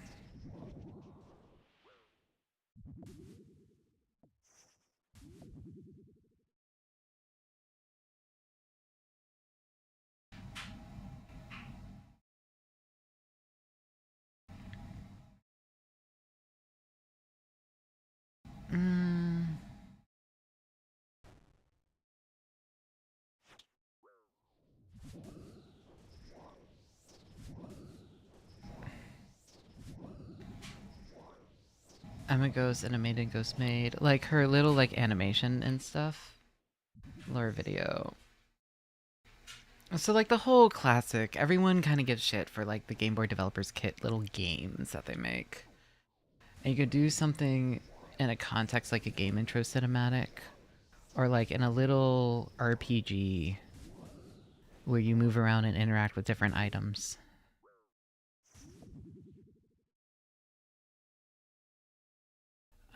Emma Ghost and a Maiden Ghost Maid. Like her little like animation and stuff. Lore video. So like the whole classic, everyone kind of gives shit for like the Game Boy Developers Kit little games that they make. And you could do something in a context like a game intro cinematic. Or like in a little RPG where you move around and interact with different items.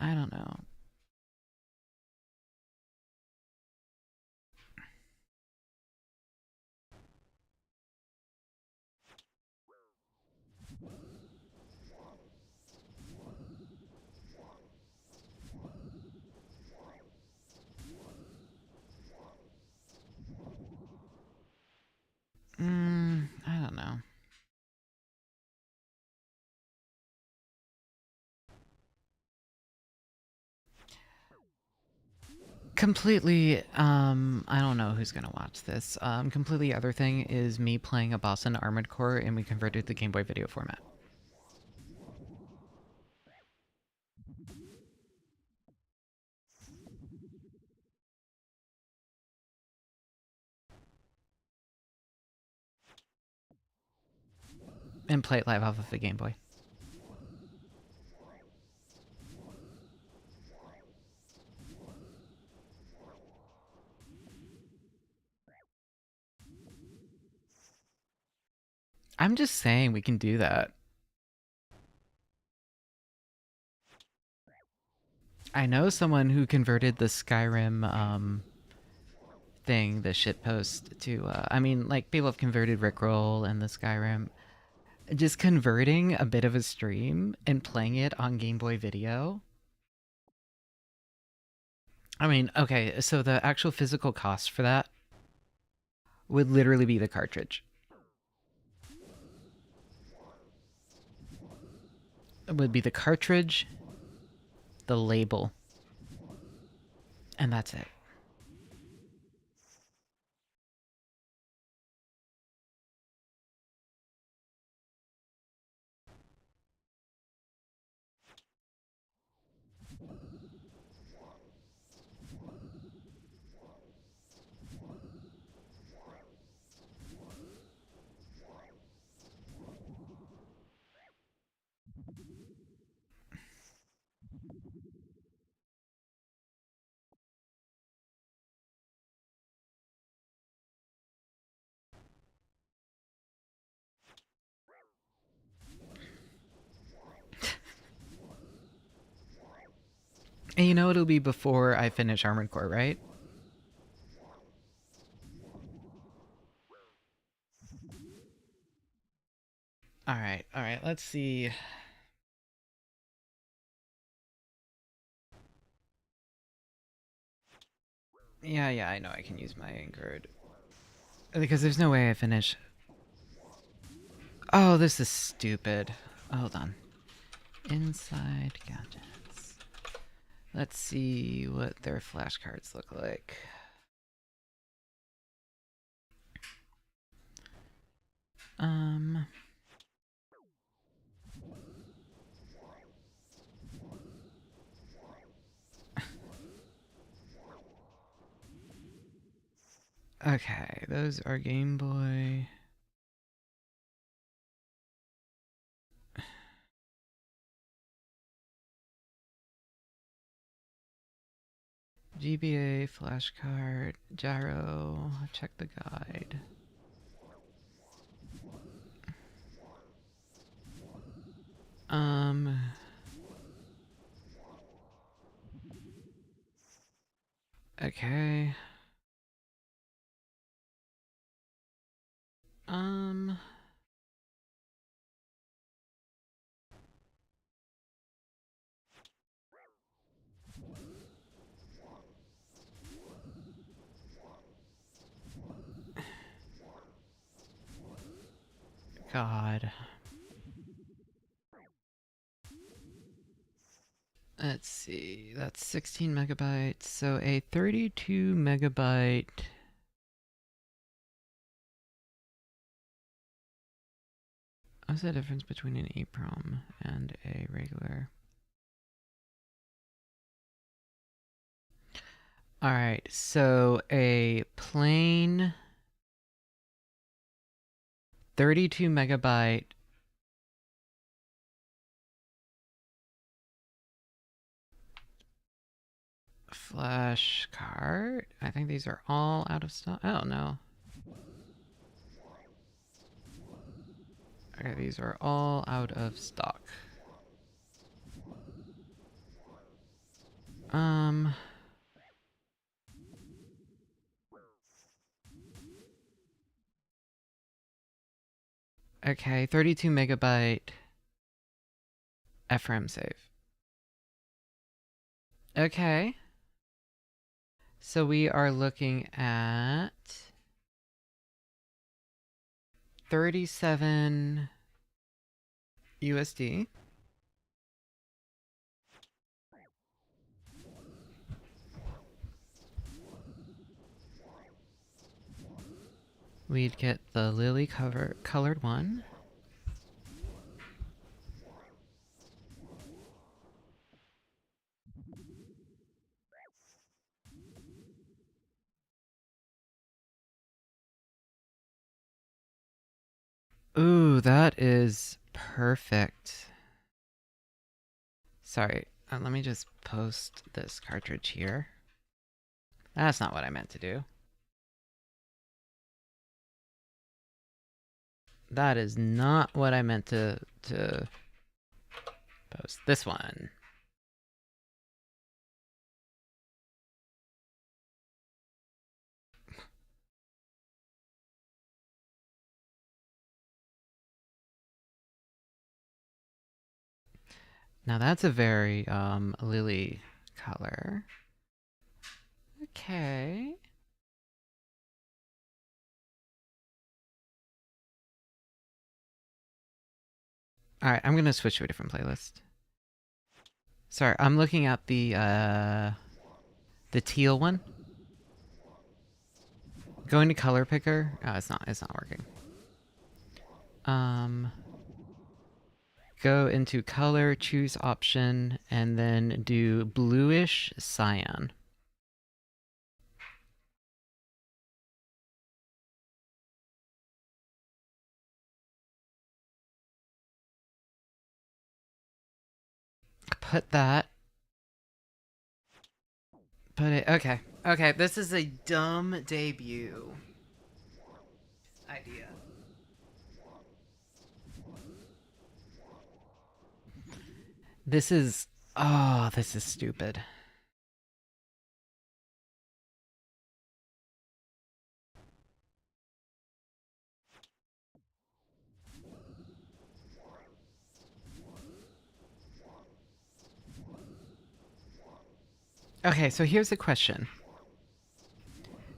I don't know. I don't know. Completely, I don't know who's gonna watch this. Completely other thing is me playing a boss in Armored Core and we converted the Game Boy video format. And play it live off of the Game Boy. I'm just saying we can do that. I know someone who converted the Skyrim thing, the shitpost, to I mean, like people have converted Rickroll and the Skyrim. Just converting a bit of a stream and playing it on Game Boy Video. I mean, okay, so the actual physical cost for that would literally be the cartridge. It would be the cartridge, the label, and that's it. And you know it'll be before I finish Armored Core, right? Alright, let's see. Yeah, I know I can use my Anchored. Because there's no way I finish. Oh, this is stupid. Hold on. Inside gadgets. Let's see what their flashcards look like. Okay, those are Game Boy. GBA, flashcard, gyro, check the guide. Okay. God. Let's see, that's 16 megabytes, so a 32 megabyte... What's the difference between an EEPROM and a regular? Alright, so a plain 32 megabyte flash card. I think these are all out of stock. Oh, no. Okay, these are all out of stock. Okay, 32 megabyte FRAM save. Okay. So we are looking at 37 USD. We'd get the lily colored one. Ooh, that is perfect. Sorry, let me just post this cartridge here. That's not what I meant to do. That is not what I meant to post. This one. Now that's a very lily color. Okay. Alright, I'm gonna switch to a different playlist. Sorry, I'm looking at the teal one. Going to color picker. Oh, it's not working. Go into color, choose option, and then do bluish cyan. Put that. Put it. Okay. Okay, this is a dumb debut idea. This is... Oh, this is stupid. Okay, so here's the question.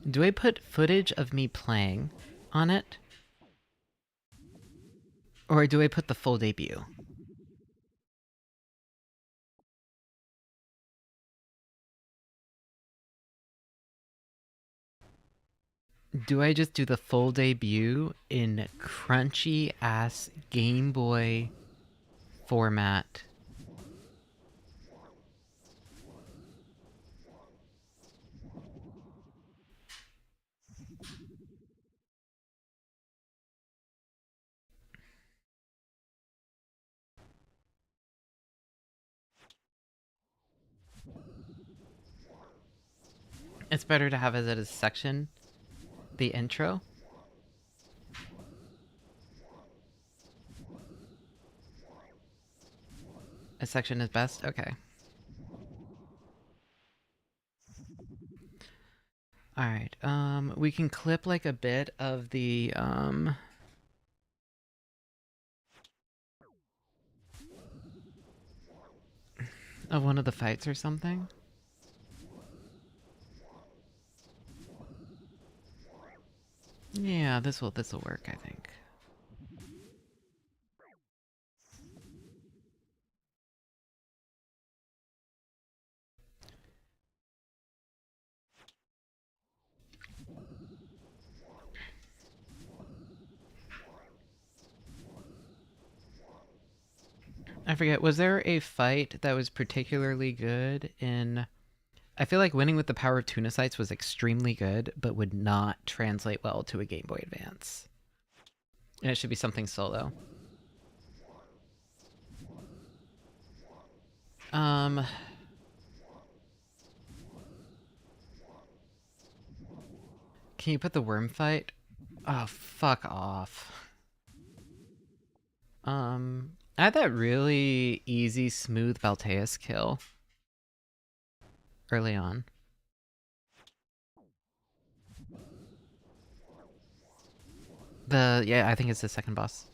Do I put footage of me playing on it? Or do I put the full debut? Do I just do the full debut in crunchy ass Game Boy format? It's better to have it as a section, the intro. A section is best? Okay. Alright, we can clip like a bit of the, of one of the fights or something. Yeah, this'll work, I think. I forget, was there a fight that was particularly good in... I feel like winning with the power of Tunisites was extremely good, but would not translate well to a Game Boy Advance. And it should be something solo. Can you put the worm fight? Oh, fuck off. I had that really easy, smooth Balteus kill early on. Yeah, I think it's the second boss.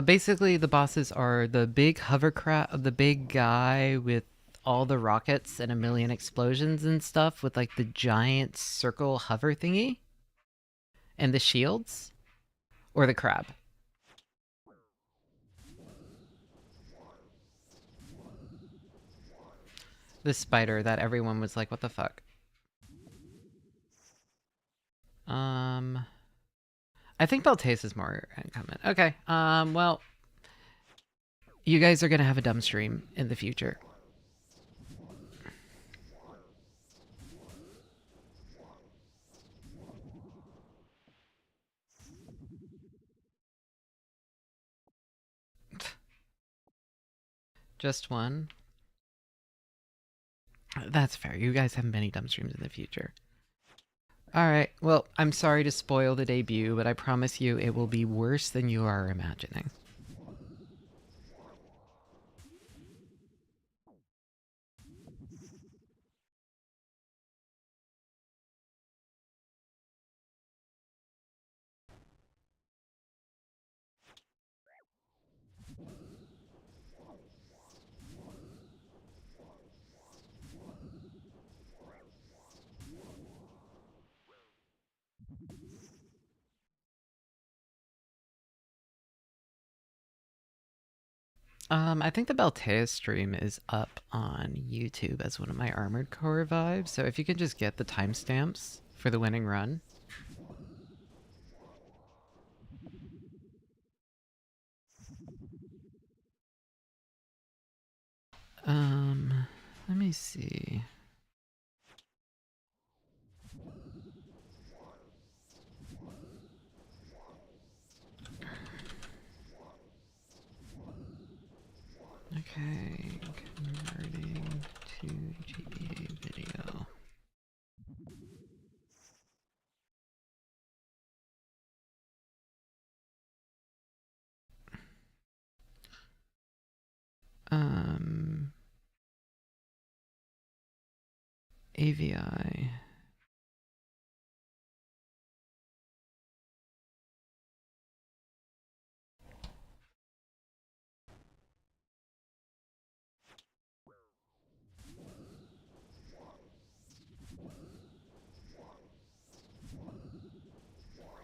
Basically, the bosses are the big hovercraft, the big guy with all the rockets and a million explosions and stuff with like the giant circle hover thingy and the shields, or the crab. The spider that everyone was like, what the fuck? I think Balteus is more uncommon. Okay, well, you guys are gonna have a dumb stream in the future. Just one. That's fair. You guys have many dumb streams in the future. Alright, well, I'm sorry to spoil the debut, but I promise you it will be worse than you are imagining. I think the Balteus stream is up on YouTube as one of my Armored Core vibes, so if you can just get the timestamps for the winning run. Let me see. Okay, converting to GBA video. AVI.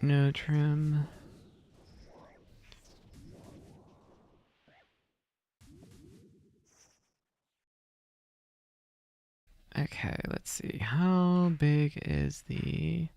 No trim. Okay, let's see. How big is the...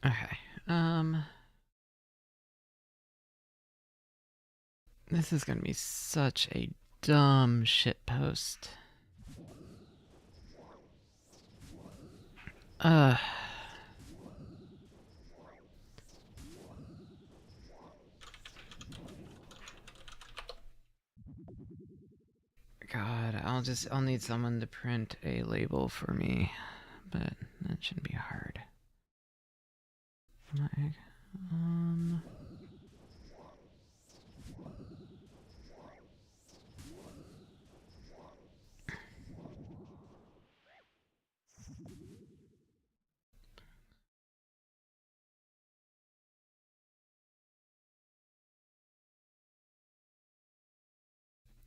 Okay, this is gonna be such a dumb shit post. I'll need someone to print a label for me, but that shouldn't be hard.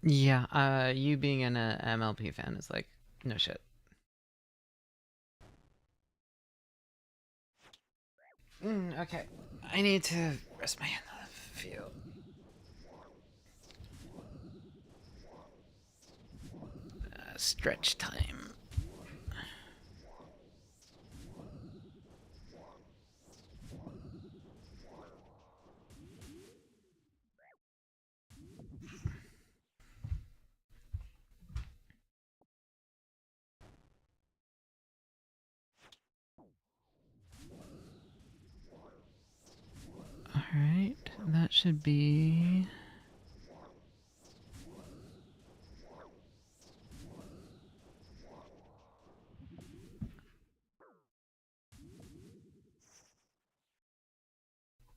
Yeah, you being an MLP fan is like, no shit. Okay, I need to rest my hand on the field. Stretch time. Alright, that should be...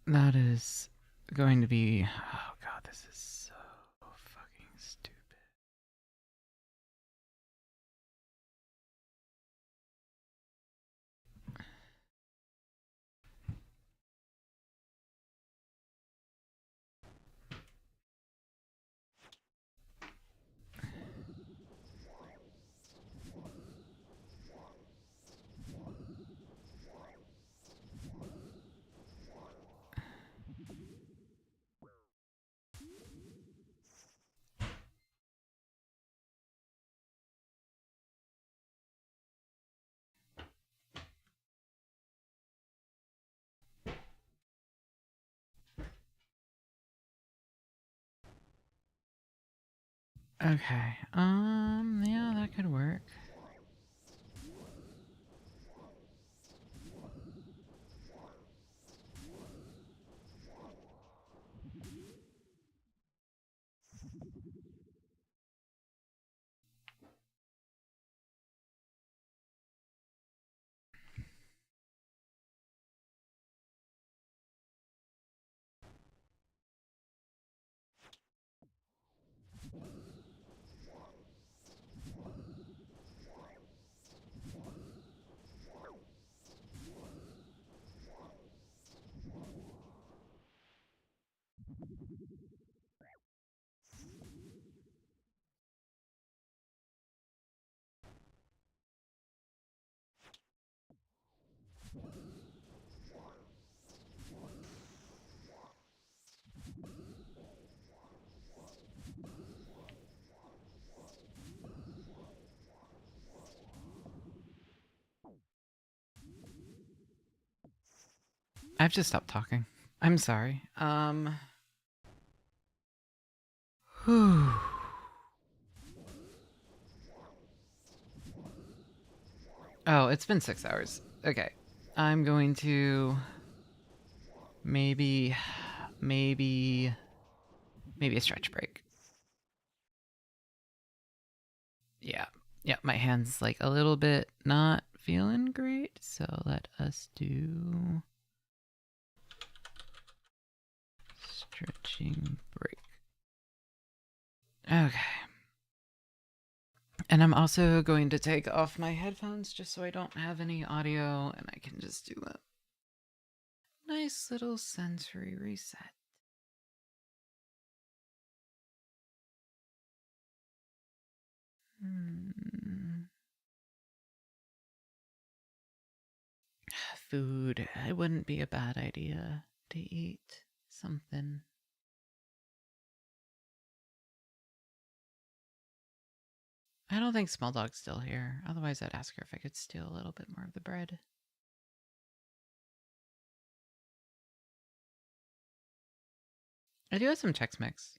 That is going to be... Oh god, this is so fucking stupid. Okay, yeah, that could work. I have to stop talking. I'm sorry. Whew. Oh, it's been 6 hours. Okay. I'm going to... Maybe a stretch break. Yeah. Yeah, my hand's like a little bit not feeling great, so let us do... Stretching break. Okay. And I'm also going to take off my headphones just so I don't have any audio and I can just do a nice little sensory reset. Food. It wouldn't be a bad idea to eat something. I don't think Small Dog's still here. Otherwise, I'd ask her if I could steal a little bit more of the bread. I do have some Chex Mix.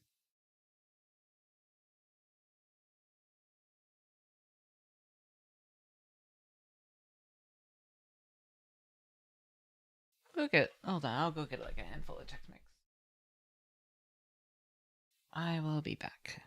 Hold on, I'll go get like a handful of Chex Mix. I will be back.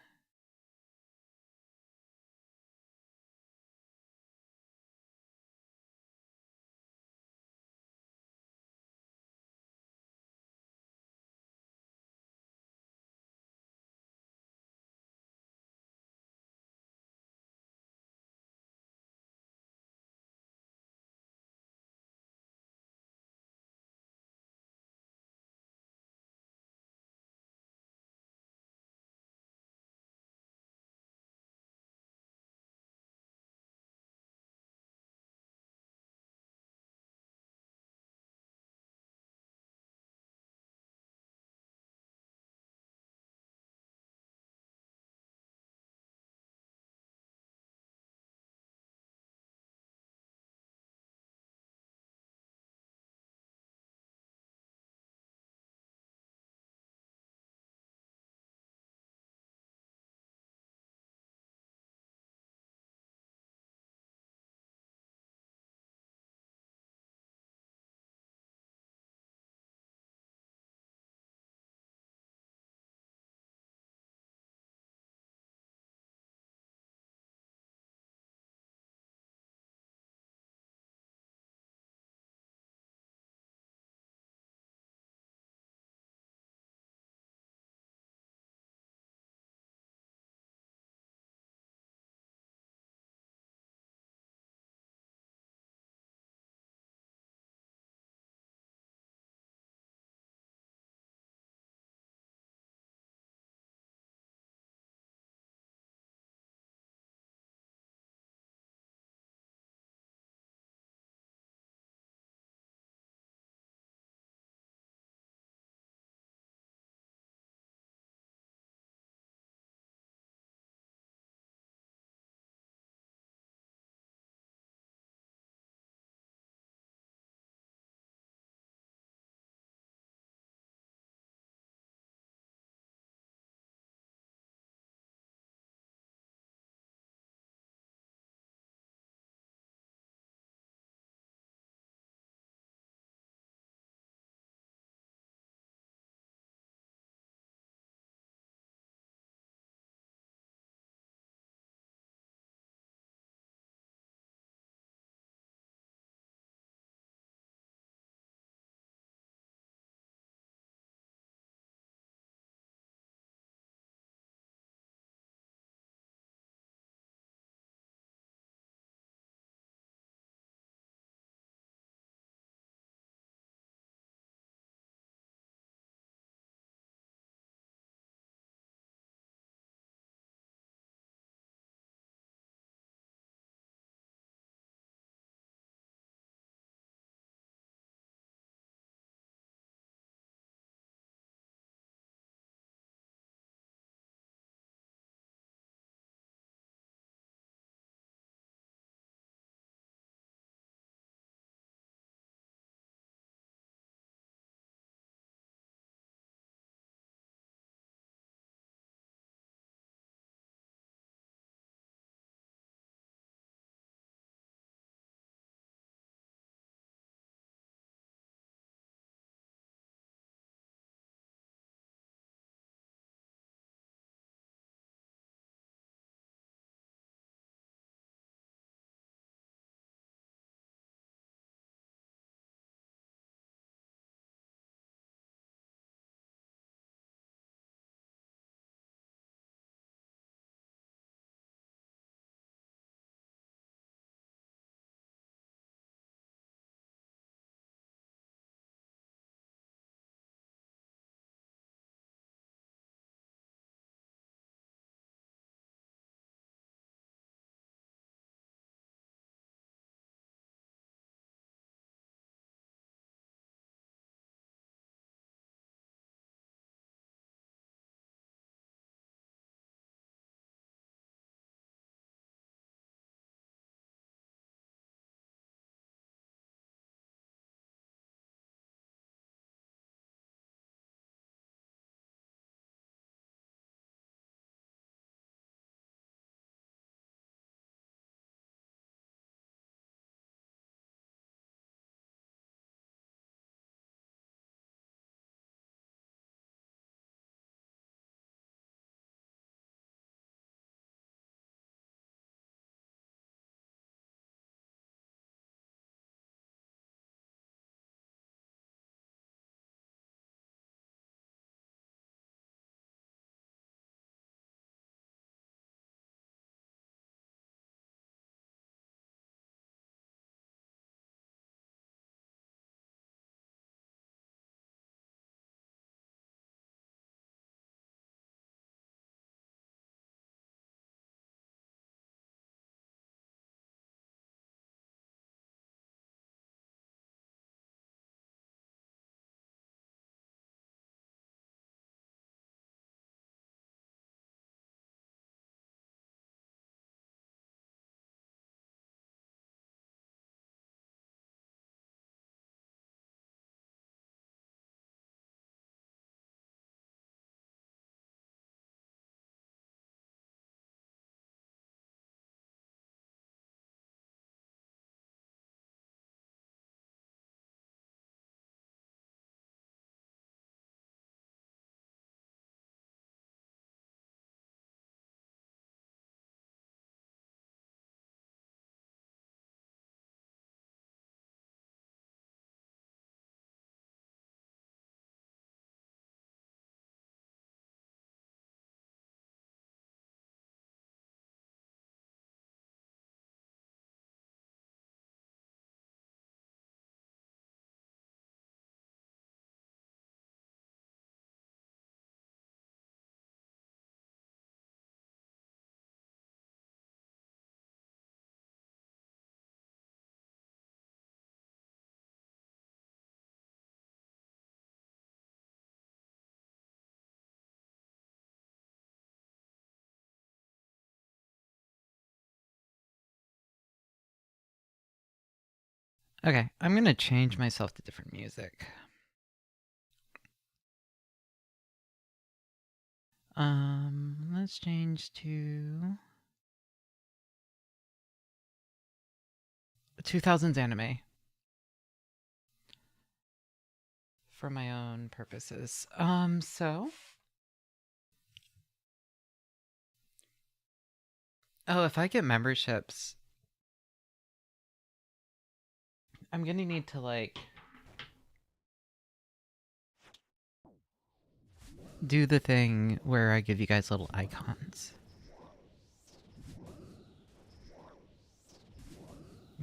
Okay, I'm gonna change myself to different music. Let's change to 2000s anime for my own purposes. So oh, if I get memberships, I'm gonna need to like do the thing where I give you guys little icons.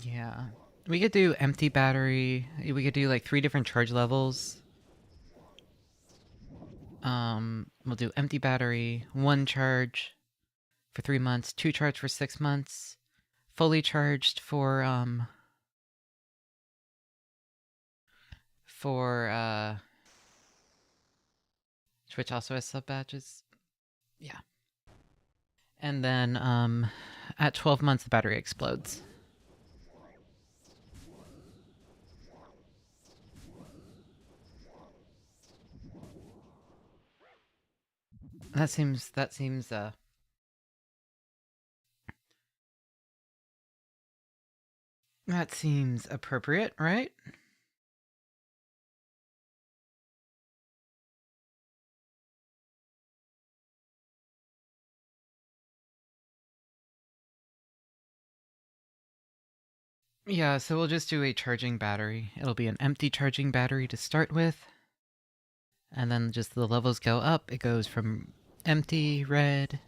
Yeah. We could do empty battery. We could do like 3 different charge levels. We'll do empty battery, 1 charge for 3 months, 2 charge for 6 months, fully charged for Twitch also has sub badges. Yeah. And then at 12 months the battery explodes. That seems that seems appropriate, right? Yeah, so we'll just do a charging battery. It'll be an empty charging battery to start with. And then just the levels go up. It goes from empty, red,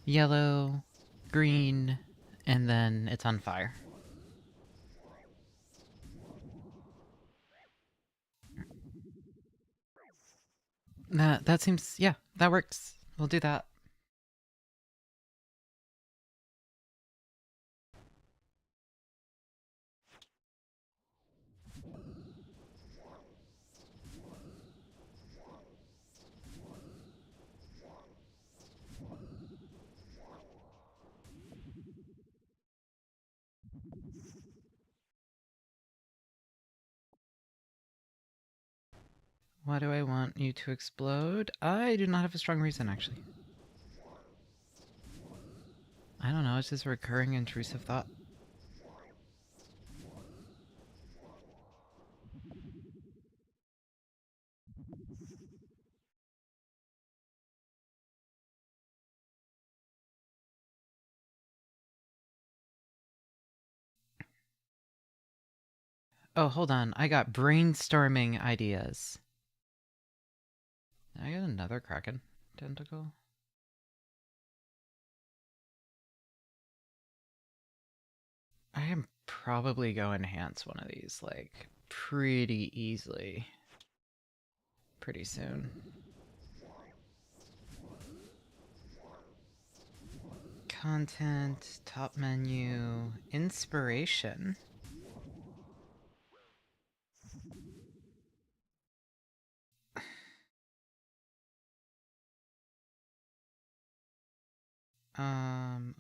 yellow, green, and then it's on fire. That seems, yeah, that works. We'll do that. Why do I want you to explode? I do not have a strong reason, actually. I don't know, it's just a recurring intrusive thought. Oh, hold on. I got brainstorming ideas. I got another kraken tentacle. I am probably go enhance one of these, like, pretty easily. Pretty soon. Content, top menu, inspiration.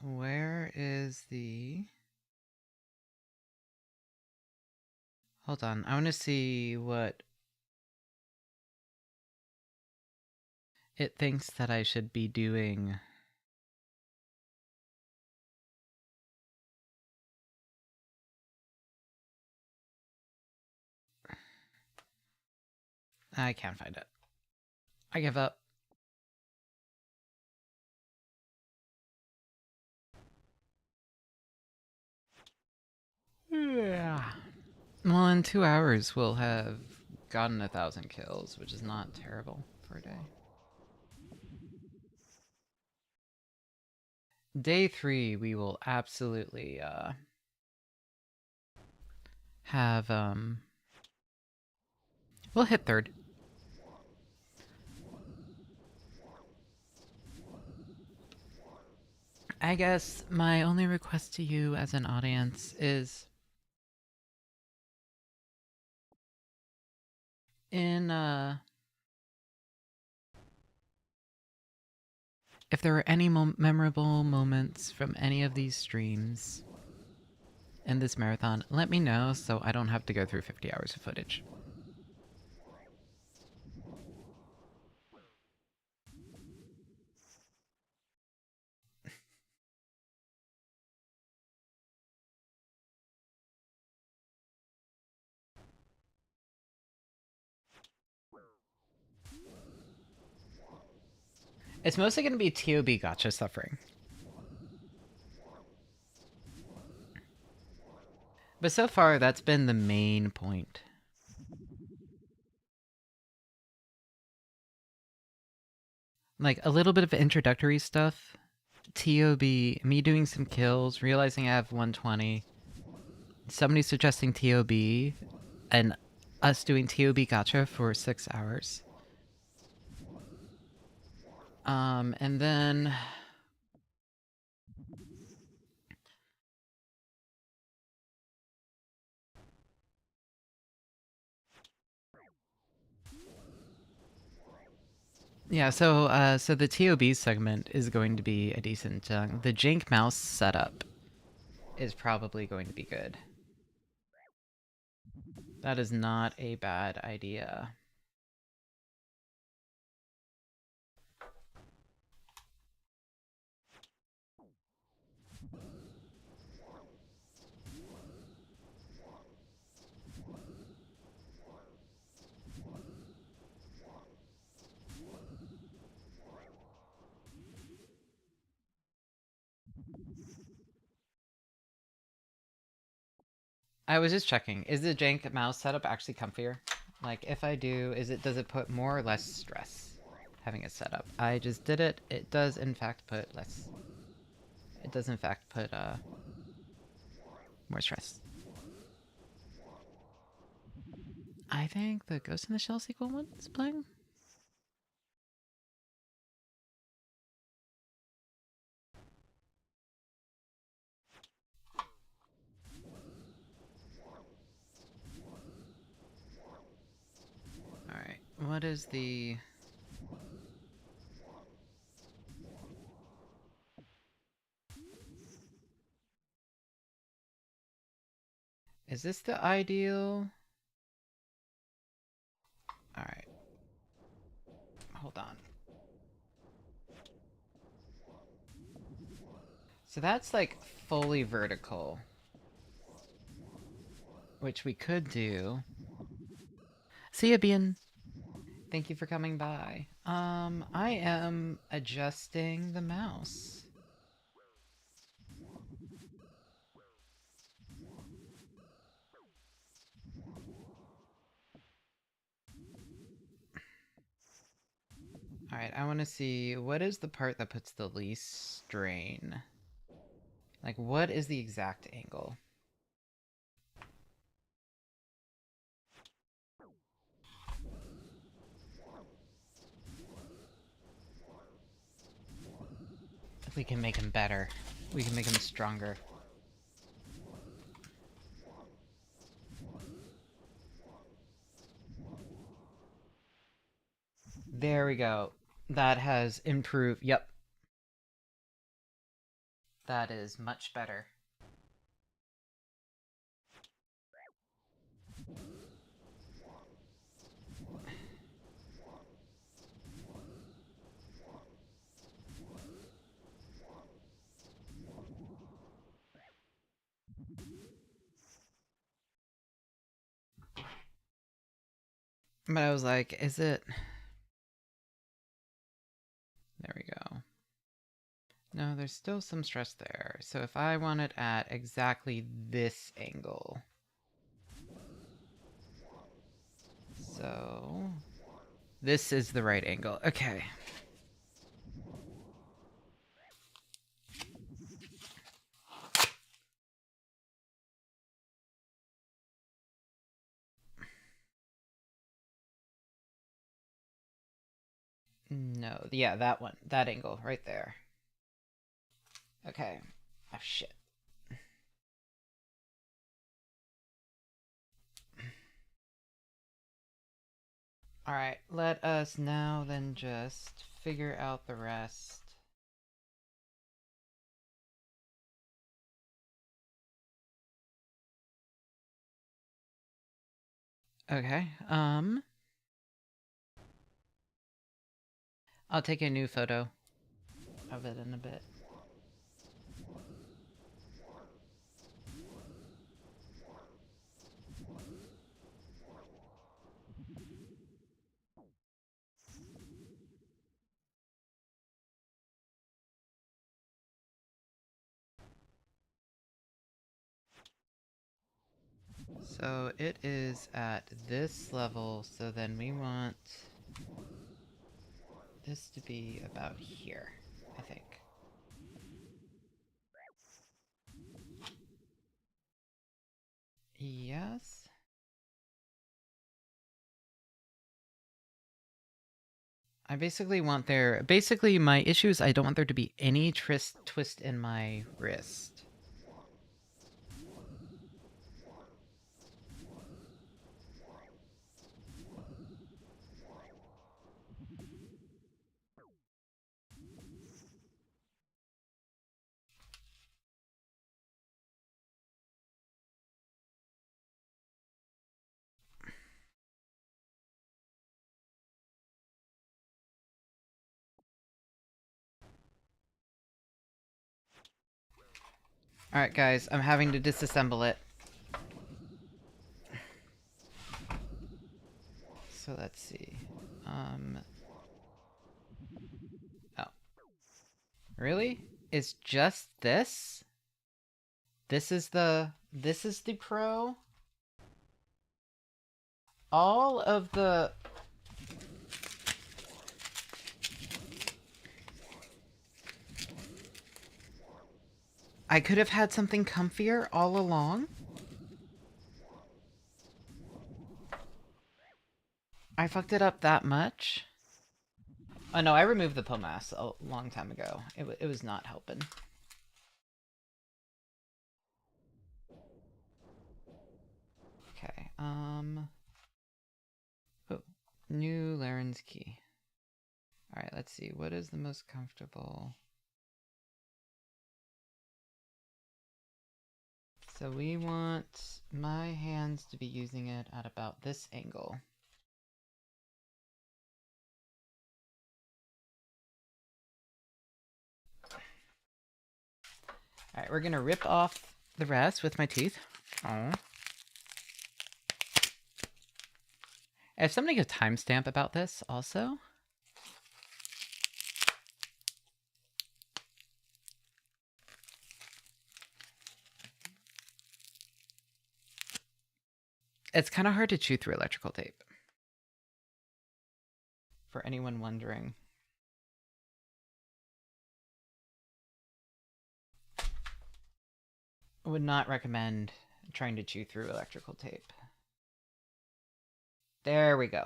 Where is the... Hold on, I want to see what it thinks that I should be doing. I can't find it. I give up. Yeah. Well, in 2 hours we'll have gotten 1,000 kills, which is not terrible for a day. Day 3, we will absolutely have we'll hit 3rd. I guess my only request to you as an audience is in if there are any memorable moments from any of these streams, in this marathon, let me know so I don't have to go through 50 hours of footage. It's mostly going to be TOB gotcha suffering. But so far, that's been the main point. Like, a little bit of introductory stuff. TOB, me doing some kills, realizing I have 120. Somebody suggesting TOB, and us doing TOB gotcha for 6 hours. And then... yeah, so the TOB segment is going to be a decent chunk. The jank mouse setup is probably going to be good. That is not a bad idea. I was just checking. Is the jank mouse setup actually comfier? Like, if I do, does it put more or less stress having it set up? I just did it. It does, in fact, put less. It does, in fact, put more stress. I think the Ghost in the Shell sequel one is playing. Alright, what is the... Is this the ideal? Alright. Hold on. So that's like fully vertical. Which we could do. See ya, Bien. Thank you for coming by. I am adjusting the mouse. Alright, I want to see, what is the part that puts the least strain? Like, what is the exact angle? If we can make him better, we can make him stronger. There we go. That has improved. Yep. That is much better. But I was like, is it... There we go. No, there's still some stress there. So if I want it at exactly this angle... So... This is the right angle. Okay. No, yeah, that one. That angle, right there. Okay. Oh, shit. Alright, let us now then just figure out the rest. Okay. I'll take a new photo of it in a bit. So it is at this level, so then we want this to be about here, I think. Yes. I basically want there... Basically, my issue is I don't want there to be any twist in my wrist. Alright guys, I'm having to disassemble it. So let's see. Oh. Really? It's just this? This is the pro? All of the... I could have had something comfier all along? I fucked it up that much? Oh no, I removed the POMAS a long time ago. It was not helping. Okay, oh, new Laren's key. Alright, let's see. What is the most comfortable? So we want my hands to be using it at about this angle. Alright, we're gonna rip off the rest with my teeth. Oh. If somebody could timestamp about this also. It's kind of hard to chew through electrical tape. For anyone wondering. I would not recommend trying to chew through electrical tape. There we go.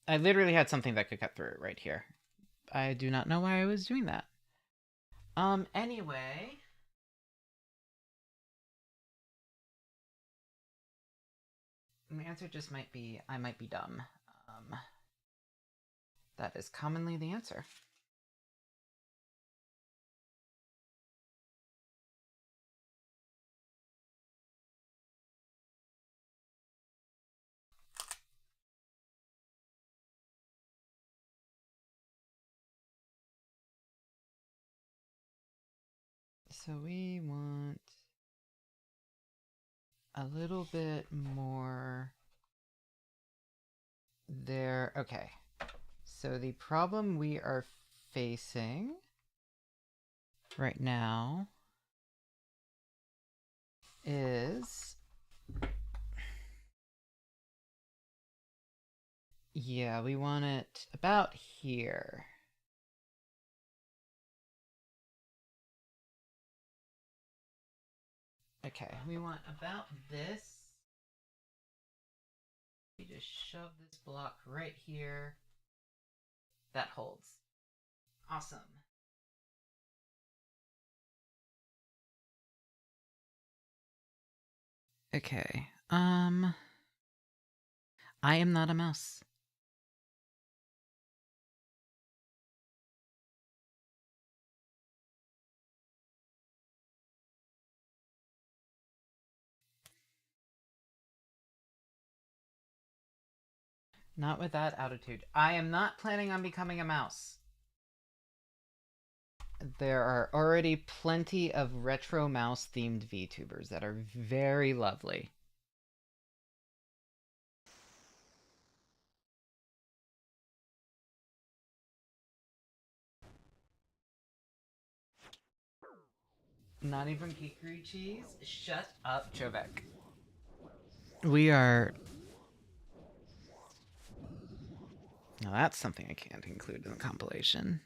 I literally had something that could cut through it right here. I do not know why I was doing that. Anyway. The answer just might be, I might be dumb. That is commonly the answer. So we want a little bit more there. Okay. So the problem we are facing right now is... Yeah, we want it about here. Okay, we want about this. We just shove this block right here. That holds. Awesome. Okay, I am not a mouse. Not with that attitude. I am not planning on becoming a mouse. There are already plenty of retro mouse themed VTubers that are very lovely. Not even geekery cheese? Shut up, Jovek. We are... Now that's something I can't include in the compilation.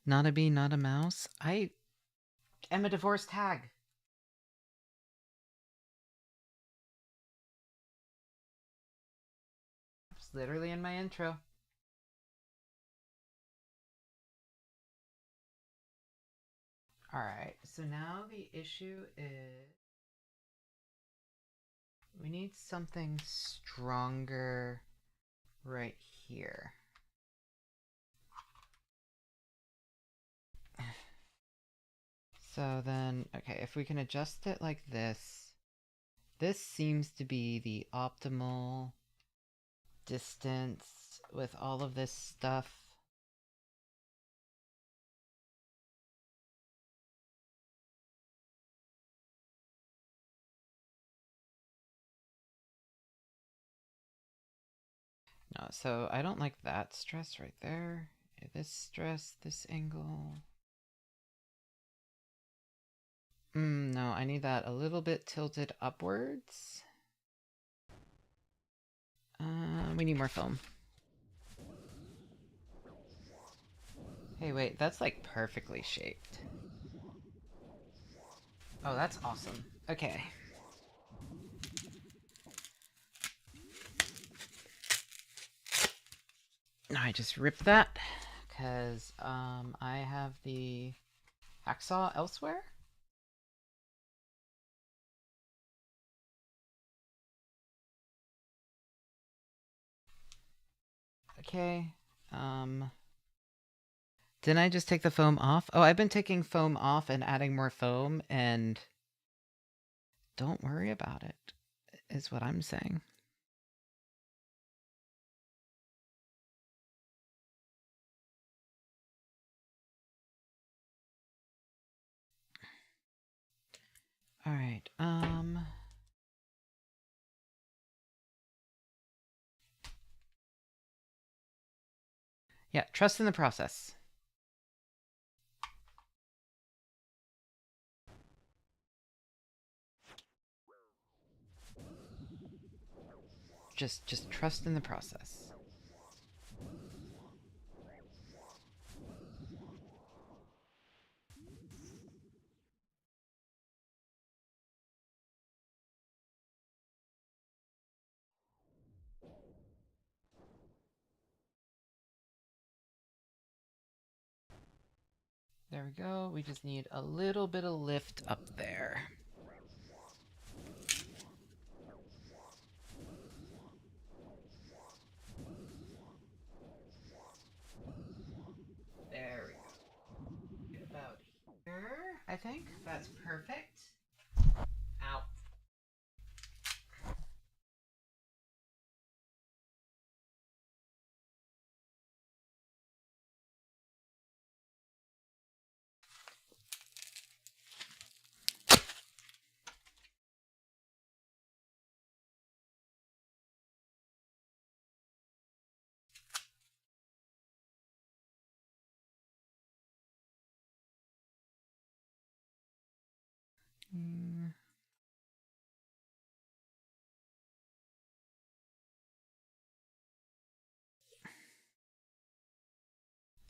Not a bee, not a mouse. I am a divorced hag. It's literally in my intro. Alright, so now the issue is we need something stronger right here. So then, okay, if we can adjust it like this, this seems to be the optimal distance with all of this stuff. No, so I don't like that stress right there. This stress, this angle. No, I need that a little bit tilted upwards. We need more foam. Hey, wait, that's like perfectly shaped. Oh, that's awesome. Okay. I just ripped that because I have the hacksaw elsewhere. Okay. Didn't I just take the foam off? Oh, I've been taking foam off and adding more foam, and don't worry about it, is what I'm saying. All right. Yeah, trust in the process. Just trust in the process. There we go. We just need a little bit of lift up there. There we go. About here, I think. That's perfect. Ow.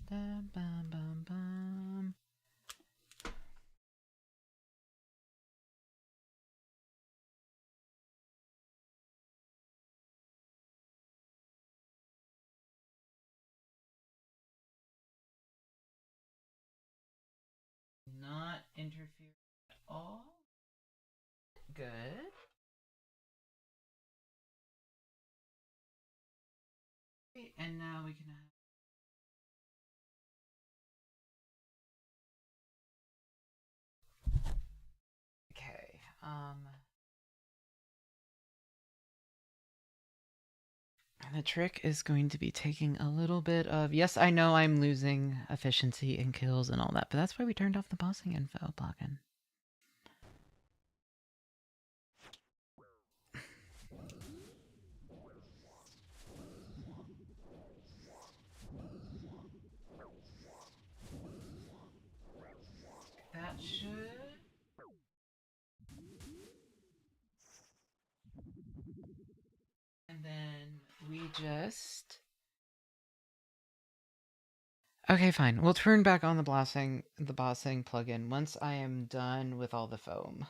Bum, bum, bum, bum. Not interfere. Oh, good. And now we can have... Okay, the trick is going to be taking a little bit of... Yes, I know I'm losing efficiency and kills and all that, but that's why we turned off the bossing info plugin. That should... And then we just... Okay, fine. We'll turn back on the bossing plugin once I am done with all the foam.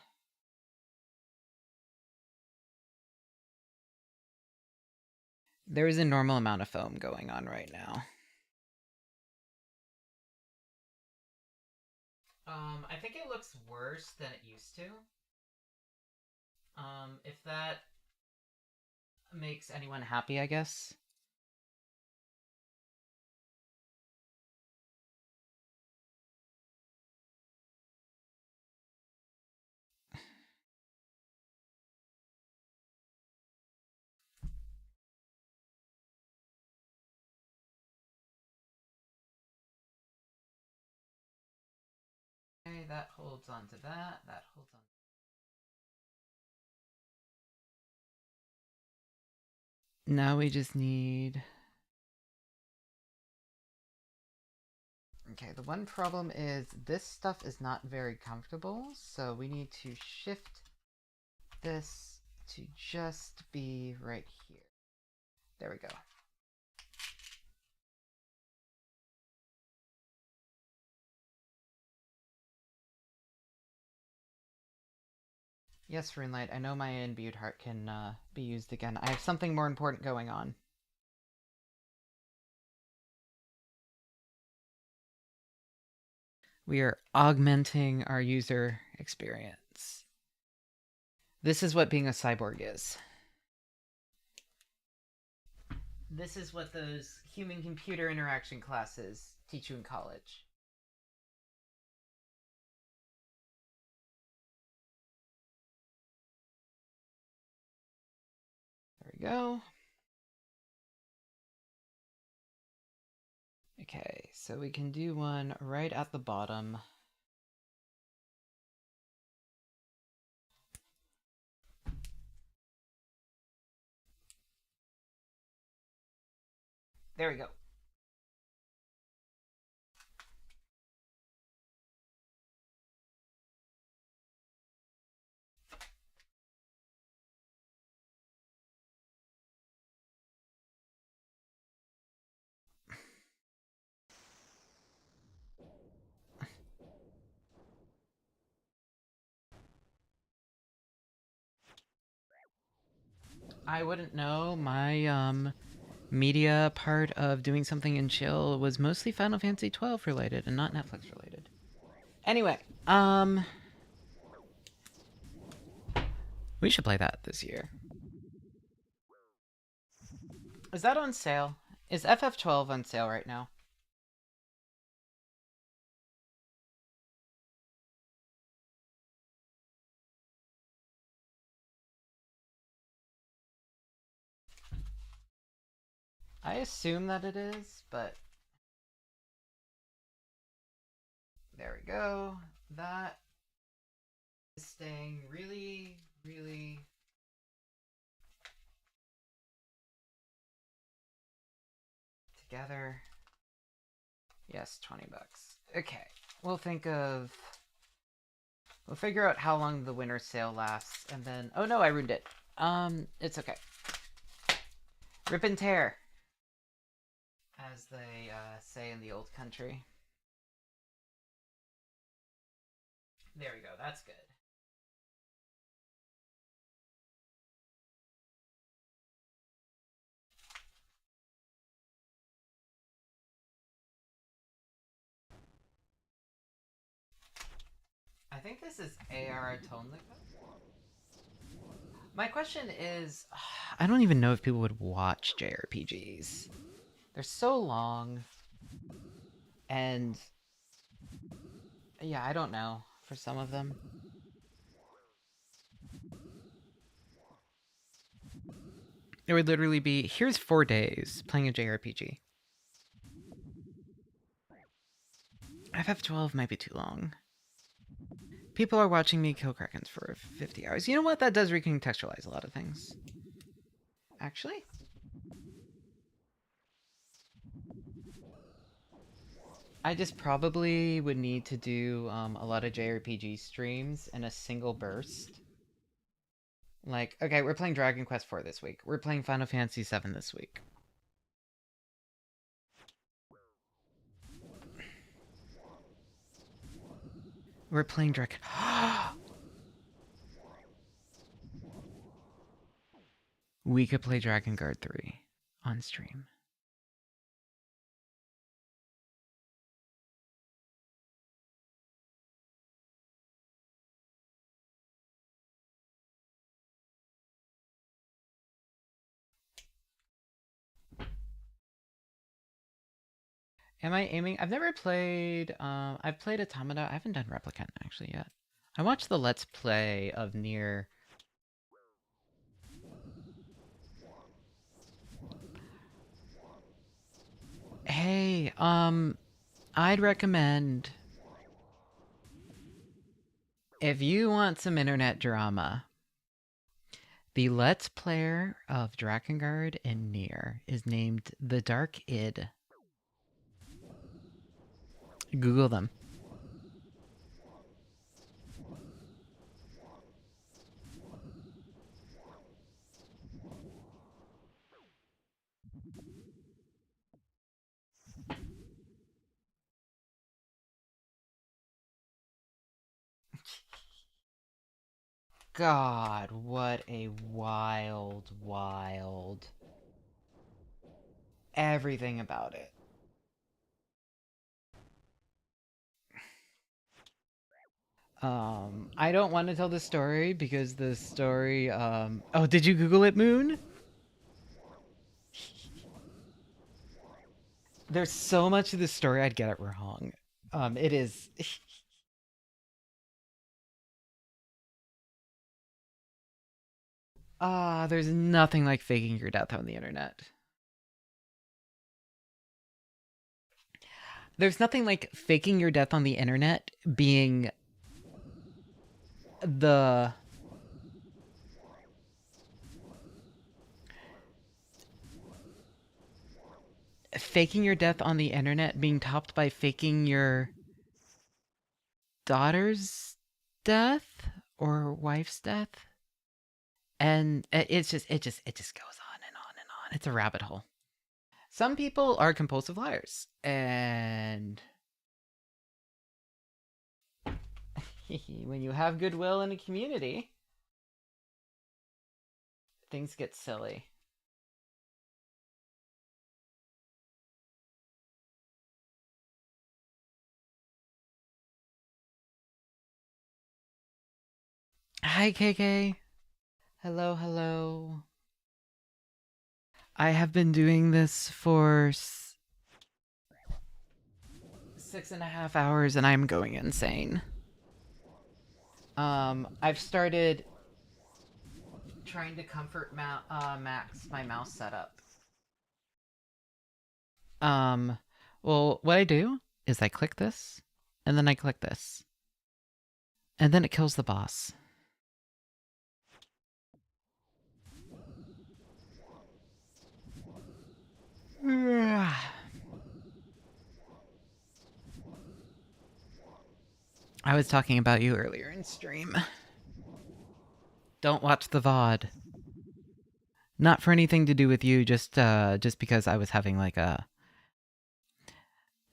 There is a normal amount of foam going on right now. I think it looks worse than it used to. If that makes anyone happy, I guess. Okay, that holds on to that. That holds on. Now we just need... Okay, the one problem is this stuff is not very comfortable, so we need to shift this to just be right here. There we go. Yes, Runelight, I know my imbued heart can be used again. I have something more important going on. We are augmenting our user experience. This is what being a cyborg is. This is what those human-computer interaction classes teach you in college. There we go. Okay, so we can do one right at the bottom. There we go. I wouldn't know. My media part of doing something in chill was mostly Final Fantasy XII related and not Netflix related. Anyway, we should play that this year. Is that on sale? Is FF12 on sale right now? I assume that it is, but... There we go. That is staying really, really... together. Yes, 20 bucks. Okay, we'll think of... We'll figure out how long the winter sale lasts, and then... Oh no, I ruined it. It's okay. Rip and tear, as they say in the old country. There we go, that's good. I think this is AR Tonlica. My question is, I don't even know if people would watch JRPGs. They're so long. And yeah, I don't know for some of them. It would literally be, here's 4 days playing a JRPG. FF12 might be too long. People are watching me kill krakens for 50 hours. You know what? That does recontextualize a lot of things. Actually. I just probably would need to do a lot of JRPG streams in a single burst. Like, okay, we're playing Dragon Quest IV this week. We're playing Final Fantasy VII this week. We're playing Dragon... We could play Dragon Guard 3 on stream. Am I aiming? I've never played, I've played Automata. I haven't done Replicant actually yet. I watched the Let's Play of Nier. Hey, I'd recommend, if you want some internet drama, the Let's Player of Drakengard and Nier is named The Dark Id. Google them. God, what a wild, wild... Everything about it. I don't want to tell the story because the story, Oh, did you Google it, Moon? There's so much of the story I'd get it wrong. It is... there's nothing like faking your death on the internet. There's nothing like faking your death on the internet being the... Faking your death on the internet being topped by faking your daughter's death or wife's death. And it just goes on and on and on. It's a rabbit hole. Some people are compulsive liars, and when you have goodwill in a community, things get silly. Hi, KK. Hello, hello. I have been doing this for 6.5 hours and I'm going insane. I've started trying to comfort Max my mouse setup. Well, what I do is I click this, and then I click this. And then it kills the boss. I was talking about you earlier in stream. Don't watch the VOD. Not for anything to do with you, just because I was having like a...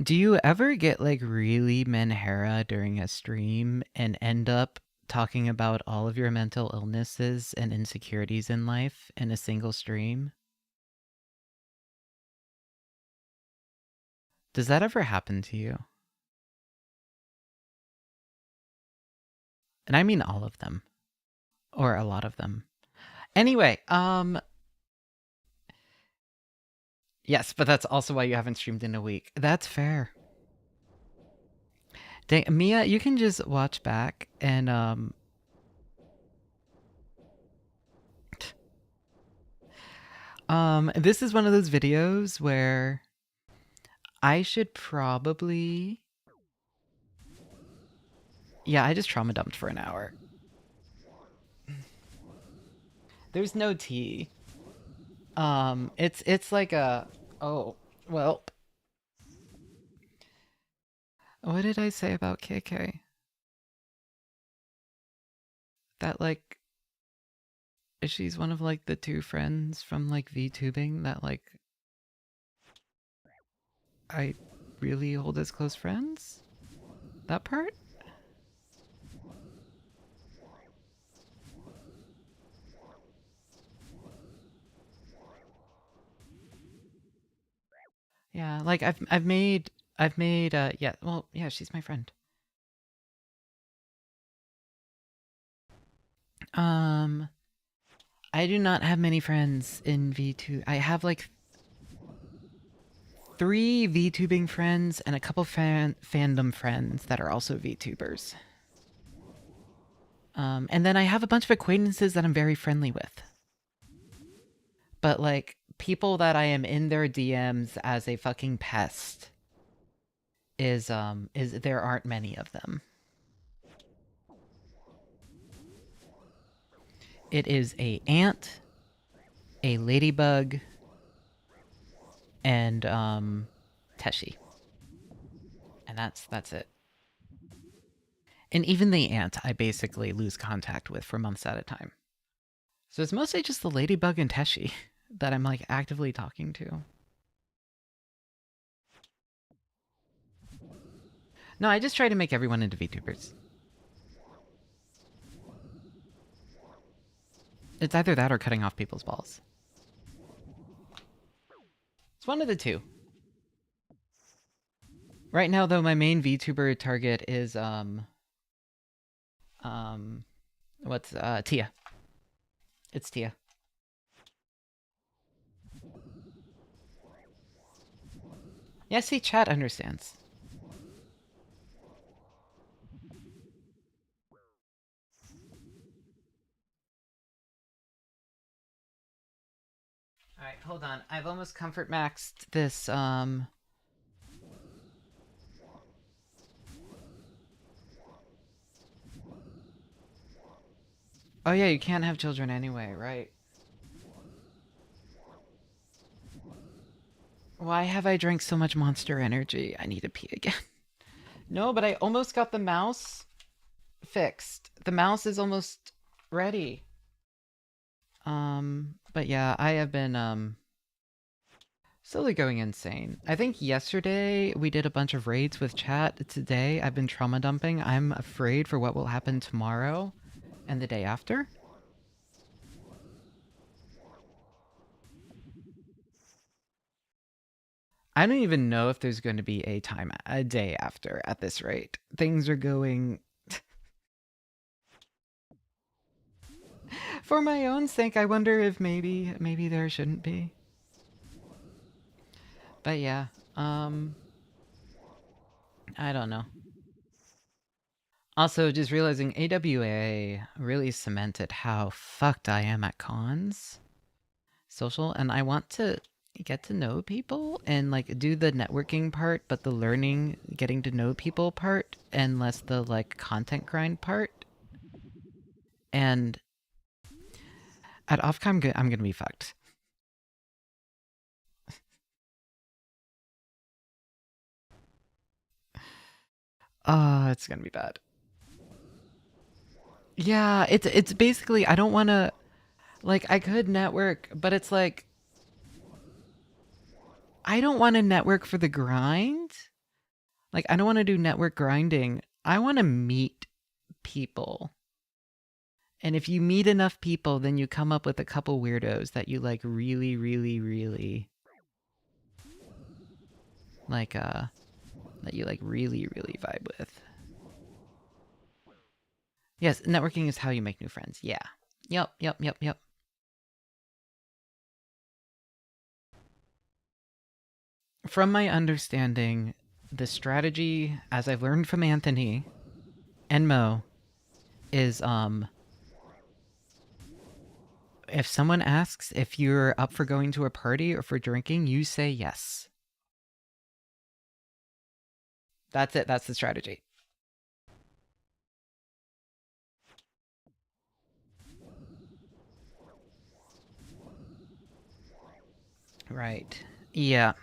Do you ever get like really Menhera during a stream and end up talking about all of your mental illnesses and insecurities in life in a single stream? Does that ever happen to you? And I mean all of them. Or a lot of them. Anyway, yes, but that's also why you haven't streamed in a week. That's fair. Dang, Mia, you can just watch back and this is one of those videos where I should probably... Yeah, I just trauma dumped for an hour. There's no tea. It's like a... Oh, well... What did I say about KK? That, like... She's one of, like, the two friends from, like, VTubing that, like... I really hold as close friends? That part? Yeah, like I've made yeah, well, yeah, she's my friend. I do not have many friends in V2. I have like 3 VTubing friends and a couple fandom friends that are also VTubers. And then I have a bunch of acquaintances that I'm very friendly with. But like people that I am in their DMs as a fucking pest is there aren't many of them. It is a ant, a ladybug, and Teshi. And that's it. And even the ant I basically lose contact with for months at a time. So it's mostly just the ladybug and Teshi that I'm like actively talking to. No, I just try to make everyone into VTubers. It's either that or cutting off people's balls. It's one of the two. Right now, though, my main VTuber target is Tia. It's Tia. Yeah, see, chat understands. Alright, hold on. I've almost comfort maxed this, Oh yeah, you can't have children anyway, right? Why have I drank so much Monster Energy? I need to pee again. No, but I almost got the mouse fixed. The mouse is almost ready. But yeah, I have been, slowly going insane. I think yesterday we did a bunch of raids with chat. Today I've been trauma dumping. I'm afraid for what will happen tomorrow and the day after. I don't even know if there's going to be a day after at this rate. Things are going... For my own sake, I wonder if maybe there shouldn't be. But yeah, I don't know. Also, just realizing AWA really cemented how fucked I am at cons. Social, and I want to get to know people and like do the networking part, but the learning, getting to know people part, and less the like content grind part. And at offcam, I'm gonna be fucked. It's gonna be bad. Yeah, it's basically, I don't want to, like, I could network, but it's like, I don't want to network for the grind. Like, I don't want to do network grinding. I want to meet people. And if you meet enough people, then you come up with a couple weirdos that you like really, really, really like, that you like really, really vibe with. Yes, networking is how you make new friends. Yeah. Yep. From my understanding, the strategy, as I've learned from Anthony and Mo, is if someone asks if you're up for going to a party or for drinking, you say yes. That's it. That's the strategy. Right. Yeah.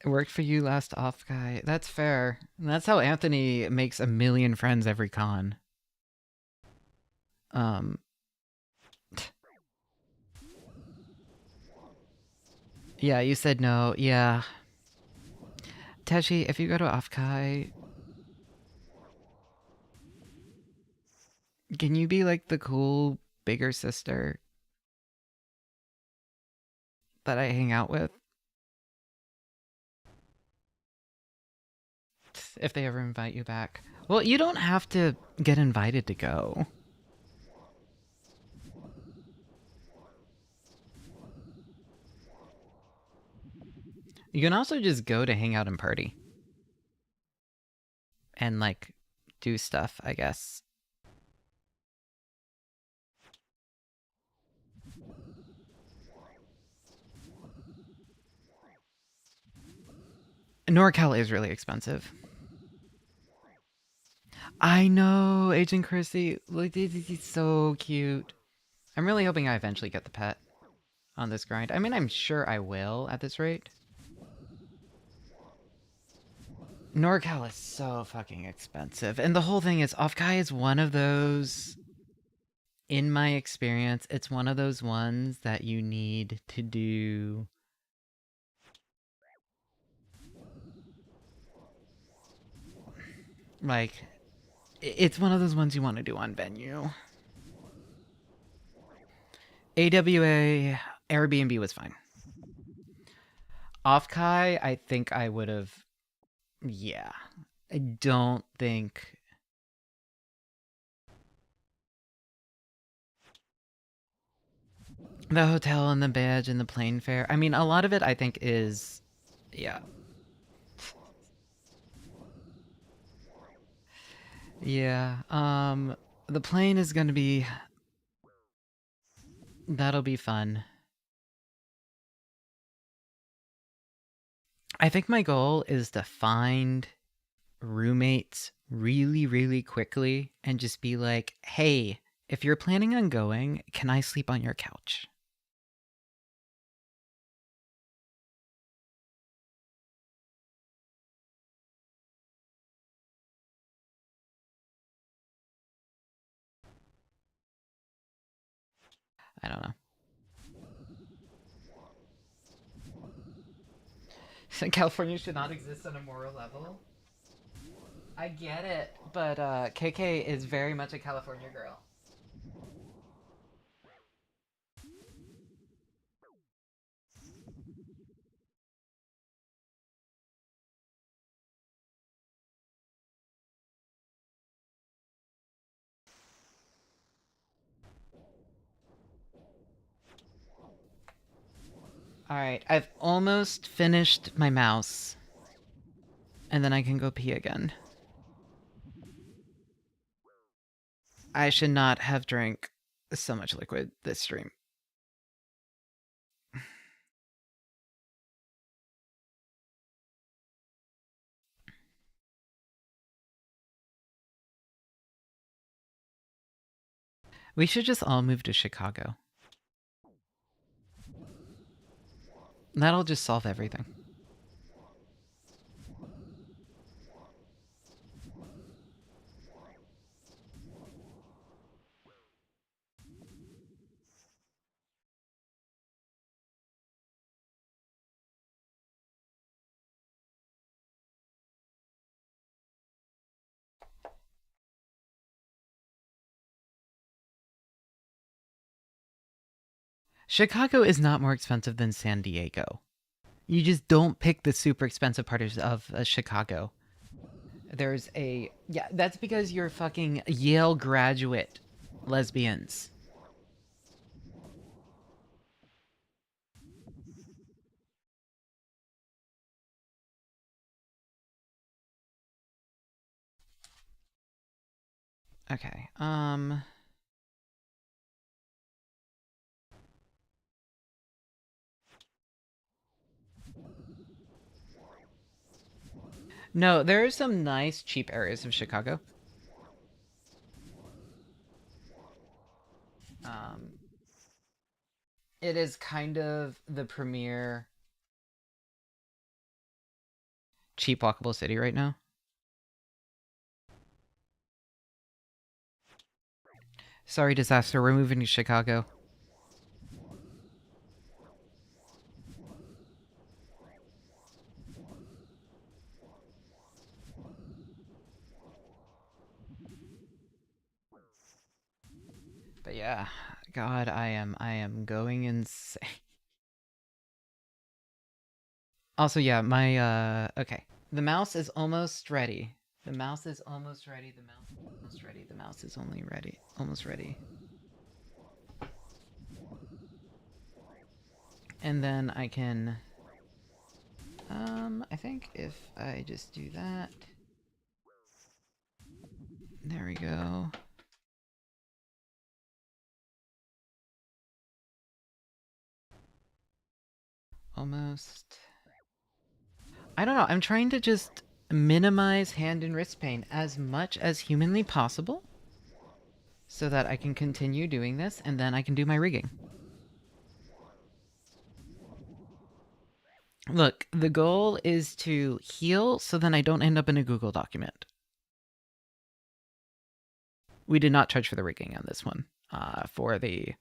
It worked for you last off guy. That's fair. That's how Anthony makes a million friends every con. Yeah, you said no. Yeah. Teshi, if you go to Afkai, can you be like the cool bigger sister that I hang out with? If they ever invite you back. Well, you don't have to get invited to go. You can also just go to hang out and party. And like do stuff, I guess. NorCal is really expensive. I know, Agent Chrissy. Look, he's so cute. I'm really hoping I eventually get the pet on this grind. I mean, I'm sure I will at this rate. NorCal is so fucking expensive. And the whole thing is, Offkai is one of those, in my experience, it's one of those ones that you need to do. Like, it's one of those ones you want to do on venue. AWA, Airbnb was fine. Offkai, I think I would have. Yeah. I don't think. The hotel and the badge and the plane fare. I mean, a lot of it I think is. Yeah. Yeah. The plane is gonna be. That'll be fun. I think my goal is to find roommates really, really quickly and just be like, hey, if you're planning on going, can I sleep on your couch? I don't know. California should not exist on a moral level. I get it, but KK is very much a California girl. Alright, I've almost finished my mouse. And then I can go pee again. I should not have drank so much liquid this stream. We should just all move to Chicago. That'll just solve everything. Chicago is not more expensive than San Diego. You just don't pick the super expensive part of Chicago. There's a... Yeah, that's because you're fucking Yale graduate lesbians. Okay, No, there are some nice, cheap areas of Chicago. It is kind of the premier cheap walkable city right now. Sorry, disaster. We're moving to Chicago. But yeah, God, I am going insane. Also, yeah, my okay. The mouse is almost ready. The mouse is almost ready. The mouse is almost ready. The mouse is only ready. Almost ready. And then I can I think if I just do that. There we go. Almost. I don't know. I'm trying to just minimize hand and wrist pain as much as humanly possible so that I can continue doing this and then I can do my rigging. Look, the goal is to heal so then I don't end up in a Google document. We did not charge for the rigging on this one. For the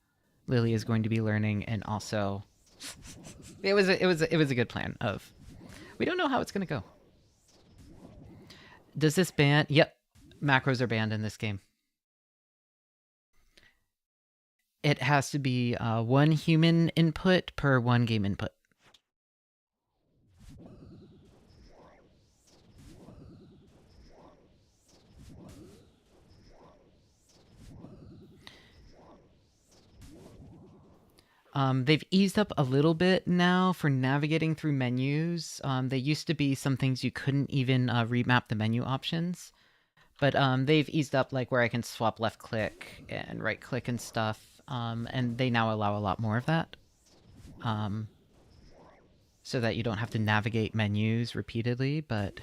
Lily is going to be learning, and also it was a good plan of we don't know how it's gonna go. Does this ban? Yep, macros are banned in this game. It has to be 1 human input per 1 game input. They've eased up a little bit now for navigating through menus. They used to be some things you couldn't even remap the menu options. But they've eased up, like, where I can swap left click and right click and stuff. And they now allow a lot more of that. So that you don't have to navigate menus repeatedly, but...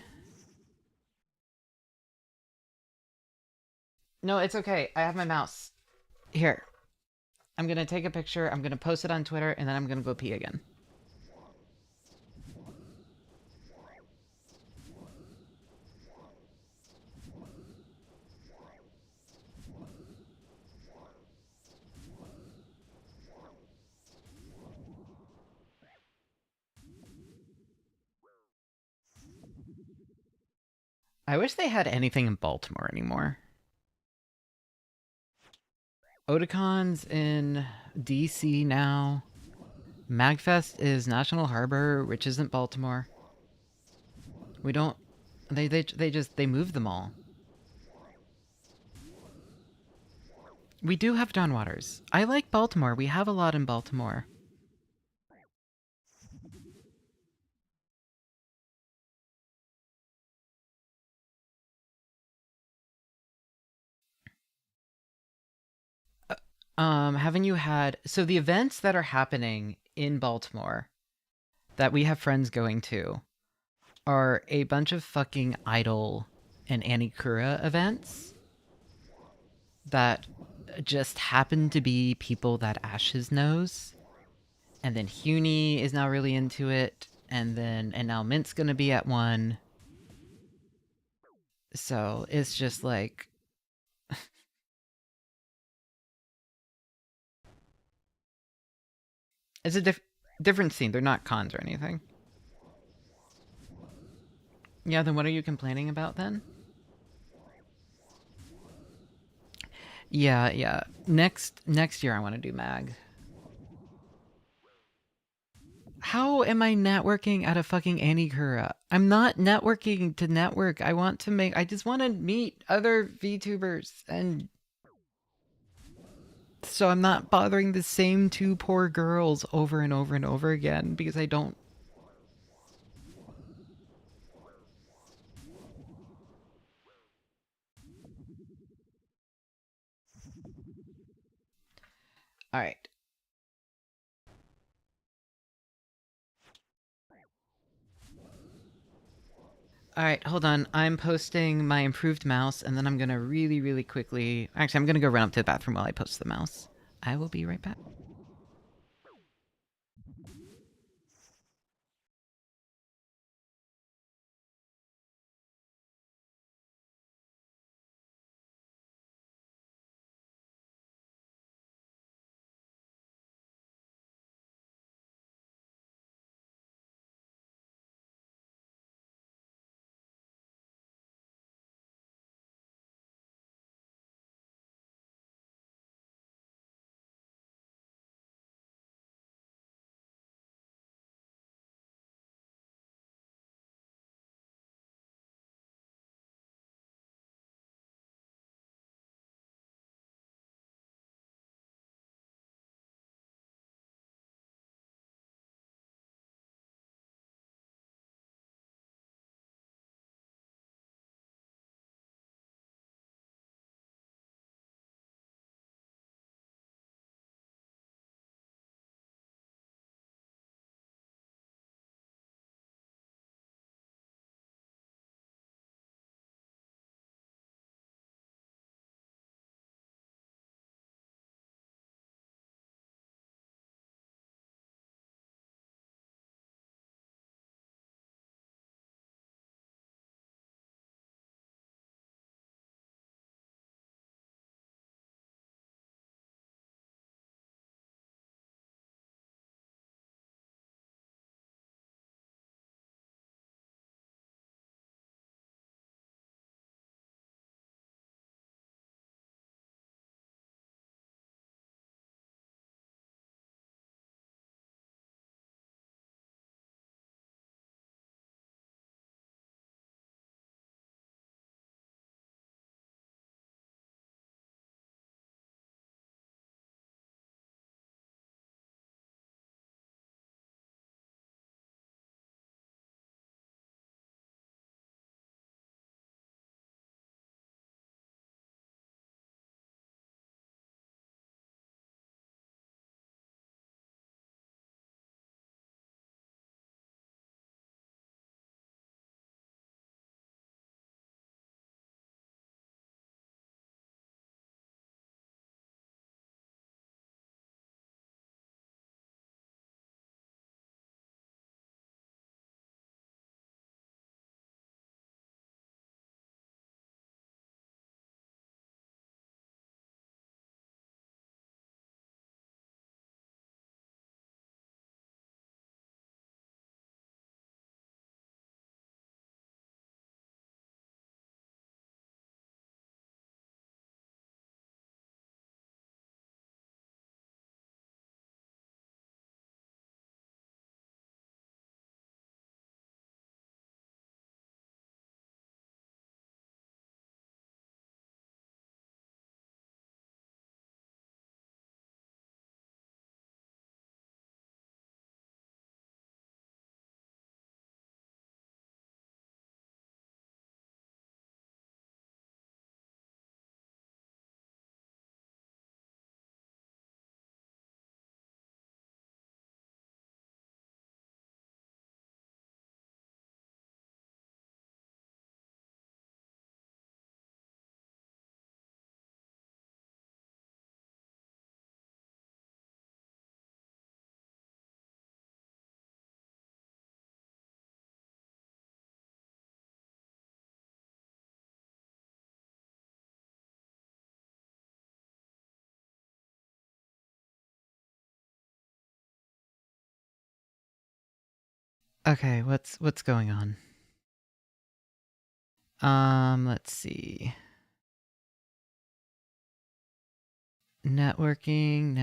No, it's okay. I have my mouse. Here. I'm gonna take a picture, I'm gonna post it on Twitter, and then I'm gonna go pee again. I wish they had anything in Baltimore anymore. Otacon's in DC now. MagFest is National Harbor, which isn't Baltimore. We don't... They moved them all. We do have John Waters. I like Baltimore. We have a lot in Baltimore. Haven't you had... So the events that are happening in Baltimore that we have friends going to are a bunch of fucking Idol and Anikura events that just happen to be people that Ashes knows. And then Huni is now really into it. And now Mint's gonna be at one. So it's just like... It's a different scene. They're not cons or anything. Yeah, then what are you complaining about then? Yeah. Next year I want to do mag. How am I networking at a fucking Anikura? I'm not networking to network. I just want to meet other VTubers, and so I'm not bothering the same two poor girls over and over and over again because I don't. All right. All right, hold on. I'm posting my improved mouse, and then I'm gonna really, really quickly. Actually, I'm gonna go run up to the bathroom while I post the mouse. I will be right back. Okay, what's going on? Let's see. Networking,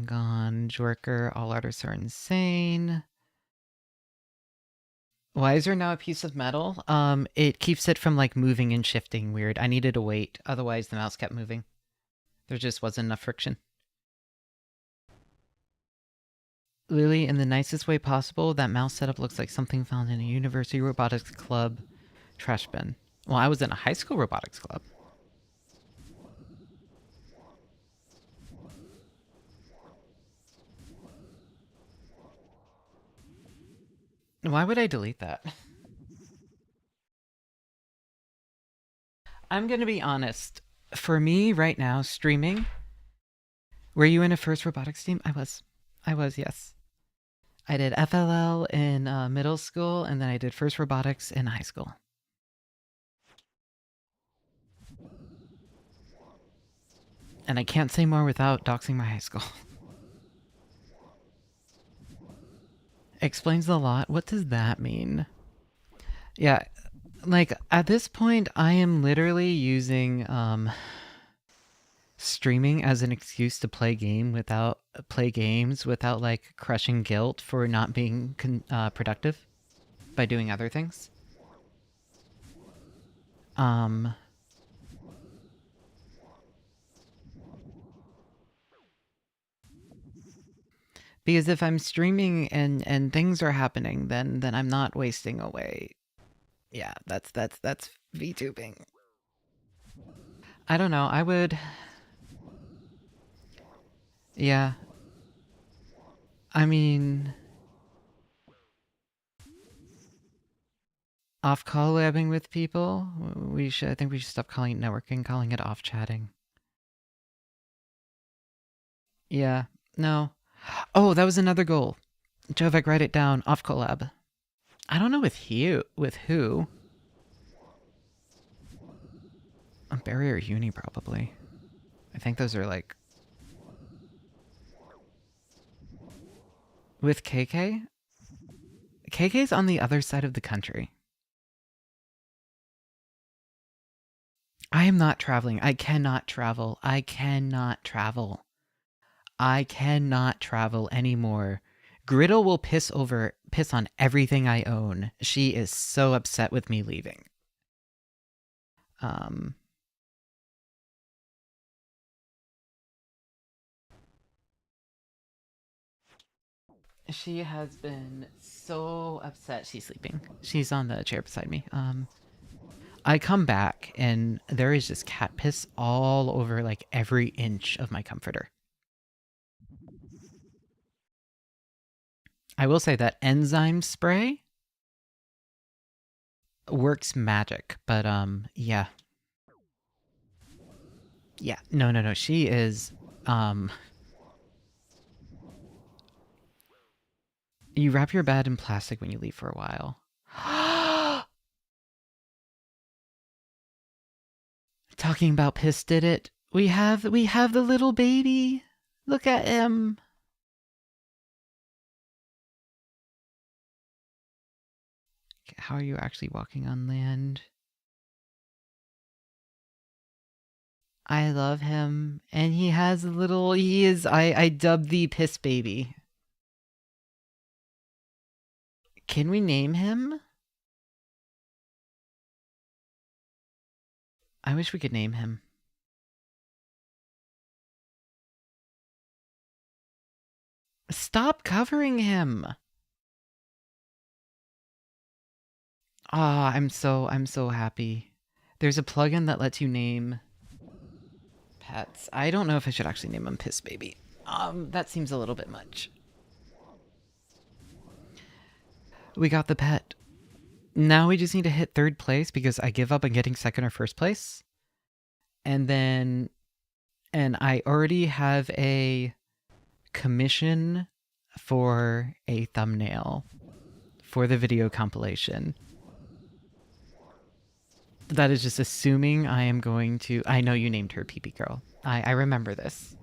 gone. Jorker, all artists are insane. Why is there now a piece of metal? It keeps it from like moving and shifting weird. I needed to wait, otherwise the mouse kept moving. There just wasn't enough friction. Lily, in the nicest way possible, that mouse setup looks like something found in a university robotics club trash bin. Well, I was in a high school robotics club. Why would I delete that? I'm gonna be honest. For me, right now, streaming... Were you in a first robotics team? I was, yes. I did FLL in middle school, and then I did first robotics in high school. And I can't say more without doxing my high school. Explains a lot. What does that mean? Yeah, like, at this point, I am literally using streaming as an excuse to play games without like crushing guilt for not being productive by doing other things. Because if I'm streaming and things are happening, then I'm not wasting away. Yeah, that's VTubing. I don't know. I would. Yeah. I mean, off collabbing with people. I think we should stop calling it networking, calling it off chatting. Yeah. No. Oh, that was another goal. Jovek, write it down. Off collab. I don't know with who. Barrier Uni, probably. I think those are like... With KK? KK's on the other side of the country. I am not traveling. I cannot travel. I cannot travel anymore. Griddle will piss on everything I own. She is so upset with me leaving. She has been so upset. She's sleeping. She's on the chair beside me. I come back and there is just cat piss all over like every inch of my comforter. I will say that enzyme spray works magic, but yeah. Yeah, no, she is you wrap your bed in plastic when you leave for a while. Talking about piss did it. We have the little baby. Look at him. How are you actually walking on land? I love him. And he has a little... I dubbed the piss baby. Can we name him? I wish we could name him. Stop covering him. Ah, I'm so happy. There's a plugin that lets you name pets. I don't know if I should actually name him Piss Baby. That seems a little bit much. We got the pet. Now we just need to hit 3rd place because I give up on getting 2nd or 1st place. And I already have a commission for a thumbnail for the video compilation. That is just assuming I am going to... I know you named her Pee-Pee Girl. I remember this.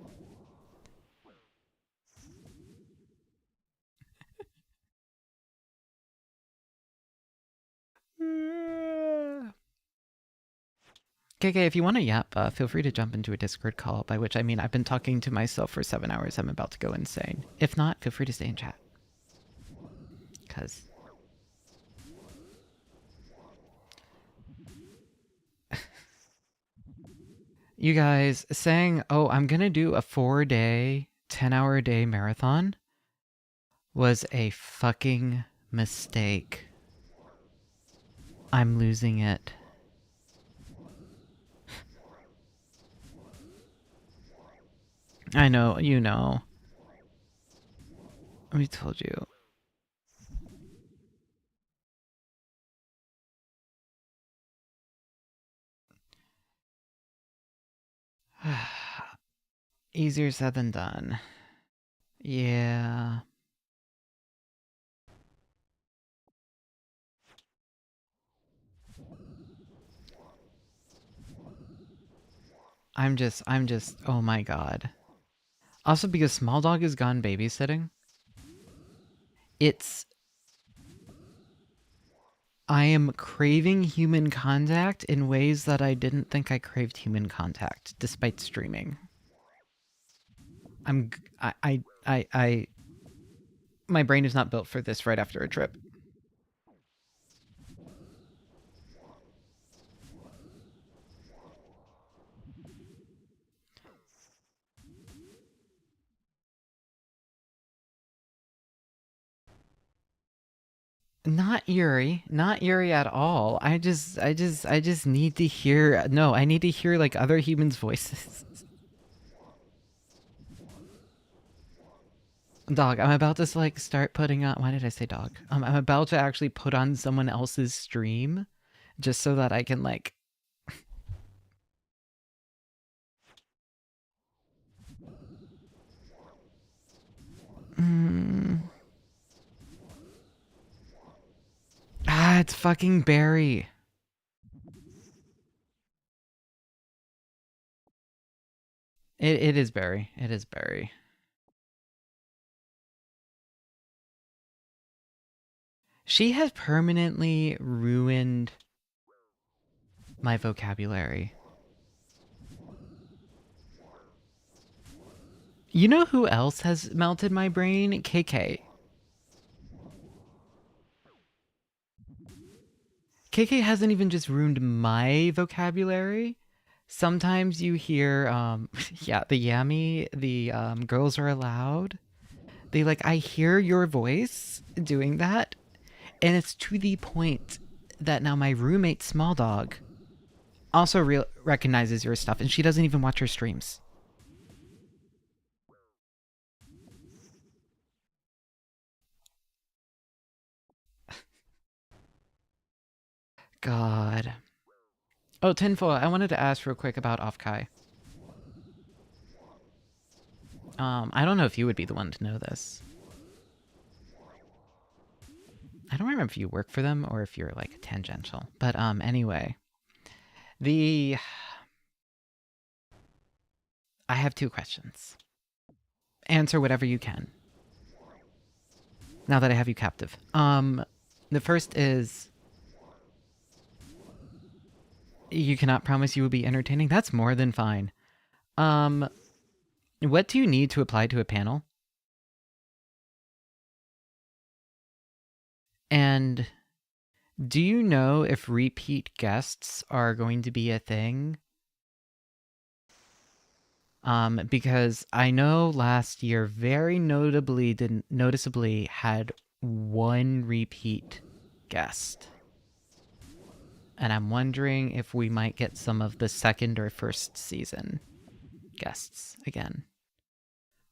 KK, if you want to yap, feel free to jump into a Discord call, by which I mean I've been talking to myself for 7 hours. I'm about to go insane. If not, feel free to stay in chat. Because... you guys saying, oh, I'm going to do a 4-day, 10-hour-a-day marathon was a fucking mistake. I'm losing it. I know, you know. We told you. Easier said than done. Yeah. I'm just, oh my god. Also, because Small Dog is gone babysitting, I am craving human contact in ways that I didn't think I craved human contact, despite streaming. My brain is not built for this right after a trip. Not Yuri at all. I just need to hear, no, I need to hear like other humans' voices. Dog, I'm about to like start putting on, why did I say dog? I'm about to actually put on someone else's stream just so that I can like Ah, it's fucking Barry. It is Barry. It is Barry. She has permanently ruined my vocabulary. You know who else has melted my brain? KK. KK hasn't even just ruined my vocabulary. Sometimes you hear, yeah, the yammy, the girls are allowed. They like, I hear your voice doing that. And it's to the point that now my roommate, Small Dog, also recognizes your stuff. And she doesn't even watch your streams. God. Oh, Tinfoil, I wanted to ask real quick about Offkai. I don't know if you would be the one to know this. I don't remember if you work for them or if you're like tangential. But anyway. I have 2 questions. Answer whatever you can. Now that I have you captive. The first is, you cannot promise you will be entertaining. That's more than fine. What do you need to apply to a panel? And do you know if repeat guests are going to be a thing? Because I know last year very noticeably had 1 repeat guest. And I'm wondering if we might get some of the second or first season guests again.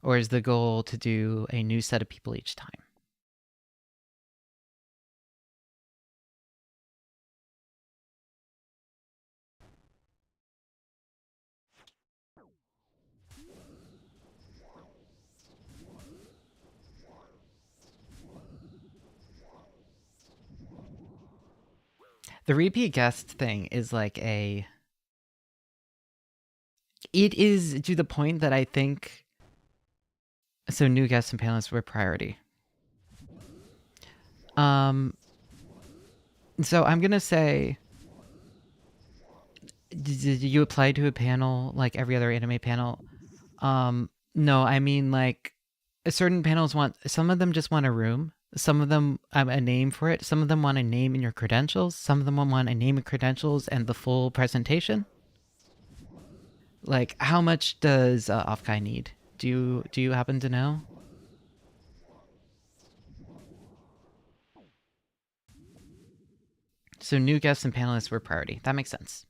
Or is the goal to do a new set of people each time? The repeat guest thing is like it is to the point that I think, so new guests and panelists were priority. So I'm gonna say, Did you apply to a panel like every other anime panel? No, I mean like certain panels want, some of them just want a room. Some of them a name for it. Some of them want a name in your credentials. Some of them want a name and credentials and the full presentation. Like, how much does Offkai need? Do you happen to know? So new guests and panelists were priority. That makes sense.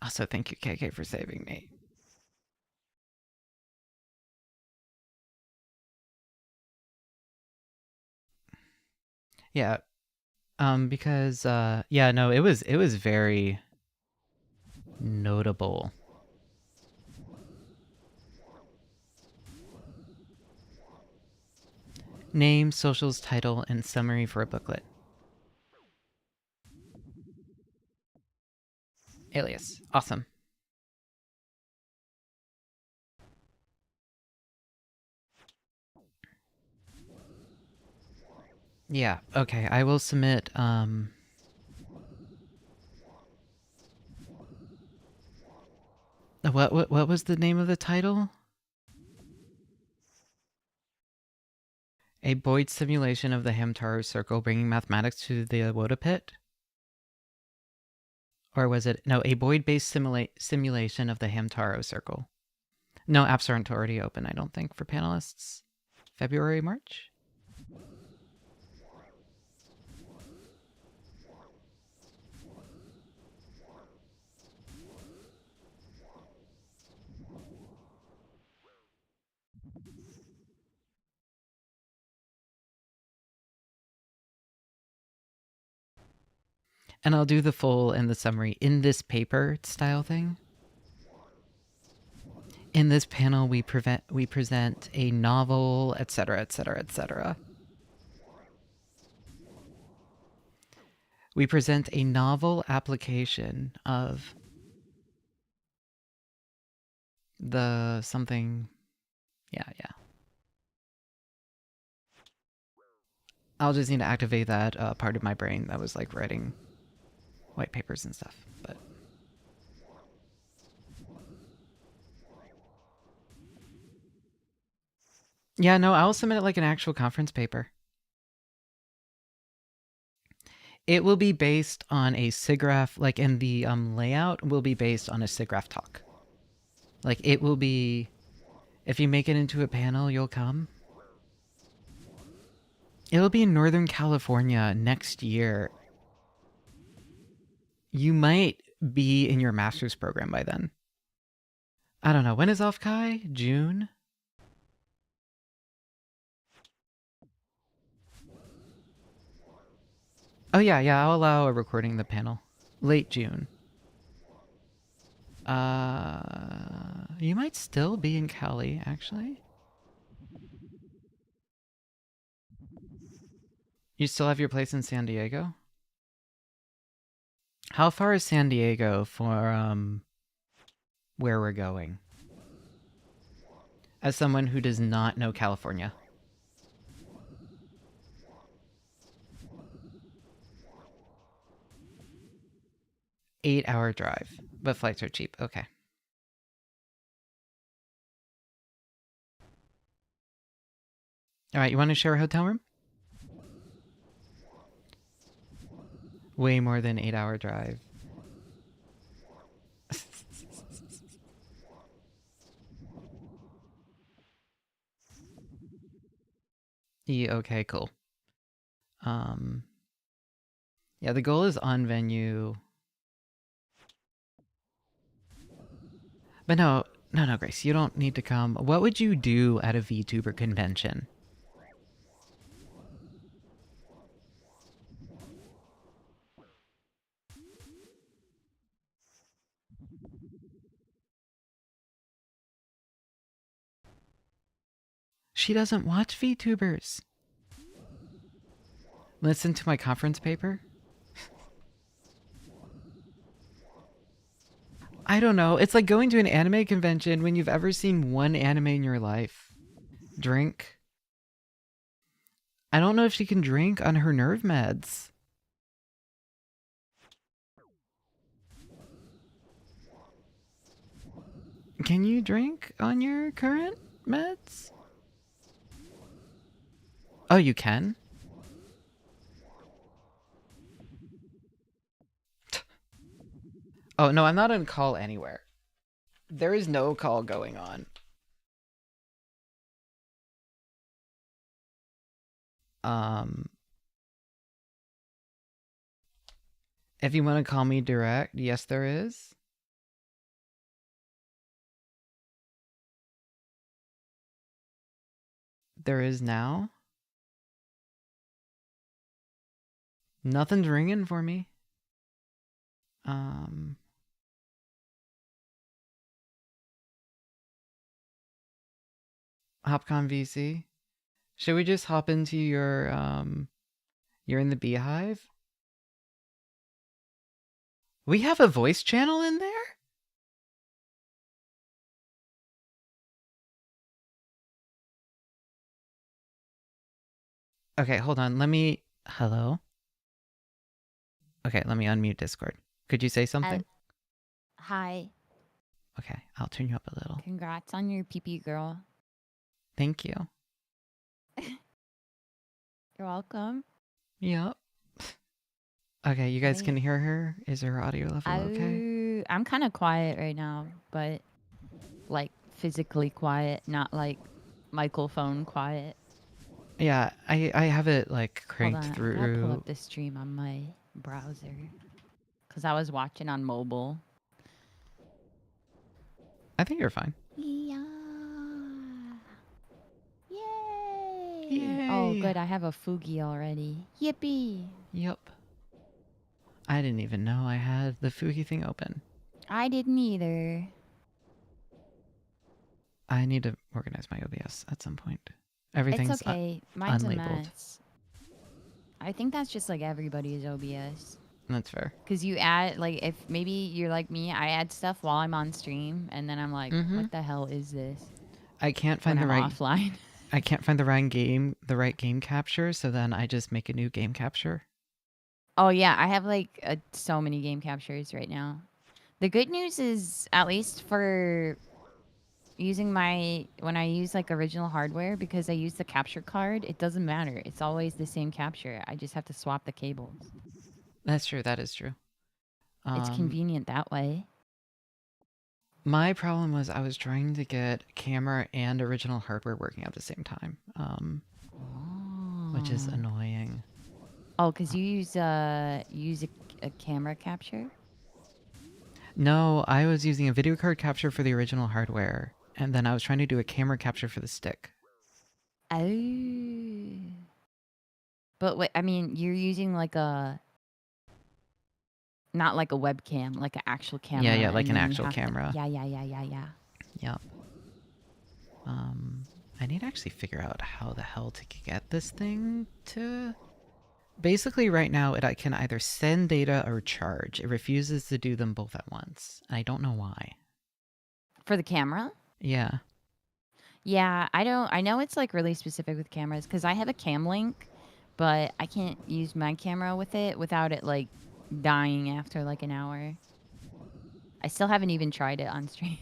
Also, thank you, KK, for saving me. Yeah, because yeah, no, it was very notable. Name, socials, title, and summary for a booklet. Alias. Awesome. Yeah, okay. I will submit what was the name of the title? A Boyd simulation of the Hamtaro circle bringing mathematics to the Woda pit? Or was it, no, a Boyd-based simulation of the Hamtaro circle. No, apps aren't already open, I don't think, for panelists. February, March? And I'll do the full and the summary in this paper style thing. In this panel, we present a novel, etc., etc., etc. We present a novel application of the something. Yeah. I'll just need to activate that part of my brain that was like writing white papers and stuff, but. Yeah, no, I'll submit it like an actual conference paper. It will be based on a SIGGRAPH, like, and the layout will be based on a SIGGRAPH talk. Like, it will be, if you make it into a panel, you'll come. It'll be in Northern California next year. You might be in your master's program by then. I don't know. When is Offkai? June? Oh, yeah, I'll allow a recording of the panel. Late June. You might still be in Cali, actually. You still have your place in San Diego? How far is San Diego for, where we're going? As someone who does not know California. Eight-hour drive, but flights are cheap. Okay. All right, you want to share a hotel room? Way more than 8-hour drive. Yeah, okay, cool. Yeah, the goal is on venue. But no, Grace, you don't need to come. What would you do at a VTuber convention? She doesn't watch VTubers. Listen to my conference paper? I don't know. It's like going to an anime convention when you've ever seen one anime in your life. Drink. I don't know if she can drink on her nerve meds. Can you drink on your current meds? Oh, you can? Oh, no, I'm not on call anywhere. There is no call going on. If you want to call me direct, yes, there is. There is now. Nothing's ringing for me. Hopcon VC. Should we just hop into your, you're in the Beehive? We have a voice channel in there? Okay, hold on. Let me... Hello? Okay, let me unmute Discord. Could you say something? Hi. Okay, I'll turn you up a little. Congrats on your pee-pee, girl. Thank you. You're welcome. Yep. Okay, you guys can hear her? Is her audio level okay? I'm kind of quiet right now, but like physically quiet, not like microphone quiet. Yeah, I have it like Hold cranked on, through. I'll pull up the stream on my browser because I was watching on mobile. I think you're fine. Yeah. Yay! Yay! Oh, good. I have a Fugi already. Yippee! Yep. I didn't even know I had the Fugi thing open. I didn't either. I need to organize my OBS at some point. Everything's It's okay. Mine's unlabeled. a mess. I think that's just like everybody's OBS. That's fair. Because you add, like, if maybe you're like me, I add stuff while I'm on stream, and then I'm like, what the hell is this? I can't find when the I'm right offline. I can't find the right game capture, so then I just make a new game capture. Oh yeah, I have like so many game captures right now. The good news is, at least for using when I use like original hardware, because I use the capture card, it doesn't matter. It's always the same capture. I just have to swap the cables. That's true. That is true. It's convenient that way. My problem was I was trying to get camera and original hardware working at the same time, which is annoying. Oh, because you use a camera capture? No, I was using a video card capture for the original hardware, and then I was trying to do a camera capture for the stick. Oh. But wait, I mean, you're using like not like a webcam, like an actual camera. Yeah, like an actual camera. Yeah. Yep. I need to actually figure out how the hell to get this thing to... Basically, right now, it can either send data or charge. It refuses to do them both at once. And I don't know why. For the camera? Yeah. Yeah, I know it's like really specific with cameras, because I have a cam link, but I can't use my camera with it without it like dying after like an hour. I still haven't even tried it on stream.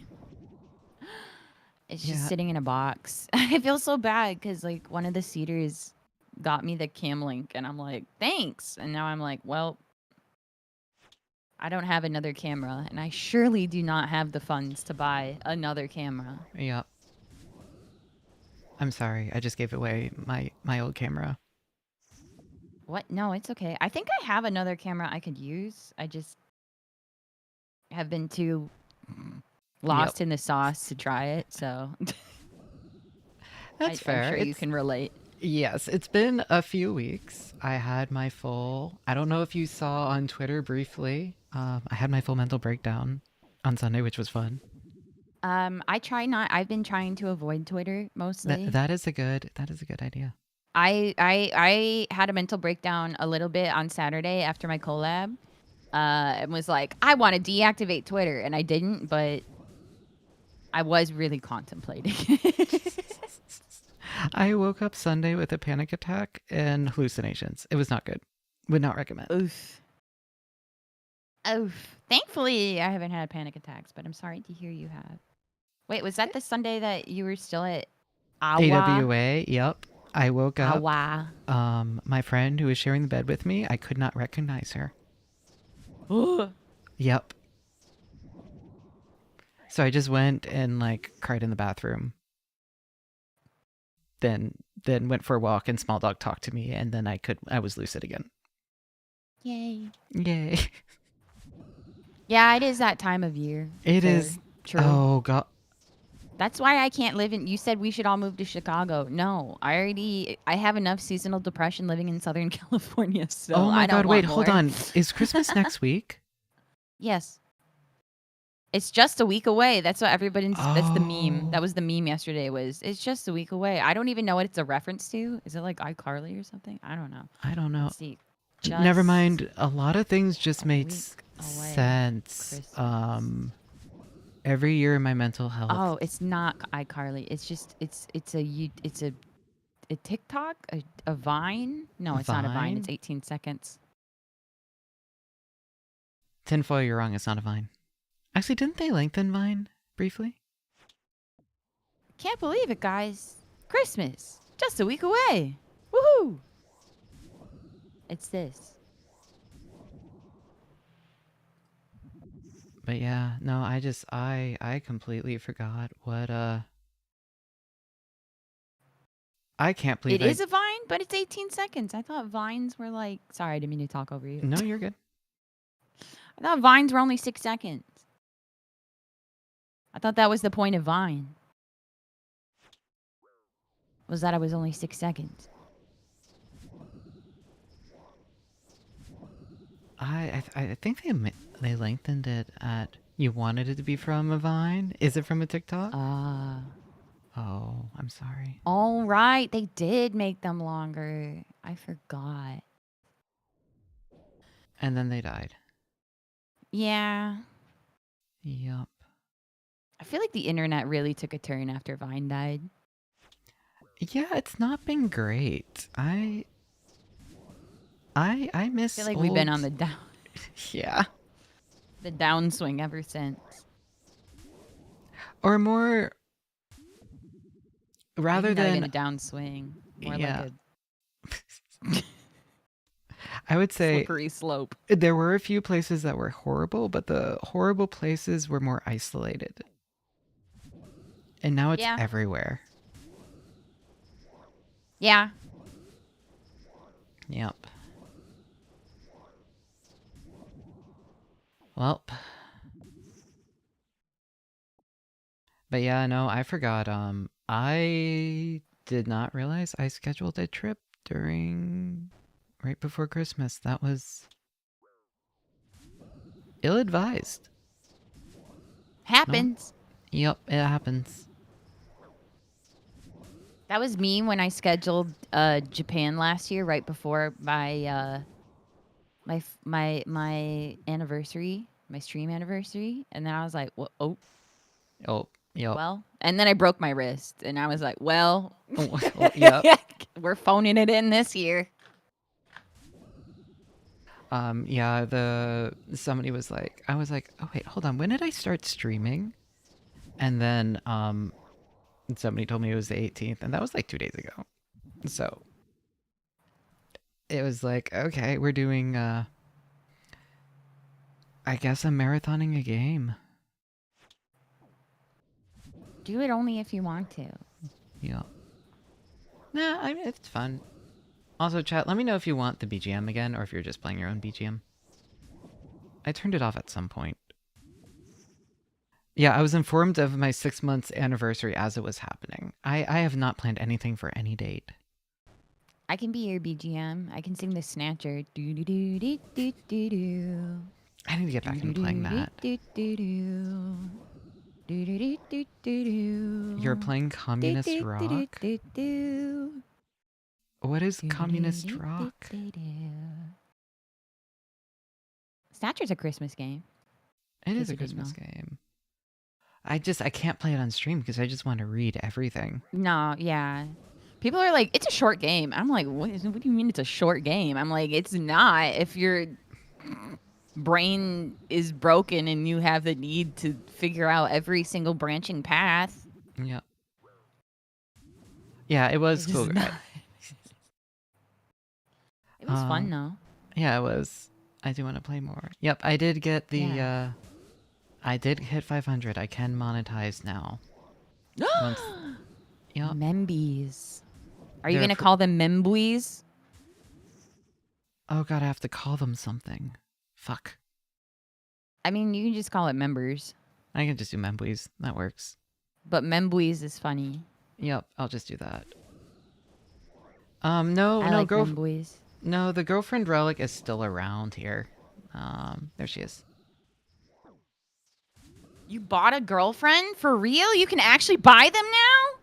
It's just sitting in a box. I feel so bad because like one of the seeders got me the cam link and I'm like, thanks. And now I'm like, well, I don't have another camera and I surely do not have the funds to buy another camera. Yep. I'm sorry. I just gave away my old camera. What? No, it's okay. I think I have another camera I could use. I just have been too lost in the sauce to try it, so... That's fair. I'm sure you can relate. Yes, it's been a few weeks. I had my full... I don't know if you saw on Twitter briefly. I had my full mental breakdown on Sunday, which was fun. I've been trying to avoid Twitter mostly. That is a good idea. I had a mental breakdown a little bit on Saturday after my collab, and was like, I want to deactivate Twitter, and I didn't, but I was really contemplating. I woke up Sunday with a panic attack and hallucinations. It was not good. Would not recommend. Oof. Oof. Thankfully, I haven't had panic attacks, but I'm sorry to hear you have. Wait, was that the Sunday that you were still at AWA, yep. I woke up. Awa. My friend who was sharing the bed with me, I could not recognize her. Yep. So I just went and like cried in the bathroom. Then went for a walk and small dog talked to me, and then I was lucid again. Yay. Yay. Yeah, it is that time of year. It is. True. Oh god. That's why I can't live in. You said we should all move to Chicago. No, I have enough seasonal depression living in Southern California. So oh my I don't god, want wait, more. hold on. Is Christmas next week? Yes. It's just a week away. That's what everybody's. That's the meme. Oh. That was the meme yesterday. Was it's just a week away? I don't even know what it's a reference to. Is it like iCarly or something? I don't know. I don't know. Let's see. Never mind. A lot of things just made week away. sense. Christmas. Every year in my mental health. Oh, it's not iCarly. It's just it's a TikTok, a Vine. No, it's not a Vine. Vine? It's 18 seconds. Tinfoil, you're wrong. It's not a Vine. Actually, didn't they lengthen Vine briefly? Can't believe it, guys. Christmas. Just a week away. Woohoo! It's this. But yeah, no, I completely forgot what I can't believe It is a Vine, but it's 18 seconds. I thought Vines were like. Sorry, I didn't mean to talk over you. No, you're good. I thought Vines were only 6 seconds. I thought that was the point of Vine. Was that I was only 6 seconds. I think they lengthened it at. You wanted it to be from a Vine? Is it from a TikTok? Oh, I'm sorry. All right. They did make them longer. I forgot. And then they died. Yeah. Yup. I feel like the internet really took a turn after Vine died. Yeah, it's not been great. I miss. I feel like we've been on the down. Yeah. The downswing ever since. Or more. Rather Maybe not than even a downswing. More yeah. like I would a say slippery slope. there were a few places that were horrible, but the horrible places were more isolated. And now it's everywhere. Yeah. Yep. Well. But yeah, no, I forgot. I did not realize I scheduled a trip right before Christmas. That was ill-advised. Happens. No? Yep, it happens. That was me when I scheduled Japan last year, right before my my anniversary, my stream anniversary, and then I was like, "Oh, Yep. well," and then I broke my wrist, and I was like, "Well, Yep. we're phoning it in this year." Yeah, somebody was like, I was like, oh wait, hold on, when did I start streaming? And then somebody told me it was the 18th, and that was like 2 days ago. So it was like, okay, we're doing I guess I'm marathoning a game. Do it only if you want to. Yeah. Nah, I mean, it's fun. Also, chat, let me know if you want the BGM again, or if you're just playing your own BGM. I turned it off at some point. Yeah, I was informed of my 6 months anniversary as it was happening. I have not planned anything for any date. I can be your BGM. I can sing the Snatcher. Do do do do do do do. I need to get back into playing that. Do do do do do do do do. You're playing Communist Rock? Do do. What is Communist Rock? Snatcher's a Christmas game. It case is a you didn't Christmas know. game. I can't play it on stream because I just want to read everything. No, yeah. People are like, it's a short game. I'm like, what do you mean it's a short game? I'm like, it's not. If your brain is broken and you have the need to figure out every single branching path. Yeah. Yeah, it was It's cool. not- It was fun though. Yeah, it was. I do want to play more. Yep, I did get the Yeah. I did hit 500. I can monetize now. Once, yep. Membies. Are you They're gonna for- call them Membuis? Oh god, I have to call them something. Fuck. I mean, you can just call it members, I can just do Membwees. That works. but Membuis is funny. Yep, I'll just do that. No, I no, like Membuis. no, the girlfriend relic is still around here. There she is. You bought a girlfriend for real? You can actually buy them now?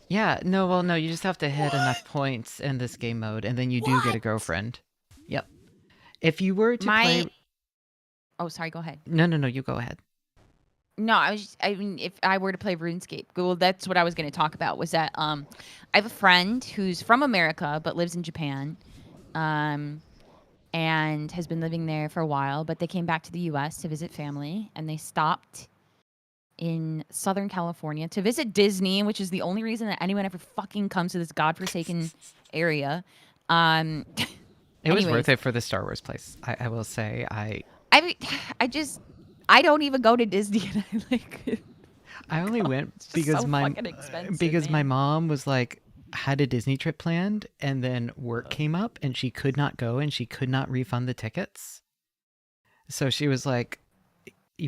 Yeah, no, well, no, you just have to hit enough points in this game mode, and then you do get a girlfriend. Yep. If you were to play... Oh, sorry, go ahead. No, you go ahead. No, I mean, if I were to play RuneScape, well, that's what I was going to talk about, was that I have a friend who's from America but lives in Japan, and has been living there for a while, but they came back to the U.S. to visit family, and they stopped in Southern California to visit Disney, which is the only reason that anyone ever fucking comes to this godforsaken area. It was anyways. worth it for the Star Wars place. I will say, I mean, I don't even go to Disney, and I like. I only went It's just because so my fucking expensive, my man. mom was like had a Disney trip planned, and then work came up, and she could not go, and she could not refund the tickets. So she was like,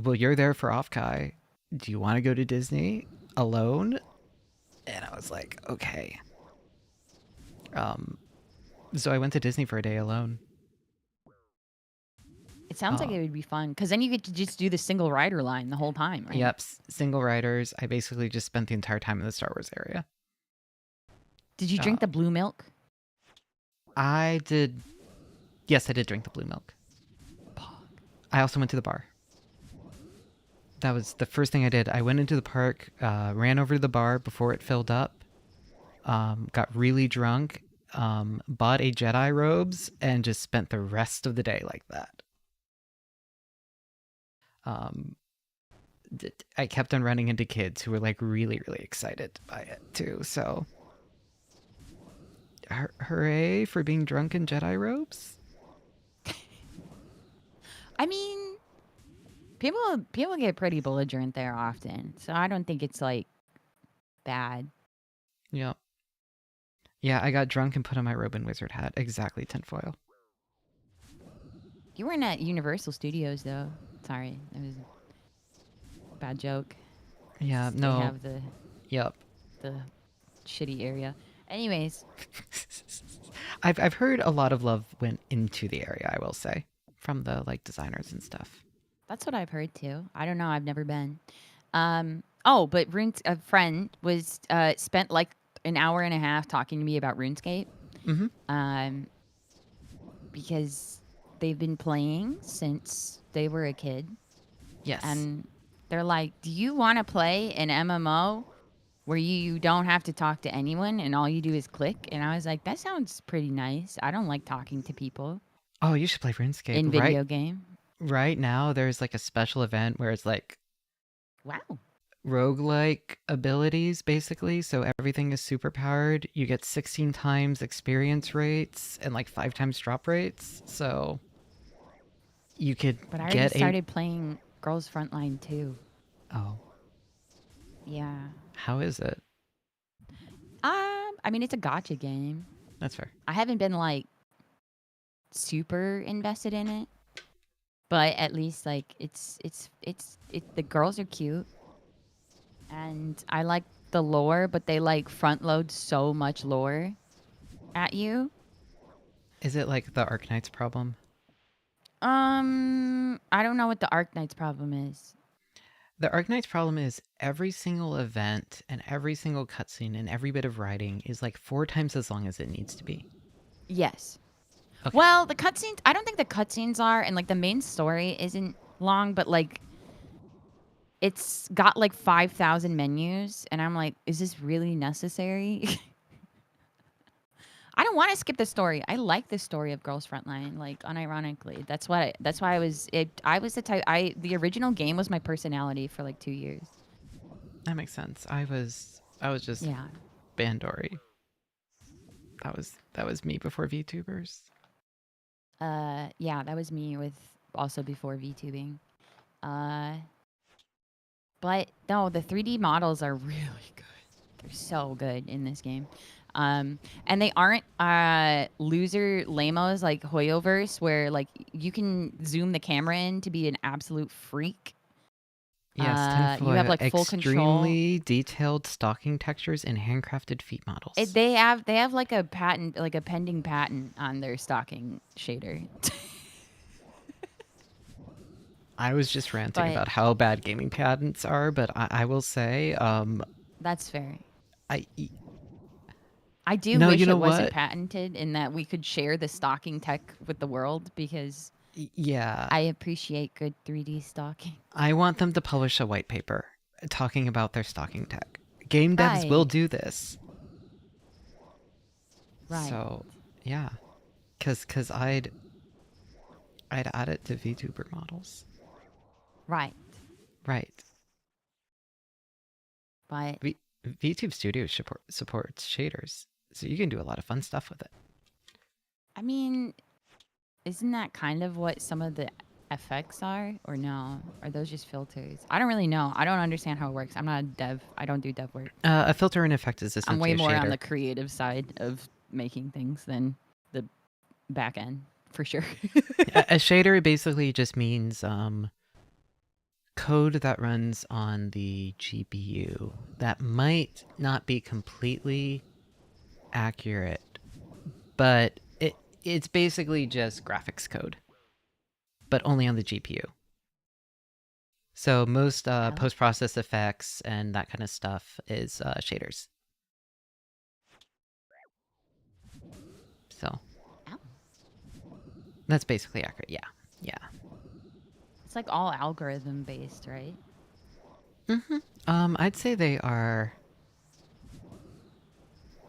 "Well, you're there for Offkai. Do you want to go to Disney alone?" And I was like, "Okay." So I went to Disney for a day alone. It sounds like it would be fun because then you get to just do the single rider line the whole time, right? Yep, single riders. I basically just spent the entire time in the Star Wars area. Did you drink the blue milk? I did. Yes, I did drink the blue milk. I also went to the bar. That was the first thing I did. I went into the park, ran over to the bar before it filled up, got really drunk, bought a Jedi robes, and just spent the rest of the day like that. I kept on running into kids who were like really, really excited by it too. So, hooray for being drunk in Jedi robes! I mean, people get pretty belligerent there often, so I don't think it's like bad. Yep. Yeah, I got drunk and put on my robe and wizard hat. Exactly, tinfoil. You weren't at Universal Studios though. Sorry, it was a bad joke. Yeah, They no. have the Yep. shitty area. Anyways, I've heard a lot of love went into the area, I will say, from the like designers and stuff. that's what I've heard too. I don't know. I've never been. But a friend was spent like an hour and a half talking to me about RuneScape. Mm-hmm. Because they've been playing since they were a kid. Yes. And they're like, do you want to play an MMO where you don't have to talk to anyone and all you do is click? And I was like, that sounds pretty nice. I don't like talking to people Oh, you should play RuneScape. in video game. Right now, there's like a special event where it's like Wow. roguelike abilities, basically. So everything is super powered. You get 16 times experience rates and like 5 times drop rates. So you could But I already get started playing Girls Frontline too. Oh, Yeah. how is it? I mean, it's a gotcha game. That's fair. I haven't been like super invested in it, but at least like it's the girls are cute, and I like the lore, but they like front load so much lore at you. Is it like the Arknights problem? I don't know what the Arknights problem is. The Arknights problem is every single event and every single cutscene and every bit of writing is like 4 times as long as it needs to be. Yes. Okay. Well, the cutscenes, I don't think the cutscenes are, and like the main story isn't long, but like it's got like 5,000 menus, and I'm like, is this really necessary? I don't want to skip the story. I like the story of Girls Frontline, like unironically. That's why I was the type the original game was my personality for like 2 years. That makes sense. I was just Yeah. Bandori. That was me before VTubers. Yeah, that was me with also before VTubing. But no, the 3D models are really good. They're so good in this game. And they aren't loser lamos like Hoyoverse, where like you can zoom the camera in to be an absolute freak. Yes, You have like full control. extremely detailed stocking textures and handcrafted feet models. They have like a patent, like a pending patent on their stocking shader. I was just ranting But- about how bad gaming patents are, but I will say, That's fair. I I do No, wish you know it wasn't what? patented and that we could share the stocking tech with the world, because yeah, I appreciate good 3D stocking. I want them to publish a white paper talking about their stocking tech. Game devs will Right. do this. Right. So, yeah. Cuz I'd add it to VTuber models. Right. Right. But VTube Studio supports shaders. So you can do a lot of fun stuff with it. I mean, isn't that kind of what some of the effects are? Or no? Are those just filters? I don't really know. I don't understand how it works. I'm not a dev. I don't do dev work. A filter and effect is essentially I'm way a more on shader. the creative side of making things than the back end, for sure. A shader basically just means code that runs on the GPU that might not be completely accurate, but it's basically just graphics code, but only on the GPU. So most post-process effects and that kind of stuff is shaders. So that's basically accurate. Yeah. It's like all algorithm based, right? I'd say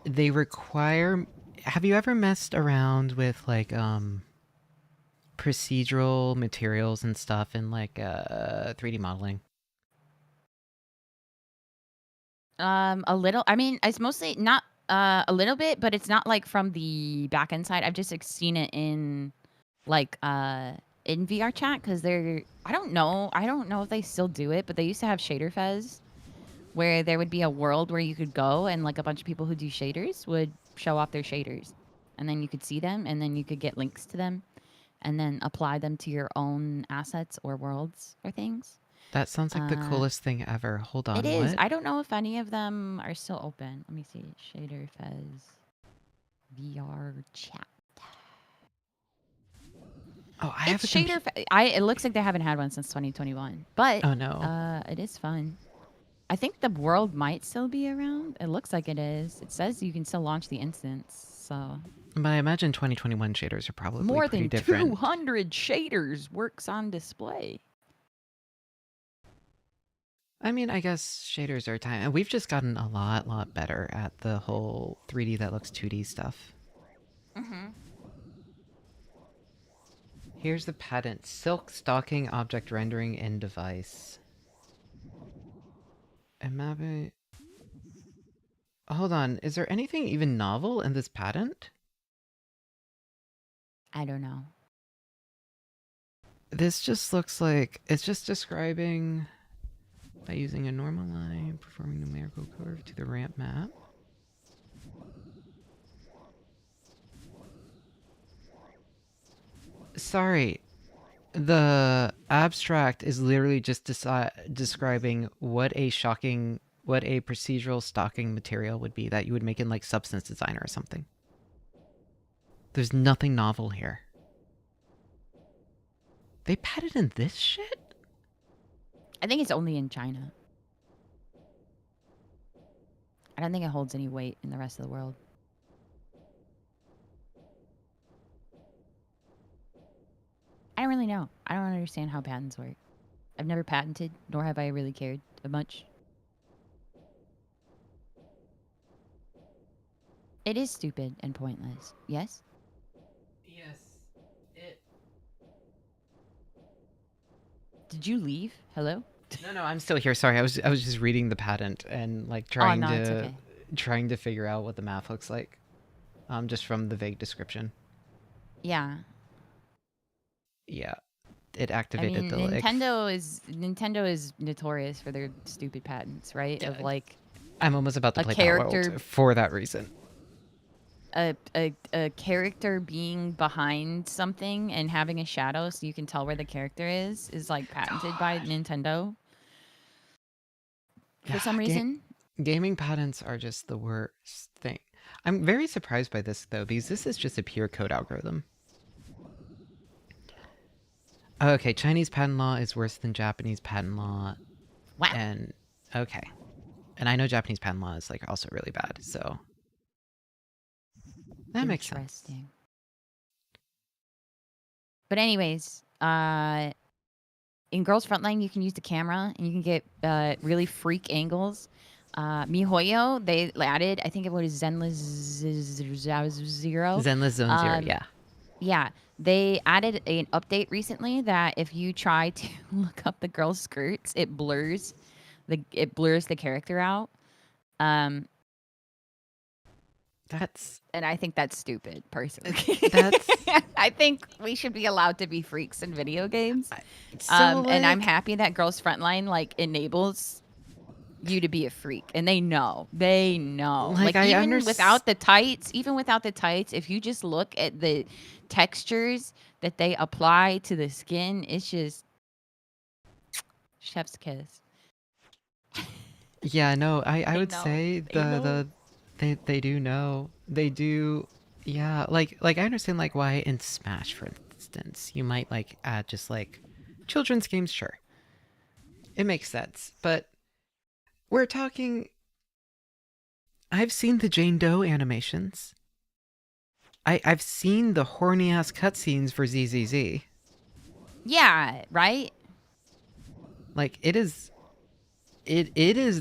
they require. Have you ever messed around with like procedural materials and stuff in like 3D modeling? A little. I mean, it's mostly not a little bit, but it's not like from the back end side. I've just like, seen it in like in VR chat, because they're I don't know if they still do it, but they used to have Shader Fez, where there would be a world where you could go and like a bunch of people who do shaders would show off their shaders, and then you could see them, and then you could get links to them, and then apply them to your own assets or worlds or things. That sounds like the coolest thing ever. Hold on, It is. what? I don't know if any of them are still open. Let me see. Shader Fez VR chat. Oh, I have It's a Shader Fez. It looks like they haven't had one since 2021. But Oh no. it is fun. I think the world might still be around. It looks like it is. It says you can still launch the instance. So But I imagine 2021 shaders are probably more pretty than different. 200 shaders works on display. I mean, I guess shaders are time, and we've just gotten a lot better at the whole 3D that looks 2D stuff. Here's the patent: silk stocking object rendering in device. Imagine. Hold on, is there anything even novel in this patent? I don't know. This just looks like it's just describing by using a normal line, performing numerical curve to the ramp map. Sorry, the abstract is literally just describing what a procedural stocking material would be that you would make in like Substance Designer or something. There's nothing novel here. They patented this shit? I think it's only in China. I don't think it holds any weight in the rest of the world. know. I don't understand how patents work. I've never patented, nor have I really cared much. It is stupid and pointless. Yes? Yes. It. Did you leave? Hello? No, I'm still here. Sorry, I was just reading the patent and like Oh, trying no, it's to okay. trying to figure out what the math looks like. Just from the vague description. Yeah. Yeah. It I activated mean, the Nintendo is notorious for their stupid patents, right? Yeah, Of like I'm almost about to a play character- Palworld for that reason. a character being behind something and having a shadow so you can tell where the character is like patented by Nintendo. For some reason. Gaming patents are just the worst thing. I'm very surprised by this though, because this is just a pure code algorithm. Okay, Chinese patent law is worse than Japanese patent law. Wow. And okay. And I know Japanese patent law is like also really bad, so that makes sense. Interesting. But anyways, in Girls Frontline, you can use the camera and you can get really freak angles. MiHoYo, they added, I think it was Zenless Zero. Zenless Zone Zero, yeah. Yeah, they added an update recently that if you try to look up the girl's skirts, it blurs the character out. That's And I think that's stupid, personally. That's- I think we should be allowed to be freaks in video games. like, And I'm happy that Girls Frontline like enables you to be a freak, and they know. Like, I even without the tights, if you just look at the textures that they apply to the skin, it's just chef's kiss. Yeah, no, I would know. say they do know. They do, yeah, like I understand like why in Smash, for instance, you might like add just like children's games, sure. It makes sense. But we're talking, I've seen the Jane Doe animations. I've seen the horny ass cutscenes for ZZZ. Yeah, right? Like it is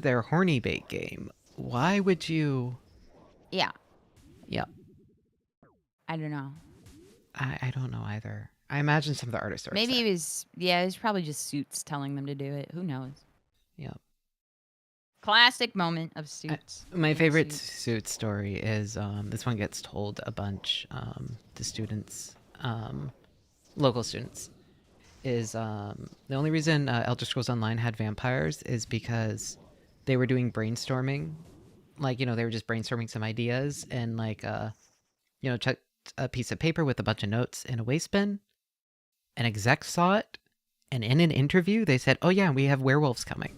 their horny bait game. Why would you? Yeah. Yeah. I don't know. I don't know either. I imagine some of the artists are Maybe upset. it was probably just Suits telling them to do it. Who knows? Yeah. Classic moment of Suits. My Being favorite Suits. Suit story is this one gets told a bunch to students, local students. Is the only reason Elder Scrolls Online had vampires is because they were doing brainstorming, like they were just brainstorming some ideas and like checked a piece of paper with a bunch of notes in a waste bin. An exec saw it, and in an interview they said, "Oh yeah, we have werewolves coming."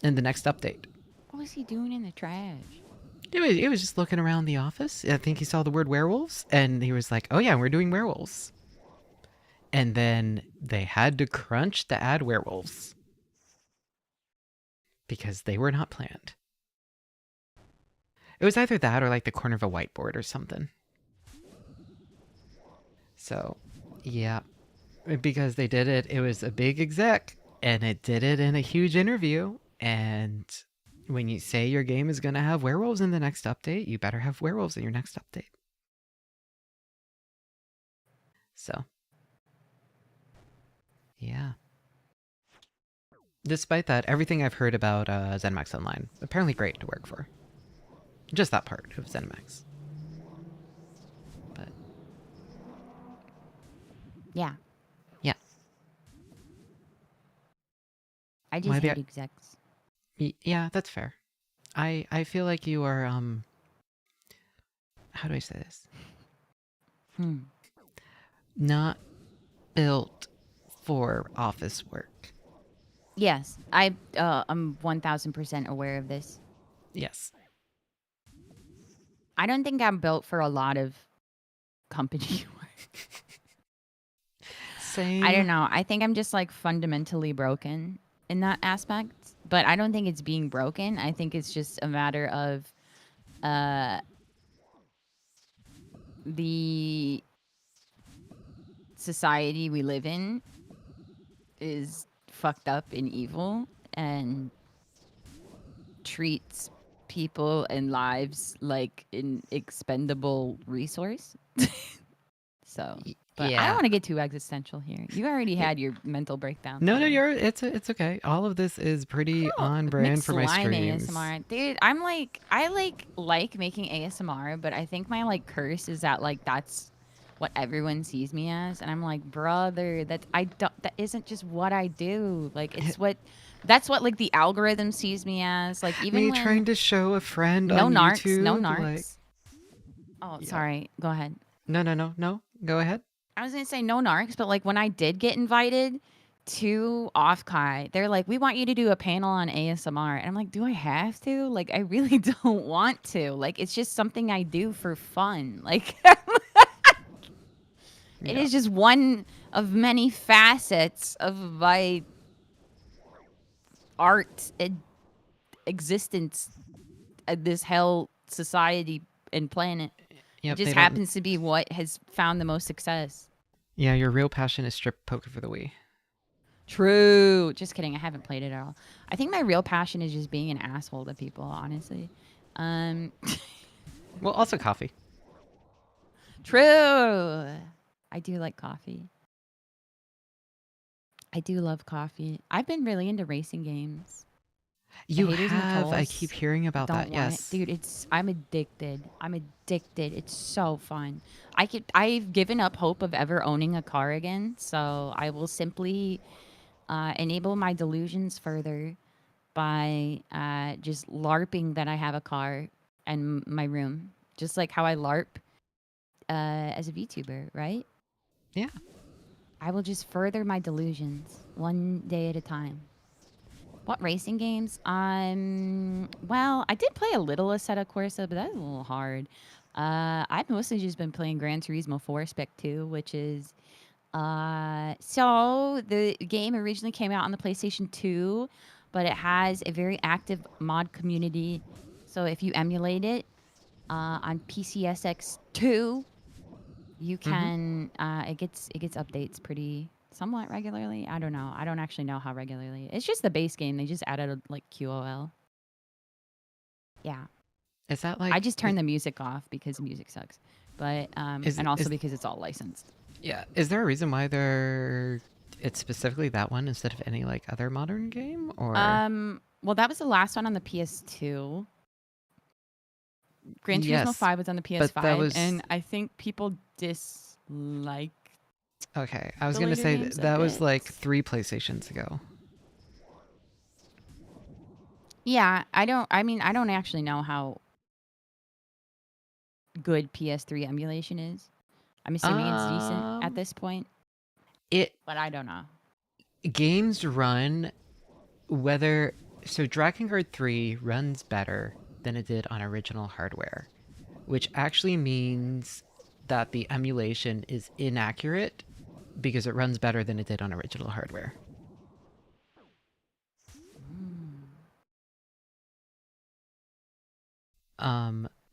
In the next update. What was he doing in the trash? It was just looking around the office. I think he saw the word werewolves, and he was like, "Oh yeah, we're doing werewolves." And then they had to crunch to add werewolves because they were not planned. It was either that or like the corner of a whiteboard or something. So, yeah, because they did it. It was a big exec, and it did it in a huge interview. And when you say your game is going to have werewolves in the next update, you better have werewolves in your next update. So, yeah. Despite that, everything I've heard about ZeniMax Online, apparently great to work for. Just that part of ZeniMax. But, Yeah. yeah. I just Maybe hate execs. Yeah, that's fair. I feel like you are, how do I say this? Not built for office work. Yes, I'm 1000% aware of this. Yes. I don't think I'm built for a lot of company work. Same. I don't know. I think I'm just like fundamentally broken in that aspect. But I don't think it's being broken. I think it's just a matter of the society we live in is fucked up and evil and treats people and lives like an expendable resource. So, but I Yeah. don't want to get too existential here. You already had your mental breakdown. No, so- it's okay. All of this is pretty on brand for my slime streams. ASMR. Dude, I like making ASMR, but I think my like curse is that like that's what everyone sees me as, and I'm like, brother, that isn't just what I do. Like that's what like the algorithm sees me as. Like even Me when trying to show a friend no on narcs, YouTube. no narcs. Like, Oh, Yeah. sorry. Go ahead. no. Go ahead. I was gonna say no narcs, but like when I did get invited to Offkai, they're like, we want you to do a panel on ASMR. And I'm like, do I have to? Like, I really don't want to. Like, it's just something I do for fun. Like, it is just one of many facets of my art and existence at this hell society and planet. Yep, It they just don't- happens to be what has found the most success. Yeah, your real passion is strip poker for the Wii. True. Just kidding. I haven't played it at all. I think my real passion is just being an asshole to people, honestly. Well, also coffee. True. I do like coffee. I do love coffee. I've been really into racing games. You Haters and have. I Trolls keep hearing about Don't that. want Yes. it. Dude, I'm addicted. I'm addicted. It's so fun. I've given up hope of ever owning a car again, so I will simply enable my delusions further by just LARPing that I have a car and my room. Just like how I LARP as a VTuber, right? Yeah. I will just further my delusions one day at a time. What racing games? Well, I did play a little Assetto Corsa, but that's a little hard. I've mostly just been playing Gran Turismo 4 Spec 2, which is so the game originally came out on the PlayStation 2, but it has a very active mod community. So if you emulate it on PCSX 2, you can it gets updates pretty somewhat regularly. I don't know. I don't actually know how regularly. It's just the base game. They just added like QOL. Yeah. Is that like? I just turned the music off because music sucks. But and also because it's all licensed. Yeah. Is there a reason why it's specifically that one instead of any like other modern game? Or Well, that was the last one on the PS2. Gran Turismo Yes, 5 was on the but PS5, that was- and I think people dislike. okay, I was the gonna later say games a that was bit. like 3 PlayStations ago. Yeah, I don't actually know how good PS3 emulation is. I'm assuming it's decent at this point, but I don't know. Games run whether so Drakengard 3 runs better than it did on original hardware, which actually means that the emulation is inaccurate because it runs better than it did on original hardware.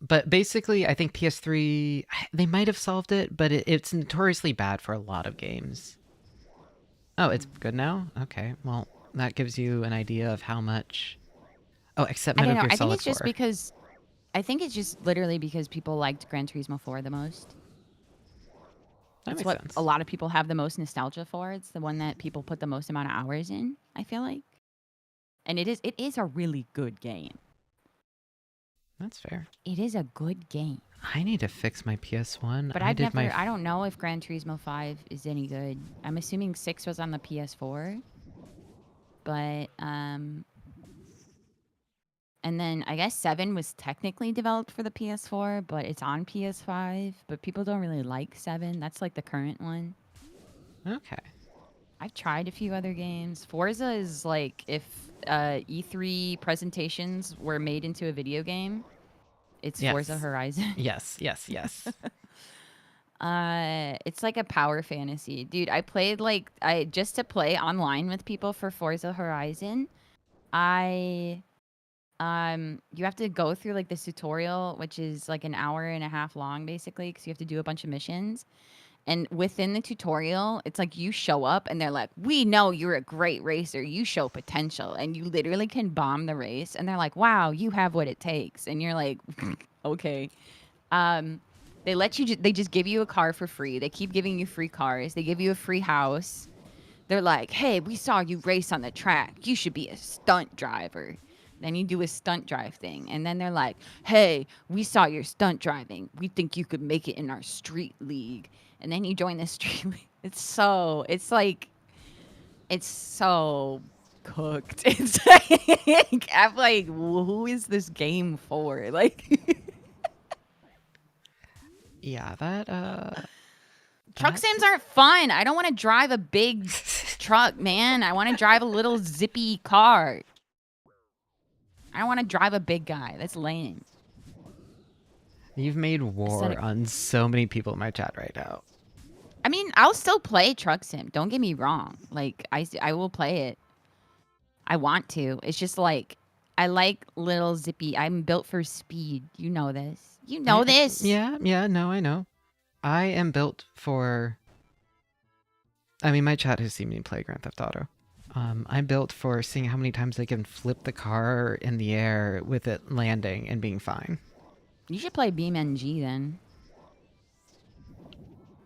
But basically, I think PS3, they might have solved it, but it's notoriously bad for a lot of games. Oh, it's good now? Okay, well, that gives you an idea of how much... Oh, except I Metal don't know. Gear I think Solid it's just 4. because I think it's just literally because people liked Gran Turismo 4 the most. That It's makes what sense. a lot of people have the most nostalgia for. It's the one that people put the most amount of hours in, I feel like. And it is a really good game. That's fair. It is a good game. I need to fix my PS1. But I did my... I don't know if Gran Turismo 5 is any good. I'm assuming 6 was on the PS4. But and then I guess 7 was technically developed for the PS4, but it's on PS5. But people don't really like 7. That's like the current one. Okay. I've tried a few other games. Forza is like if E3 presentations were made into a video game. It's Yes. Forza Horizon. Yes. It's like a power fantasy. Dude, I played just to play online with people for Forza Horizon. You have to go through like this tutorial, which is like an hour and a half long basically, because you have to do a bunch of missions. And within the tutorial, it's like you show up and they're like, we know you're a great racer. You show potential. And you literally can bomb the race. And they're like, wow, you have what it takes. And you're like, okay. They let you, they just give you a car for free. They keep giving you free cars. They give you a free house. They're like, hey, we saw you race on the track. You should be a stunt driver. Then you do a stunt drive thing. And then they're like, hey, we saw your stunt driving. We think you could make it in our street league. And then you join the street league. It's so cooked. It's like, I'm like, who is this game for? Like, Yeah, that truck sims aren't fun. I don't want to drive a big truck, man. I want to drive a little zippy car. I don't want to drive a big guy. That's lame. you've made war on so many people in my chat right now. I mean, I'll still play truck sim. Don't get me wrong. Like, I will play it. I want to. It's just like, I like little zippy. I'm built for speed. You know this. You know this. Yeah, no, I know. I am built for... I mean, my chat has seen me play Grand Theft Auto. I'm built for seeing how many times I can flip the car in the air with it landing and being fine. You should play BeamNG then.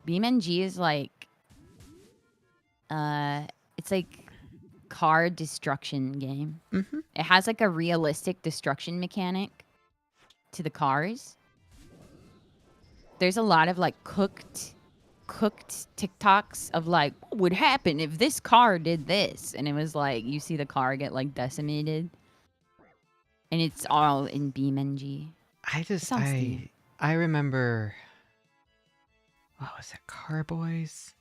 BeamNG is like, it's like car destruction game. Mm-hmm. It has like a realistic destruction mechanic to the cars. There's a lot of like cooked TikToks of like, what would happen if this car did this? And it was like, you see the car get like decimated. And it's all in BeamNG. I remember, what was it, Carboys?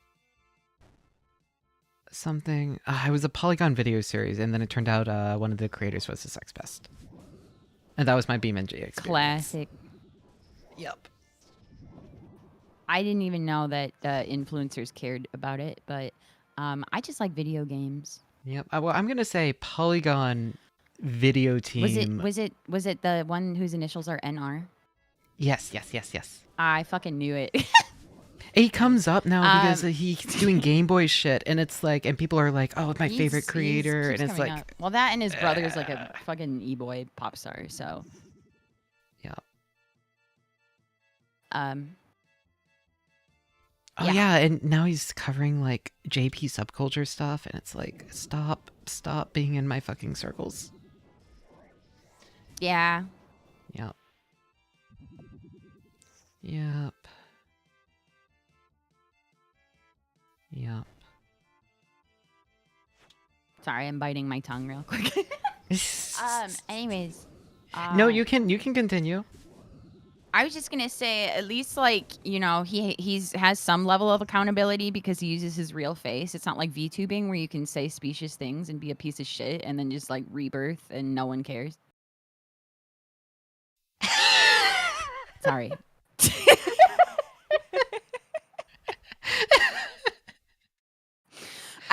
Something. It was a Polygon video series, and then it turned out one of the creators was a sex pest. And that was my BeamNG experience. Classic. Yep. I didn't even know that influencers cared about it, but I just like video games. Yep. Well, I'm gonna say Polygon video team. Was it the one whose initials are NR? Yes. I fucking knew it. He comes up now because he's doing Game Boy shit, and it's like, and people are like, "Oh, my favorite creator," and it's like, up. Well, that and his brother is like a fucking e-boy pop star. So, yeah. Yeah. Yeah, and now he's covering like JP subculture stuff, and it's like, stop being in my fucking circles. Yeah. Yep. Sorry, I'm biting my tongue real quick. Anyways. No, you can continue. I was just gonna say, at least like, you know, he has some level of accountability because he uses his real face. It's not like VTubing where you can say specious things and be a piece of shit and then just like rebirth and no one cares. Sorry.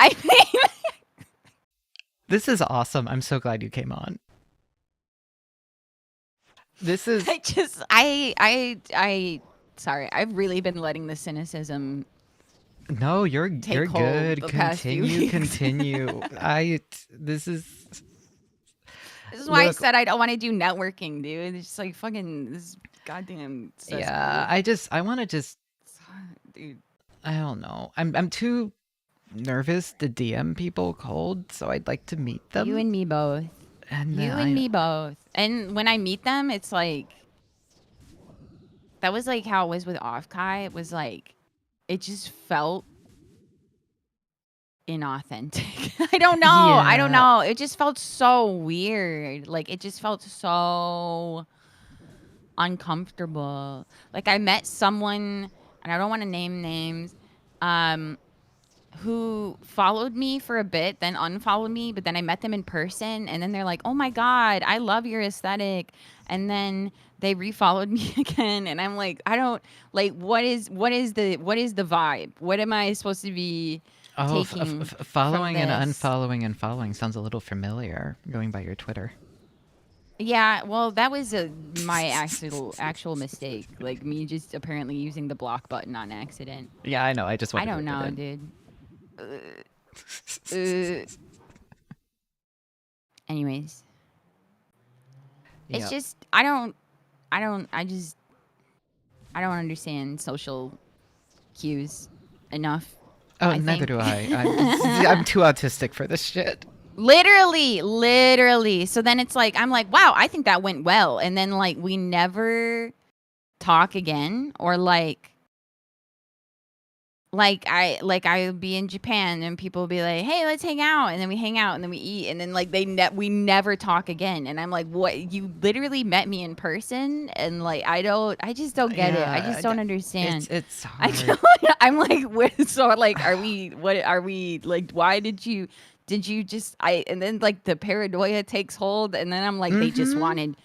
I mean, this is awesome. I'm so glad you came on. This is sorry. I've really been letting the cynicism. No, you're hold good. the past few weeks. Continue. This is why I said I don't want to do networking, dude. It's just like fucking this goddamn cesspool. Yeah, I want to just, dude. I don't know. I'm too nervous to DM people cold, so I'd like to meet them. You and me both. And me both. And when I meet them, it's like, that was like how it was with Offkai. It was like, it just felt inauthentic. I don't know. Yeah. I don't know. It just felt so weird. Like, it just felt so uncomfortable. Like, I met someone, and I don't want to name names, who followed me for a bit, then unfollowed me, but then I met them in person, and then they're like, oh my God, I love your aesthetic. And then they refollowed me again, and I'm like, I don't, like, what is the vibe? What am I supposed to be taking following from and this? unfollowing and following sounds a little familiar, going by your Twitter. Yeah, well, that was my actual mistake. Like me just apparently using the block button on accident. Yeah, I know. I just I wanted don't to know, rip it dude. Anyways, in. it's Yep. just I don't understand social cues enough. Oh, I neither think. do I. I'm too autistic for this shit. Literally. So then it's like I'm like, wow, I think that went well, and then like we never talk again, or like I would be in Japan and people would be like, hey, let's hang out, and then we hang out and then we eat, and then like we never talk again, and I'm like, what? You literally met me in person, and like I just don't get it. I just don't understand. It's I hard. don't, I'm like, so like, are we like? Why did you just and then like the paranoia takes hold, and then I'm like, they just wanted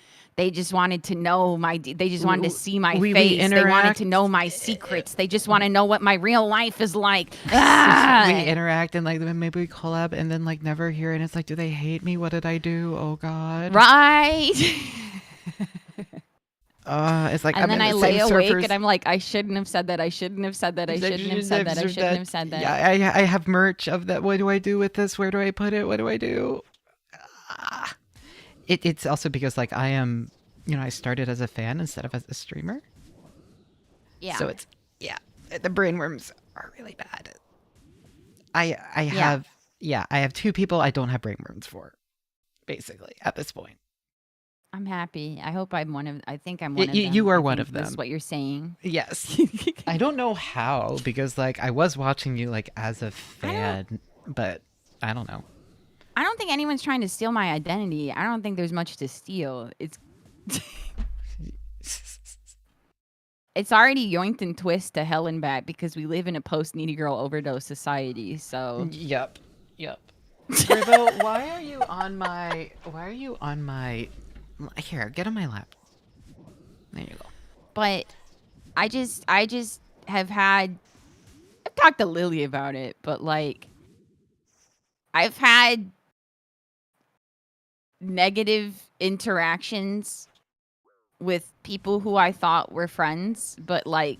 to know they just wanted to see my we face. They wanted interact. to know my secrets. They just want to know what my real life is like. We interact and like maybe we collab and then like never hear, and it's like, do they hate me? What did I do? Oh God. Right. It's like And I'm then in I the lay same awake surfers. and I'm like, I shouldn't have said that. I shouldn't have said that. I shouldn't have said that. I shouldn't have said that. Yeah, I have merch of that. What do I do with this? Where do I put it? What do I do? It's also because like I am, I started as a fan instead of as a streamer. Yeah. So it's the brainworms are really bad. I have two people I don't have brainworms for, basically at this point. I'm happy. I hope I'm one of. I think I'm one of them. You are I one think of them. That's what you're saying. Yes. I don't know how, because like I was watching you like as a fan, but I don't know. I don't think anyone's trying to steal my identity. I don't think there's much to steal. It's already yoinked and twist to hell and back because we live in a post-needy girl overdose society. So. Yep. Rivo, why are you on my? Here, get on my lap. There you go. But I just have had. I've talked to Lily about it, but like, I've had negative interactions with people who I thought were friends, but like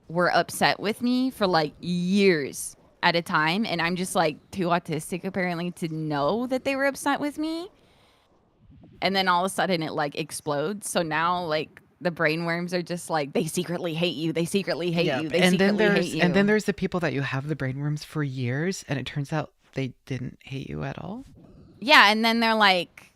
were upset with me for like years at a time, and I'm just like too autistic apparently to know that they were upset with me. And then all of a sudden it like explodes. So now like the brainworms are just like, they secretly hate you. They secretly hate you. They secretly hate you. And then there's the people that you have the brainworms for years, and it turns out they didn't hate you at all. Yeah, and then they're like,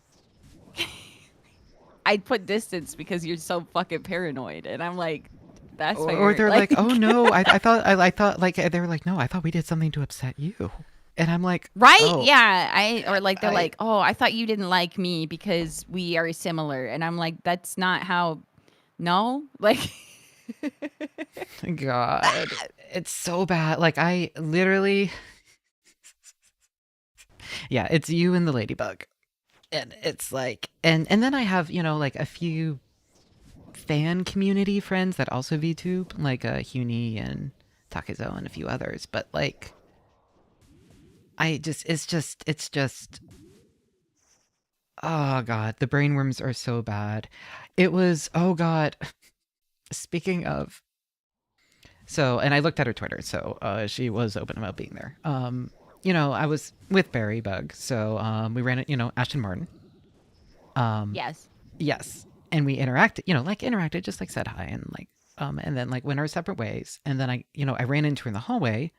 I'd put distance because you're so fucking paranoid. And I'm like, that's why. Or they're like, oh no, I thought like they were like, no, I thought we did something to upset you. And I'm like, right? Oh, Yeah. They're like, oh, I thought you didn't like me because we are similar. And I'm like, that's not how, no? Like, God, it's so bad. Like I literally, yeah, it's you and the ladybug. And it's like, and then I have, like a few fan community friends that also VTube, like Huni and Takezo and a few others. But like, it's just, oh God, the brainworms are so bad. It was, oh God, speaking of, so, and I looked at her Twitter, so she was open about being there. I was with Barry Bug, so we ran it, Ashton Martin. Yes. And we interacted, just like said hi and like, and then like went our separate ways. And then I ran into her in the hallway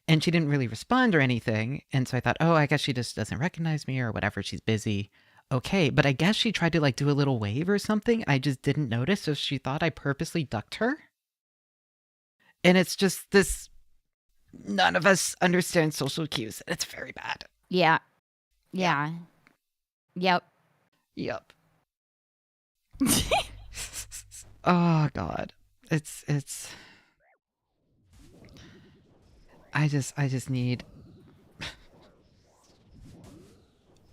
and she didn't really respond or anything. And so I thought, oh, I guess she just doesn't recognize me or whatever. She's busy. Okay. But I guess she tried to like do a little wave or something. I just didn't notice. So she thought I purposely ducked her. And it's just this, none of us understand social cues. It's very bad. yeah. Yep. Oh God. It's I just need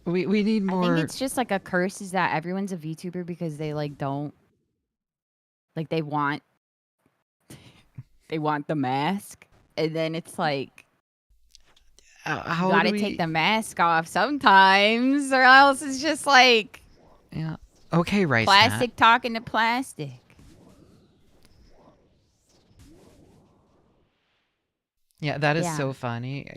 we need more. I think it's just like a curse is that everyone's a VTuber because they like don't like they want the mask, and then it's like how you gotta take the mask off sometimes, or else it's just like Yeah. Okay, Rice Plastic Nat. talking to plastic. Yeah, that is Yeah. so funny.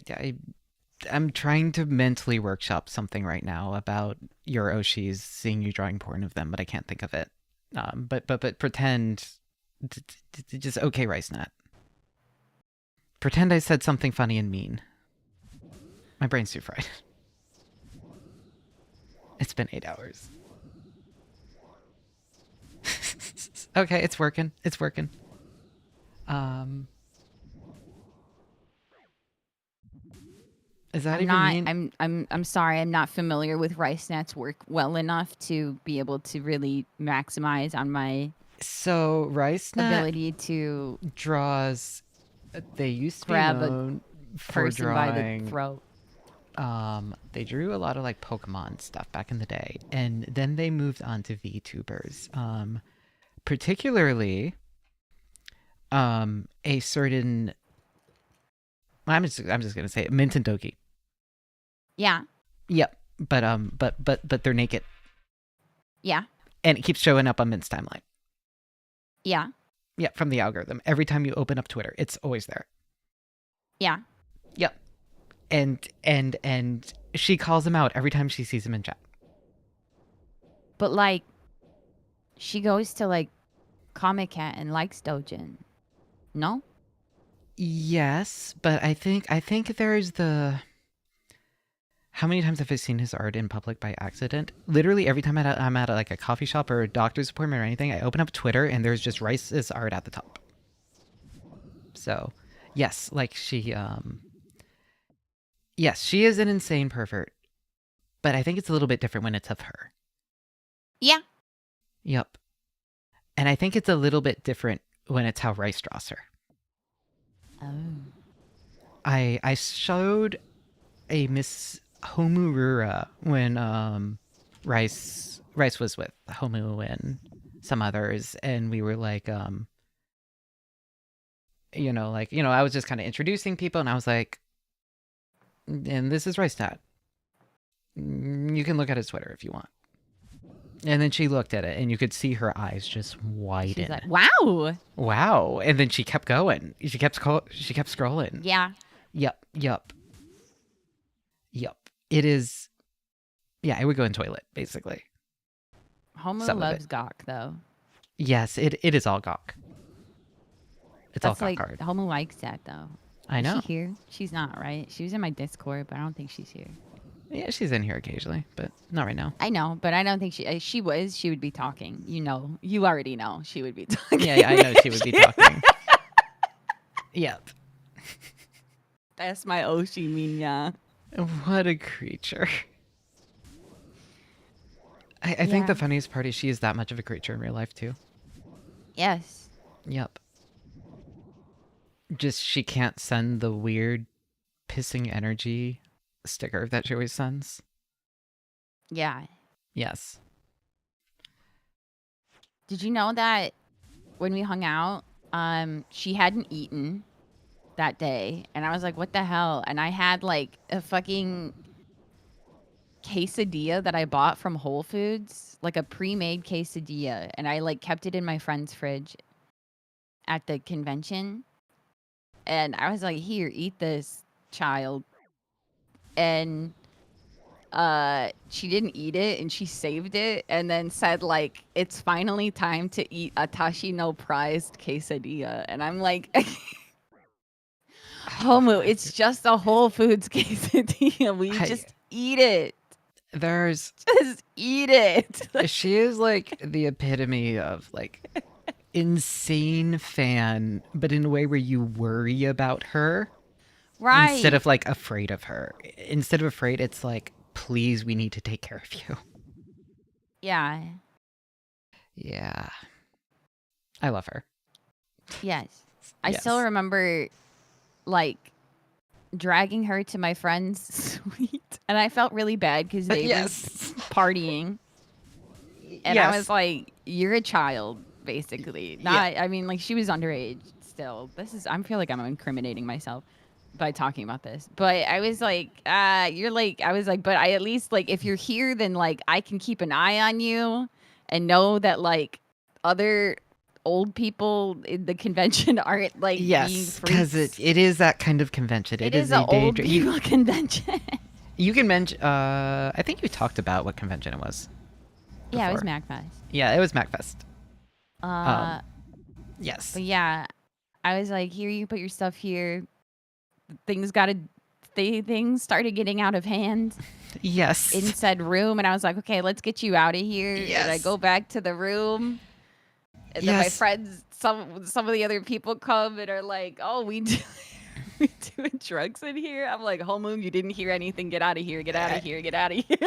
I'm trying to mentally workshop something right now about your Oshis seeing you drawing porn of them, but I can't think of it. But pretend, just okay, Rice Nat. Pretend I said something funny and mean. My brain's too fried. It's been 8 hours. Okay, it's working. It's working. Is that I'm even not. mean? I'm sorry. I'm not familiar with Rice Nat's work well enough to be able to really maximize on my So Rice Nat ability to draws. They used to be grab a known for person by the drawing. throat. They drew a lot of like Pokemon stuff back in the day, and then they moved on to VTubers. Particularly, a certain. I'm just gonna say it, Mint and Doki. Yeah. Yep, but they're naked, Yeah. and it keeps showing up on Mint's timeline. Yeah. Yeah, from the algorithm. Every time you open up Twitter, it's always there. Yeah. Yep. And she calls him out every time she sees him in chat. But like, she goes to like Comic Cat and likes Dojin. No. Yes, but I think there's the. How many times have I seen his art in public by accident? Literally every time I'm at like a coffee shop or a doctor's appointment or anything, I open up Twitter and there's just Rice's art at the top. So, yes, like yes, she is an insane pervert, but I think it's a little bit different when it's of her. Yeah. Yep. And I think it's a little bit different when it's how Rice draws her. Oh. I showed a Miss Homurura when Rice was with Homu and some others, and we were like I was just kind of introducing people, and I was like, and this is Rice Nat. You can look at his Twitter if you want. And then she looked at it, and you could see her eyes just widen. She's like, wow. Wow. And then she kept going. She kept scrolling. Yeah. Yep. It is. Yeah, it would go in toilet, basically. Homo Some of loves it. Gawk, though. Yes, it is all gawk. It's all That's gawk like, hard. Homo likes that, though. I know. Is she here? She's not, right? She was in my Discord, but I don't think she's here. Yeah, she's in here occasionally, but not right now. I know, but I don't think she would be talking. You already know she would be talking. Yeah, I know she would be talking. Yep. That's my Oshi Minya. What a creature. I think the Yeah. funniest part is she is that much of a creature in real life, too. Yes. Yep. Just she can't send the weird pissing energy sticker that she always sends. Yeah. Yes. Did you know that when we hung out, she hadn't eaten that day, and I was like, what the hell? And I had like a fucking quesadilla that I bought from Whole Foods, like a pre-made quesadilla, and I like kept it in my friend's fridge at the convention. And I was like, here, eat this, child. And she didn't eat it, and she saved it, and then said like, it's finally time to eat Atashi no prized quesadilla. And I'm like, Homo, it's just a Whole Foods quesadilla. We just eat it. There's Just eat it. she is like the epitome of like insane fan, but in a way where you worry about her. Right. Instead of like afraid of her. Instead of afraid, it's like, please, we need to take care of you. Yeah. Yeah. I love her. Yes. I still Yes. remember like dragging her to my friend's suite, and I felt really bad because they Yes. were partying. And I was like, you're a child, basically. Not I mean, like, she was underage still. I feel like I'm incriminating myself. by talking about this, but I was like, you're like, I was like, but I at least like, if you're here, then like I can keep an eye on you and know that like other old people in the convention aren't like being Yes, because freaks. it is that kind of convention. It is is an a old danger. people convention. You can mention. I think you talked about what convention it was. Yeah, it was Before. MagFest. Yeah, it was MacFest. But Yes. yeah, I was like, here, you put your stuff here. Things started getting out of hand Yes. in said room, and I was like, okay, let's get you out of here. Yes. And I go back to the room, and then my Yes. friends, some of the other people come and are like, oh, we doing drugs in here. I'm like, Homeroom, you didn't hear anything. Get out of here. Get out of here. Get out of here.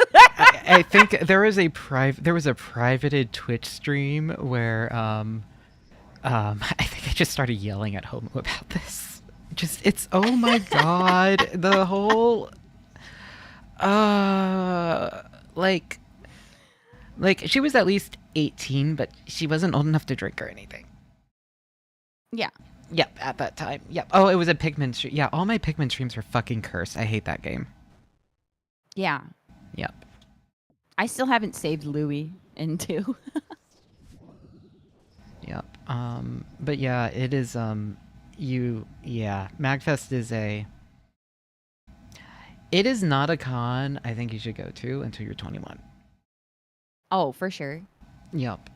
I think there was a privated Twitch stream where I think I just started yelling at Homo about this. It's oh my god, the whole like she was at least 18, but she wasn't old enough to drink or anything. Yeah. Yep, at that time. Yep. Oh, it was a Pikmin stream. Yeah, all my Pikmin streams are fucking cursed. I hate that game. Yeah. Yep. I still haven't saved Louis in 2. Yep. But yeah, it is MagFest is it is not a con I think you should go to until you're 21. Oh, for sure. Yep.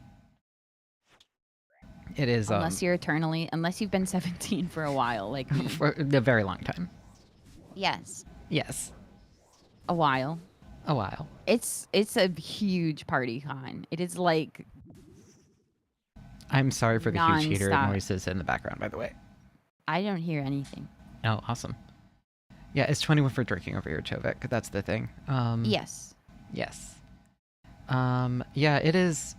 It is Unless you've been 17 for a while, like me. for a very long time. Yes. Yes. A while. A while. It's a huge party con. It is like I'm sorry for the huge heater Non-stop. noises in the background, by the way. I don't hear anything. Oh, awesome. Yeah, it's 21 for drinking over here, Chovik. That's the thing. Yes. Yes. Yeah, it is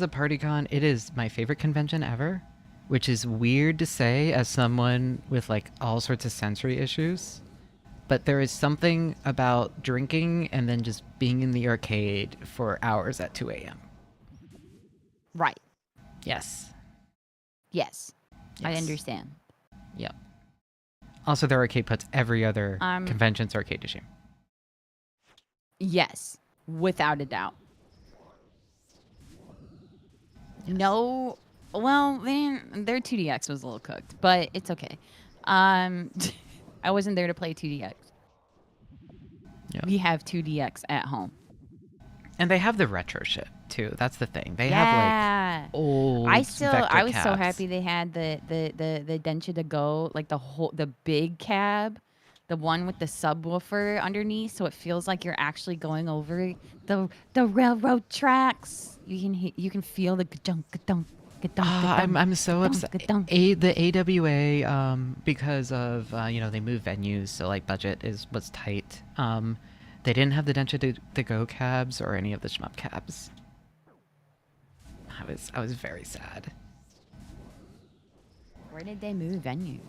a party con. It is my favorite convention ever, which is weird to say as someone with like all sorts of sensory issues. But there is something about drinking and then just being in the arcade for hours at 2 a.m. Right. Yes. Yes. I Yes. understand. Yep. Also, their arcade puts every other Um, convention's arcade to shame. Yes. Without a doubt. No. Well, their 2DX was a little cooked, but it's okay. I wasn't there to play 2DX. Yeah. We have 2DX at home. And they have the retro shit too. That's the thing. They Yeah. have like old. I vector was so cabs. happy they had the Densha to go, like the big cab, the one with the subwoofer underneath, so it feels like you're actually going over the railroad tracks. You can feel the ga-dunk, ga-dunk, ga-dunk, ga-dunk, I'm so ga-dunk, upset. ga-dunk. The AWA because of they move venues, so like budget was tight. They didn't have the Densha to go cabs or any of the shmup cabs. I was very sad. Where did they move venue?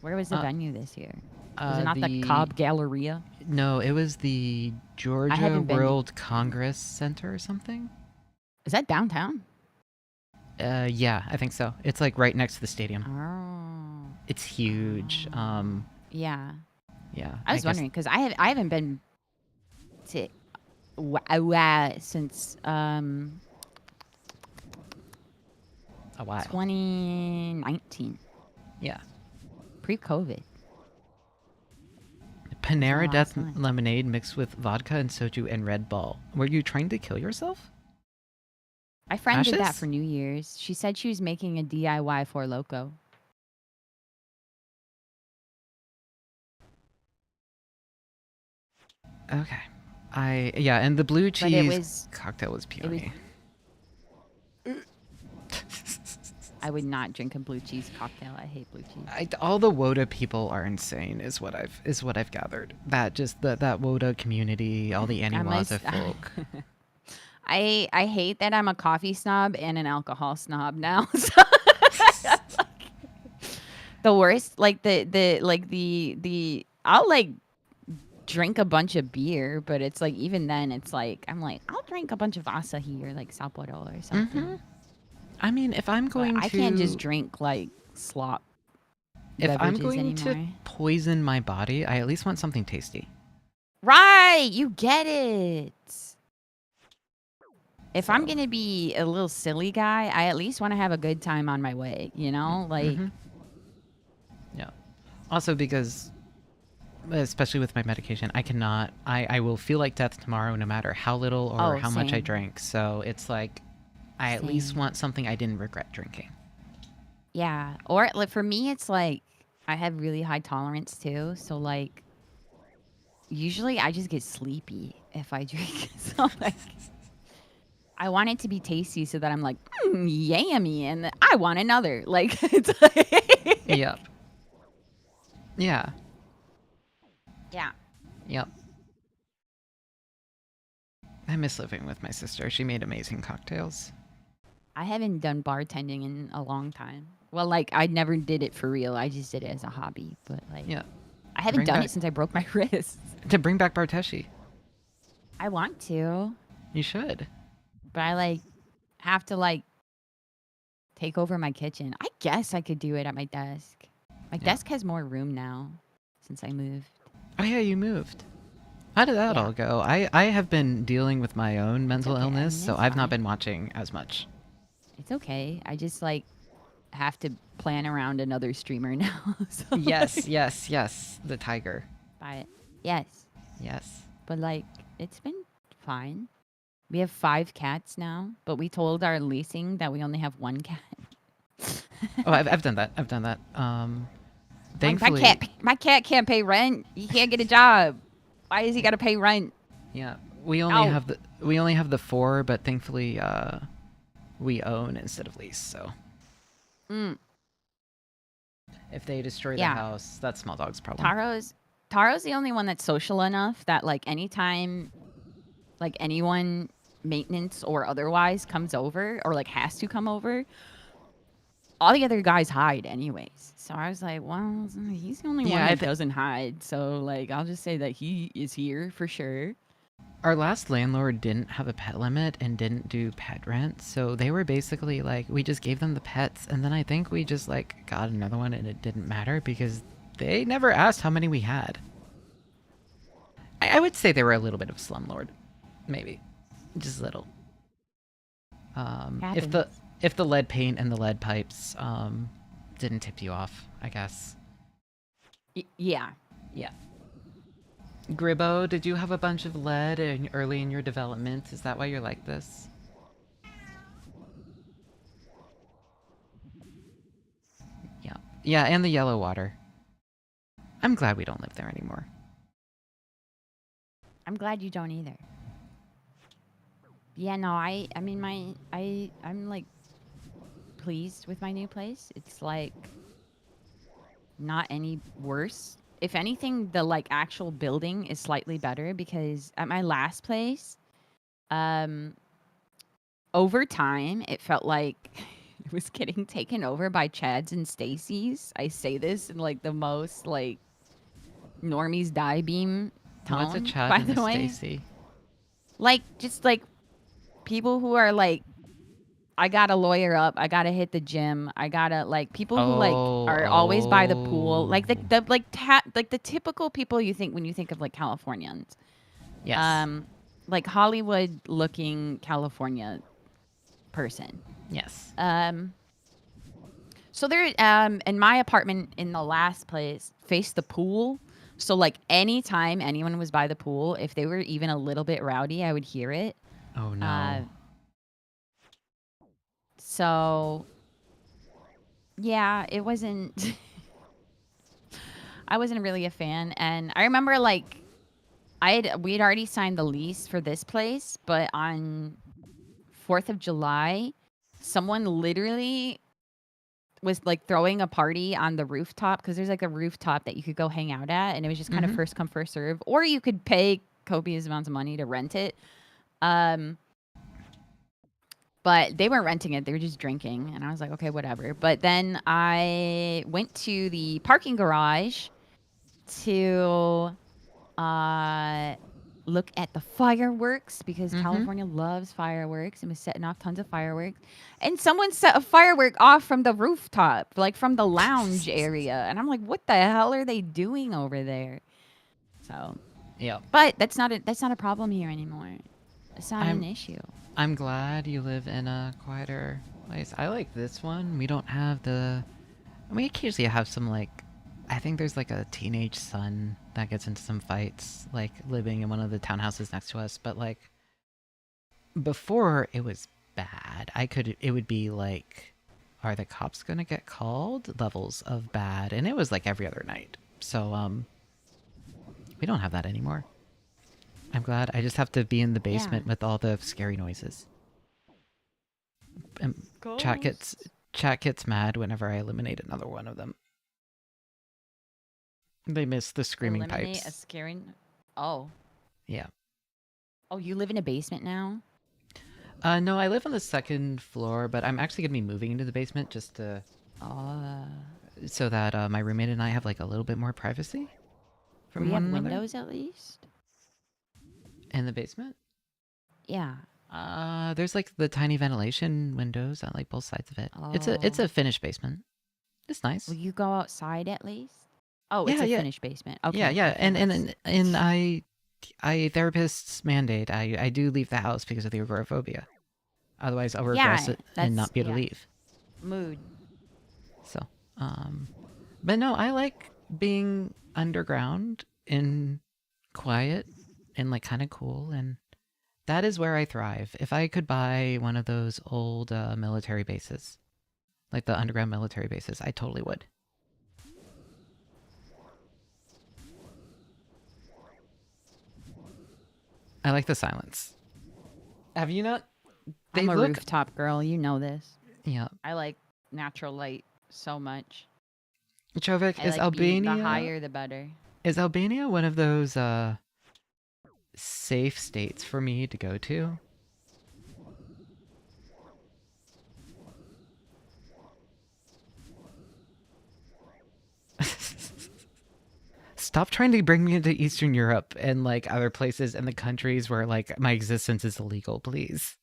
Where was the venue this year? Was it not the the Cobb Galleria? No, it was the Georgia haven't been- World Congress Center or something. Is that downtown? Yeah, I think so. It's like right next to the stadium. Oh. It's huge. Yeah. Yeah. I was guess- wondering because I haven't been to since a while. 2019, Yeah. pre-COVID. Panera last Death time. Lemonade mixed with vodka and soju and Red Bull. Were you trying to kill yourself? My friend did that Ashes? for New Year's. She said she was making a DIY for Loco. Okay. And the blue But it cheese was- cocktail was was- puny. I would not drink a blue cheese cocktail. I hate blue cheese. All the WOTA people are insane, is what I've gathered. That just that WOTA community, all the Aniwaza folk. I hate that I'm a coffee snob and an alcohol snob now. The worst, like the I'll like drink a bunch of beer, but it's like even then it's like I'm like I'll drink a bunch of Asahi or like Sapporo or something. I mean, if I'm But going I to, can't just drink like slop. if I'm beverages going anymore. to poison my body, I at least want something tasty. Right, you get it. If I'm So- gonna be a little silly guy, I at least want to have a good time on my way. You know, like Yeah. Also because, especially with my medication, I cannot. I will feel like death tomorrow, no matter how little or Oh, how much I same. drank. So it's like, I at least Same. want something I didn't regret drinking. yeah. Or like for me, it's like I have really high tolerance too. So like, usually I just get sleepy if I drink. So like, I want it to be tasty so that I'm like, yummy, and I want another. Like, it's like, Yep. Yeah. yeah. Yep. I miss living with my sister. She made amazing cocktails. I haven't done bartending in a long time. Well, like I never did it for real. I just did it as a hobby. But like, Yeah. I haven't Bring done back- it since I broke my wrist. To bring back Barteshi. I want to, You should. but I like have to like take over my kitchen. I guess I could do it at my desk. My Yeah. desk has more room now since I moved. Oh yeah, you moved. How did that Yeah. all go? I have been dealing with my own mental okay. I illness, mean, so it's I've not fine. been watching as much. It's okay. I just like have to plan around another streamer now. So Yes, like, yes, yes. The tiger. buy it. Yes, Yes. but like it's been fine. We have 5 cats now, but we told our leasing that we only have 1 cat. Oh, I've done that. I've done that. Thankfully, My cat can't pay rent. He can't get a job. Why is he got to pay rent? yeah, we only have the 4, but thankfully, we own instead of lease. So Mm. if they destroy Yeah. the house, that's small dog's problem. Taro's the only one that's social enough that like anytime like anyone maintenance or otherwise comes over or like has to come over, all the other guys hide anyways. So I was like, well, he's the only Yeah, one I that doesn't hide. So like I'll just say that he is here for sure. Our last landlord didn't have a pet limit and didn't do pet rent, so they were basically like, we just gave them the pets, and then I think we just like got another one and it didn't matter because they never asked how many we had. I would say they were a little bit of slumlord. Maybe. Just a little. Happens. If the lead paint and the lead pipes didn't tip you off, I guess. Yeah. Yeah. Gribbo, did you have a bunch of lead early in your development? Is that why you're like this? Yeah. Yeah, and the yellow water. I'm glad we don't live there anymore. I'm glad you don't either. Yeah, no, I mean I'm like pleased with my new place. It's like not any worse. If anything, the like actual building is slightly better because at my last place, over time it felt like it was getting taken over by Chads and Stacy's. I say this in like the most like normies die beam tone. What's a Chad by and the a way, Stacy? like just like people who are like, I gotta lawyer up, I gotta hit the gym, I gotta like people who like are always by the pool, like the like the typical people you think when you think of like Californians. Yes. Like Hollywood looking California person. Yes. So there in my apartment in the last place faced the pool. So like anytime anyone was by the pool, if they were even a little bit rowdy, I would hear it. Oh no. So yeah, it wasn't I wasn't really a fan, and I remember like we'd already signed the lease for this place, but on 4th of July, someone literally was like throwing a party on the rooftop because there's like a rooftop that you could go hang out at, and it was just kind of first come first serve, or you could pay copious amounts of money to rent it. But they weren't renting it; they were just drinking, and I was like, okay, whatever. But then I went to the parking garage to look at the fireworks because Mhm. California loves fireworks and was setting off tons of fireworks. And someone set a firework off from the rooftop, like from the lounge area. And I'm like, what the hell are they doing over there? So, Yeah. but that's not a problem here anymore. It's not an issue. I'm glad you live in a quieter place. I like this one. We don't have the. We occasionally have some like. I think there's like a teenage son that gets into some fights, like living in one of the townhouses next to us. But like, before it was bad. It would be like, are the cops gonna get called? Levels of bad, and it was like every other night. So we don't have that anymore. I'm glad. I just have to be in the basement with all the scary noises. And chat gets mad whenever I eliminate another one of them. They miss the screaming Eliminate pipes. a scaring. Oh. Yeah. Oh, you live in a basement now? No, I live on the second floor, but I'm actually gonna be moving into the basement just to, so that my roommate and I have like a little bit more privacy from We one have another. windows at least. In the basement? Yeah. There's like the tiny ventilation windows on like both sides of it. It's a finished basement. It's nice. Will you go outside at least? Oh, it's Yeah, a yeah. finished basement. Okay. Yeah. okay, And I therapist's mandate. I do leave the house because of the agoraphobia. Otherwise, I'll regress it and not be able to leave. Mood. So, but no, I like being underground and quiet and like kind of cool, and that is where I thrive. If I could buy one of those old military bases, like the underground military bases, I totally would. I like the silence. Have you not? I'm a rooftop girl. You know this. Yeah. I like natural light so much. Chovik, I is like Albania the higher the better. Is Albania one of those safe states for me to go to? Stop trying to bring me into Eastern Europe and like other places and the countries where like my existence is illegal, please.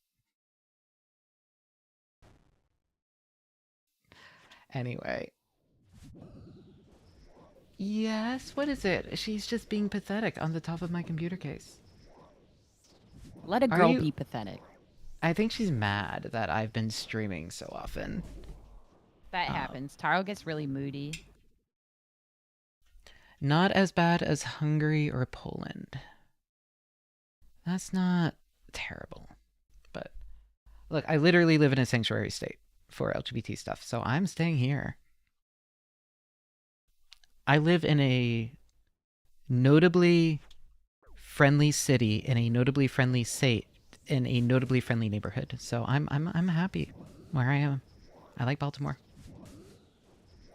Anyway. Yes, what is it? She's just being pathetic on the top of my computer case. Let a girl be pathetic. I think she's mad that I've been streaming so often. That happens. Taro gets really moody. Not as bad as Hungary or Poland. That's not terrible. But look, I literally live in a sanctuary state for LGBT stuff, so I'm staying here. I live in a notably friendly city, in a notably friendly state, in a notably friendly neighborhood. So I'm happy where I am. I like Baltimore.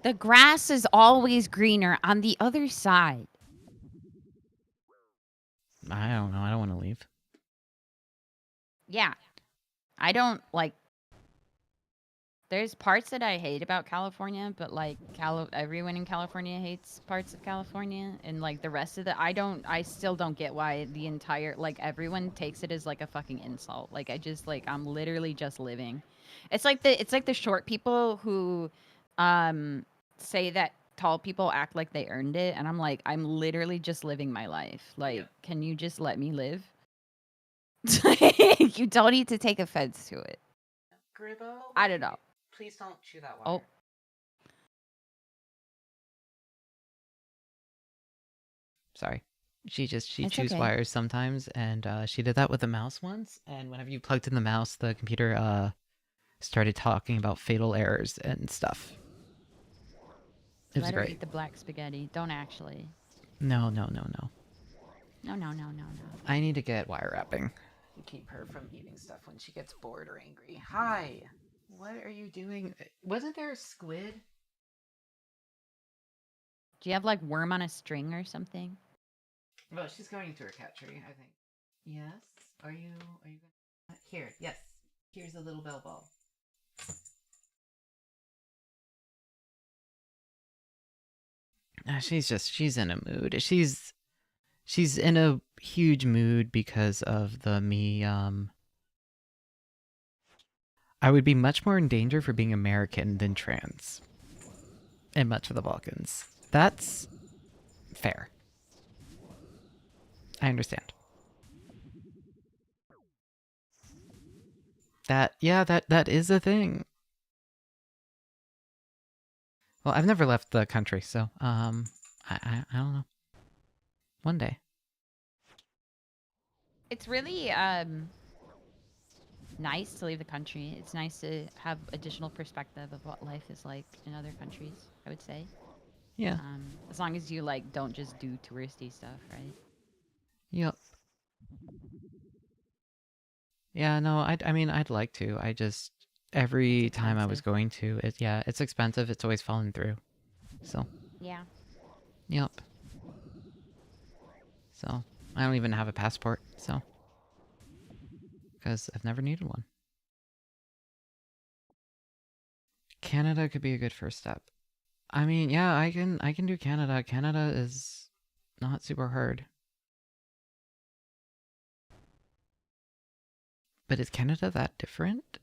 The grass is always greener on the other side. I don't know. I don't want to leave. Yeah. I don't like. There's parts that I hate about California, but like everyone in California hates parts of California, and like the rest of I still don't get why the entire, like everyone takes it as like a fucking insult. Like I'm literally just living. It's like the short people who say that tall people act like they earned it, and I'm like, I'm literally just living my life. Like, can you just let me live? You don't need to take offense to it. Gribbo? I don't know. Please don't chew that wire. Oh. Sorry. She chews okay. wires sometimes, and she did that with the mouse once, and whenever you plugged in the mouse, the computer started talking about fatal errors and stuff. It was Let her great. eat the black spaghetti. Don't actually. No. No. I need to get wire wrapping to keep her from eating stuff when she gets bored or angry. Hi! What are you doing? Wasn't there a squid? Do you have like worm on a string or something? Well, she's going into her cat tree, I think. Yes? Are you gonna... Here, yes. Here's a little bell ball. She's in a mood. She's in a huge mood because of the me. I would be much more in danger for being American than trans in much of the Balkans. That's fair. I understand. That is a thing. Well, I've never left the country, so I don't know. One day. It's really nice to leave the country. It's nice to have additional perspective of what life is like in other countries, I would say. Yeah. As long as you like don't just do touristy stuff, right? Yep. Yeah, no, I mean, I'd like to. I just, every time I was going to, it's expensive. It's always falling through. So, Yeah. yep. So, I don't even have a passport, so. Because I've never needed one. Canada could be a good first step. I mean, yeah, I can do Canada. Canada is not super hard. But is Canada that different?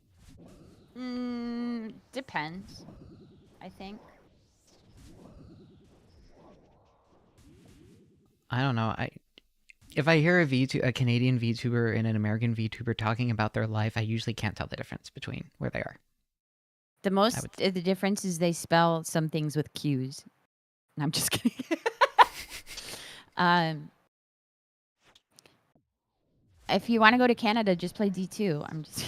Depends, I think. I don't know. If I hear a Canadian VTuber and an American VTuber talking about their life, I usually can't tell the difference between where they are. The difference is they spell some things with Q's. I'm just kidding. If you want to go to Canada, just play D2. I'm just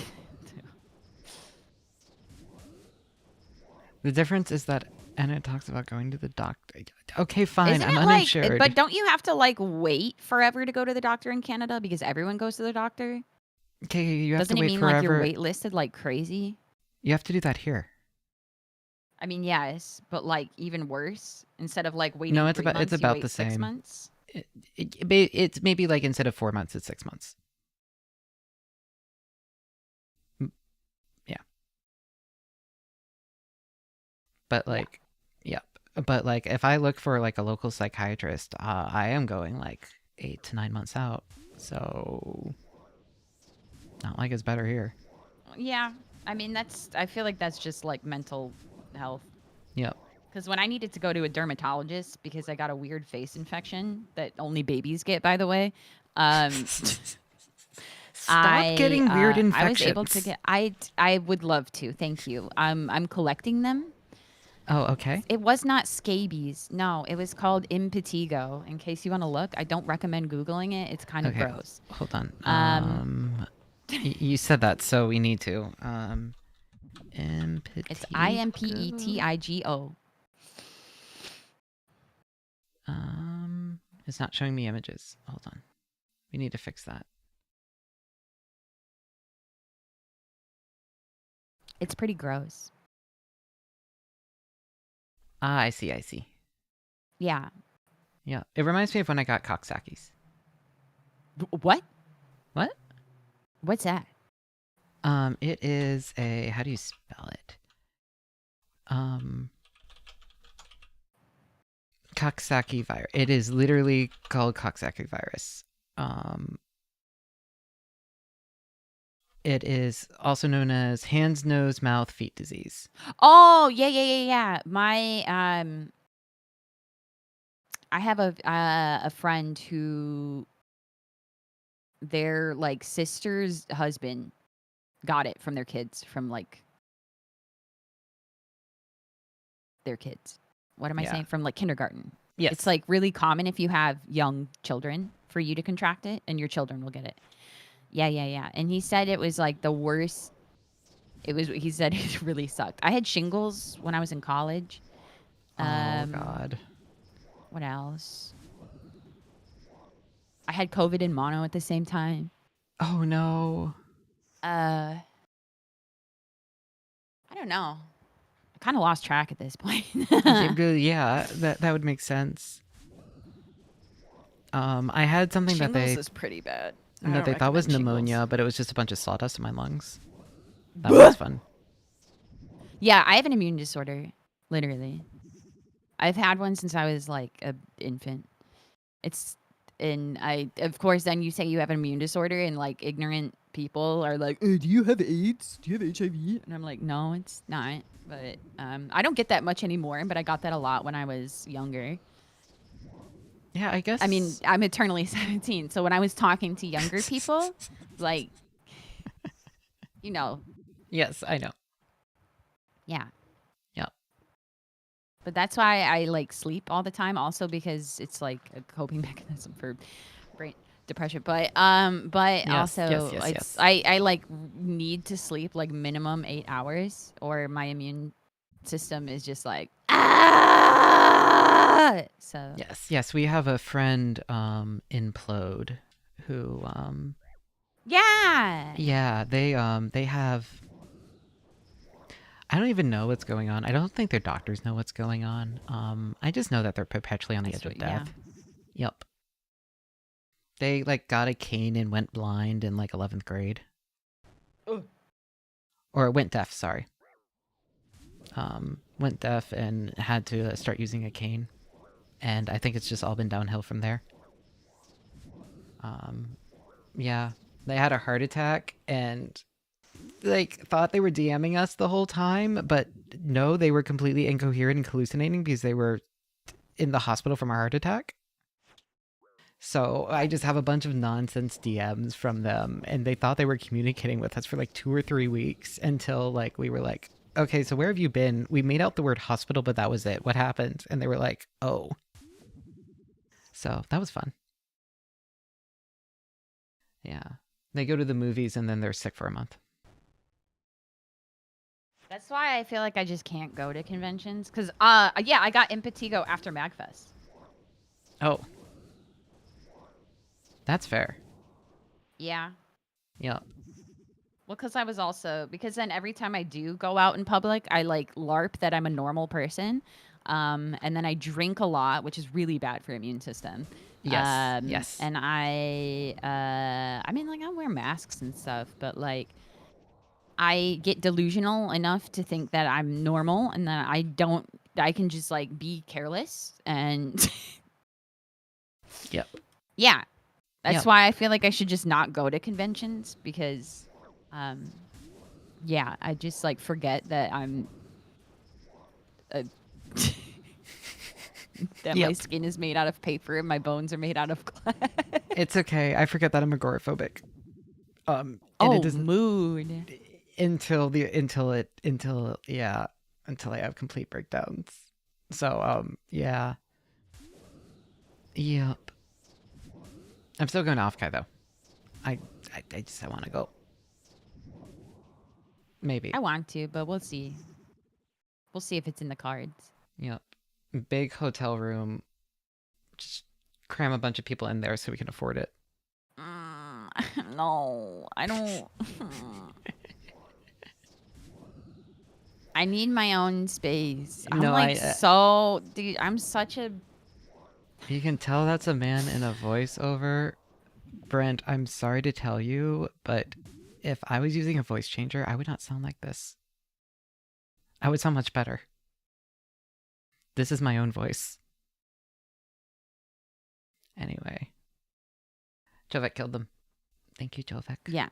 The difference is that, and it talks about going to the doctor. Okay, fine. Isn't I'm it uninsured. but don't you have to like wait forever to go to the doctor in Canada because everyone goes to the doctor? Okay, you have Doesn't to it wait mean forever. like you're wait listed like crazy? You have to do that here. I mean, yes, but like even worse. Instead of like waiting No, it's 3 about months, you the wait 6 same. months. It's maybe like instead of 4 months, it's 6 months. Yeah. But like, yeah. But like, if I look for like a local psychiatrist, I am going like 8 to 9 months out. So, not like it's better here. Yeah, I mean I feel like that's just like mental health. Yep. Because when I needed to go to a dermatologist because I got a weird face infection that only babies get, by the way. Stop getting weird infections. I was able to get. I would love to. Thank you. I'm collecting them. Oh, okay. It was not scabies. No, it was called impetigo. In case you want to look, I don't recommend Googling it. It's kind of gross. Hold on. You said that, so we need to. Impetigo. It's IMPETIGO. It's not showing me images. Hold on. We need to fix that. It's pretty gross. Ah, I see. Yeah. Yeah. It reminds me of when I got Coxsackies. What? What? What's that? It is a, how do you spell it? Coxsackie virus. It is literally called Coxsackie virus. It is also known as hands, nose, mouth, feet disease. Oh, yeah. My I have a friend who their like sister's husband got it from their kids, from like their kids. What am I saying? From like kindergarten. Yes. It's like really common if you have young children for you to contract it, and your children will get it. Yeah. And he said it was like the worst. He said it really sucked. I had shingles when I was in college. Oh, God. What else? I had COVID and mono at the same time. Oh, no. I don't know. I kind of lost track at this point. Yeah, that would make sense. I had something shingles that they is pretty bad. that they thought was pneumonia, shingles. but it was just a bunch of sawdust in my lungs. That was fun. Yeah, I have an immune disorder. Literally, I've had one since I was like an infant. And of course, then you say you have an immune disorder, and like ignorant people are like, do you have AIDS? Do you have HIV? And I'm like, no, it's not. But I don't get that much anymore, but I got that a lot when I was younger. Yeah, I guess. I mean, I'm eternally 17. So when I was talking to younger people, like, you know, Yes, I know. yeah. Yeah. But that's why I like sleep all the time, also because it's like a coping mechanism for brain depression. But Yes, also yes, it's yes. I like need to sleep like minimum 8 hours, or my immune system is just like so Yes, we have a friend in Plode who yeah. they have, I don't even know what's going on. I don't think their doctors know what's going on. I just know that they're perpetually on the edge of death. Yep. They like got a cane and went blind in like 11th grade. Or went deaf, sorry. Went deaf and had to start using a cane. And I think it's just all been downhill from there. Yeah, they had a heart attack and like thought they were DMing us the whole time, but no, they were completely incoherent and hallucinating because they were in the hospital from a heart attack. So I just have a bunch of nonsense DMs from them, and they thought they were communicating with us for like 2 or 3 weeks until like we were like, okay, so where have you been? We made out the word hospital, but that was it. What happened? And they were like, oh. So that was fun. Yeah. They go to the movies and then they're sick for a month. That's why I feel like I just can't go to conventions. Because, yeah, I got Impetigo after MagFest. Oh. That's fair. Yeah. Yeah. Well, because I was also, because then every time I do go out in public, I like LARP that I'm a normal person. And then I drink a lot, which is really bad for your immune system. Yes. Yes. And I mean, like, I wear masks and stuff, but like, I get delusional enough to think that I'm normal and that I can just like be careless and Yep. yeah. That's Yep. why I feel like I should just not go to conventions because, yeah, I just like forget that I'm, that my Yep. skin is made out of paper and my bones are made out of glass. It's okay. I forget that I'm agoraphobic. And Oh, it doesn't mood. until I have complete breakdowns. So yeah. Yep. I'm still going to Offkai though. I want to go. Maybe. I want to, but we'll see. We'll see if it's in the cards. Yep. Big hotel room. Just cram a bunch of people in there so we can afford it. No, I don't. I need my own space. I'm No, like so, dude. I'm such a. You can tell that's a man in a voiceover. Brent, I'm sorry to tell you, but if I was using a voice changer, I would not sound like this. I would sound much better. This is my own voice. Anyway. Jovek killed them. Thank you, Jovek. Yeah.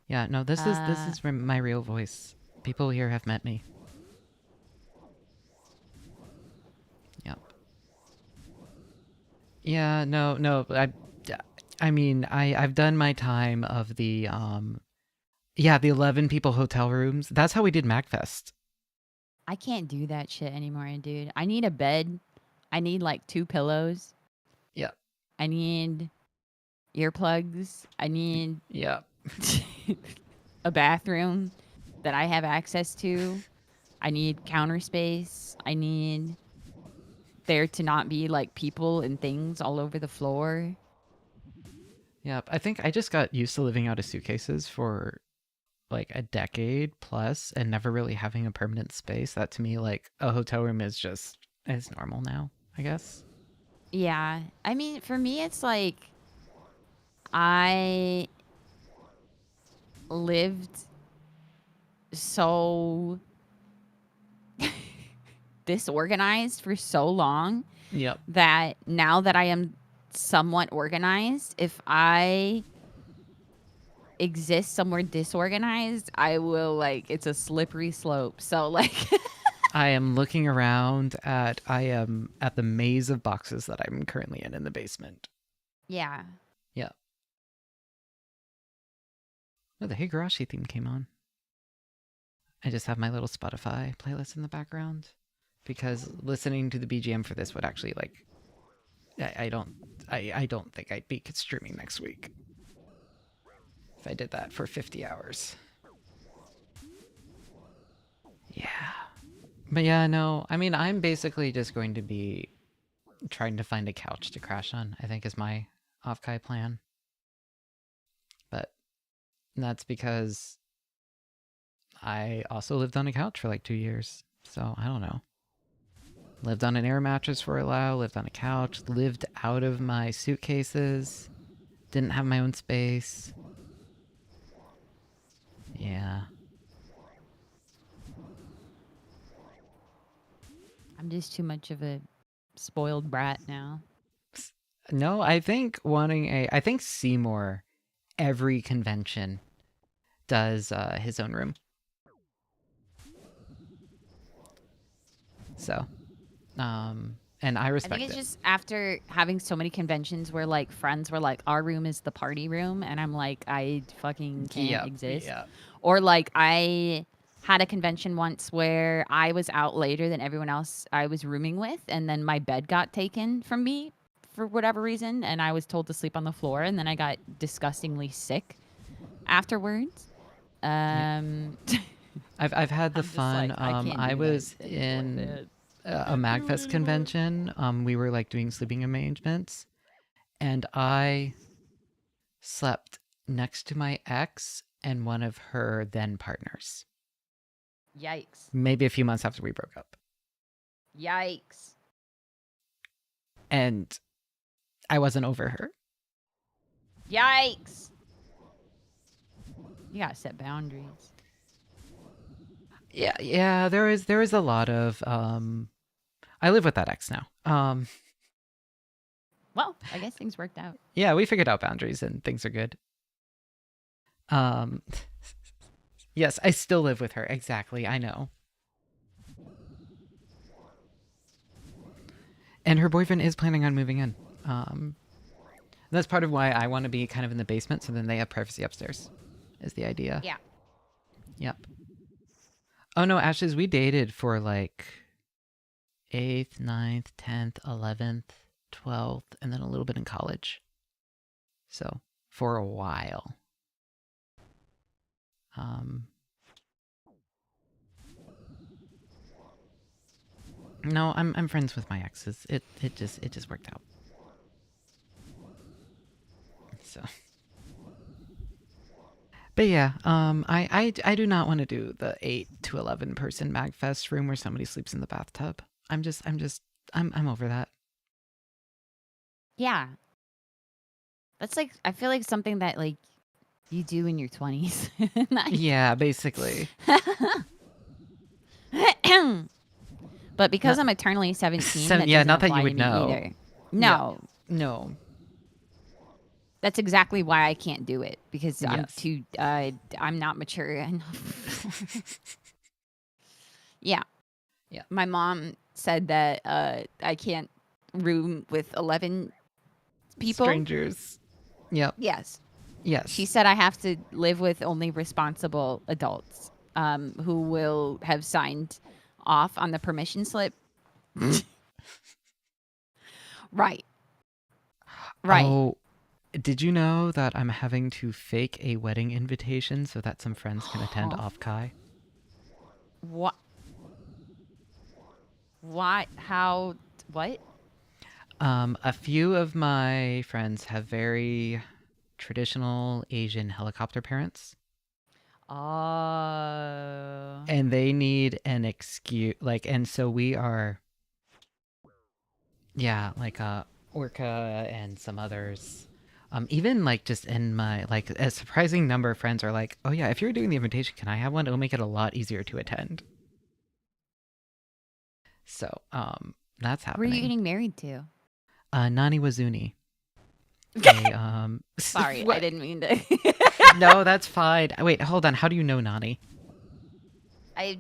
Yeah, no, this is my real voice. People here have met me. Yep. Yeah, no, I mean, I've done my time of the the 11 people hotel rooms. That's how we did MagFest. I can't do that shit anymore, dude. I need a bed. I need like 2 pillows. Yeah. I need earplugs. I need a bathroom that I have access to. I need counter space. I need there to not be like people and things all over the floor. Yep. I think I just got used to living out of suitcases for like a decade plus and never really having a permanent space. That to me, like a hotel room is normal now, I guess. Yeah. I mean, for me, it's like I lived so disorganized for so long Yep. that now that I am somewhat organized, if I exist somewhere disorganized, I will like it's a slippery slope. So like I am looking around at the maze of boxes that I'm currently in the basement. yeah. Yeah. Oh, the Higurashi theme came on. I just have my little Spotify playlist in the background because listening to the BGM for this would actually like I don't think I'd be streaming next week if I did that for 50 hours. Yeah. But yeah, no, I mean, I'm basically just going to be trying to find a couch to crash on, I think is my off-Kai plan. But that's because I also lived on a couch for like 2 years. So I don't know. Lived on an air mattress for a while, lived on a couch, lived out of my suitcases, didn't have my own space. Yeah. I'm just too much of a spoiled brat now. No, I think I think Seymour, every convention, does his own room. So, and I respect I think it's it. just after having so many conventions where like friends were like, our room is the party room, and I'm like, I fucking can't exist. Yeah. Or like I had a convention once where I was out later than everyone else I was rooming with, and then my bed got taken from me for whatever reason, and I was told to sleep on the floor, and then I got disgustingly sick afterwards. I've had the I'm just fun. like, I can't I do was that anymore, in dude. a MagFest convention. We were like doing sleeping arrangements, and I slept next to my ex and one of her then partners. Yikes. Maybe a few months after we broke up. Yikes. And I wasn't over her. Yikes. You gotta set boundaries. Yeah, there is a lot of I live with that ex now. Well, I guess things worked out. Yeah, we figured out boundaries and things are good. Yes, I still live with her. Exactly, I know. And her boyfriend is planning on moving in. That's part of why I want to be kind of in the basement, so then they have privacy upstairs, is the idea. Yeah. Yep. Oh no, Ashes, we dated for like 8th, 9th, 10th, 11th, 12th, and then a little bit in college. So, for a while. No, I'm friends with my exes. It just worked out. So, but yeah, I do not want to do the 8 to 11 person MagFest room where somebody sleeps in the bathtub. I'm over that. Yeah. That's like, I feel like something that like you do in your 20s. Yeah, basically. But because I'm eternally 17, that yeah, doesn't not that you apply would to me know. either. No. Yeah. No. That's exactly why I can't do it, because I'm Yes. too I'm not mature enough. Yeah. Yeah. My mom said that I can't room with 11 people. Strangers. Yep. Yes. Yes. She said I have to live with only responsible adults who will have signed off on the permission slip. Right. Right. Oh, did you know that I'm having to fake a wedding invitation so that some friends can attend off-Kai? What? What? How? What? A few of my friends have very traditional Asian helicopter parents. Oh. And they need an excuse, like, and so we are, yeah, like, Orca and some others. Even, like, just in my, like, a surprising number of friends are like, oh yeah, if you're doing the invitation, can I have one? It'll make it a lot easier to attend. So, that's Who are you happening. getting married to? Nani Wazuni. Sorry, I What? didn't mean to. No, that's fine. Wait, hold on. How do you know Nani? I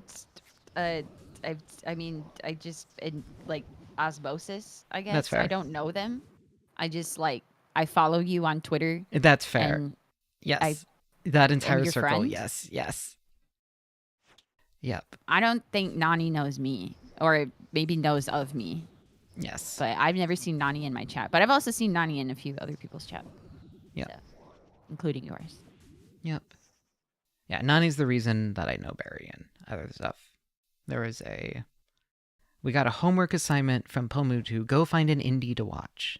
mean, I just in like osmosis, I guess. That's fair. I don't know them. I just like I follow you on Twitter. That's fair. And Yes. That entire your circle. friend? Yes. Yes. Yep. I don't think Nani knows me, or maybe knows of me. Yes. But I've never seen Nani in my chat. But I've also seen Nani in a few other people's chat. Yep. So, including yours. Yep. Yeah, Nani's the reason that I know Barry and other stuff. We got a homework assignment from Pomu to go find an indie to watch.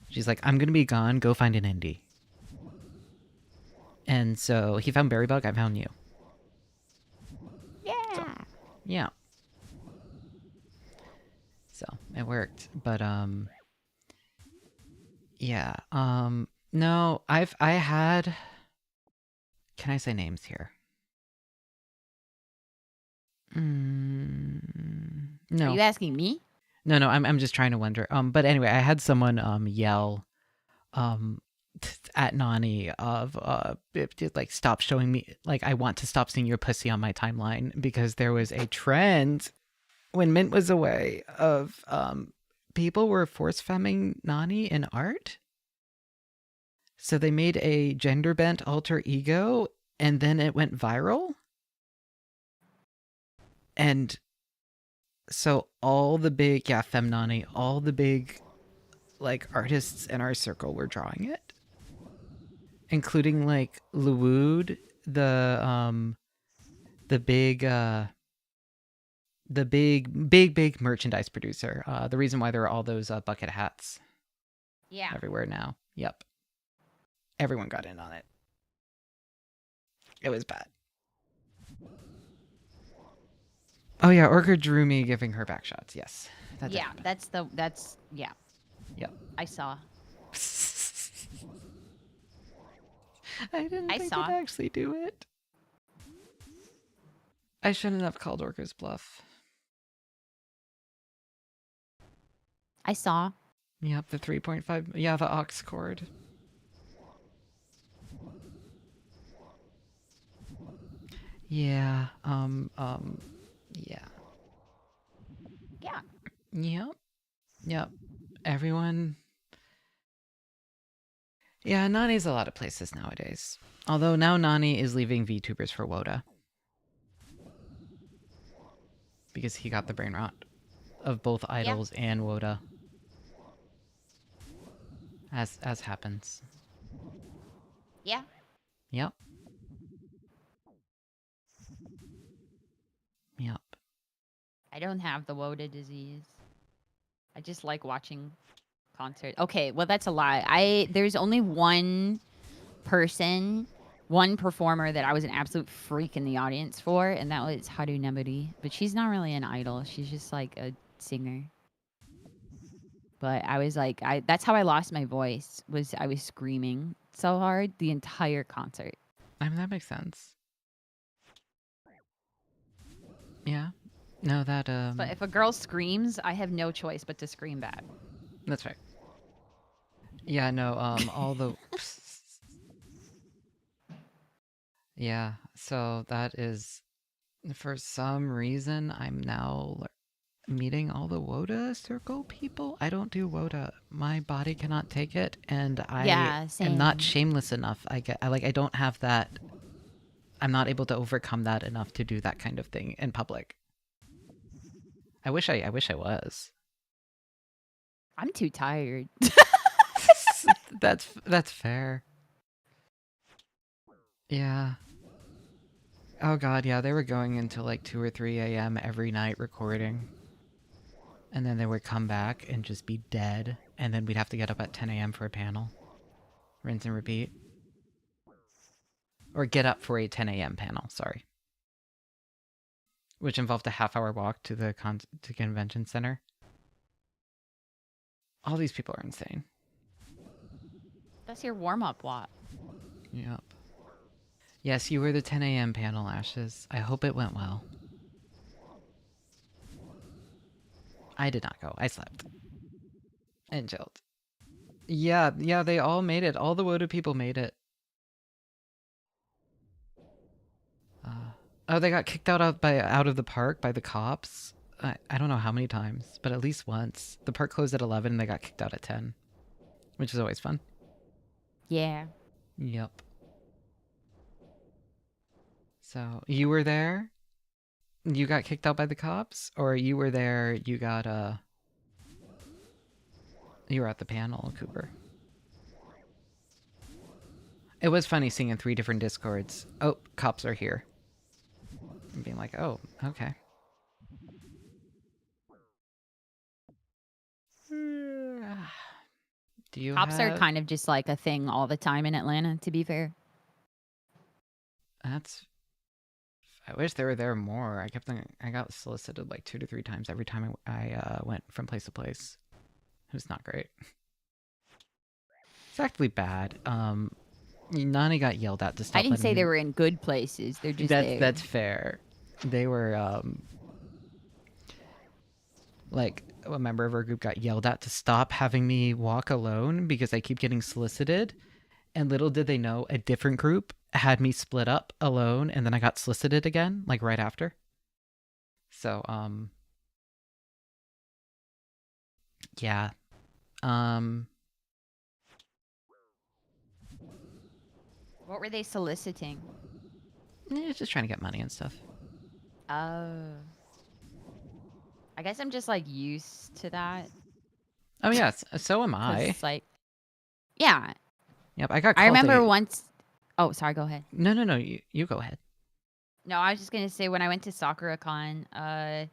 She's like, I'm gonna be gone, go find an indie. And so he found Berrybug, I found you. Yeah. Yeah. So it worked. But yeah. No, I had, can I say names here? No. Are you asking me? No, I'm just trying to wonder. But anyway, I had someone yell at Nani of like, stop showing me, like, I want to stop seeing your pussy on my timeline, because there was a trend when Mint was away of people were force femming Nani in art. So they made a gender bent alter ego, and then it went viral. And so all the big, Femnani, all the big, like, artists in our circle were drawing it. Including, like, Luwood, the big merchandise producer. The reason why there are all those bucket hats everywhere now. Yep. Everyone got in on it. It was bad. Oh yeah, Orca drew me giving her back shots. Yes. That did happen. that's Yep. I saw. I didn't I think saw. I'd actually do it. I shouldn't have called Orca's bluff. I saw. Yep, the 3.5. Yeah, the aux cord. Yeah. Yeah. Yeah. Yep. Yep. Everyone. Yeah, Nani's a lot of places nowadays. Although now Nani is leaving VTubers for Woda. Because he got the brain rot of both idols and Woda. As happens. Yeah. Yep. Yep. I don't have the Woda disease. I just like watching concerts. Okay, well that's a lie. There's only one person, one performer that I was an absolute freak in the audience for, and that was Haru Neburi. But she's not really an idol. She's just like a singer. But I was like, that's how I lost my voice. I was screaming so hard the entire concert. I mean, that makes sense. Yeah. No, that But if a girl screams, I have no choice but to scream back. That's right. Yeah, no, all the yeah, so that is, for some reason, I'm now meeting all the Woda circle people. I don't do Woda. My body cannot take it, and I am not shameless enough. I don't have that. I'm not able to overcome that enough to do that kind of thing in public. I wish I was. I'm too tired. That's fair. Yeah. Oh god, yeah, they were going until like 2 or 3 a.m. every night recording. And then they would come back and just be dead. And then we'd have to get up at 10 a.m. for a panel. Rinse and repeat. Or get up for a 10 a.m. panel, sorry. Which involved a half-hour walk to the convention center. All these people are insane. That's your warm-up walk. Yep. Yes, you were the 10 a.m. panel, Ashes. I hope it went well. I did not go. I slept and chilled. Yeah, they all made it. All the Wodo people made it. Oh, they got kicked out of the park by the cops. I don't know how many times, but at least once. The park closed at 11 and they got kicked out at 10, which is always fun. Yeah. Yep. So, you were there? You got kicked out by the cops? Or you were there, you got, you were at the panel, Cooper? It was funny seeing in 3 different Discords, oh, cops are here. And being like, oh, okay. Do you Cops have... are kind of just like a thing all the time in Atlanta, to be fair. That's... I wish they were there more. I kept thinking... I got solicited like 2 to 3 times every time I went from place to place. It was not great. It's actually bad. Nani got yelled at to stop. I didn't say letting they me- were in good places. They're just there. That's fair. They were like a member of our group got yelled at to stop having me walk alone because I keep getting solicited. And little did they know, a different group had me split up alone, and then I got solicited again, like right after. So, yeah. What were they soliciting? Just trying to get money and stuff. Oh. I guess I'm just like used to that. Oh yeah, so am 'Cause I. It's like, yeah. Yep, I got. I Called remember once. Oh, sorry. Go ahead. No, you go ahead. No, I was just gonna say when I went to SakuraCon, I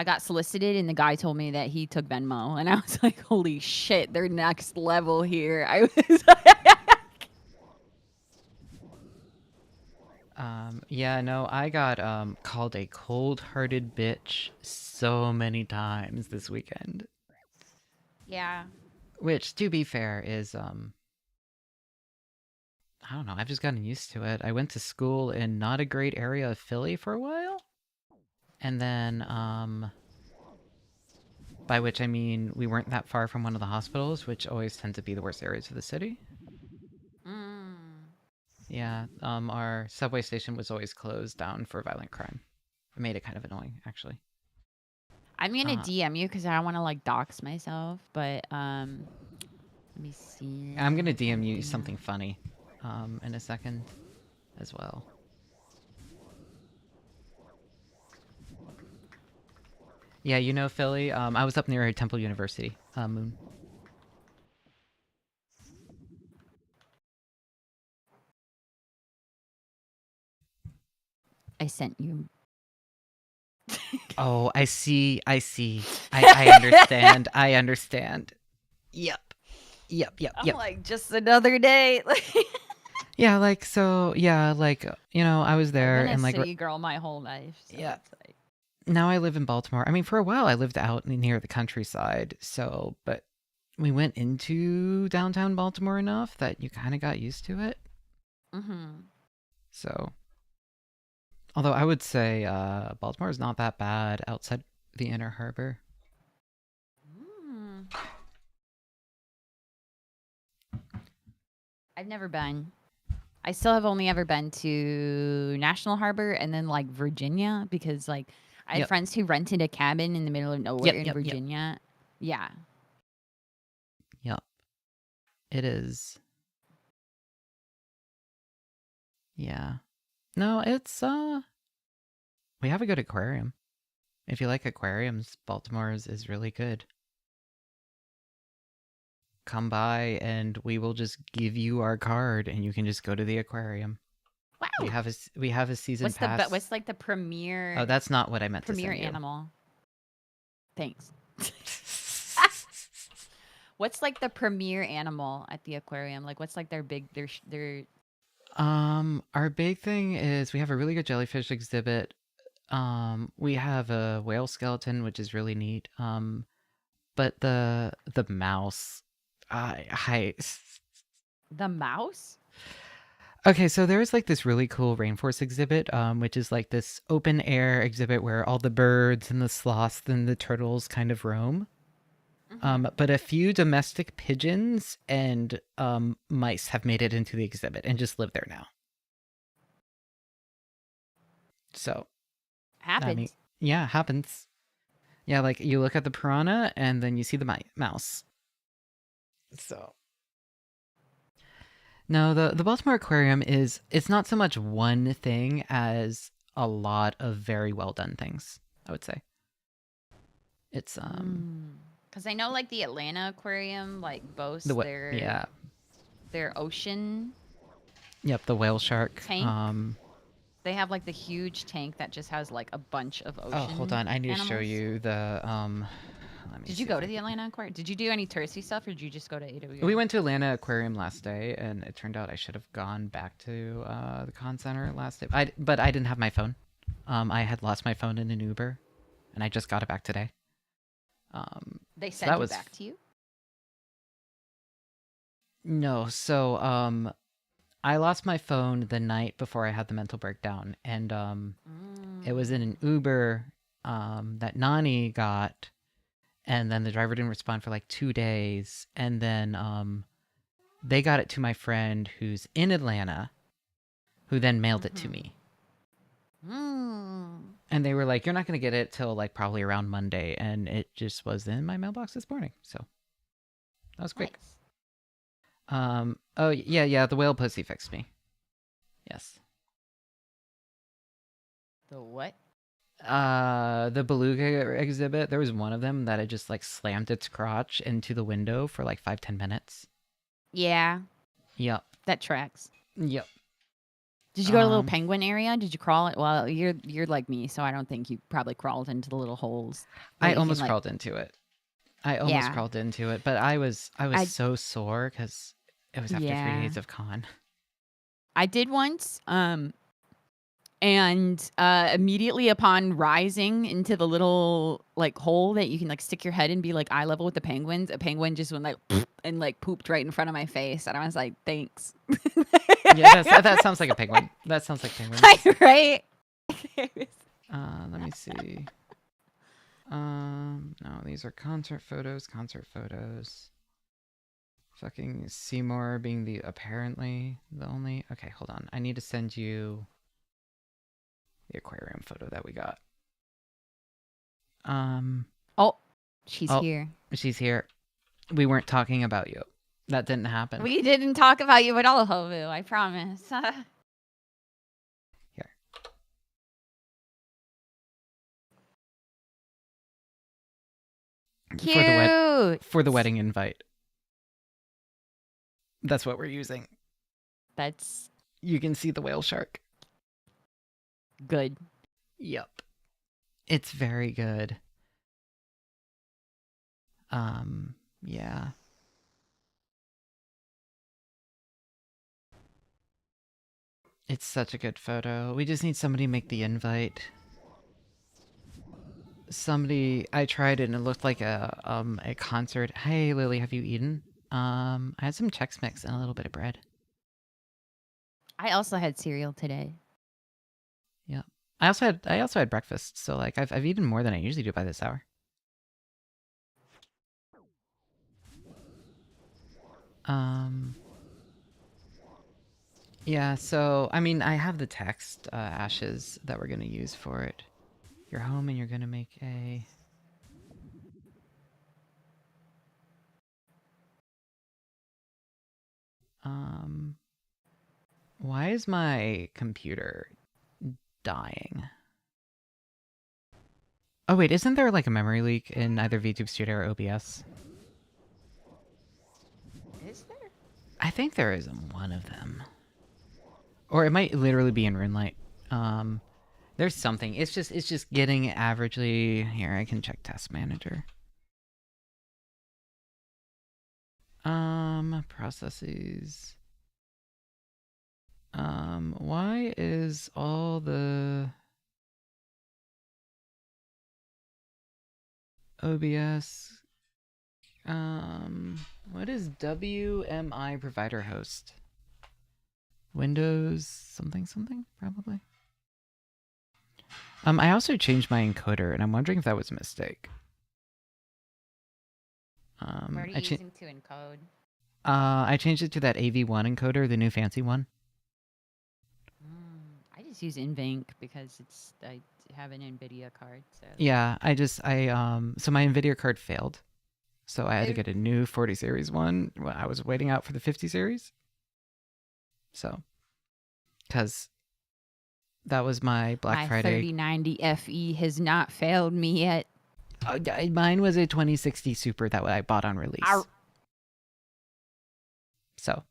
got solicited, and the guy told me that he took Venmo, and I was like, "Holy shit, they're next level here." I was like, Yeah, no, I got called a cold-hearted bitch so many times this weekend. yeah. Which, to be fair, is I don't know, I've just gotten used to it. I went to school in not a great area of Philly for a while. And then by which I mean we weren't that far from one of the hospitals, which always tend to be the worst areas of the city. Mm. Yeah, our subway station was always closed down for violent crime. It made it kind of annoying, actually. I'm gonna DM you because I don't want to like dox myself, but let me see. I'm gonna DM you something funny in a second as well. Yeah, you know Philly. I was up near Temple University, Moon. I sent you. Oh, I see. I understand. I understand. Yep. I'm like, just another day. Yeah, like, so, yeah, like, you know, I was there I've been and a like, city girl my whole life. So Yeah. it's like... Now I live in Baltimore. I mean, for a while I lived out near the countryside, so, but we went into downtown Baltimore enough that you kind of got used to it. Mm-hmm. So, although I would say Baltimore is not that bad outside the Inner Harbor. Mm. I've never been. I still have only ever been to National Harbor and then like Virginia because like I had Yep. friends who rented a cabin in the middle of nowhere in Yep. Virginia. Yeah. Yep. It is. Yeah. No, it's we have a good aquarium. If you like aquariums, Baltimore's is really good. Come by and we will just give you our card and you can just go to the aquarium. Wow. We have a season What's pass. what's like the premier? Oh, that's not what I meant premier to say. animal. Thanks. What's like the premier animal at the aquarium? Like, what's like their big their Our big thing is we have a really good jellyfish exhibit. We have a whale skeleton, which is really neat. But the mouse, the mouse? Okay, so there's like this really cool rainforest exhibit, which is like this open air exhibit where all the birds and the sloths and the turtles kind of roam. But a few domestic pigeons and mice have made it into the exhibit and just live there now. So, Happens. I mean, yeah, happens. Yeah, like you look at the piranha and then you see the mouse. So, no, the Baltimore Aquarium it's not so much one thing as a lot of very well done things, I would say. It's Because I know like the Atlanta Aquarium like boasts yeah. their ocean Yep, the whale shark. tank. They have like the huge tank that just has like a bunch of ocean. Oh, hold on. I need animals. to show you the Did you go to the Atlanta Aquarium? Did you do any touristy stuff, or did you just go to AWA? We went to Atlanta Aquarium last day, and it turned out I should have gone back to the con center last day. But I didn't have my phone. I had lost my phone in an Uber, and I just got it back today. They so sent that it was back to you? No, so I lost my phone the night before I had the mental breakdown, and it was in an Uber that Nani got, and then the driver didn't respond for like 2 days, and then they got it to my friend who's in Atlanta, who then mailed it to me. And they were like, "You're not going to get it till like probably around Monday," and it just was in my mailbox this morning, so that was quick. Nice. Oh yeah, the whale pussy fixed me. Yes. The what? The beluga exhibit, there was one of them that had just like slammed its crotch into the window for like 5-10 minutes. Yeah. Yep. That tracks. Yep. Did you go to the little penguin area? Did you crawl it? Well, you're like me, so I don't think you probably crawled into the little holes. I almost crawled into it. Crawled into it, but I was so sore because it was after 3 days of con. I did once, and immediately upon rising into the little like hole that you can like stick your head and be like eye level with the penguins, a penguin just went like and like pooped right in front of my face, and I was like, "Thanks." Yeah, that sounds like a penguin. That sounds like penguins. Right? Let me see. No, these are concert photos. Fucking Seymour being apparently the only. Okay, hold on. I need to send you the aquarium photo that we got. Oh, she's here. She's here. We weren't talking about you. That didn't happen. We didn't talk about you at all, Hovu. I promise. Here. Cute. For the wedding invite. That's what we're using. That's... You can see the whale shark. Good. Yep. It's very good. Yeah. It's such a good photo. We just need somebody to make the invite. I tried it and it looked like a concert. Hey Lily, have you eaten? I had some Chex Mix and a little bit of bread. I also had cereal today. Yeah. I also had breakfast, so like I've eaten more than I usually do by this hour. Yeah, so I mean I have the text Ashes that we're gonna use for it. You're home and you're gonna make a why is my computer dying? Oh wait, isn't there like a memory leak in either VTube Studio or OBS? Is there? I think there is in one of them. Or it might literally be in RuneLite. There's something. It's just getting averagely. Here, I can check Task Manager. Processes. Why is all the OBS? What is WMI provider host? Windows something something probably. I also changed my encoder, and I'm wondering if that was a mistake. What are you using to encode? I changed it to that AV1 encoder, the new fancy one. I just use NVENC because I have an NVIDIA card. So Yeah, so my NVIDIA card failed. So I had to get a new 40 series one when I was waiting out for the 50 series. So, because that was my Black Friday. My 3090 FE has not failed me yet. Mine was a 2060 Super that I bought on release. Ow. So,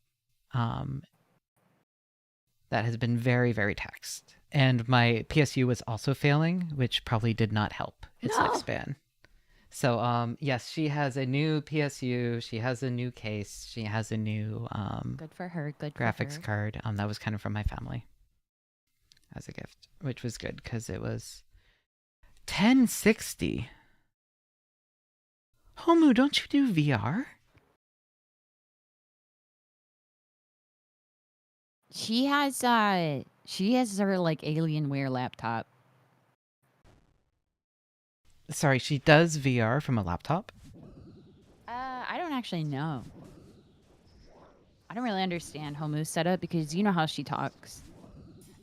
that has been very, very taxed. And my PSU was also failing, which probably did not help its lifespan. So, yes, she has a new PSU. She has a new case. She has a new good for her. Good graphics for her. card. That was kind of from my family as a gift, which was good because it was 1060. Homu, don't you do VR? She has her like Alienware laptop. Sorry, she does VR from a laptop? I don't actually know. I don't really understand Homu's setup because you know how she talks.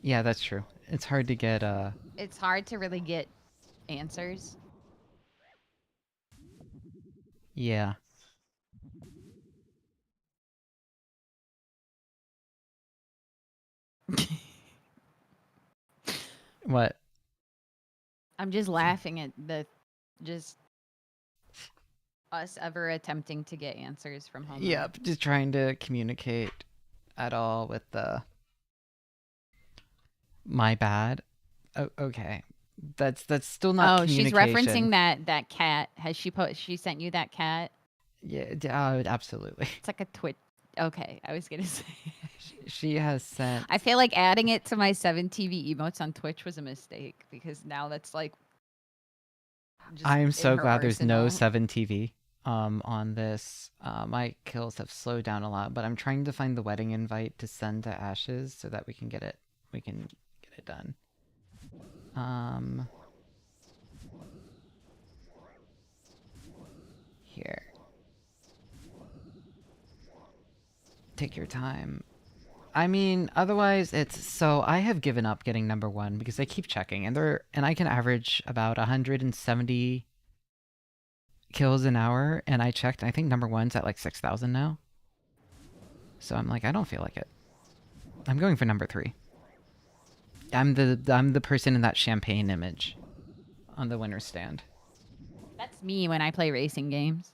Yeah, that's true. It's hard to get It's hard to really get answers. Yeah. What? I'm just laughing at just us ever attempting to get answers from Homu. Yep, just trying to communicate at all with the my bad. Oh, okay. That's still not she's communication. referencing that cat. Has she sent you that cat? Yeah, absolutely. It's like a Twitch. Okay, I was gonna say. She has sent. I feel like adding it to my 7TV emotes on Twitch was a mistake because now that's like. I'm so glad there's no arsenal. 7TV on this. My kills have slowed down a lot, but I'm trying to find the wedding invite to send to Ashes so that we can get it done. Here. Take your time. I mean, otherwise I have given up getting #1 because I keep checking and I can average about 170 kills an hour, and I checked, I think #1's at like 6,000 now. So I'm like, I don't feel like it. I'm going for #3. I'm the person in that champagne image on the winner's stand. That's me when I play racing games.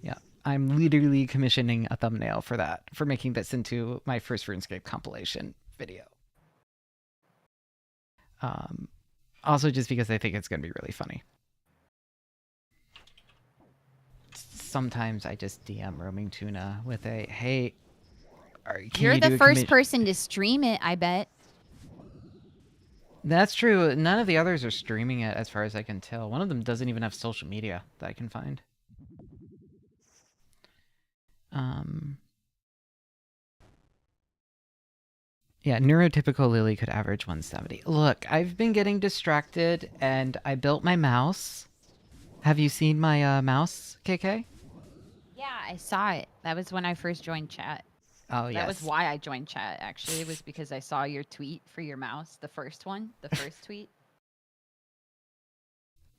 Yeah, I'm literally commissioning a thumbnail for that, for making this into my first RuneScape compilation video. Also just because I think it's going to be really funny. Sometimes I just DM Roaming Tuna with a, hey, you're the first person to stream it, I bet. That's true. None of the others are streaming it as far as I can tell. One of them doesn't even have social media that I can find. Yeah, neurotypical Lily could average 170. Look, I've been getting distracted and I built my mouse. Have you seen my mouse, KK? Yeah, I saw it. That was when I first joined chat. Oh, yes. That was why I joined chat, actually. It was because I saw your tweet for your mouse, the first tweet.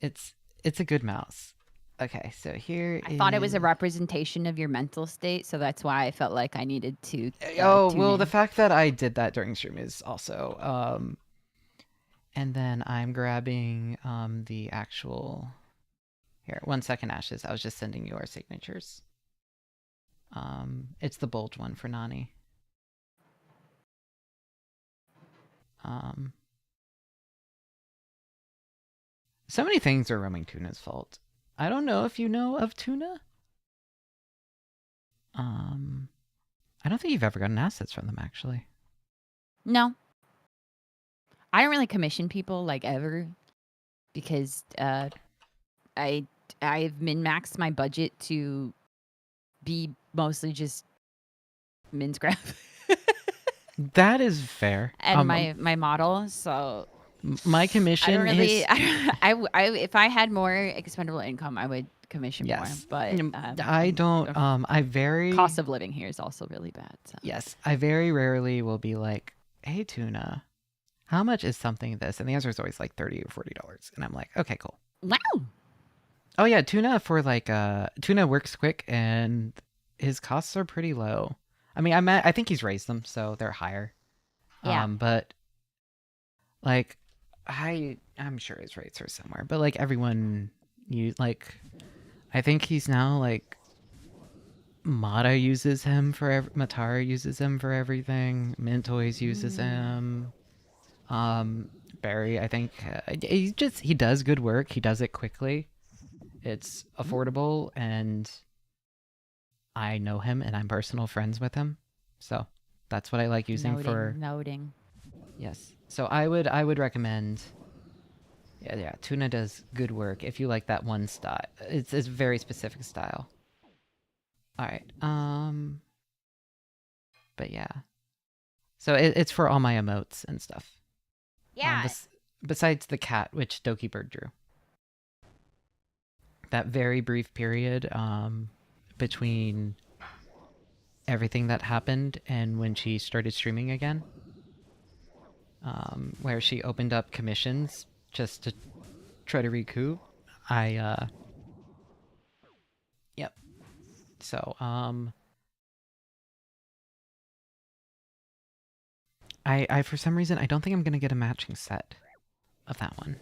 It's a good mouse. Okay, so here I thought it was a representation of your mental state, so that's why I felt like I needed to the fact that I did that during stream is also and then I'm grabbing the actual here, 1 second, Ashes. I was just sending you our signatures. It's the bulge one for Nani. So many things are Roaming Tuna's fault. I don't know if you know of Tuna. I don't think you've ever gotten assets from them, actually. No. I don't really commission people, like, ever. Because I've min-maxed my budget to be mostly just min scrap. That is fair. and my model. So my I commission don't really. is If I had more expendable income, I would commission yes. more. But I don't. I very cost of living here is also really bad. So. yes. I very rarely will be like, "Hey, Tuna, how much is something this?" And the answer is always like $30 or $40, and I'm like, "Okay, cool." Wow. Oh yeah, Tuna for like Tuna works quick and his costs are pretty low. I mean, I think he's raised them, so they're higher. Yeah. But like I'm sure his rates are somewhere. But like everyone I think he's now like Mata uses him for Matara uses him for everything. Mintoys uses him. Barry, I think he does good work. He does it quickly. It's affordable, and I know him, and I'm personal friends with him, so that's what I like using for noting. Yes, so I would recommend. Yeah. Tuna does good work if you like that one style. It's a very specific style. All right. But yeah. So it's for all my emotes and stuff. Yeah. Besides the cat, which Doki Bird drew. That very brief period between everything that happened and when she started streaming again, where she opened up commissions just to try to recoup. Yep. So I for some reason I don't think I'm gonna get a matching set of that one.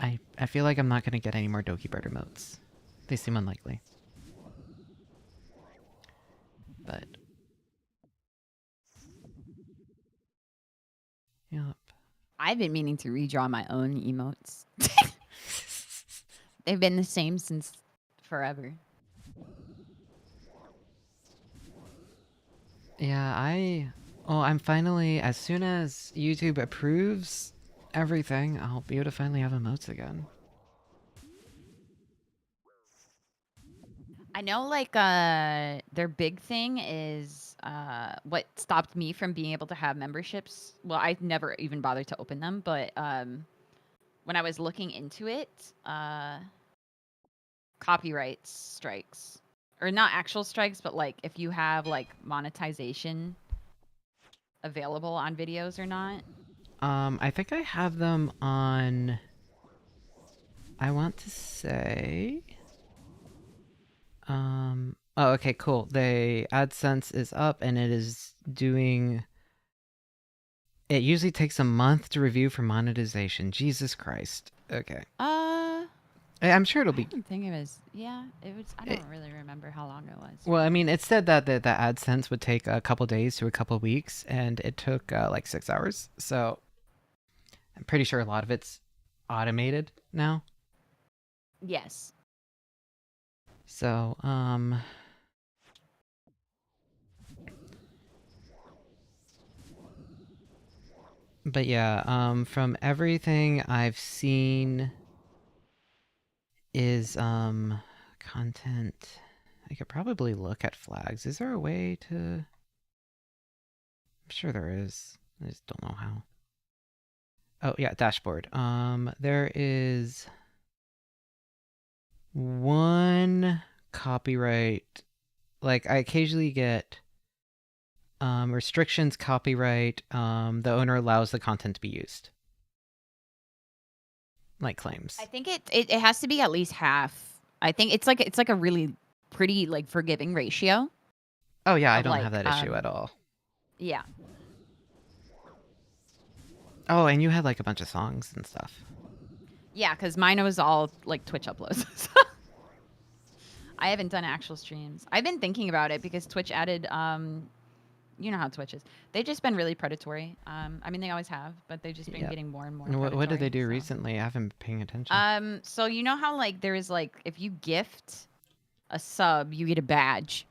I feel like I'm not going to get any more Doki Bird emotes. They seem unlikely. But... Yep. I've been meaning to redraw my own emotes. They've been the same since forever. Yeah, I'm finally, as soon as YouTube approves everything, I'll be able to finally have emotes again. I know, like, their big thing is what stopped me from being able to have memberships. Well, I never even bothered to open them, but when I was looking into it, copyright strikes. Or not actual strikes, but, like, if you have, like, monetization available on videos or not. I think I have them on... I want to say... Oh, okay, cool. The AdSense is up and it is doing... It usually takes a month to review for monetization. Jesus Christ. Okay. I'm sure it'll be... I don't think it was... Yeah, it was... I don't really remember how long it was. Well, I mean, it said that the AdSense would take a couple days to a couple weeks, and it took like 6 hours. So I'm pretty sure a lot of it's automated now. Yes. So, but yeah, from everything I've seen is, content. I could probably look at flags. Is there a way to... I'm sure there is. I just don't know how. Oh, yeah, dashboard. There is one copyright. Like, I occasionally get restrictions, copyright. The owner allows the content to be used. Like claims. I think it has to be at least half. I think it's like a really pretty, like, forgiving ratio. Oh yeah, I don't have that issue at all. Yeah. Oh, and you had like a bunch of songs and stuff. Yeah, because mine was all like Twitch uploads. I haven't done actual streams. I've been thinking about it because Twitch added, you know how Twitch is. They've just been really predatory. I mean, they always have, but they've just been getting more and more predatory. What did they do recently? I haven't been paying attention. So you know how, like, there is, like, if you gift a sub, you get a badge.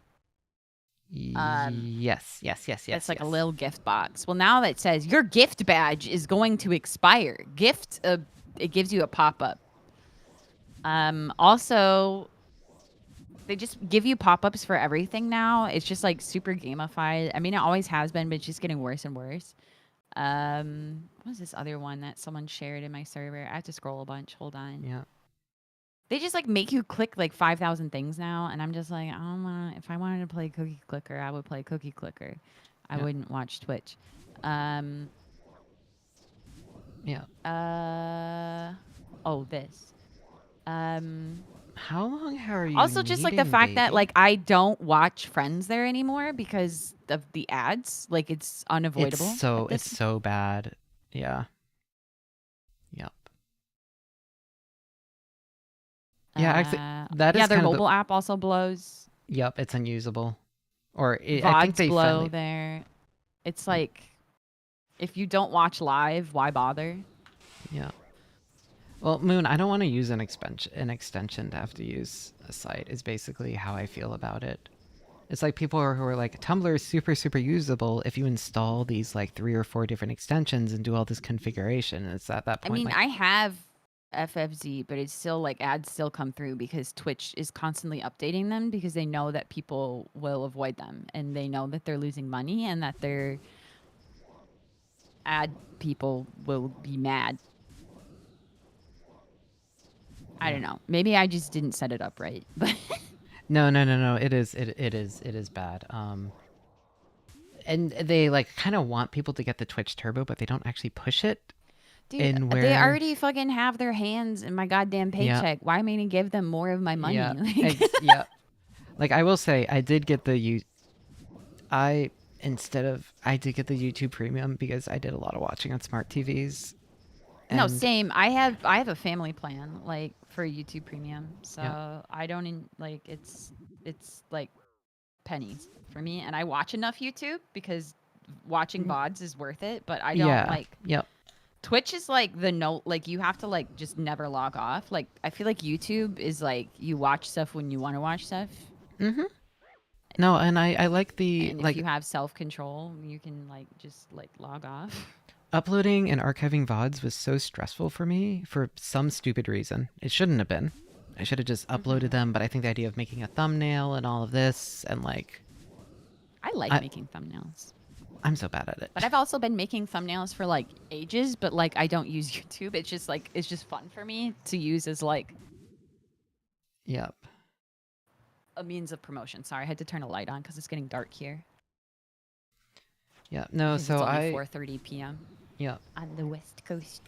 Yes. It's like a little gift box. Well, now that says your gift badge is going to expire. It gives you a pop-up. Also, they just give you pop-ups for everything now. It's just like super gamified. I mean, it always has been, but it's just getting worse and worse. What was this other one that someone shared in my server? I have to scroll a bunch. Hold on. Yeah. They just like make you click like 5,000 things now, and I'm just like, I don't want. If I wanted to play Cookie Clicker, I would play Cookie Clicker. I wouldn't watch Twitch. Yeah. Oh, this. How long are you Also, just like the needing, fact that baby? like I don't watch Friends there anymore because of the ads. Like it's unavoidable. It's so bad. Yeah. Yep. Yeah, actually, that is their kind of mobile app also blows. Yep, it's unusable. Or I think VODs they blow finally. there. It's like if you don't watch live, why bother? Yeah. Well, Moon, I don't want to use an extension to have to use a site. Is basically how I feel about it. It's like people who are like, Tumblr is super, super usable if you install these like 3 or 4 different extensions and do all this configuration. And it's at that point. I mean, like, I have FFZ, but it's still like ads still come through because Twitch is constantly updating them because they know that people will avoid them and they know that they're losing money and that their ad people will be mad. I don't know. Maybe I just didn't set it up right. But No. It is bad. And they like kind of want people to get the Twitch Turbo, but they don't actually push it. dude, they already fucking have their hands in my goddamn paycheck. Why am I gonna give them more of my money? Yeah. Like, Yeah. Like I will say, I did get the I did get the YouTube Premium because I did a lot of watching on smart TVs. no, And- same. I have a family plan like for YouTube Premium, so Yeah. I don't like it's like pennies for me, and I watch enough YouTube because watching VODs is worth it. But I don't like Yep. Twitch is like the note, like you have to like just never log off. Like I feel like YouTube is like you watch stuff when you want to watch stuff. Mm-hmm. No, and I like the And like if you have self control, you can like just like log off. uploading and archiving VODs was so stressful for me for some stupid reason. It shouldn't have been. I should have just uploaded them, but I think the idea of making a thumbnail and all of this and like I like making thumbnails. I'm so bad at it. But I've also been making thumbnails for like ages, but like I don't use YouTube. It's just fun for me to use as like Yep. a means of promotion. Sorry, I had to turn a light on because it's getting dark here. Yeah. No, Because so it's only I 4:30 p.m. Yeah. on the West Coast.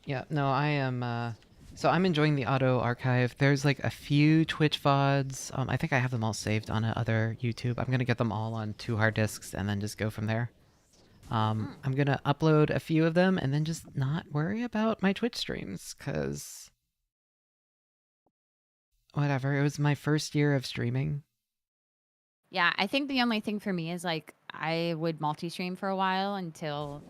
Yeah, no, I am so I'm enjoying the auto archive. There's like a few Twitch VODs. I think I have them all saved on other YouTube. I'm gonna get them all on 2 hard disks and then just go from there. I'm gonna upload a few of them and then just not worry about my Twitch streams, cause whatever. It was my first year of streaming. Yeah, I think the only thing for me is like I would multi-stream for a while until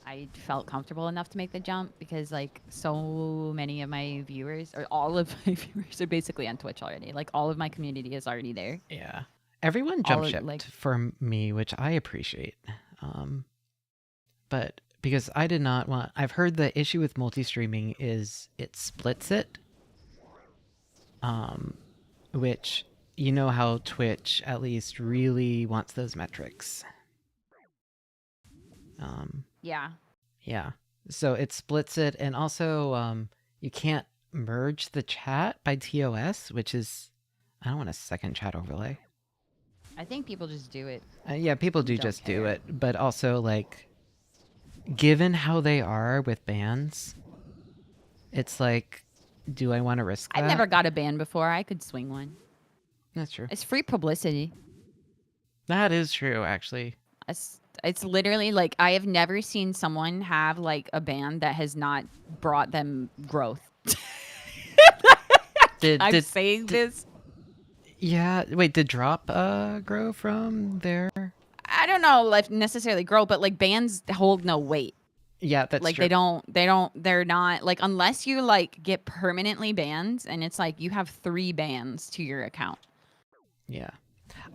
I felt comfortable enough to make the jump because like so many of my viewers or all of my viewers are basically on Twitch already. Like all of my community is already there. Yeah. Everyone All jump of, shipped like- for me, which I appreciate. But because I did not want, I've heard the issue with multi-streaming is it splits it. Which, you know how Twitch at least really wants those metrics. Yeah. Yeah. So it splits it, and also you can't merge the chat by TOS, which is, I don't want a second chat overlay. I think people just do it. Yeah, people do Don't just do care. it, but also like, given how they are with bans, it's like, do I want to risk that? I've never got a ban before. I could swing one. That's true. It's free publicity. That is true, actually. It's literally like I have never seen someone have like a ban that has not brought them growth. I'm saying this. Yeah. Wait, did Drop grow from there? I don't know, like necessarily grow, but like bans hold no weight. Yeah, that's Like true. they're not like unless you like get permanently banned and it's like you have 3 bans to your account. Yeah.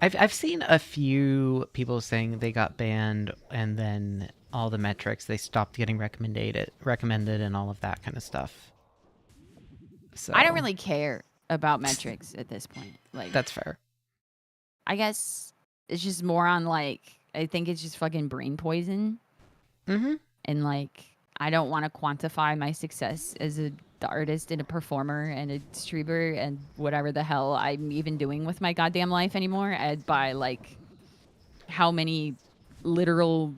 I've seen a few people saying they got banned and then all the metrics, they stopped getting recommended and all of that kind of stuff. So I don't really care. about metrics at this point. Like, That's fair. I guess it's just more on like, I think it's just fucking brain poison. Mm-hmm. And like, I don't want to quantify my success as a artist and a performer and a streamer and whatever the hell I'm even doing with my goddamn life anymore by like how many literal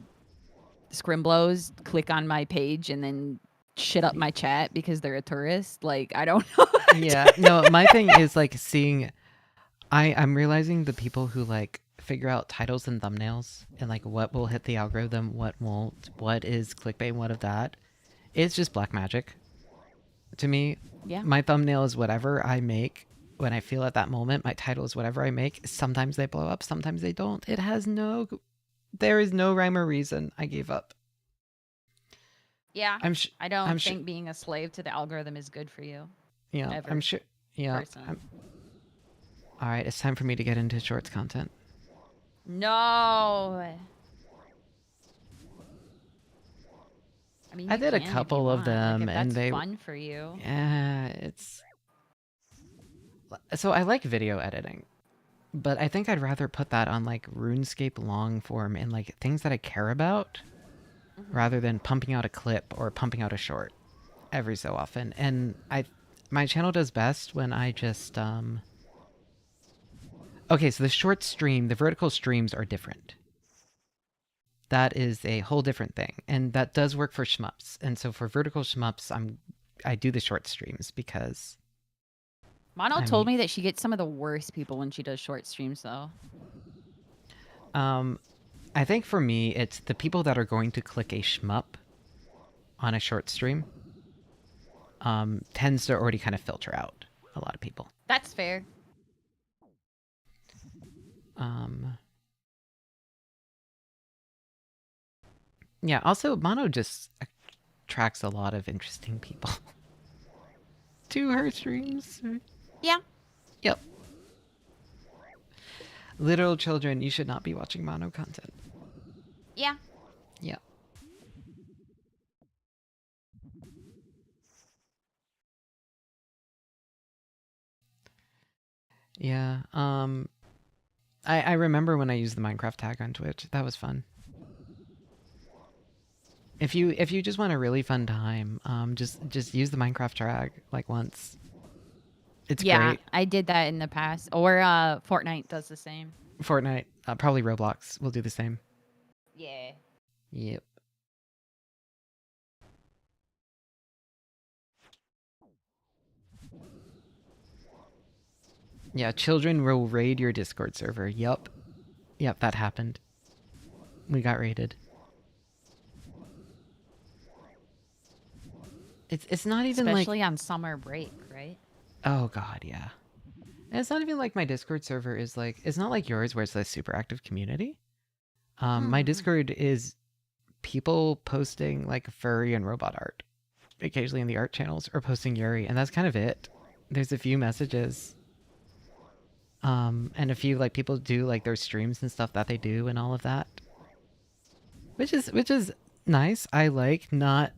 scrimblos click on my page and then shit up my chat because they're a tourist. Like, I don't know. Yeah. No, my thing is like seeing. I'm realizing the people who like figure out titles and thumbnails and like what will hit the algorithm, what won't, what is clickbait, what of that. It's just black magic to me. Yeah. My thumbnail is whatever I make when I feel at that moment. My title is whatever I make. Sometimes they blow up, sometimes they don't. There is no rhyme or reason. I gave up. Yeah. I don't I'm think being a slave to the algorithm is good for you. Yeah, ever, I'm sure. Yeah. All right, it's time for me to get into shorts content. No. I mean, I you did a can if you couple of want. them, like, if and that's they fun for you. Yeah, it's. So I like video editing, but I think I'd rather put that on like RuneScape long form and like things that I care about, rather than pumping out a clip or pumping out a short every so often. And my channel does best when I just Okay, so the short stream, the vertical streams are different. That is a whole different thing, and that does work for shmups. And so for vertical shmups, I do the short streams because Mono told me that she gets some of the worst people when she does short streams, though. I think for me, it's the people that are going to click a shmup on a short stream tends to already kind of filter out a lot of people. That's fair. Yeah, also, Mono just attracts a lot of interesting people to her streams. Yeah. Yep. Little children, you should not be watching Mono content. Yeah. Yeah. Yeah, I remember when I used the Minecraft tag on Twitch. That was fun. If you just want a really fun time, just use the Minecraft tag like once. It's great. I did that in the past. Or Fortnite does the same. Fortnite, probably Roblox will do the same. Yeah. Yep. Yeah, children will raid your Discord server. Yup. Yep, that happened. We got raided. It's not even especially on summer break, right? Oh god, yeah. And it's not even like my Discord server is like, it's not like yours where it's a super active community. My Discord is people posting like furry and robot art occasionally in the art channels, or posting Yuri, and that's kind of it. There's a few messages. And a few like people do like their streams and stuff that they do and all of that. Which is nice. I like not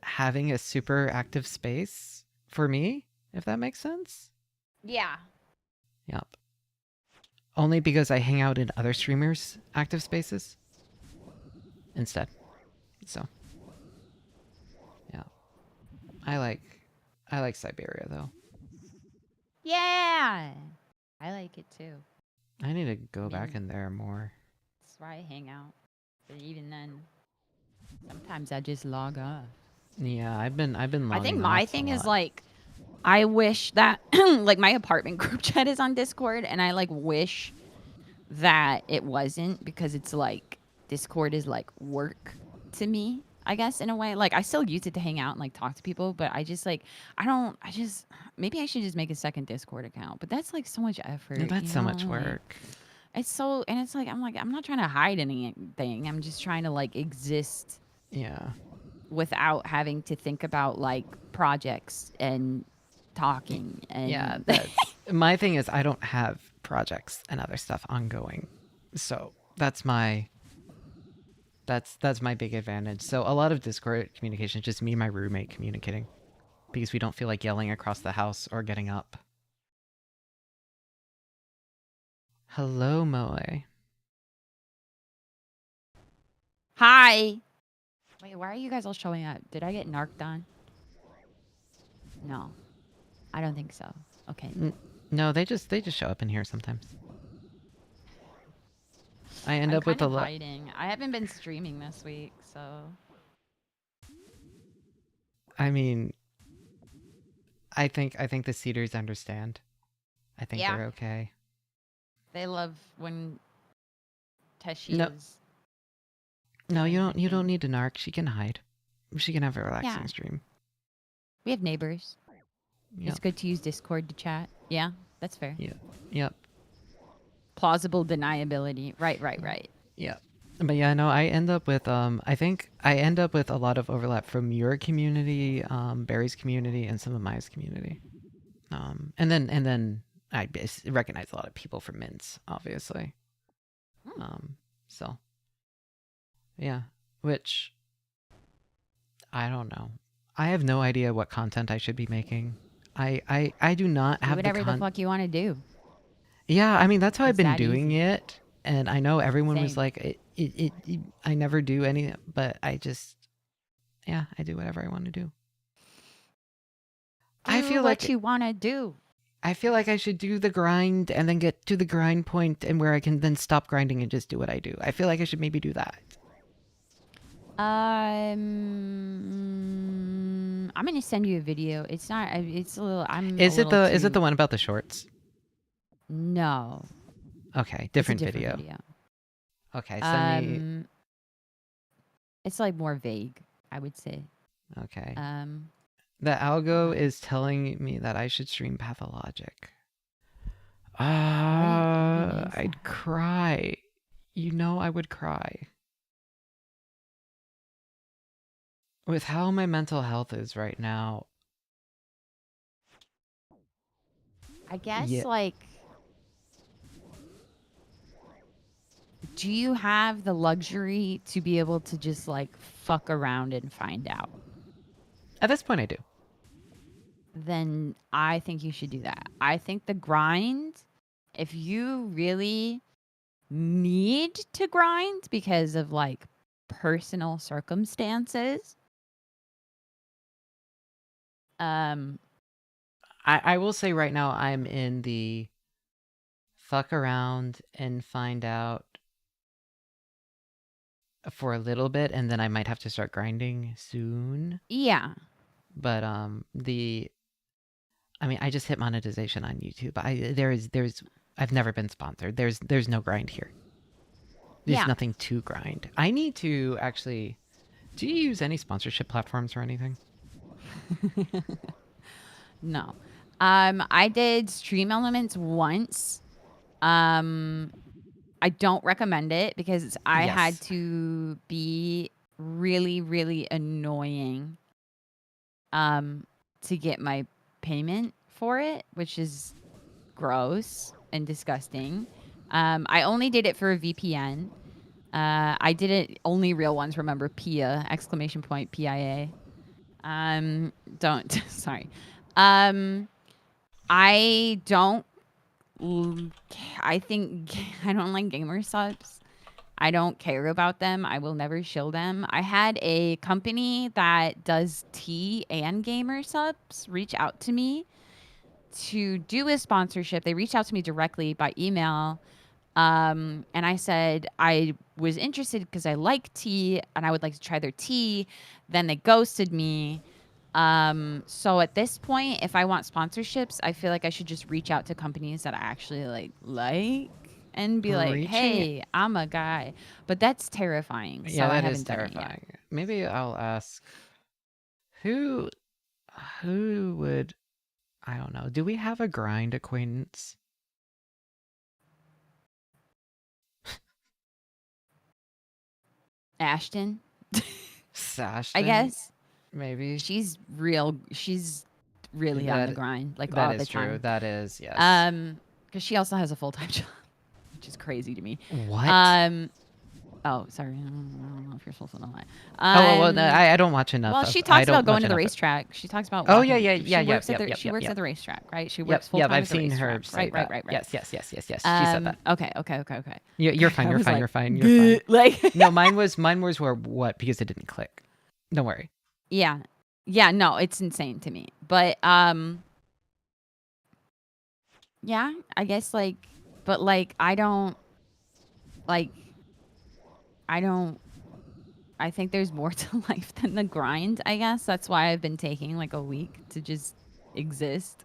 having a super active space for me, if that makes sense. Yeah. Yep. Only because I hang out in other streamers' active spaces instead. So yeah. I like Siberia though. Yeah. I like it too. I need to go back in there more. That's where I hang out. But even then, sometimes I just log off. Yeah, I've been logging I think my off thing a is lot. like, I wish that like my apartment group chat is on Discord, and I like wish that it wasn't, because it's like Discord is like work to me, I guess, in a way. Like I still use it to hang out and like talk to people, but I just like maybe I should just make a second Discord account. But that's like so much effort. No, that's so much like, work. it's so, and it's like I'm not trying to hide anything. I'm just trying to like exist. Yeah. Without having to think about like projects and talking and Yeah, my thing is I don't have projects and other stuff ongoing, so that's my big advantage. So a lot of Discord communication is just me and my roommate communicating, because we don't feel like yelling across the house or getting up. Hello, Moe. Hi. Wait, why are you guys all showing up? Did I get narked on? No, I don't think so. Okay. No, they just show up in here sometimes. I end I'm up with kind a of lot. hiding. I haven't been streaming this week, so. I mean, I think the Cedars understand. I think Yeah. they're okay. They love when Teshi No. is. No, doing you her don't thing. need to narc. She can hide. She can have a relaxing Yeah. stream. We have neighbors. Yep. It's good to use Discord to chat. Yeah, that's fair. Yep. Plausible deniability. Right. Yeah. But yeah, no, I end up with I think I end up with a lot of overlap from your community, Barry's community, and some of Maya's community. And then I recognize a lot of people from Mints, obviously. So yeah, which I don't know. I have no idea what content I should be making. I do not Do have whatever the fuck you want to do. Yeah, I mean that's how I've It's been that doing easy. it, and I know everyone was Same. like, I never do any, but I just, yeah, I do whatever I want to do. I Do feel what like you want to do. I feel like I should do the grind and then get to the grind point and where I can then stop grinding and just do what I do. I feel like I should maybe do that. I'm gonna send you a video. It's not. It's a little. Is it the one about the shorts? No. Okay, It's a different video. Okay, send me. It's like more vague, I would say. Okay. The algo on. is telling me that I should stream Pathologic. What is I'd that? cry. You know I would cry. With how my mental health is right now. I guess Yeah. like, do you have the luxury to be able to just like fuck around and find out? At this point, I do. Then I think you should do that. I think the grind, if you really need to grind because of like personal circumstances, I will say right now I'm in the fuck around and find out for a little bit, and then I might have to start grinding soon. yeah. But I mean, I just hit monetization on YouTube. I've never been sponsored. There's no grind here. There's Yeah. nothing to grind. I need to actually. Do you use any sponsorship platforms or anything? No. I did Stream Elements once. I don't recommend it because I had Yes. to be really, really annoying to get my payment for it, which is gross and disgusting. I only did it for a VPN. I did it, only real ones remember, PIA, exclamation point, PIA. Don't, sorry. I don't, I think, I don't like gamer subs. I don't care about them. I will never shill them. I had a company that does tea and gamer subs reach out to me to do a sponsorship. They reached out to me directly by email. And I said I was interested because I like tea and I would like to try their tea. Then they ghosted me. So at this point, if I want sponsorships, I feel like I should just reach out to companies that I actually like and be like, hey, I'm a guy. But that's terrifying. So Yeah, I that haven't is done it yet. terrifying. Maybe I'll ask who would, I don't know. Do we have a grind acquaintance? Ashton, Sashton? I guess. Maybe. She's really on the grind, like all That the is true. time. That is, yes. Because she also has a full-time job, which is crazy to me. What? Oh, sorry. I don't know if you're supposed to know that. Well, no, I don't watch enough. Well, of- she I talks don't about going watch to the enough of- racetrack. She talks about Oh, walking. yeah, She works at yep, the she works yep. at the racetrack, right? She Yep, works full yep. time I've at the seen her racetrack. say that. Right. Yes. She said that. Okay. You're fine. I You're was fine. like, You're fine. You're fine. Like, No, mine was were what because it didn't click. Don't worry. yeah, no, it's insane to me. But yeah, I guess like, but like, I don't. I think there's more to life than the grind, I guess. That's why I've been taking like a week to just exist.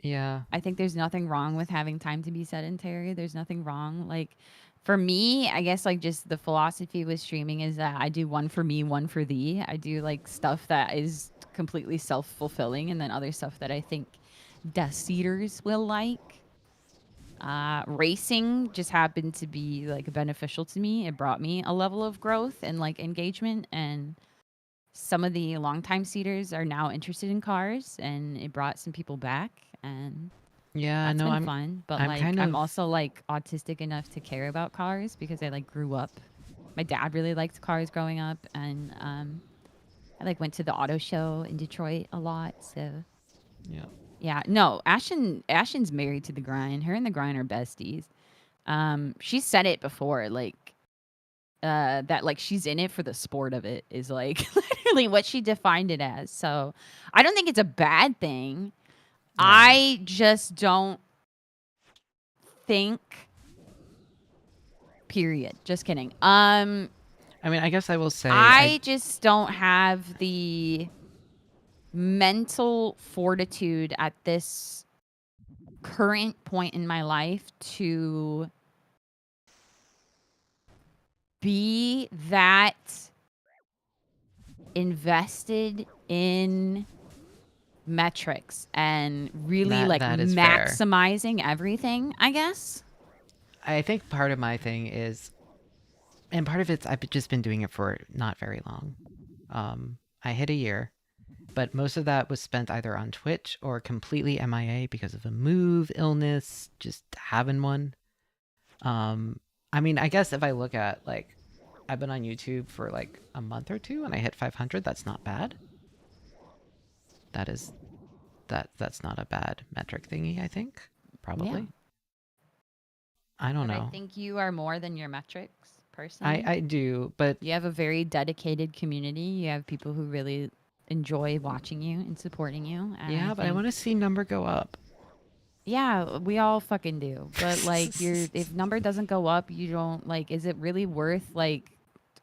Yeah. I think there's nothing wrong with having time to be sedentary. There's nothing wrong. Like for me, I guess like just the philosophy with streaming is that I do one for me, one for thee. I do like stuff that is completely self-fulfilling and then other stuff that I think Death Eaters will like. Racing just happened to be like beneficial to me. It brought me a level of growth and like engagement, and some of the longtime seaters are now interested in cars, and it brought some people back, and Yeah. that's No, been I'm fun. But I'm like kind I'm of- also like autistic enough to care about cars because I like grew up. My dad really liked cars growing up, and I like went to the auto show in Detroit a lot. So Yeah. yeah, no, Ashton's married to the grind. Her and the grind are besties. She said it before, like that like she's in it for the sport of it is like literally what she defined it as. So I don't think it's a bad thing. Yeah. I just don't think period. Just kidding. I mean, I guess I will say I just don't have the mental fortitude at this current point in my life to be that invested in metrics and really like that is fair. maximizing everything, I guess. I think part of my thing is, and part of it's I've just been doing it for not very long. I hit a year, but most of that was spent either on Twitch or completely MIA because of a move, illness, just having one. I mean, I guess if I look at like, I've been on YouTube for like a month or two and I hit 500, that's not bad. That's not a bad metric thingy, I think. Probably. Yeah. I don't But know. I think you are more than your metrics, personally. I do, but You have a very dedicated community. You have people who really enjoy watching you and supporting you. And yeah, but I think- want to see number go up. Yeah, we all fucking do. But like, if number doesn't go up, you don't like. Is it really worth like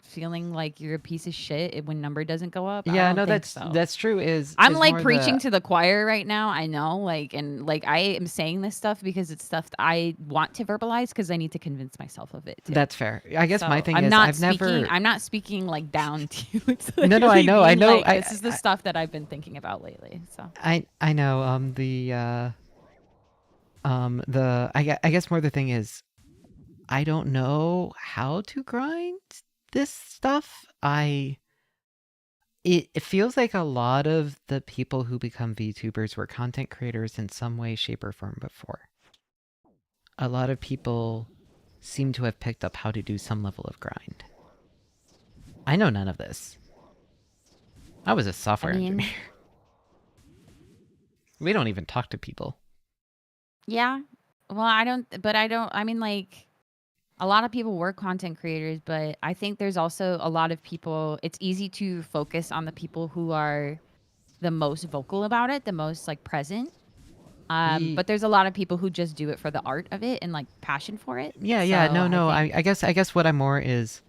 feeling like you're a piece of shit when number doesn't go up? I Yeah, don't no, think that's true. I'm is like more preaching the- to the choir right now. I know, like, and like I am saying this stuff because it's stuff that I want to verbalize because I need to convince myself of it. Too. That's fair. I guess my So thing I'm is not I've speaking, never. I'm not speaking like down to you. It's No, I literally know, I me, know, like, this is the stuff that I've been thinking about lately. So I know. I guess more the thing is, I don't know how to grind this stuff. It feels like a lot of the people who become VTubers were content creators in some way, shape, or form before. A lot of people seem to have picked up how to do some level of grind. I know none of this. I was a software engineer. We don't even talk to people. yeah, well, I mean, like, a lot of people were content creators, but I think there's also a lot of people. It's easy to focus on the people who are the most vocal about it, the most like present. But there's a lot of people who just do it for the art of it and like passion for it. Yeah, So no. think- I guess what I'm more is,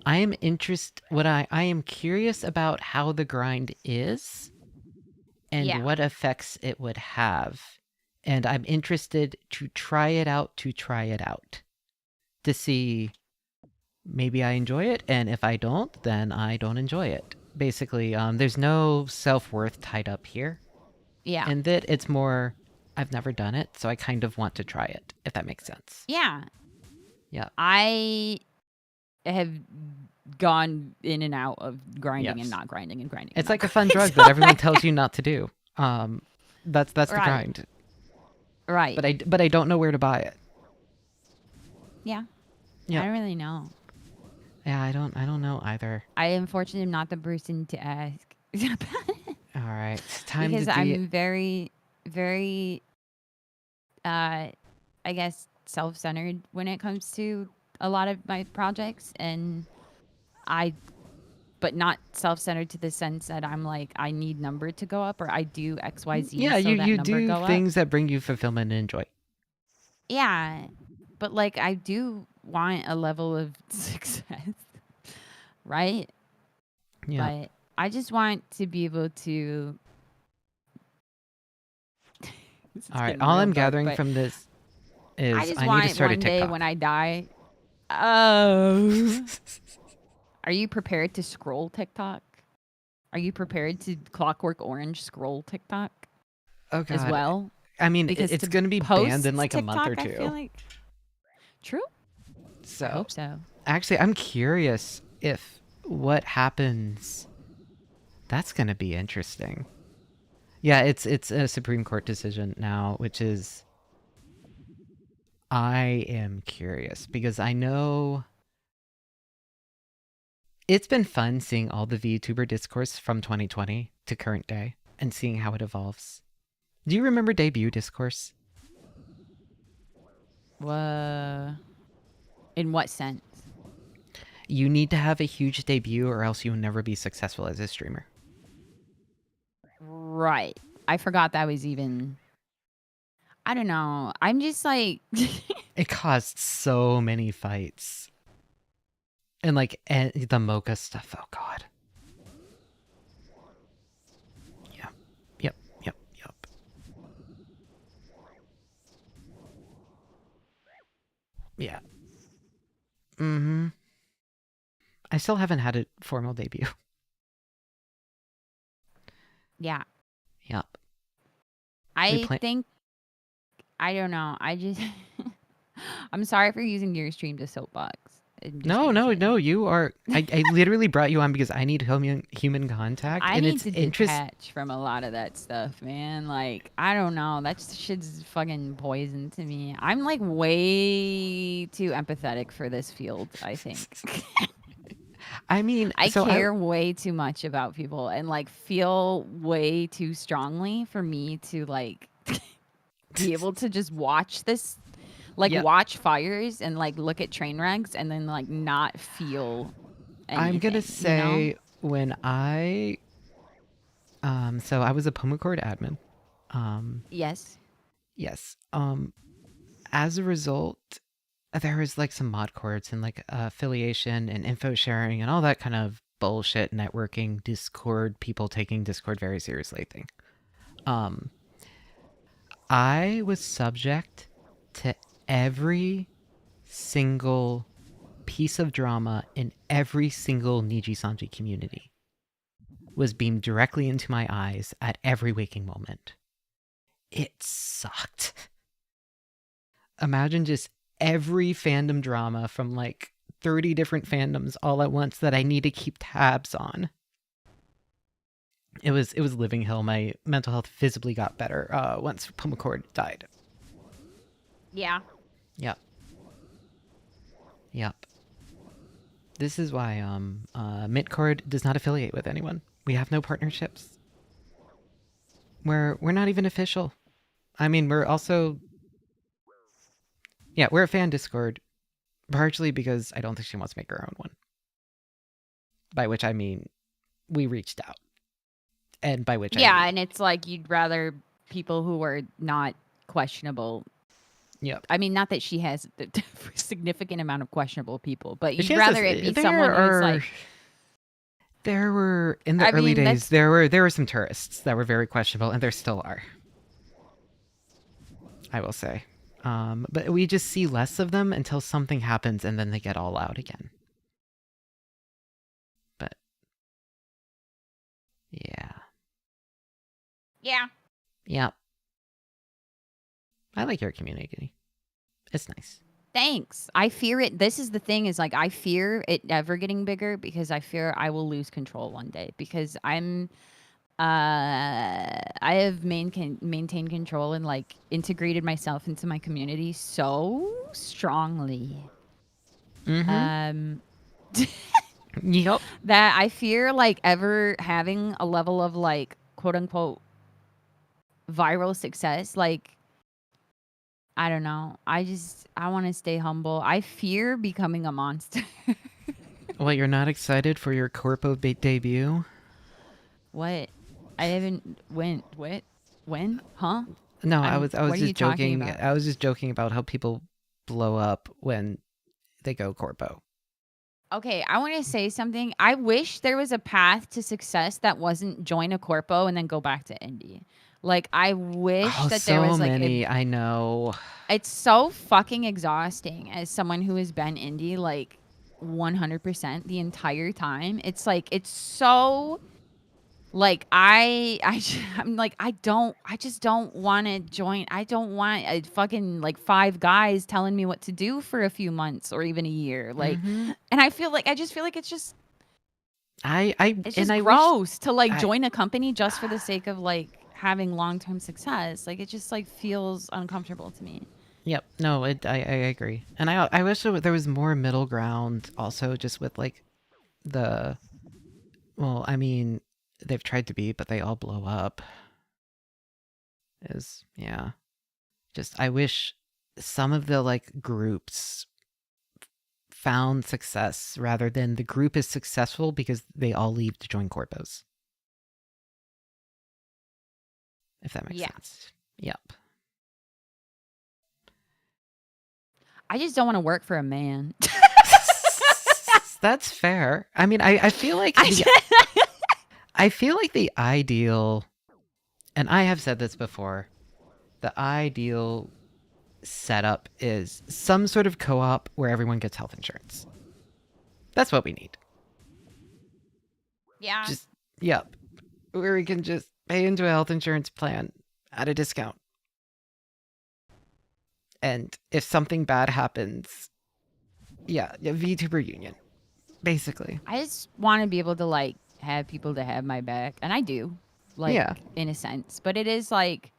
I am curious about how the grind is, and Yeah. what effects it would have, and I'm interested to try it out to see maybe I enjoy it, and if I don't, then I don't enjoy it. Basically, there's no self-worth tied up here, yeah, and that it's more, I've never done it, so I kind of want to try it, if that makes sense. yeah. Yeah. I have gone in and out of grinding Yes. and not grinding and grinding. It's and like a not fun drug grinding. that everyone tells you not to do. That's the Right. grind. Right. But I don't know where to buy it. Yeah. Yeah. I don't really know. Yeah, I don't know either. I unfortunately am not the person to ask. All right, it's time Because to I'm very, very, I guess, self-centered when it comes to a lot of my projects, and but not self-centered to the sense that I'm like, I need number to go up, or I do X, Y, Z, Yeah, so that you number do go up. things that bring you fulfillment and joy. Yeah, but like I do want a level of success, right? Yeah. But I just want to be able to. This is All right. getting All real I'm dark, gathering but from this is I just I need want to start a one day TikTok. when I die. Oh, are you prepared to scroll TikTok? Are you prepared to Clockwork Orange scroll TikTok Oh God. as well? I mean, Because it's to going to be post banned in like a month or TikTok, two. I feel like true. So I hope so. actually, I'm curious if what happens. That's going to be interesting. Yeah, it's a Supreme Court decision now, which is. I am curious because I know it's been fun seeing all the VTuber discourse from 2020 to current day and seeing how it evolves. Do you remember debut discourse? In what sense? You need to have a huge debut or else you'll never be successful as a streamer. Right. I forgot that was even. I don't know. I'm just like. It caused so many fights. And like the mocha stuff, oh God. Yep. Yeah. Mm-hmm. I still haven't had a formal debut. Yeah. Yep. I think. I don't know. I just. I'm sorry for using your stream to soapbox. No, you are. I literally brought you on because I need human contact. I and need it's to detach from a lot of that stuff, man. Like, I don't know. That shit's fucking poison to me. I'm like way too empathetic for this field, I think. I mean, I care way too much about people and like feel way too strongly for me to like be able to just watch this. Like watch fires and like look at train wrecks and then like not feel anything. I'm gonna say when I so I was a Pomacord admin. Yes. As a result, there was like some mod cords and like affiliation and info sharing and all that kind of bullshit networking, Discord, people taking Discord very seriously thing. I was subject to every single piece of drama in every single Niji Sanji community was beamed directly into my eyes at every waking moment. It sucked. Imagine just every fandom drama from like 30 different fandoms all at once that I need to keep tabs on. It was living hell. My mental health visibly got better once Pomacord died. Yeah. Yep. This is why Mitcord does not affiliate with anyone. We have no partnerships. We're not even official. I mean, we're also we're a fan Discord, partially because I don't think she wants to make her own one. By which I mean we reached out. And by which I mean, and it's like you'd rather people who are not questionable. Yep. I mean, not that she has a significant amount of questionable people, but you'd rather it be someone who's like. There were in the early days. There were some tourists that were very questionable, and there still are. I will say, but we just see less of them until something happens, and then they get all out again. But yeah. Yep. I like your community. It's nice. Thanks. I fear it. This is the thing is like I fear it ever getting bigger because I fear I will lose control one day because I have maintained control and like integrated myself into my community so strongly Mm-hmm. Yep. That I fear like ever having a level of like quote unquote viral success. Like, I don't know. I want to stay humble. I fear becoming a monster. Well, you're not excited for your corpo debut? What? I haven't when? Huh? No, I was What are you just talking joking. about? I was just joking about how people blow up when they go corpo. Okay, I want to say something. I wish there was a path to success that wasn't join a corpo and then go back to indie. Like, I wish Oh, that there so was like many. I know. it's so fucking exhausting as someone who has been indie like 100% the entire time. It's like it's so like I'm like I just don't want to join. I don't want a fucking like five guys telling me what to do for a few months or even a year. Like, and I just feel like it's just I gross to like I- join a company just for the sake of like having long-term success. Like it just like feels uncomfortable to me. Yep. No, I agree. And I wish there was more middle ground also, just with like the, well, I mean, they've tried to be, but they all blow up. Yeah. Just, I wish some of the like groups found success rather than the group is successful because they all leave to join corpos. If that makes sense. Yep. I just don't want to work for a man. That's fair. I mean, I feel like I feel like the ideal, and I have said this before, the ideal setup is some sort of co-op where everyone gets health insurance. That's what we need. Yeah. Just, yep. Where we can just pay into a health insurance plan at a discount. And if something bad happens, yeah, VTuber union, basically. I just want to be able to like have people to have my back, and I do, like in a sense. But it is like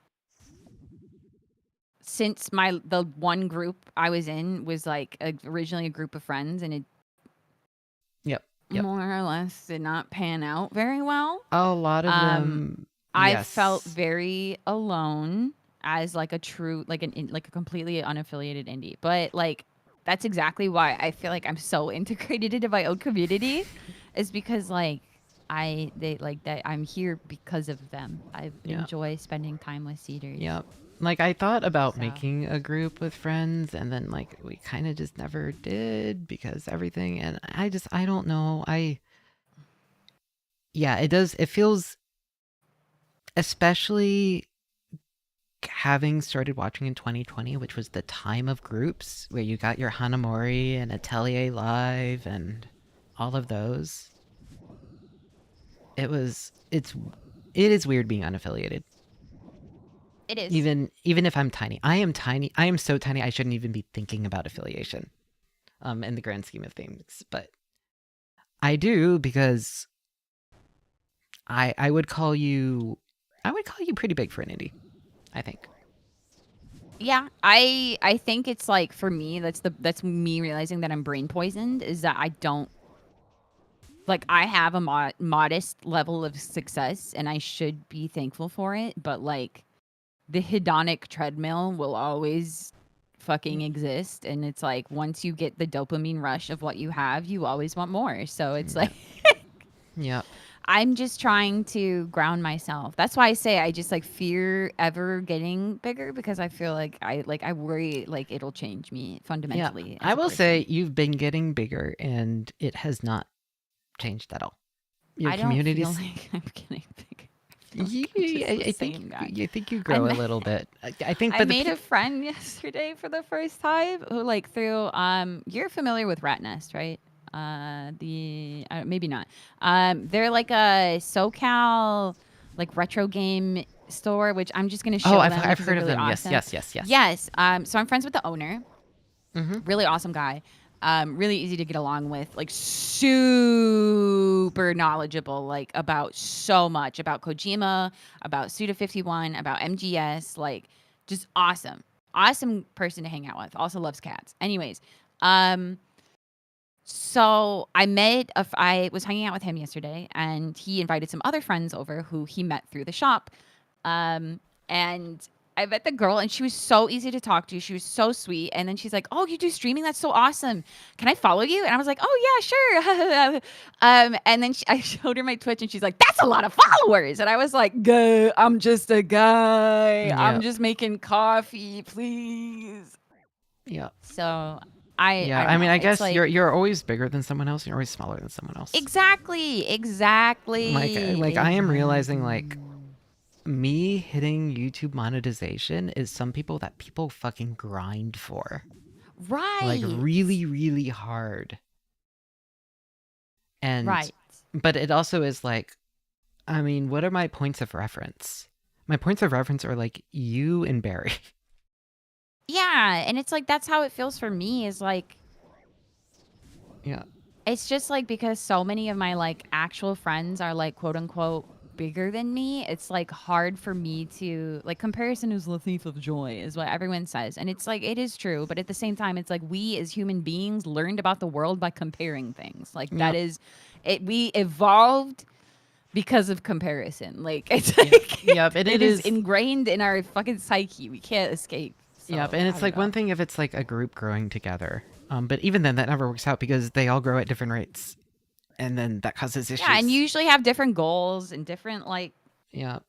since the one group I was in was like originally a group of friends, and it more or less did not pan out very well. A lot of them. I felt very alone as like a true like like a completely unaffiliated indie, but like that's exactly why I feel like I'm so integrated into my own community, is because like they like that I'm here because of them. I enjoy spending time with Cedars. Yep. Like I thought about making a group with friends, and then like we kind of just never did because everything. And I don't know. It feels, especially having started watching in 2020, which was the time of groups where you got your Hanamori and Atelier Live and all of those. It is weird being unaffiliated. It is. Even if I'm tiny. I am tiny. I am so tiny I shouldn't even be thinking about affiliation in the grand scheme of things. But I do, because I would call you pretty big for an indie, I think. Yeah, I think it's like for me that's me realizing that I'm brain poisoned, is that I don't like I have a modest level of success and I should be thankful for it, but like the hedonic treadmill will always fucking exist, and it's like once you get the dopamine rush of what you have, you always want more. So it's like Yep. I'm just trying to ground myself. That's why I say I just like fear ever getting bigger, because I feel like I worry like it'll change me fundamentally. Yeah. I will say you've been getting bigger and it has not changed at all. Your community. I don't feel like I'm getting bigger. I think you grow a little bit. I think. I made a friend yesterday for the first time who like through you're familiar with Rat Nest, right? Maybe not. They're like a SoCal like retro game store, which I'm just gonna show them. I've heard of them. Awesome. Yes. Yes. So I'm friends with the owner. Really awesome guy. Really easy to get along with, like super knowledgeable, like about so much about Kojima, about Suda51, about MGS, like just awesome person to hang out with. Also loves cats. Anyways, So I was hanging out with him yesterday, and he invited some other friends over who he met through the shop. And I met the girl, and she was so easy to talk to. She was so sweet. And then she's like, "Oh, you do streaming? That's so awesome. Can I follow you?" And I was like, "Oh yeah, sure." And then I showed her my Twitch, and she's like, "That's a lot of followers." And I was like, "Go, I'm just a guy. Yeah. I'm just making coffee, please." Yeah. So I don't mean, know. I It's guess like, you're always bigger than someone else. You're always smaller than someone else. exactly. Like I am realizing, like, me hitting YouTube monetization is some people that people fucking grind for. Right. Like, really, really hard. And Right. but it also is like, I mean, what are my points of reference? My points of reference are like you and Barry. Yeah, and it's like that's how it feels for me, is like Yeah. it's just like because so many of my like actual friends are like quote unquote bigger than me, it's like hard for me to like, comparison is the thief of joy is what everyone says. And it's like it is true, but at the same time it's like we as human beings learned about the world by comparing things. Like that Yep. is it, we evolved because of comparison. Like it's like Yep, and it is ingrained in our fucking psyche. We can't escape. So, Yep, and it's I like don't know. one thing if it's like a group growing together. But even then that never works out because they all grow at different rates. And then that causes issues. Yeah, and you usually have different goals and different like Yep.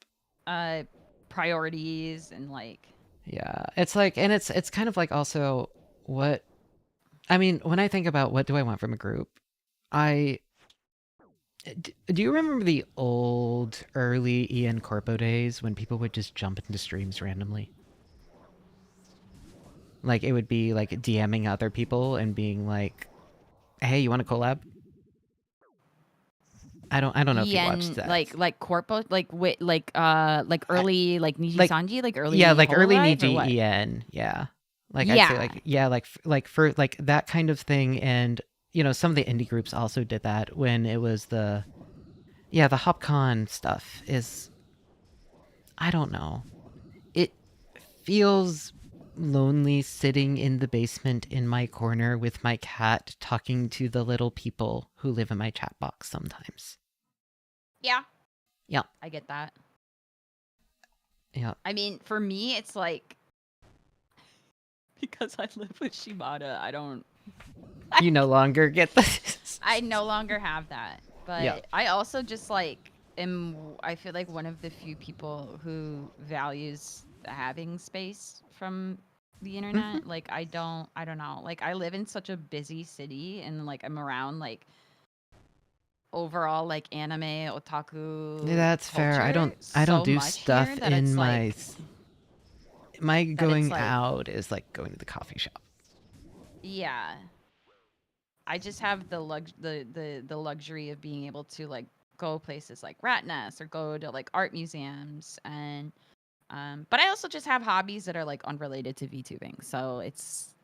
priorities and like. Yeah. It's like, and it's kind of like also what, I mean, when I think about what do I want from a group, do you remember the old early Ian Corpo days when people would just jump into streams randomly? Like it would be like DMing other people and being like, "Hey, you want to collab?" I don't know if you watched that. Like corpo, like early like Niji like- Sanji, like early like early Hololive, or Niji what? Ian, yeah. Like I'd Yeah. say like yeah, like for like that kind of thing. And you know, some of the indie groups also did that when it was the HopCon stuff is, I don't know. It feels lonely sitting in the basement in my corner with my cat talking to the little people who live in my chat box sometimes. Yeah. Yeah. I get that. Yeah. I mean, for me, it's like because I live with Shibata, I don't. You no longer get this. I no longer have that. But Yeah. I also just like I feel like one of the few people who values having space from the internet. Like I don't know. Like I live in such a busy city, and like I'm around like overall like anime otaku. That's fair. I culture don't so do much stuff here that in it's, my like, my going like- out is like going to the coffee shop. Yeah. I just have the luxury of being able to like go places like Rat Nest or go to like art museums, and but I also just have hobbies that are like unrelated to VTubing. So it's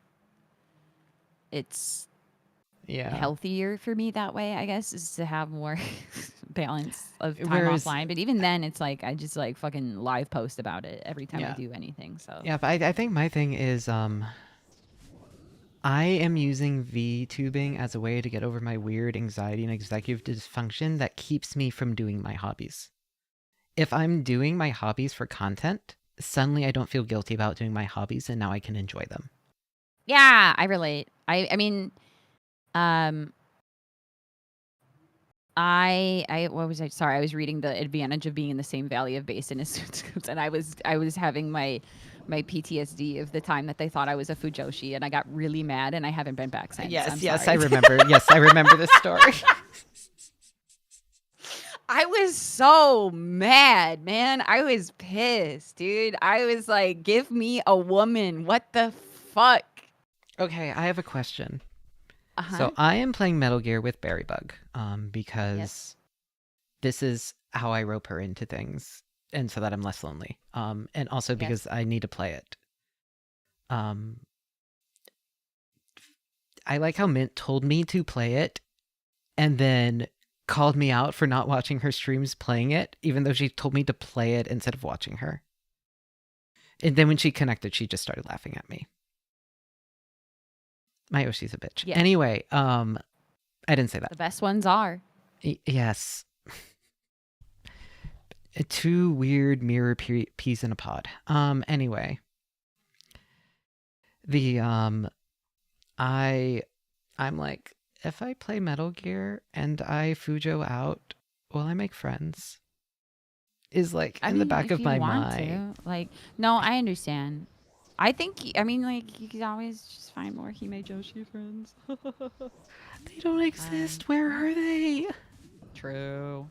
Yeah. healthier for me that way, I guess, is to have more balance of time Whereas- offline. But even then it's like I just like fucking live post about it every time I Yeah. do anything. So Yeah, but I think my thing is I am using VTubing as a way to get over my weird anxiety and executive dysfunction that keeps me from doing my hobbies. If I'm doing my hobbies for content, suddenly I don't feel guilty about doing my hobbies, and now I can enjoy them. yeah, I relate. I mean, I what was I? Sorry, I was reading the advantage of being in the same valley of basin as Suitscoops, and I was having my PTSD of the time that they thought I was a Fujoshi, and I got really mad, and I haven't been back since. I'm I sorry. remember. Yes, I remember this story. I was so mad, man. I was pissed, dude. I was like, give me a woman. What the fuck? Okay, I have a question. Uh-huh. So I am playing Metal Gear with Berrybug, because Yes. this is how I rope her into things, and so that I'm less lonely. And also because I need to play it. I like how Mint told me to play it, and then called me out for not watching her streams playing it, even though she told me to play it instead of watching her. And then when she connected, she just started laughing at me. My Yoshi's a bitch. Yes. Anyway, I didn't say that. The best ones are. Yes. Two weird mirror peas in a pod. Anyway. The, I'm like, if I play Metal Gear and I Fujo out, will I make friends? Is like in the back if of you my want mind. to, like, no, I understand. I think, I mean, like, you could always just find more Hime Joshi friends. They don't exist. Where are they? True.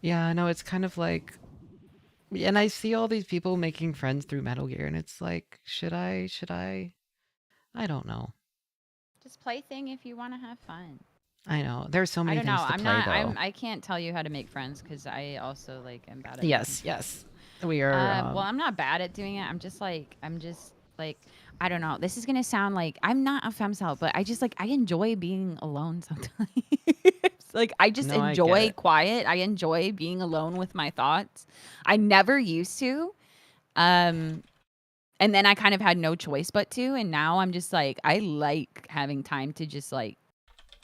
Yeah, no, it's kind of like, and I see all these people making friends through Metal Gear, and it's like, should I? I don't know. Just play thing if you want to have fun. I know. There's so I many don't know. things to I'm play, not. though. I can't tell you how to make friends because I also like am bad at. Yes, yes. We are. Well, I'm not bad at doing it. I'm just like I don't know. This is gonna sound like I'm not a femcel, but I just like I enjoy being alone sometimes. Like I just No, I get enjoy it. quiet. I enjoy being alone with my thoughts. I never used to. And then I kind of had no choice but to, and now I'm just like I like having time to just like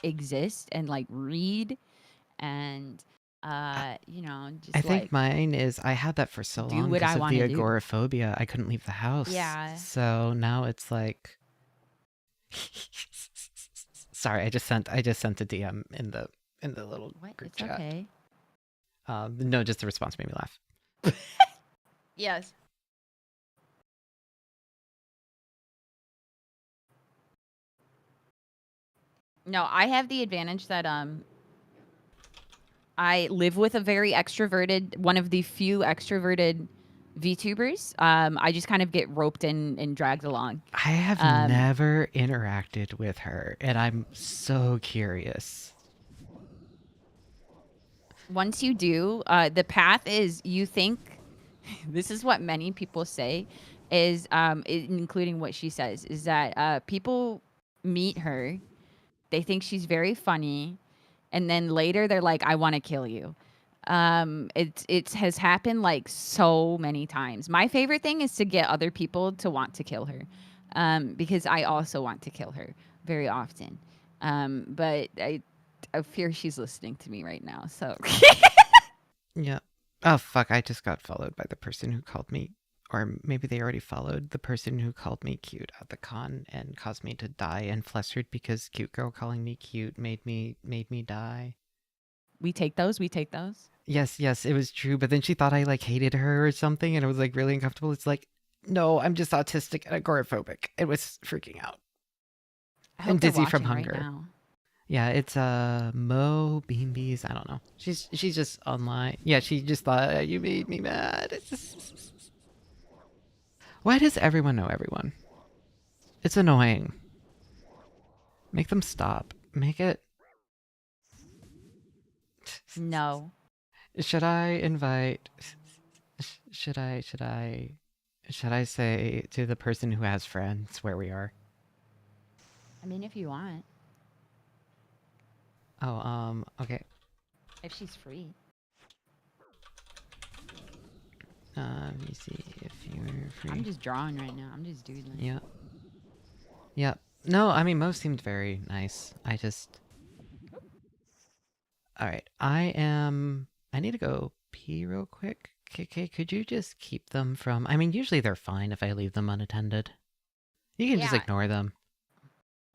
exist and like read and you know, just I like think mine is I had that for so do long what because I of the wanna do. agoraphobia. I couldn't leave the house. Yeah. So now it's like sorry, I just sent a DM in the little What? group It's chat. okay. No, just the response made me laugh. Yes. No, I have the advantage that I live with a very extroverted, one of the few extroverted VTubers. I just kind of get roped in and dragged along. I have never interacted with her, and I'm so curious. Once you do, the path is you think this is what many people say is including what she says is that people meet her, they think she's very funny, and then later they're like, I want to kill you. It has happened like so many times. My favorite thing is to get other people to want to kill her, because I also want to kill her very often. But I fear she's listening to me right now, so. Yeah. Oh, fuck. I just got followed by the person who called me, or maybe they already followed the person who called me cute at the con and caused me to die and flustered because cute girl calling me cute made me die. We take those. Yes, it was true. But then she thought I like hated her or something, and it was like really uncomfortable. It's like, no, I'm just autistic and agoraphobic. It was freaking out. And dizzy from hunger. Right now. Yeah, it's Mo Beanbees. I don't know. She's just online. Yeah, she just thought you made me mad. It's just... Why does everyone know everyone? It's annoying. Make them stop. Make it. No. Should I invite? Should I say to the person who has friends where we are? I mean, if you want. Oh, okay. If she's free. Let me see if you're free. I'm just drawing right now. I'm just doodling. Yeah. Yeah. No, I mean, most seemed very nice. I just... Alright, I need to go pee real quick. KK, could you just keep them from... I mean, usually they're fine if I leave them unattended. You can just ignore them.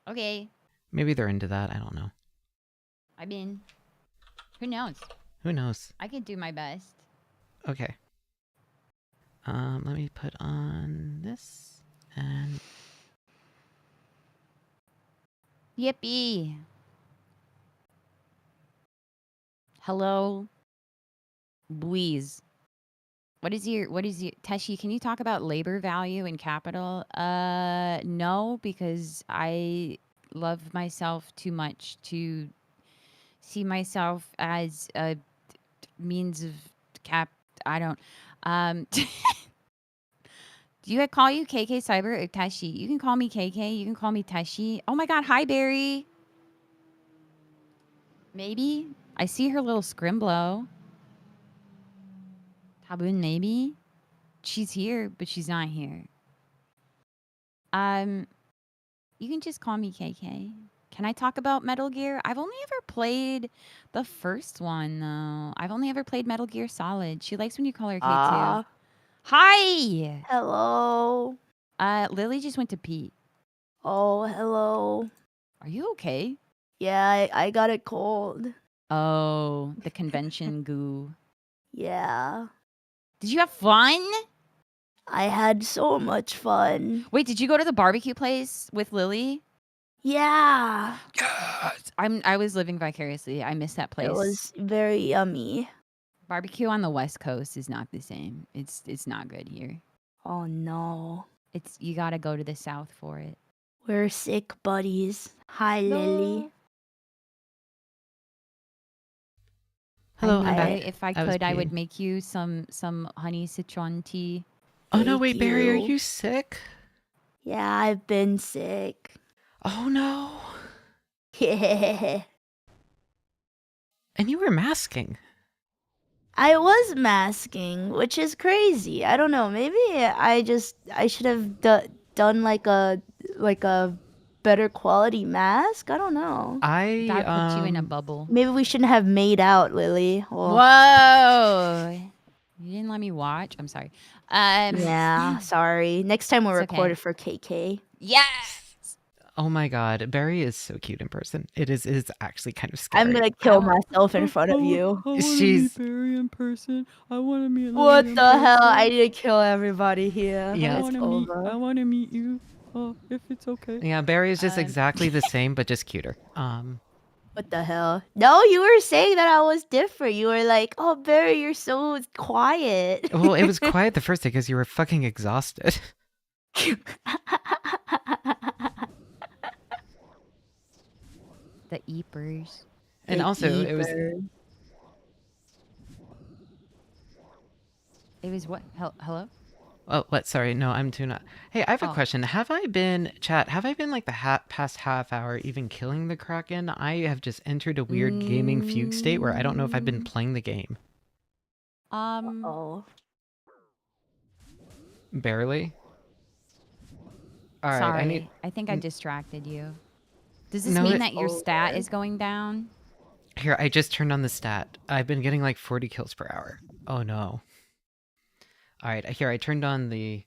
Okay. Maybe they're into that. I don't know. I mean, who knows? Who knows? I could do my best. Okay. Let me put on this and... Yippee! Hello, Bwees. What is your Teshi, can you talk about labor value in capital? No, because I love myself too much to see myself as a means of I don't. Do I call you KK Cyber or Teshi? You can call me KK. You can call me Teshi. Oh my God. Hi, Barry. Maybe. I see her little scrimblow. Tabun, maybe. She's here, but she's not here. You can just call me KK. Can I talk about Metal Gear? I've only ever played the first one, though. I've only ever played Metal Gear Solid. She likes when you call her K2. Hi! Hello. Lily just went to pee. Oh, hello. Are you okay? Yeah, I got a cold. Oh, the convention goo. Yeah. Did you have fun? I had so much fun. Wait, did you go to the barbecue place with Lily? Yeah. I was living vicariously. I miss that place. It was very yummy. Barbecue on the West Coast is not the same. It's not good here. Oh no. You gotta go to the South for it. We're sick buddies. Hi, Lily. Hello, I'm I- back. If I I was could, I would peeing. make you some honey citron tea. Oh no, Thank wait, Barry, are you. you sick? Yeah, I've been sick. Oh no. I And you were masking. was masking, which is crazy. I don't know. Maybe I should have done like a better quality mask. I don't know. I God put you in a bubble. Maybe we shouldn't have made out, Lily. Well, Whoa! You didn't let me watch. I'm sorry. yeah, sorry. Next time we'll It's okay. record it for KK. Yes. Oh my god, Barry is so cute in person. It is actually kind of scary. I'm gonna kill myself in front of you. She's Barry in person. I want to meet What the hell? I need to kill everybody here. Yeah. It's over. I want to meet you. If it's okay. yeah, Barry is just exactly the same but just cuter. What the hell? No, you were saying that I was different. You were like, "Oh, Barry, you're so quiet." Well, it was quiet the first day because you were fucking exhausted. The Eepers. And also, it was It was what? Hello? oh, what? Sorry, no, I'm too not. Hey, I have a Oh. question. Have I been like the past half hour even killing the kraken? I have just entered a weird gaming fugue state where I don't know if I've been playing the game. Oh. Barely. All right, Sorry. I think I distracted you. Does this No, mean it- that your stat is going down? Here, I just turned on the stat. I've been getting like 40 kills per hour. Oh no. All right, here I turned on the.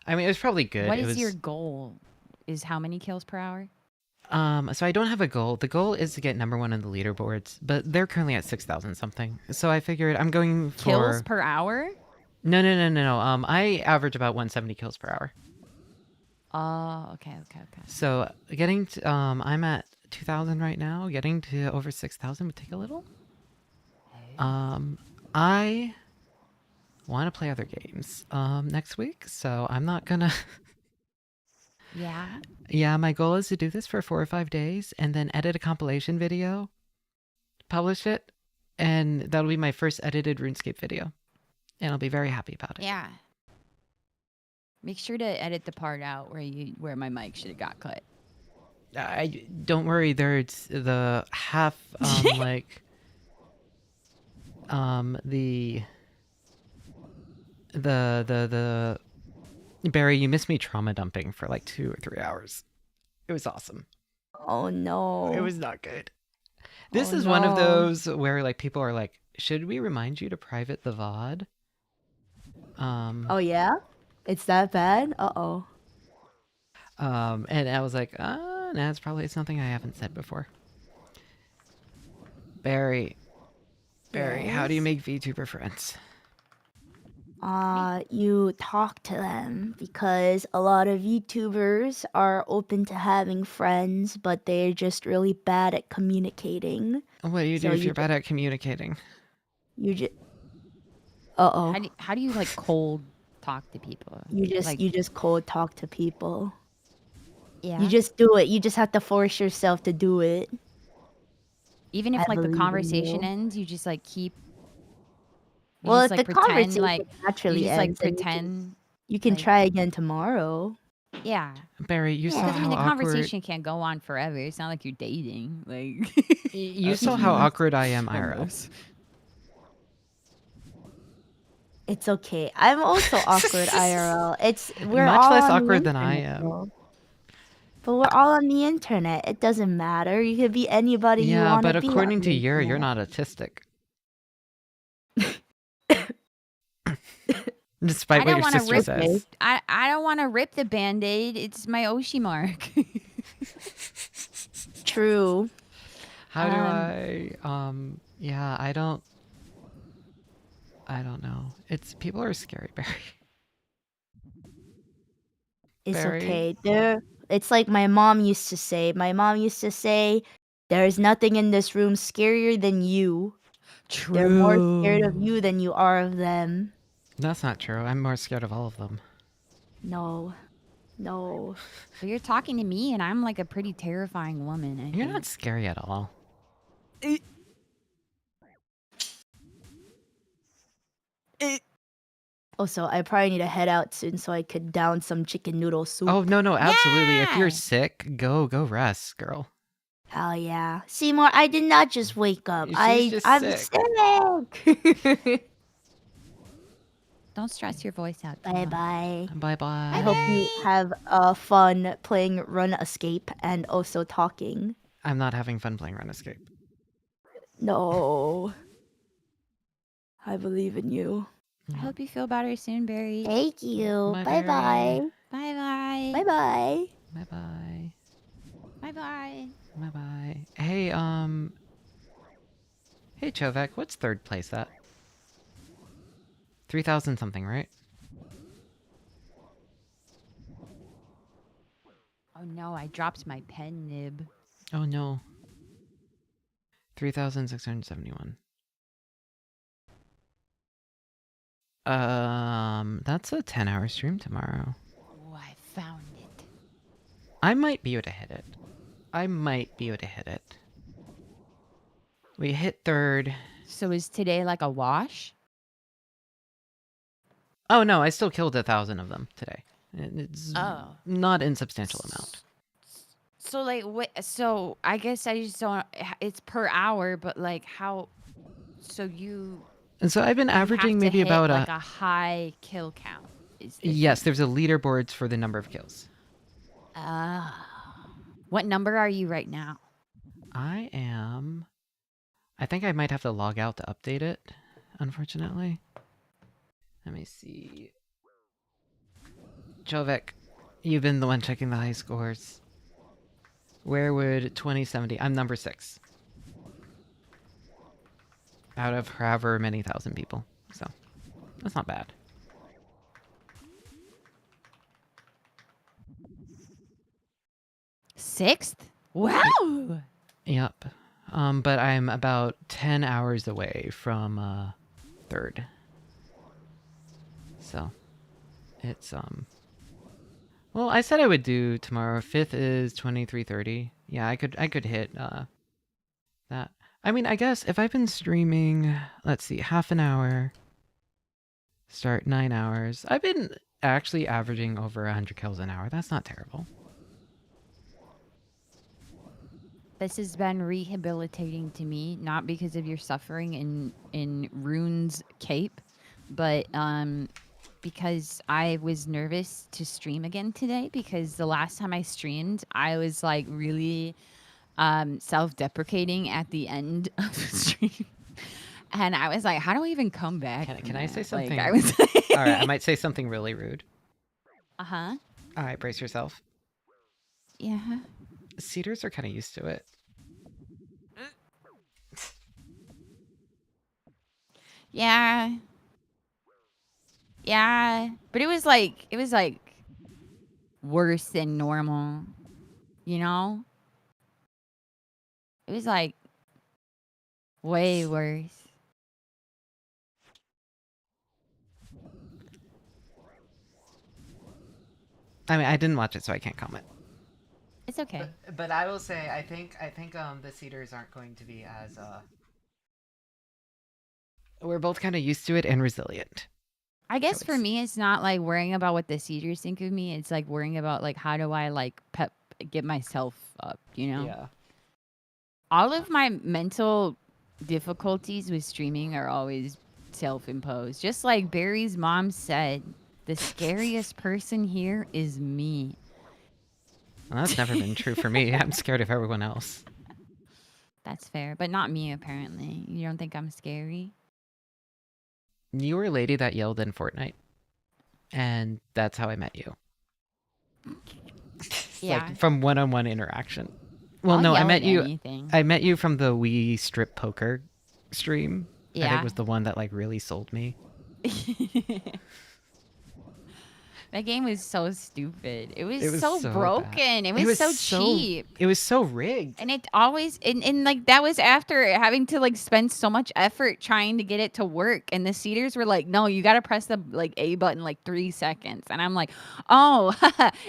I mean, it was probably good. What It is was, your goal? Is how many kills per hour? So I don't have a goal. The goal is to get #1 on the leaderboards, but they're currently at 6,000 something. So I figured I'm going for Kills per hour? No. I average about 170 kills per hour. Oh, okay. So getting to, I'm at 2,000 right now. Getting to over 6,000 would take a little. I want to play other games next week, so I'm not gonna. Yeah. Yeah, my goal is to do this for 4 or 5 days and then edit a compilation video, publish it, and that'll be my first edited RuneScape video. And I'll be very happy about it. Yeah. Make sure to edit the part out where my mic should have got cut. Don't worry, there's the half like the Barry, you missed me trauma dumping for like 2 or 3 hours. It was awesome. Oh no. It was not good. This Oh, is one of no. those where like people are like, should we remind you to private the VOD? Oh yeah? It's that bad? Uh-oh. And I was like, nah, it's probably something I haven't said before. Barry, how do you make VTuber friends? You talk to them because a lot of YouTubers are open to having friends, but they're just really bad at communicating. What do you do So if you you're bad at communicating? You just Uh-oh. How do you like cold talk to people? You just cold talk to people. Yeah. You just do it. You just have to force yourself to do it. Even if I like the believe in conversation you. ends, you just like keep. You Well, just, if like, the pretend, conversation like, naturally you just like ends, then pretend. you can like- try again tomorrow. Yeah. Barry, you saw Because I mean, how the awkward. conversation can't go on forever. It's not like you're dating. Like. You saw how awkward I am, IRL. It's okay. I'm also awkward IRL. We're Much all less on the awkward than I internet, am. though. But we're all on the internet. It doesn't matter. You could be anybody you Yeah, want to but be. according on to the you're internet. not autistic. Despite I what don't your want to sister rip says. I don't want to rip the band-aid. It's my Oshi mark. True. How do I yeah, I don't know. It's people are scary, Barry. It's Barry. okay. It's like my mom used to say. My mom used to say, "There's nothing in this room scarier than you. True. They're more scared of you than you are of them." That's not true. I'm more scared of all of them. No. No. But you're talking to me, and I'm like a pretty terrifying woman. I You're think. not scary at all. Also, I probably need to head out soon so I could down some chicken noodle soup. Oh no, absolutely. If you're Yeah! sick, go rest, girl. Hell yeah. Seymour, I did not just wake up. She's just I'm sick. sick. Don't stress your voice out. too Bye much. bye. Bye bye. I hope you have fun playing RuneScape and also talking. I'm not having fun playing RuneScape. No. I believe in you. I hope you feel better soon, Barry. Thank you. Bye, Bye bye. Bye bye. Bye bye. Bye bye. Bye bye. Bye bye. Hey, hey Chovek, what's third place at? 3,000 something, right? Oh no, I dropped my pen nib. Oh no. 3,671. That's a 10-hour stream tomorrow. Oh, I found it. I might be able to hit it. We hit third. So is today like a wash? Oh no, I still killed 1,000 of them today. It's Oh. not insubstantial amount. So like what? So I guess I just don't. It's per hour, but like how? So you And so I've been averaging have to maybe hit about like a high kill count. Is the yes, thing. there's a leaderboards for the number of kills. What number are you right now? I think I might have to log out to update it, unfortunately. Let me see. Chovek, you've been the one checking the high scores. Where would 2070? I'm number 6. Out of however many thousand people. So, that's not bad. Sixth? Wow. Yep. But I'm about 10 hours away from third. So, it's well, I said I would do tomorrow. 5th is 23:30. Yeah, I could hit that. I mean, I guess if I've been streaming, let's see, half an hour, start 9 hours. I've been actually averaging over 100 kills an hour. That's not terrible. This has been rehabilitating to me, not because of your suffering in RuneScape, but because I was nervous to stream again today because the last time I streamed, I was like really self-deprecating at the end of the stream. And I was like, how do I even come back? Can I say something? Like, I was All right, I might say something really rude. Uh-huh. All right, brace yourself. Yeah. Cedars are kind of used to it. Yeah. Yeah. But it was like worse than normal. You know? It was like way worse. I mean, I didn't watch it, so I can't comment. It's okay. But I will say, I think the Cedars aren't going to be as we're both kind of used to it and resilient. I guess for me, it's not like worrying about what the Cedars think of me. It's like worrying about like how do I like get myself up, you know? Yeah. All of my mental difficulties with streaming are always self-imposed. Just like Barry's mom said, the scariest person here is me. Well, that's never been true for me. I'm scared of everyone else. That's fair, but not me apparently. You don't think I'm scary? You were a lady that yelled in Fortnite, and that's how I met you. Yeah. Like from one-on-one interaction. Well, I'll no, I yell met at you. anything. I met you from the Wii Strip Poker stream. I think Yeah. was the one that like really sold me. That game was so stupid. It was, It was so so broken. bad. It was so cheap. It was so rigged. And it always and like that was after having to like spend so much effort trying to get it to work. And the seeders were like, no, you gotta press the like A button like 3 seconds. And I'm like, oh,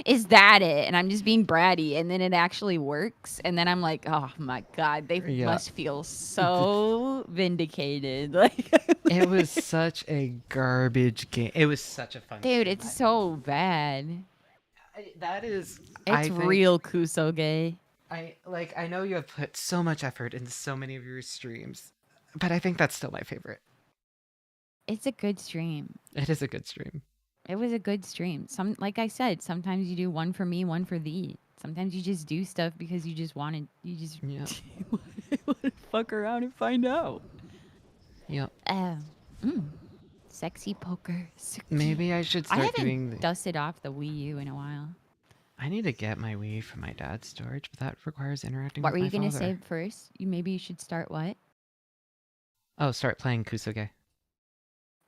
is that it? And I'm just being bratty. And then it actually works. And then I'm like, oh my God, they Yeah. must feel so vindicated. Like It was such a garbage game. It was such a fun dude, game. it's so bad. That is It's real Kusoge. I know you have put so much effort into so many of your streams, but I think that's still my favorite. It's a good stream. It is a good stream. It was a good stream. Like I said, sometimes you do one for me, one for thee. Sometimes you just do stuff because you just want Yeah. to fuck around and find out. Yep. Sexy poker. Maybe I should I start haven't doing dusted off the Wii U in a while. I need to get my Wii from my dad's storage, but that requires interacting What with were my you gonna father. say first? Maybe you should start what? Oh, start playing Kusoge.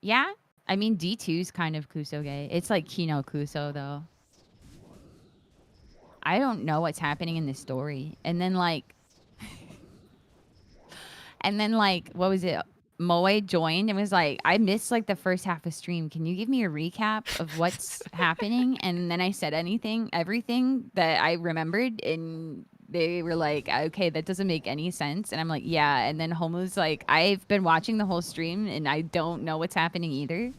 Yeah, I mean D2's kind of Kusoge. It's like Kino Kuso though. I don't know what's happening in the story, and then like, what was it? Moe joined and was like, I missed like the first half of stream. Can you give me a recap of what's happening? And then I said everything that I remembered, and they were like, okay, that doesn't make any sense. And I'm like, yeah. And then Homo's like, I've been watching the whole stream and I don't know what's happening either.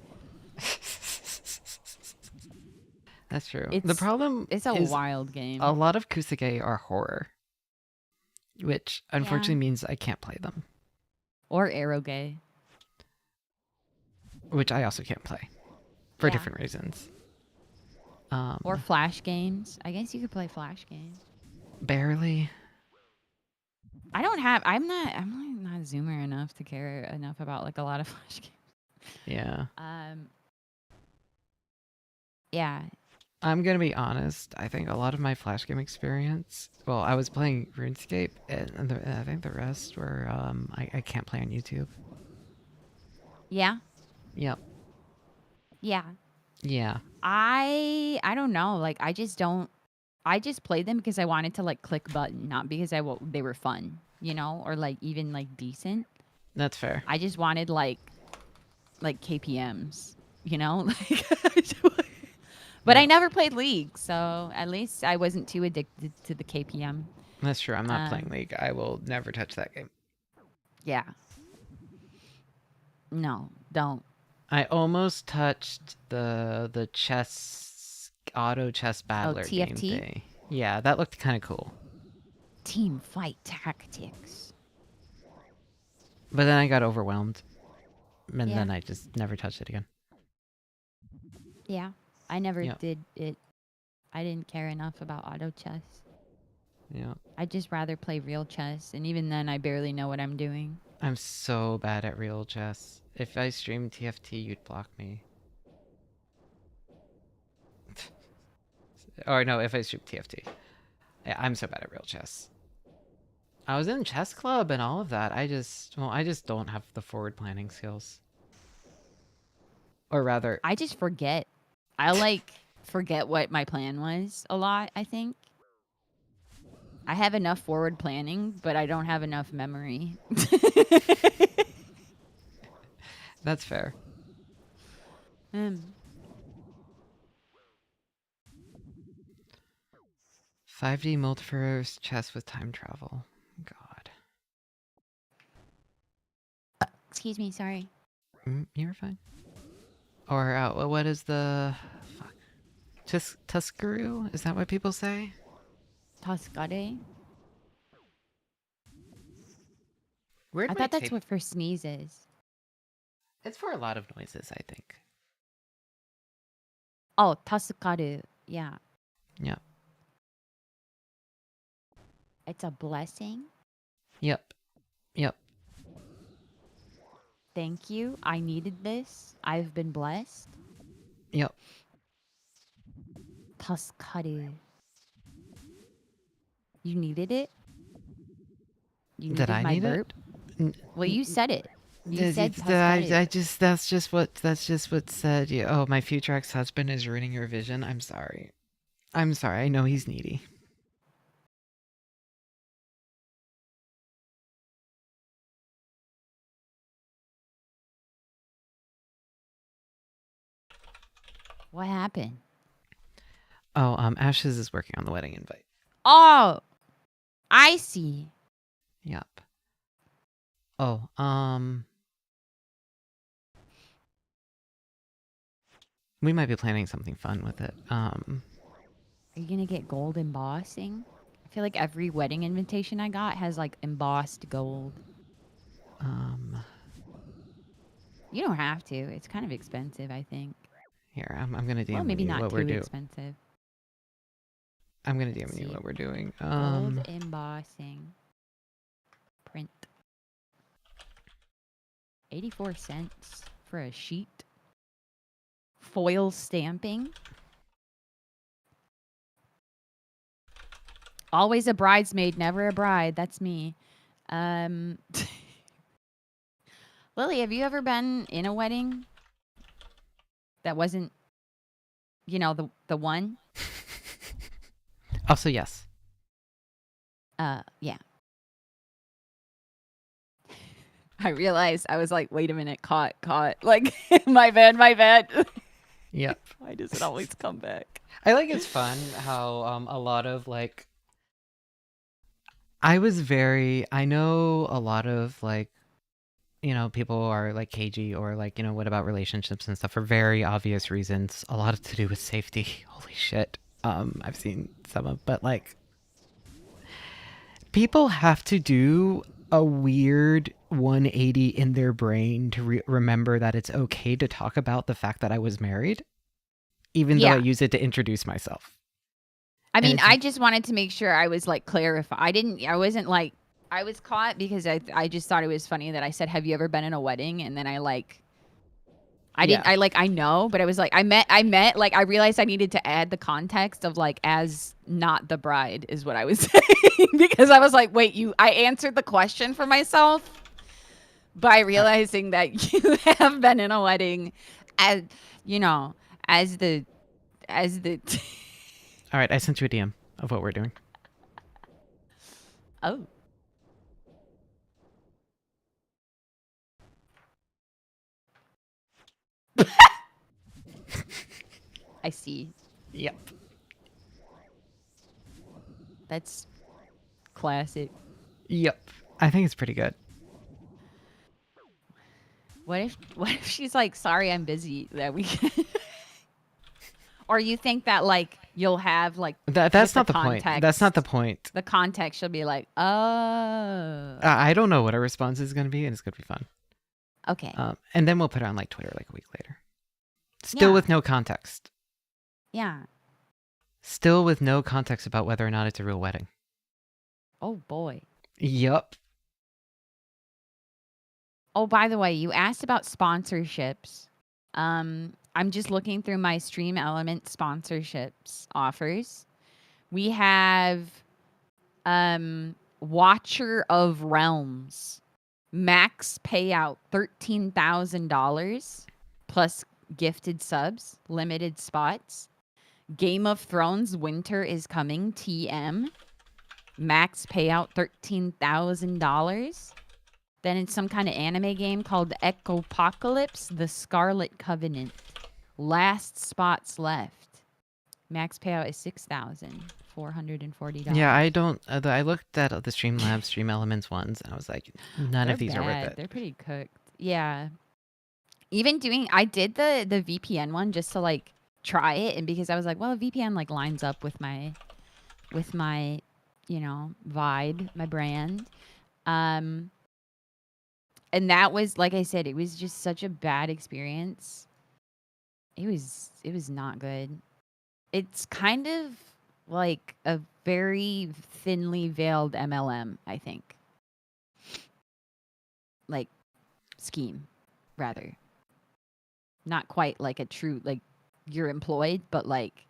That's true. The problem It's a is wild game. a lot of Kusoge are horror, which unfortunately means I can't play them. Or eroge. Which I also can't play for Yeah. different reasons. Or flash games. I guess you could play flash games. Barely. I'm not a zoomer enough to care enough about like a lot of flash games. Yeah. Yeah. I'm gonna be honest. I think a lot of my flash game experience. Well, I was playing RuneScape, and I think the rest were I can't play on YouTube. Yeah. Yep. Yeah. Yeah. I don't know. Like I just played them because I wanted to like click button, not because they were fun, you know, or like even like decent. That's fair. I just wanted like KPMs, you know? But I never played League, so at least I wasn't too addicted to the KPM. That's true. I'm not playing League. I will never touch that game. Yeah. No, don't. I almost touched the chess auto chess battler game TFT? thing. Yeah, that looked kind of cool. Team fight tactics. But then I got overwhelmed, and Yeah. then I just never touched it again. Yeah. I never Yep. did it. I didn't care enough about auto chess. Yeah. I'd just rather play real chess, and even then I barely know what I'm doing. I'm so bad at real chess. If I streamed TFT, you'd block me. Or no, if I streamed TFT. Yeah, I'm so bad at real chess. I was in chess club and all of that. I just don't have the forward planning skills. Or rather, I just forget. I forget what my plan was a lot, I think. I have enough forward planning, but I don't have enough memory. that's fair. 5D multiverse chess with time travel. God. Excuse me, sorry. You're fine. Or what is the fuck? Tuskaroo? Is that what people say? Toscade? Where I thought that's what for sneeze is. It's for a lot of noises, I think. Oh, Tasukaru. Yeah. Yeah. It's a blessing. Yep. Yep. Thank you. I needed this. I've been blessed. Yep. Tuskadu. You needed it? You Did needed I my need it? burp? Well, you said it. You Did said I tuskadu. just that's just what said you. Oh, my future ex-husband is ruining your vision. I'm sorry. I'm sorry. I know he's needy. What happened? Oh, Ashes is working on the wedding invite. Oh, I see. Yep. Oh, we might be planning something fun with it. Are you gonna get gold embossing? I feel like every wedding invitation I got has like embossed gold. You don't have to. It's kind of expensive, I think. Here, I'm gonna DM Well, maybe you not what too we're doing. expensive. I'm gonna DM Let's you see. what we're doing. Gold embossing. Print. 84 cents for a sheet. Foil stamping. Always a bridesmaid, never a bride. That's me. Lily, have you ever been in a wedding that wasn't, you know, the one? Also, yes. Yeah. I realized I was like, wait a minute, caught. Like, my bad. Yep. Why does it always come back? I like it's fun how a lot of like I know a lot of like, you know, people are like cagey or like, you know, what about relationships and stuff for very obvious reasons. A lot of to do with safety. Holy shit. I've seen some of, but like people have to do a weird 180 in their brain to remember that it's okay to talk about the fact that I was married, even though I use it to introduce myself. I mean, I just wanted to make sure I was like clarify. I wasn't like, I was caught because I just thought it was funny that I said, have you ever been in a wedding? And then I know, but I was like, I met, like, I realized I needed to add the context of like, as not the bride is what I was saying, because I was like, wait, I answered the question for myself by realizing that you have been in a wedding as, you know, as the All right, I sent you a DM of what we're doing. Oh. I see. Yep. That's classic. Yep. I think it's pretty good. What if she's like, sorry, I'm busy that weekend? Or you think that like you'll have like that's not the point. That's not the point. The context, she'll be like, oh. I don't know what our response is going to be, and it's going to be fun. Okay. And then we'll put it on like Twitter like a week later. Still with no context. Yeah. Still with no context about whether or not it's a real wedding. Oh boy. Yup. Oh, by the way, you asked about sponsorships. I'm just looking through my Stream Element sponsorships offers. We have Watcher of Realms. Max payout $13,000 plus gifted subs, limited spots. Game of Thrones Winter is Coming TM. Max payout $13,000. Then it's some kind of anime game called Echopocalypse, The Scarlet Covenant. Last spots left. Max payout is $6,440. Yeah, I don't. I looked at the Streamlabs, Stream Elements ones, and I was like, none of these are worth it. They're pretty cooked. Yeah. Even I did the VPN one just to like try it, and because I was like, well, VPN like lines up with my, you know, vibe, my brand. And that was, like I said, it was just such a bad experience. It was not good. It's kind of like a very thinly veiled MLM, I think. Like, scheme, rather. Not quite like a true, like, you're employed, but like...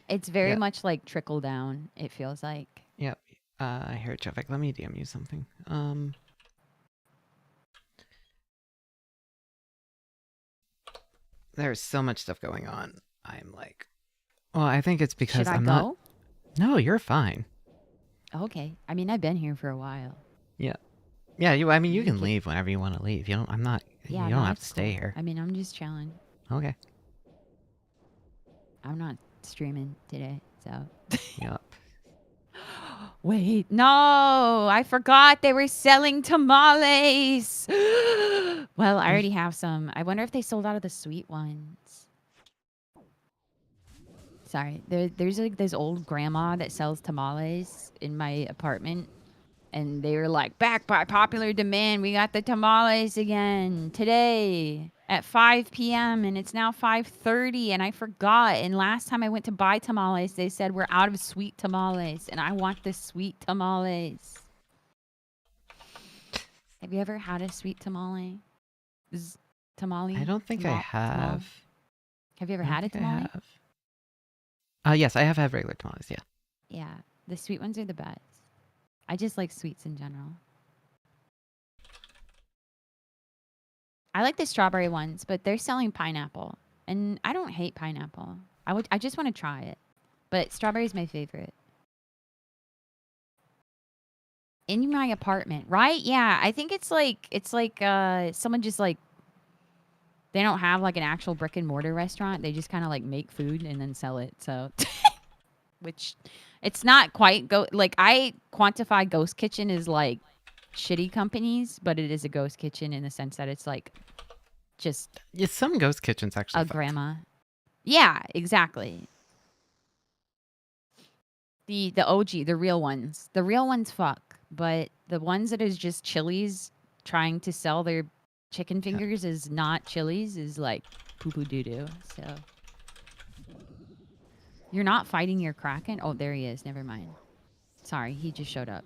It's very much like trickle down, it feels like. Yep. I hear traffic. Let me DM you something. There's so much stuff going on. I'm like, well, I think it's because Should I I'm go? not. No, you're fine. Okay. I mean, I've been here for a while. Yeah. Yeah, I mean, you can Okay. leave whenever you want to leave. I'm not, Yeah, you don't no, have to it's stay cool. here. I mean, I'm just chilling. Okay. I'm not streaming today, so. Yep. Wait, no, I forgot they were selling tamales. Well, I already have some. I wonder if they sold out of the sweet ones. Sorry, there's like this old grandma that sells tamales in my apartment. And they were like, back by popular demand, we got the tamales again today at 5 p.m. and it's now 5:30 and I forgot. And last time I went to buy tamales, they said we're out of sweet tamales and I want the sweet tamales. Have you ever had a sweet tamale? Tamale? I don't think I have. Tamale? Have you ever had a tamale? Yes, I have had regular tamales, yeah. Yeah, the sweet ones are the best. I just like sweets in general. I like the strawberry ones, but they're selling pineapple. And I don't hate pineapple. I just want to try it. But strawberry is my favorite. In my apartment, right? Yeah, I think it's like someone just like they don't have like an actual brick and mortar restaurant. They just kind of like make food and then sell it. So which it's not quite like I quantify ghost kitchen as like shitty companies, but it is a ghost kitchen in the sense that it's like just some ghost kitchens actually a grandma. Yeah, exactly. The OG, the real ones. The real ones fuck, but the ones that is just Chili's trying to sell their chicken fingers is not Chili's, is like poo-poo doo-doo. So you're not fighting your kraken? Oh, there he is. Never mind. Sorry, he just showed up.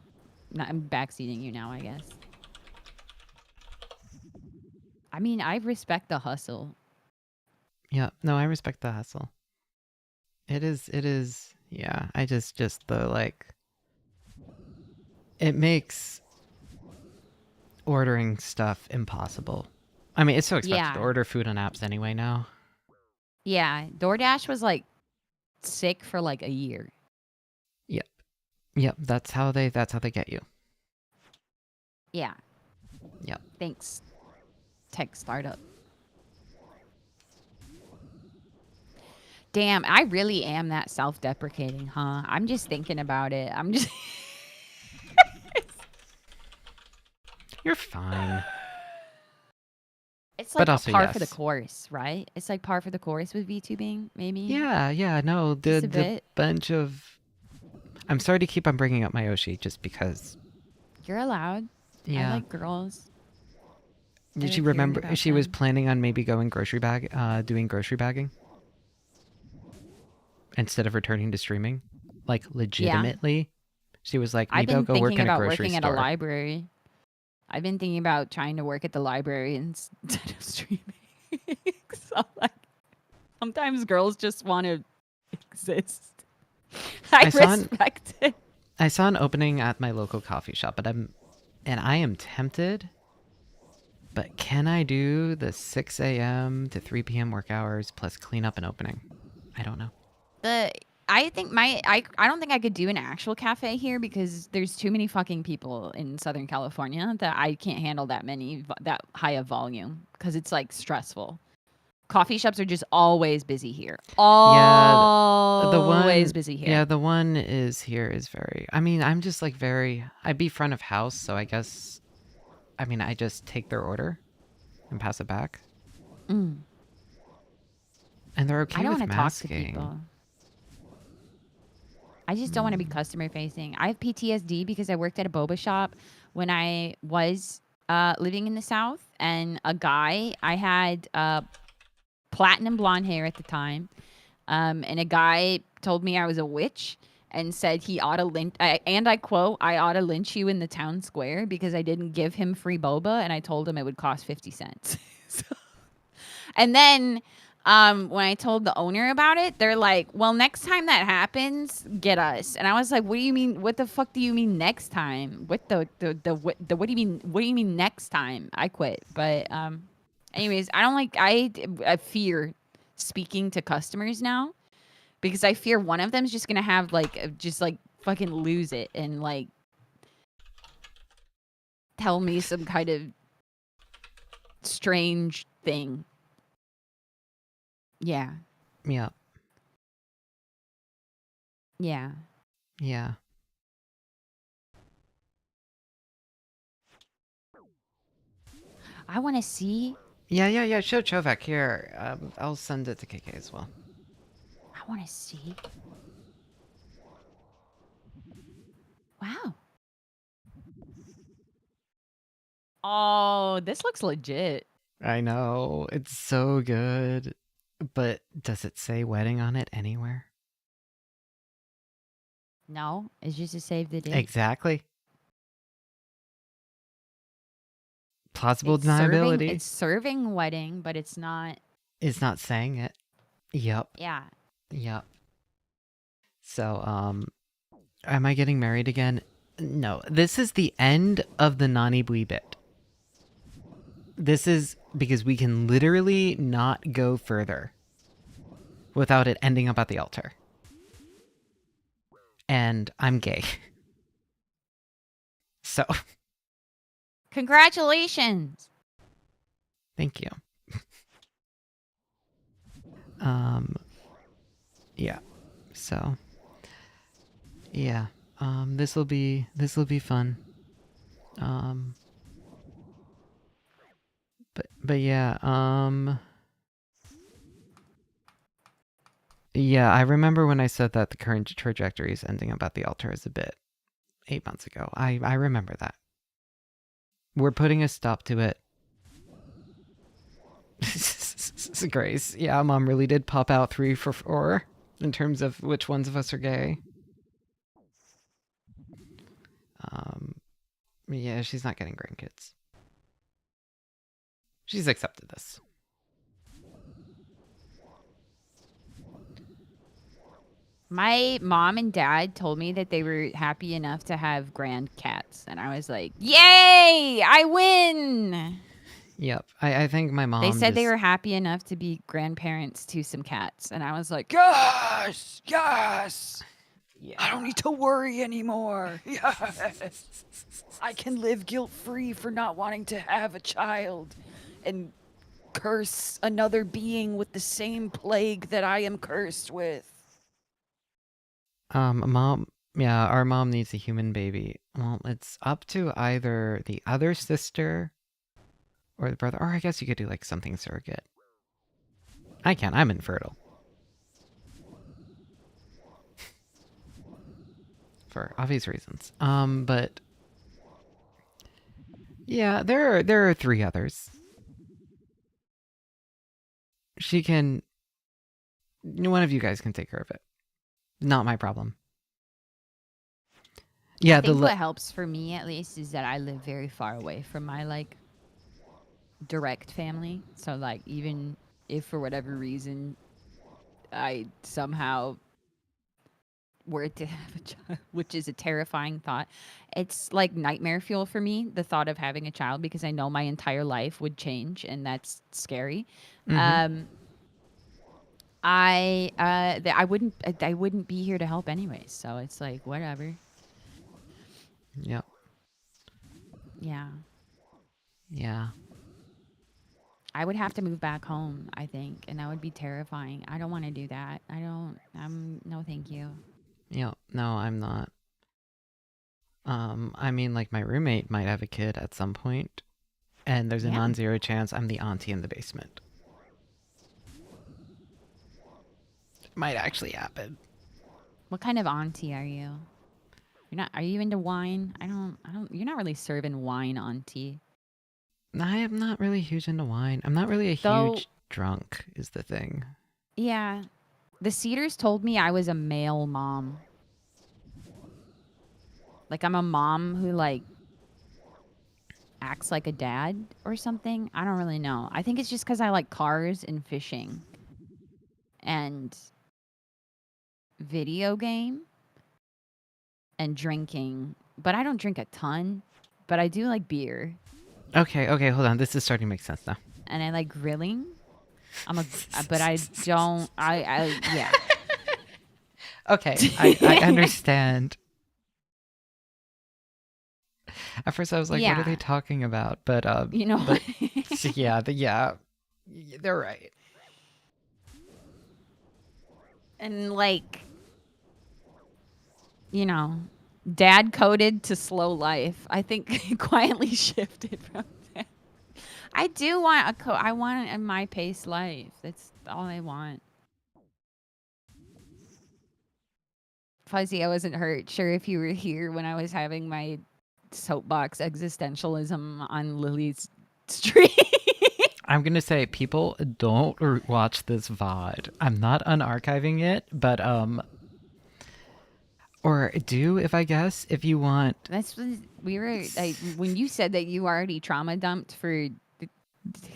I'm backseating you now, I guess. I mean, I respect the hustle. Yeah, no, I respect the hustle. It is, yeah, I just the, like, it makes ordering stuff impossible. I mean, it's so expensive to order food on apps anyway now. Yeah, DoorDash was, like, sick for, like, a year. Yep, that's how they get you. Yeah. Yep. Thanks, tech startup. Damn, I really am that self-deprecating, huh? I'm just thinking about it. I'm just... You're fine. It's like also, par for the course, right? It's like par for the course with VTubing, maybe? Yeah, no, the bunch of... I'm sorry to keep on bringing up my Yoshi just because... You're allowed. Yeah. I like girls. Did she remember she was planning on maybe going doing grocery bagging? Instead of returning to streaming? Like, legitimately? Yeah. She was like, maybe I'll go work in a grocery store. I've been thinking about working at a library. I've been thinking about trying to work at the library instead of streaming. So, like, sometimes girls just want to exist. I respect it. I saw an opening at my local coffee shop, but I am tempted. But can I do the 6 a.m. to 3 p.m. work hours plus clean up and opening? I don't know. I think I don't think I could do an actual cafe here because there's too many fucking people in Southern California that I can't handle that high of volume because it's like stressful. Coffee shops are just always busy here. Always busy here. Yeah, the one here is very... I mean, I'm just like I'd be front of house, so I guess... I mean, I just take their order and pass it back. Mm. And they're okay with masking. I don't want to talk to people. I just don't want to be customer facing. I have PTSD because I worked at a boba shop when I was living in the South, and I had platinum blonde hair at the time, And a guy told me I was a witch and said he ought to lynch, and I quote, I ought to lynch you in the town square because I didn't give him free boba, and I told him it would cost 50 cents. And then when I told the owner about it, they're like, well, next time that happens, get us. And I was like, what do you mean? What the fuck do you mean next time? What the what do you mean? What do you mean next time? I quit. But anyways, I don't like, I fear speaking to customers now because I fear one of them's just going to have like, just like fucking lose it and like tell me some kind of strange thing. Yeah. Yeah. Yeah. Yeah. I want to see. Yeah. Show Chovak here. I'll send it to KK as well. I want to see. Wow. Oh, this looks legit. I know. It's so good. But does it say wedding on it anywhere? No, it's just to save the date. Exactly. Plausible It's deniability. It's serving wedding, but it's not. It's not saying it. Yep. Yeah. Yep. So, am I getting married again? No. This is the end of the Nani Bui bit. This is because we can literally not go further without it ending up at the altar. And I'm gay. So. Congratulations. Thank you. Yeah. So. Yeah. This will be fun. But yeah, yeah, I remember when I said that the current trajectory is ending up at the altar is a bit 8 months ago. I remember that. We're putting a stop to it. Grace. Yeah, Mom really did pop out 3 for 4 in terms of which ones of us are gay. Yeah, she's not getting grandkids. She's accepted this. My mom and dad told me that they were happy enough to have grand cats. And I was like, yay, I win. Yep. I think my mom They said they just- were happy enough to be grandparents to some cats. And I was like, yes, yes. Yeah. I don't need to worry anymore. Yes. I can live guilt-free for not wanting to have a child and curse another being with the same plague that I am cursed with. Mom, yeah, our mom needs a human baby. Well, it's up to either the other sister or the brother, or I guess you could do like something surrogate. I can't, I'm infertile. For obvious reasons. But yeah, there are 3 others. She can, one of you guys can take care of it. Not my problem. Yeah, I think what helps for me at least is that I live very far away from my like direct family. So like even if for whatever reason I somehow were to have a child, which is a terrifying thought, it's like nightmare fuel for me, the thought of having a child, because I know my entire life would change and that's scary. I wouldn't be here to help anyways, so it's like whatever. Yep. Yeah. Yeah. I would have to move back home, I think, and that would be terrifying. I don't want to do that. No thank you. Yeah, no, I'm not. I mean, like, my roommate might have a kid at some point, and there's a Yeah. non-zero chance I'm the auntie in the basement. It might actually happen. What kind of auntie are you? Are you into wine? I don't, you're not really serving wine, auntie. I am not really huge into wine. I'm not really a Though- huge drunk, is the thing. Yeah. The Cedars told me I was a male mom. Like I'm a mom who like acts like a dad or something. I don't really know. I think it's just because I like cars and fishing and video game and drinking. But I don't drink a ton. But I do like beer Okay, hold on. This is starting to make sense now. and I like grilling. But I don't. Yeah. Okay, I understand. At first, I was like, "What are Yeah. they talking about?" But You know. but yeah, they're right. And like, you know, dad coded to slow life. I think quietly shifted from that. I do want I want a my pace life. That's all I want. Fuzzy, I wasn't hurt. Sure, if you were here when I was having my soapbox existentialism on Lily's stream. I'm gonna say, people, don't watch this VOD. I'm not unarchiving it, but or do, if I guess, if you want. That's when we were like when you said that you already trauma dumped for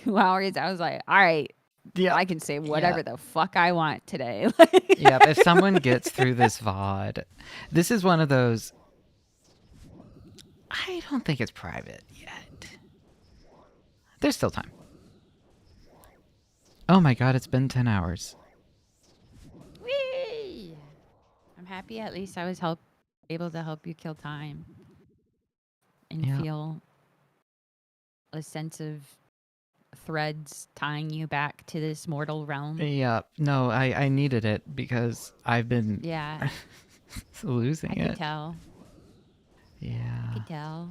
2 hours. I was like, all right, Yeah, I can say whatever the fuck I want today. yeah. If someone gets through this VOD, this is one of those. I don't think it's private yet. There's still time. Oh my god, it's been 10 hours. Whee! I'm happy at least I was able to help you kill time and Yeah. feel a sense of threads tying you back to this mortal realm. Yeah, no, I needed it because I've been Yeah, losing I it. could tell. Yeah. I could tell.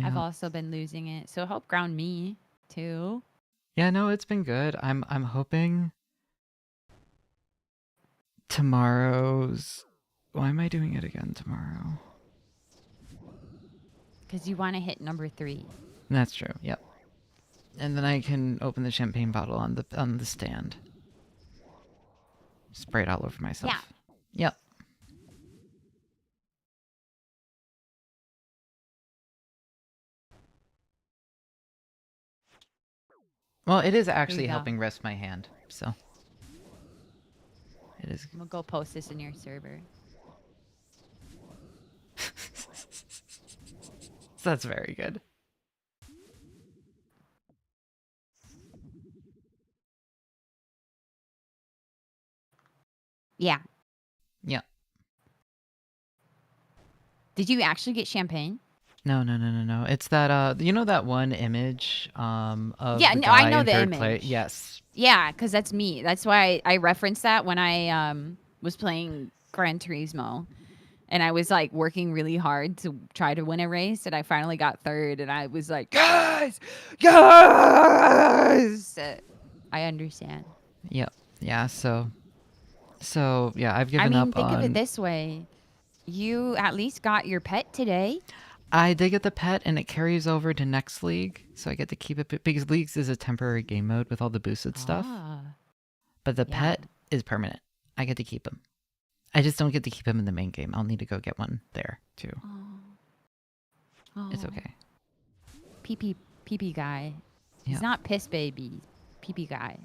I've also been losing it. So help ground me too. Yeah, no, it's been good. I'm hoping tomorrow's. Why am I doing it again tomorrow? Because you want to hit number 3. That's true. Yep. And then I can open the champagne bottle on the stand. Spray it all over myself. Yeah. Yep. Well, it is actually go. helping rest my hand, so it is. We'll go post this in your server. That's very good. Yeah. Yeah. Did you actually get champagne? No. It's that you know that one image of Yeah, the no, guy I know in the third image. place. Yes. Yeah, because that's me. That's why I referenced that when I was playing Gran Turismo. And I was like working really hard to try to win a race. And I finally got 3rd. And I was like, guys! I understand. Yep. Yeah, so yeah, I've given I mean, up think on. of it this way. You at least got your pet today. I did get the pet, and it carries over to next league, so I get to keep it because leagues is a temporary game mode with all the boosted stuff. But the Yeah. pet is permanent. I get to keep him. I just don't get to keep him in the main game. I'll need to go get one there too. Oh. It's okay. Pee-pee guy. Yeah. He's not piss baby. Pee-pee guy.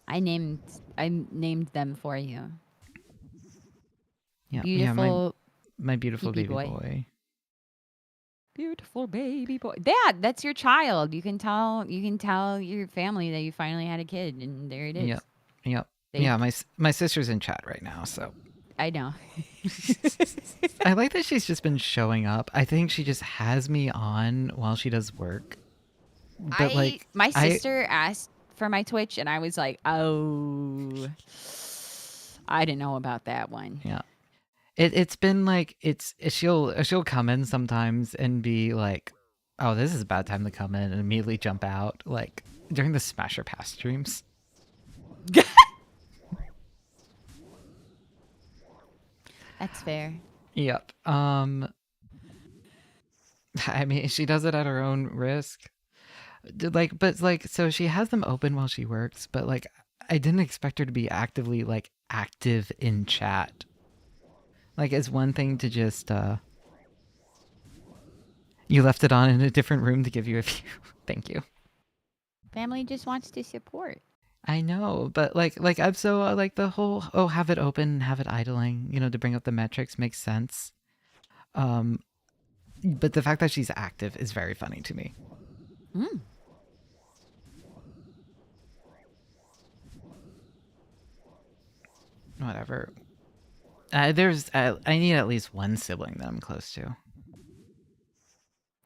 I named them for you. Yeah. Beautiful. My beautiful pee-pee baby boy. boy. Beautiful baby boy. That's your child. You can tell your family that you finally had a kid, and there it is. Yep. They- Yeah, my sister's in chat right now, so I know. I like that she's just been showing up. I think she just has me on while she does work. But my sister asked for my Twitch, and I was like, oh, I didn't know about that one. Yeah. It's been like she'll come in sometimes and be like, oh, this is a bad time to come in, and immediately jump out, like during the Smasher Pass streams. That's fair. Yep. I mean, she does it at her own risk. So she has them open while she works, but like I didn't expect her to be actively like active in chat. Like it's one thing to just you left it on in a different room to give you a few. Thank you. Family just wants to support. I know, but like I'm so like the whole have it open, have it idling, to bring up the metrics makes sense. But the fact that she's active is very funny to me. Mm. Whatever. I need at least one sibling that I'm close to.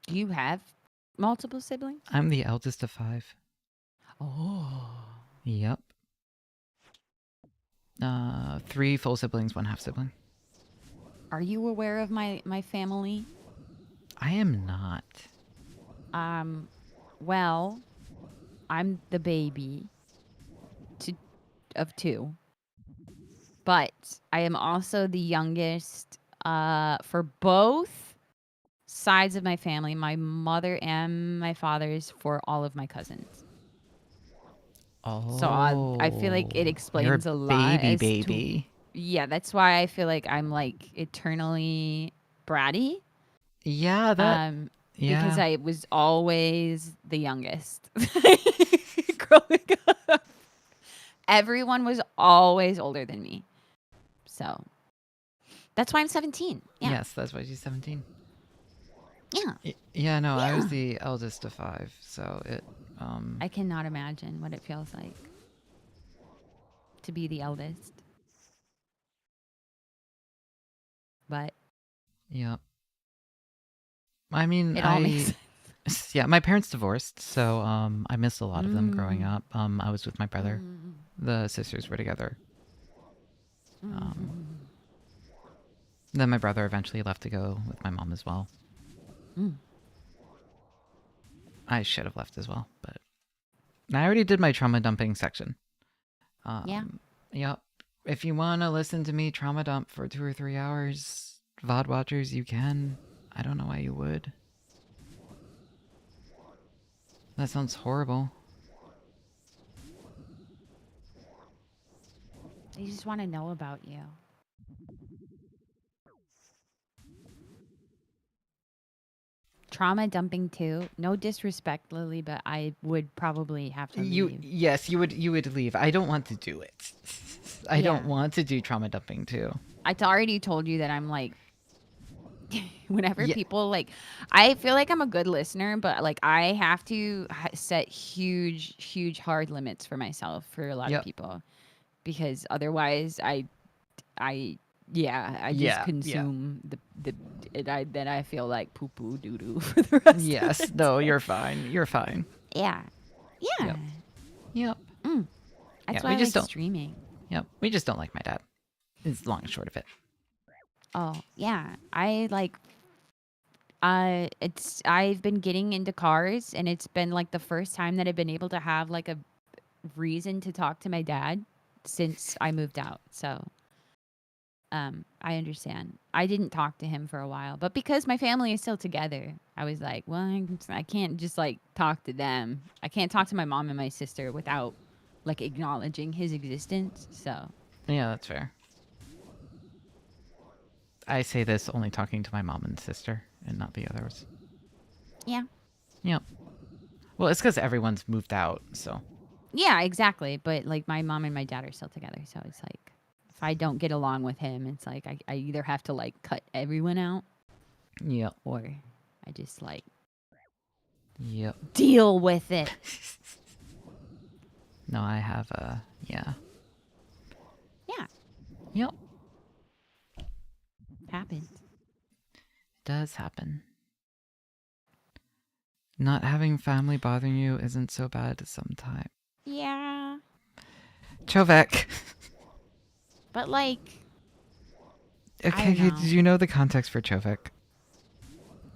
Do you have multiple siblings? I'm the eldest of 5. Oh. Yep. 3 full siblings, 1 half sibling. Are you aware of my family? I am not. Well, I'm the baby of 2. But I am also the youngest for both sides of my family, my mother and my father's, for all of my cousins. Oh. So I feel like it explains you're a lot. baby. Yeah, that's why I feel like I'm like eternally bratty. Yeah, Because I was always the youngest growing up. Everyone was always older than me. So that's why I'm 17. Yeah. Yes, that's why she's 17. Yeah. Yeah, no, I was Yeah. the eldest of 5, so it I cannot imagine what it feels like to be the eldest. But Yep. I mean, it all makes sense. yeah, my parents divorced, so I missed a lot of them growing up. I was with my brother. The sisters were together. Then my brother eventually left to go with my mom as well. I should have left as well, but I already did my trauma dumping section. Yeah. Yep. If you want to listen to me trauma dump for 2 or 3 hours, VOD watchers, you can. I don't know why you would. That sounds horrible. They just want to know about you. Trauma dumping too. No disrespect, Lily, but I would probably have to leave. Yes, you would leave. I don't want to do it. I don't want to do trauma dumping too. I already told you that I'm like, whenever people like, I feel like I'm a good listener, but like I have to set huge hard limits for myself for a lot of people, because otherwise I just consume then I feel like poo poo doo doo for the rest. Yes, no, you're fine. You're fine. Yeah. Yep. That's why I like streaming. Yep. We just don't like my dad. It's long and short of it. Oh, yeah. I like I've been getting into cars, and it's been like the first time that I've been able to have like a reason to talk to my dad since I moved out. So I understand. I didn't talk to him for a while, but because my family is still together, I was like, well, I can't just like talk to them. I can't talk to my mom and my sister without like acknowledging his existence. So yeah, that's fair. I say this only talking to my mom and sister and not the others. Yeah. Yep. Well, it's because everyone's moved out, so. Yeah, exactly. But like my mom and my dad are still together, so it's like if I don't get along with him, it's like I either have to like cut everyone out. Yep. Or I just like deal with it. No, I have yeah. Yep. Happens. It does happen. Not having family bothering you isn't so bad sometimes. Yeah. Chovek. But like, okay, did you know the context for Chovek?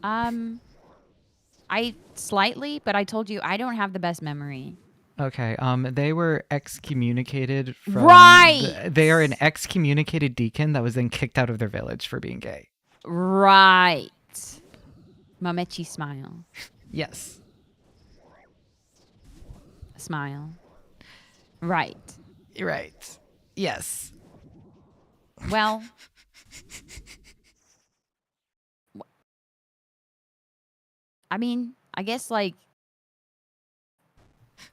I slightly, but I told you I don't have the best memory. Okay, they were excommunicated from... Right! They are an excommunicated deacon that was then kicked out of their village for being gay. Right. Mamechi smile. Yes. Smile. Right. Right. Yes. Well, I mean, I guess like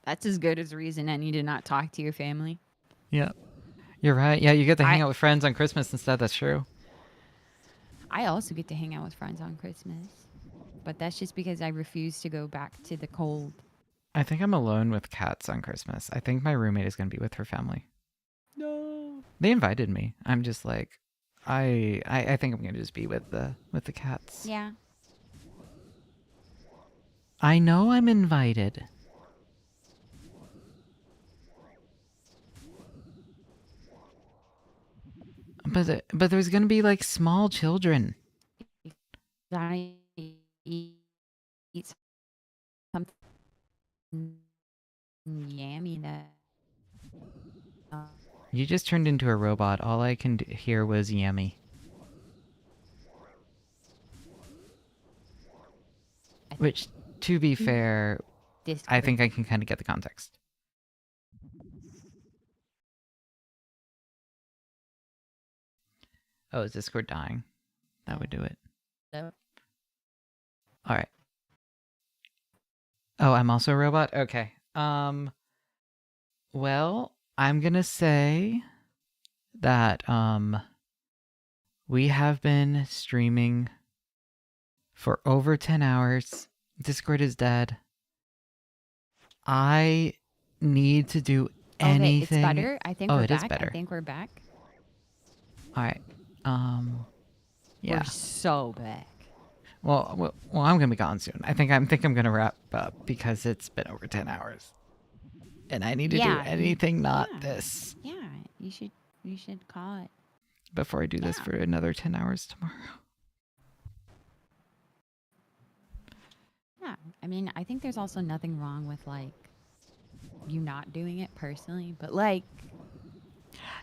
that's as good as a reason any to not talk to your family. Yeah. You're right. Yeah, you get to hang I- out with friends on Christmas instead. That's true. I also get to hang out with friends on Christmas, but that's just because I refuse to go back to the cold. I think I'm alone with cats on Christmas. I think my roommate is going to be with her family. No. They invited me. I'm just like, I think I'm going to just be with the cats. Yeah. I know I'm invited. But there's going to be like small children. I eat something yummy that. You just turned into a robot. All I can hear was yummy. Which, to be fair, I think I can kind of get the context. Oh, is Discord dying? That would do it. No. All right. Oh, I'm also a robot? Okay. Well, I'm going to say that we have been streaming for over 10 hours. Discord is dead. I need to do anything. Okay, it's better. I think Oh, we're it back. is better. I think we're back. All right. Yeah. We're so back. Well, I'm gonna be gone soon. I think I'm gonna wrap up because it's been over 10 hours, and I need to do anything not this Yeah, you should call it. before I do this for another 10 hours tomorrow. Yeah, I mean, I think there's also nothing wrong with like you not doing it personally, but like,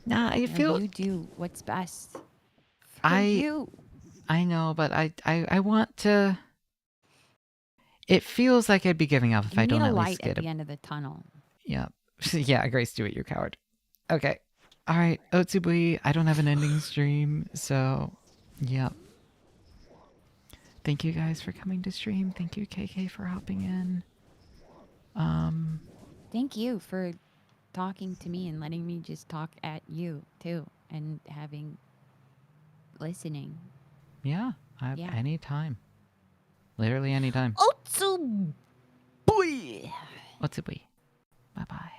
Nah, I feel you do what's best for you. I know, but I want to. It feels like I'd be giving up if I don't need a at light least at get the end of the tunnel. Yeah. Yeah, Grace, do it, you coward. Okay. All right, Otsubui, I don't have an ending stream, so yeah. Thank you guys for coming to stream. Thank you, KK, for hopping in. Thank you for talking to me and letting me just talk at you too, and listening. Yeah, Yeah. anytime. Literally anytime. Otsubui. Otsubui. Bye-bye.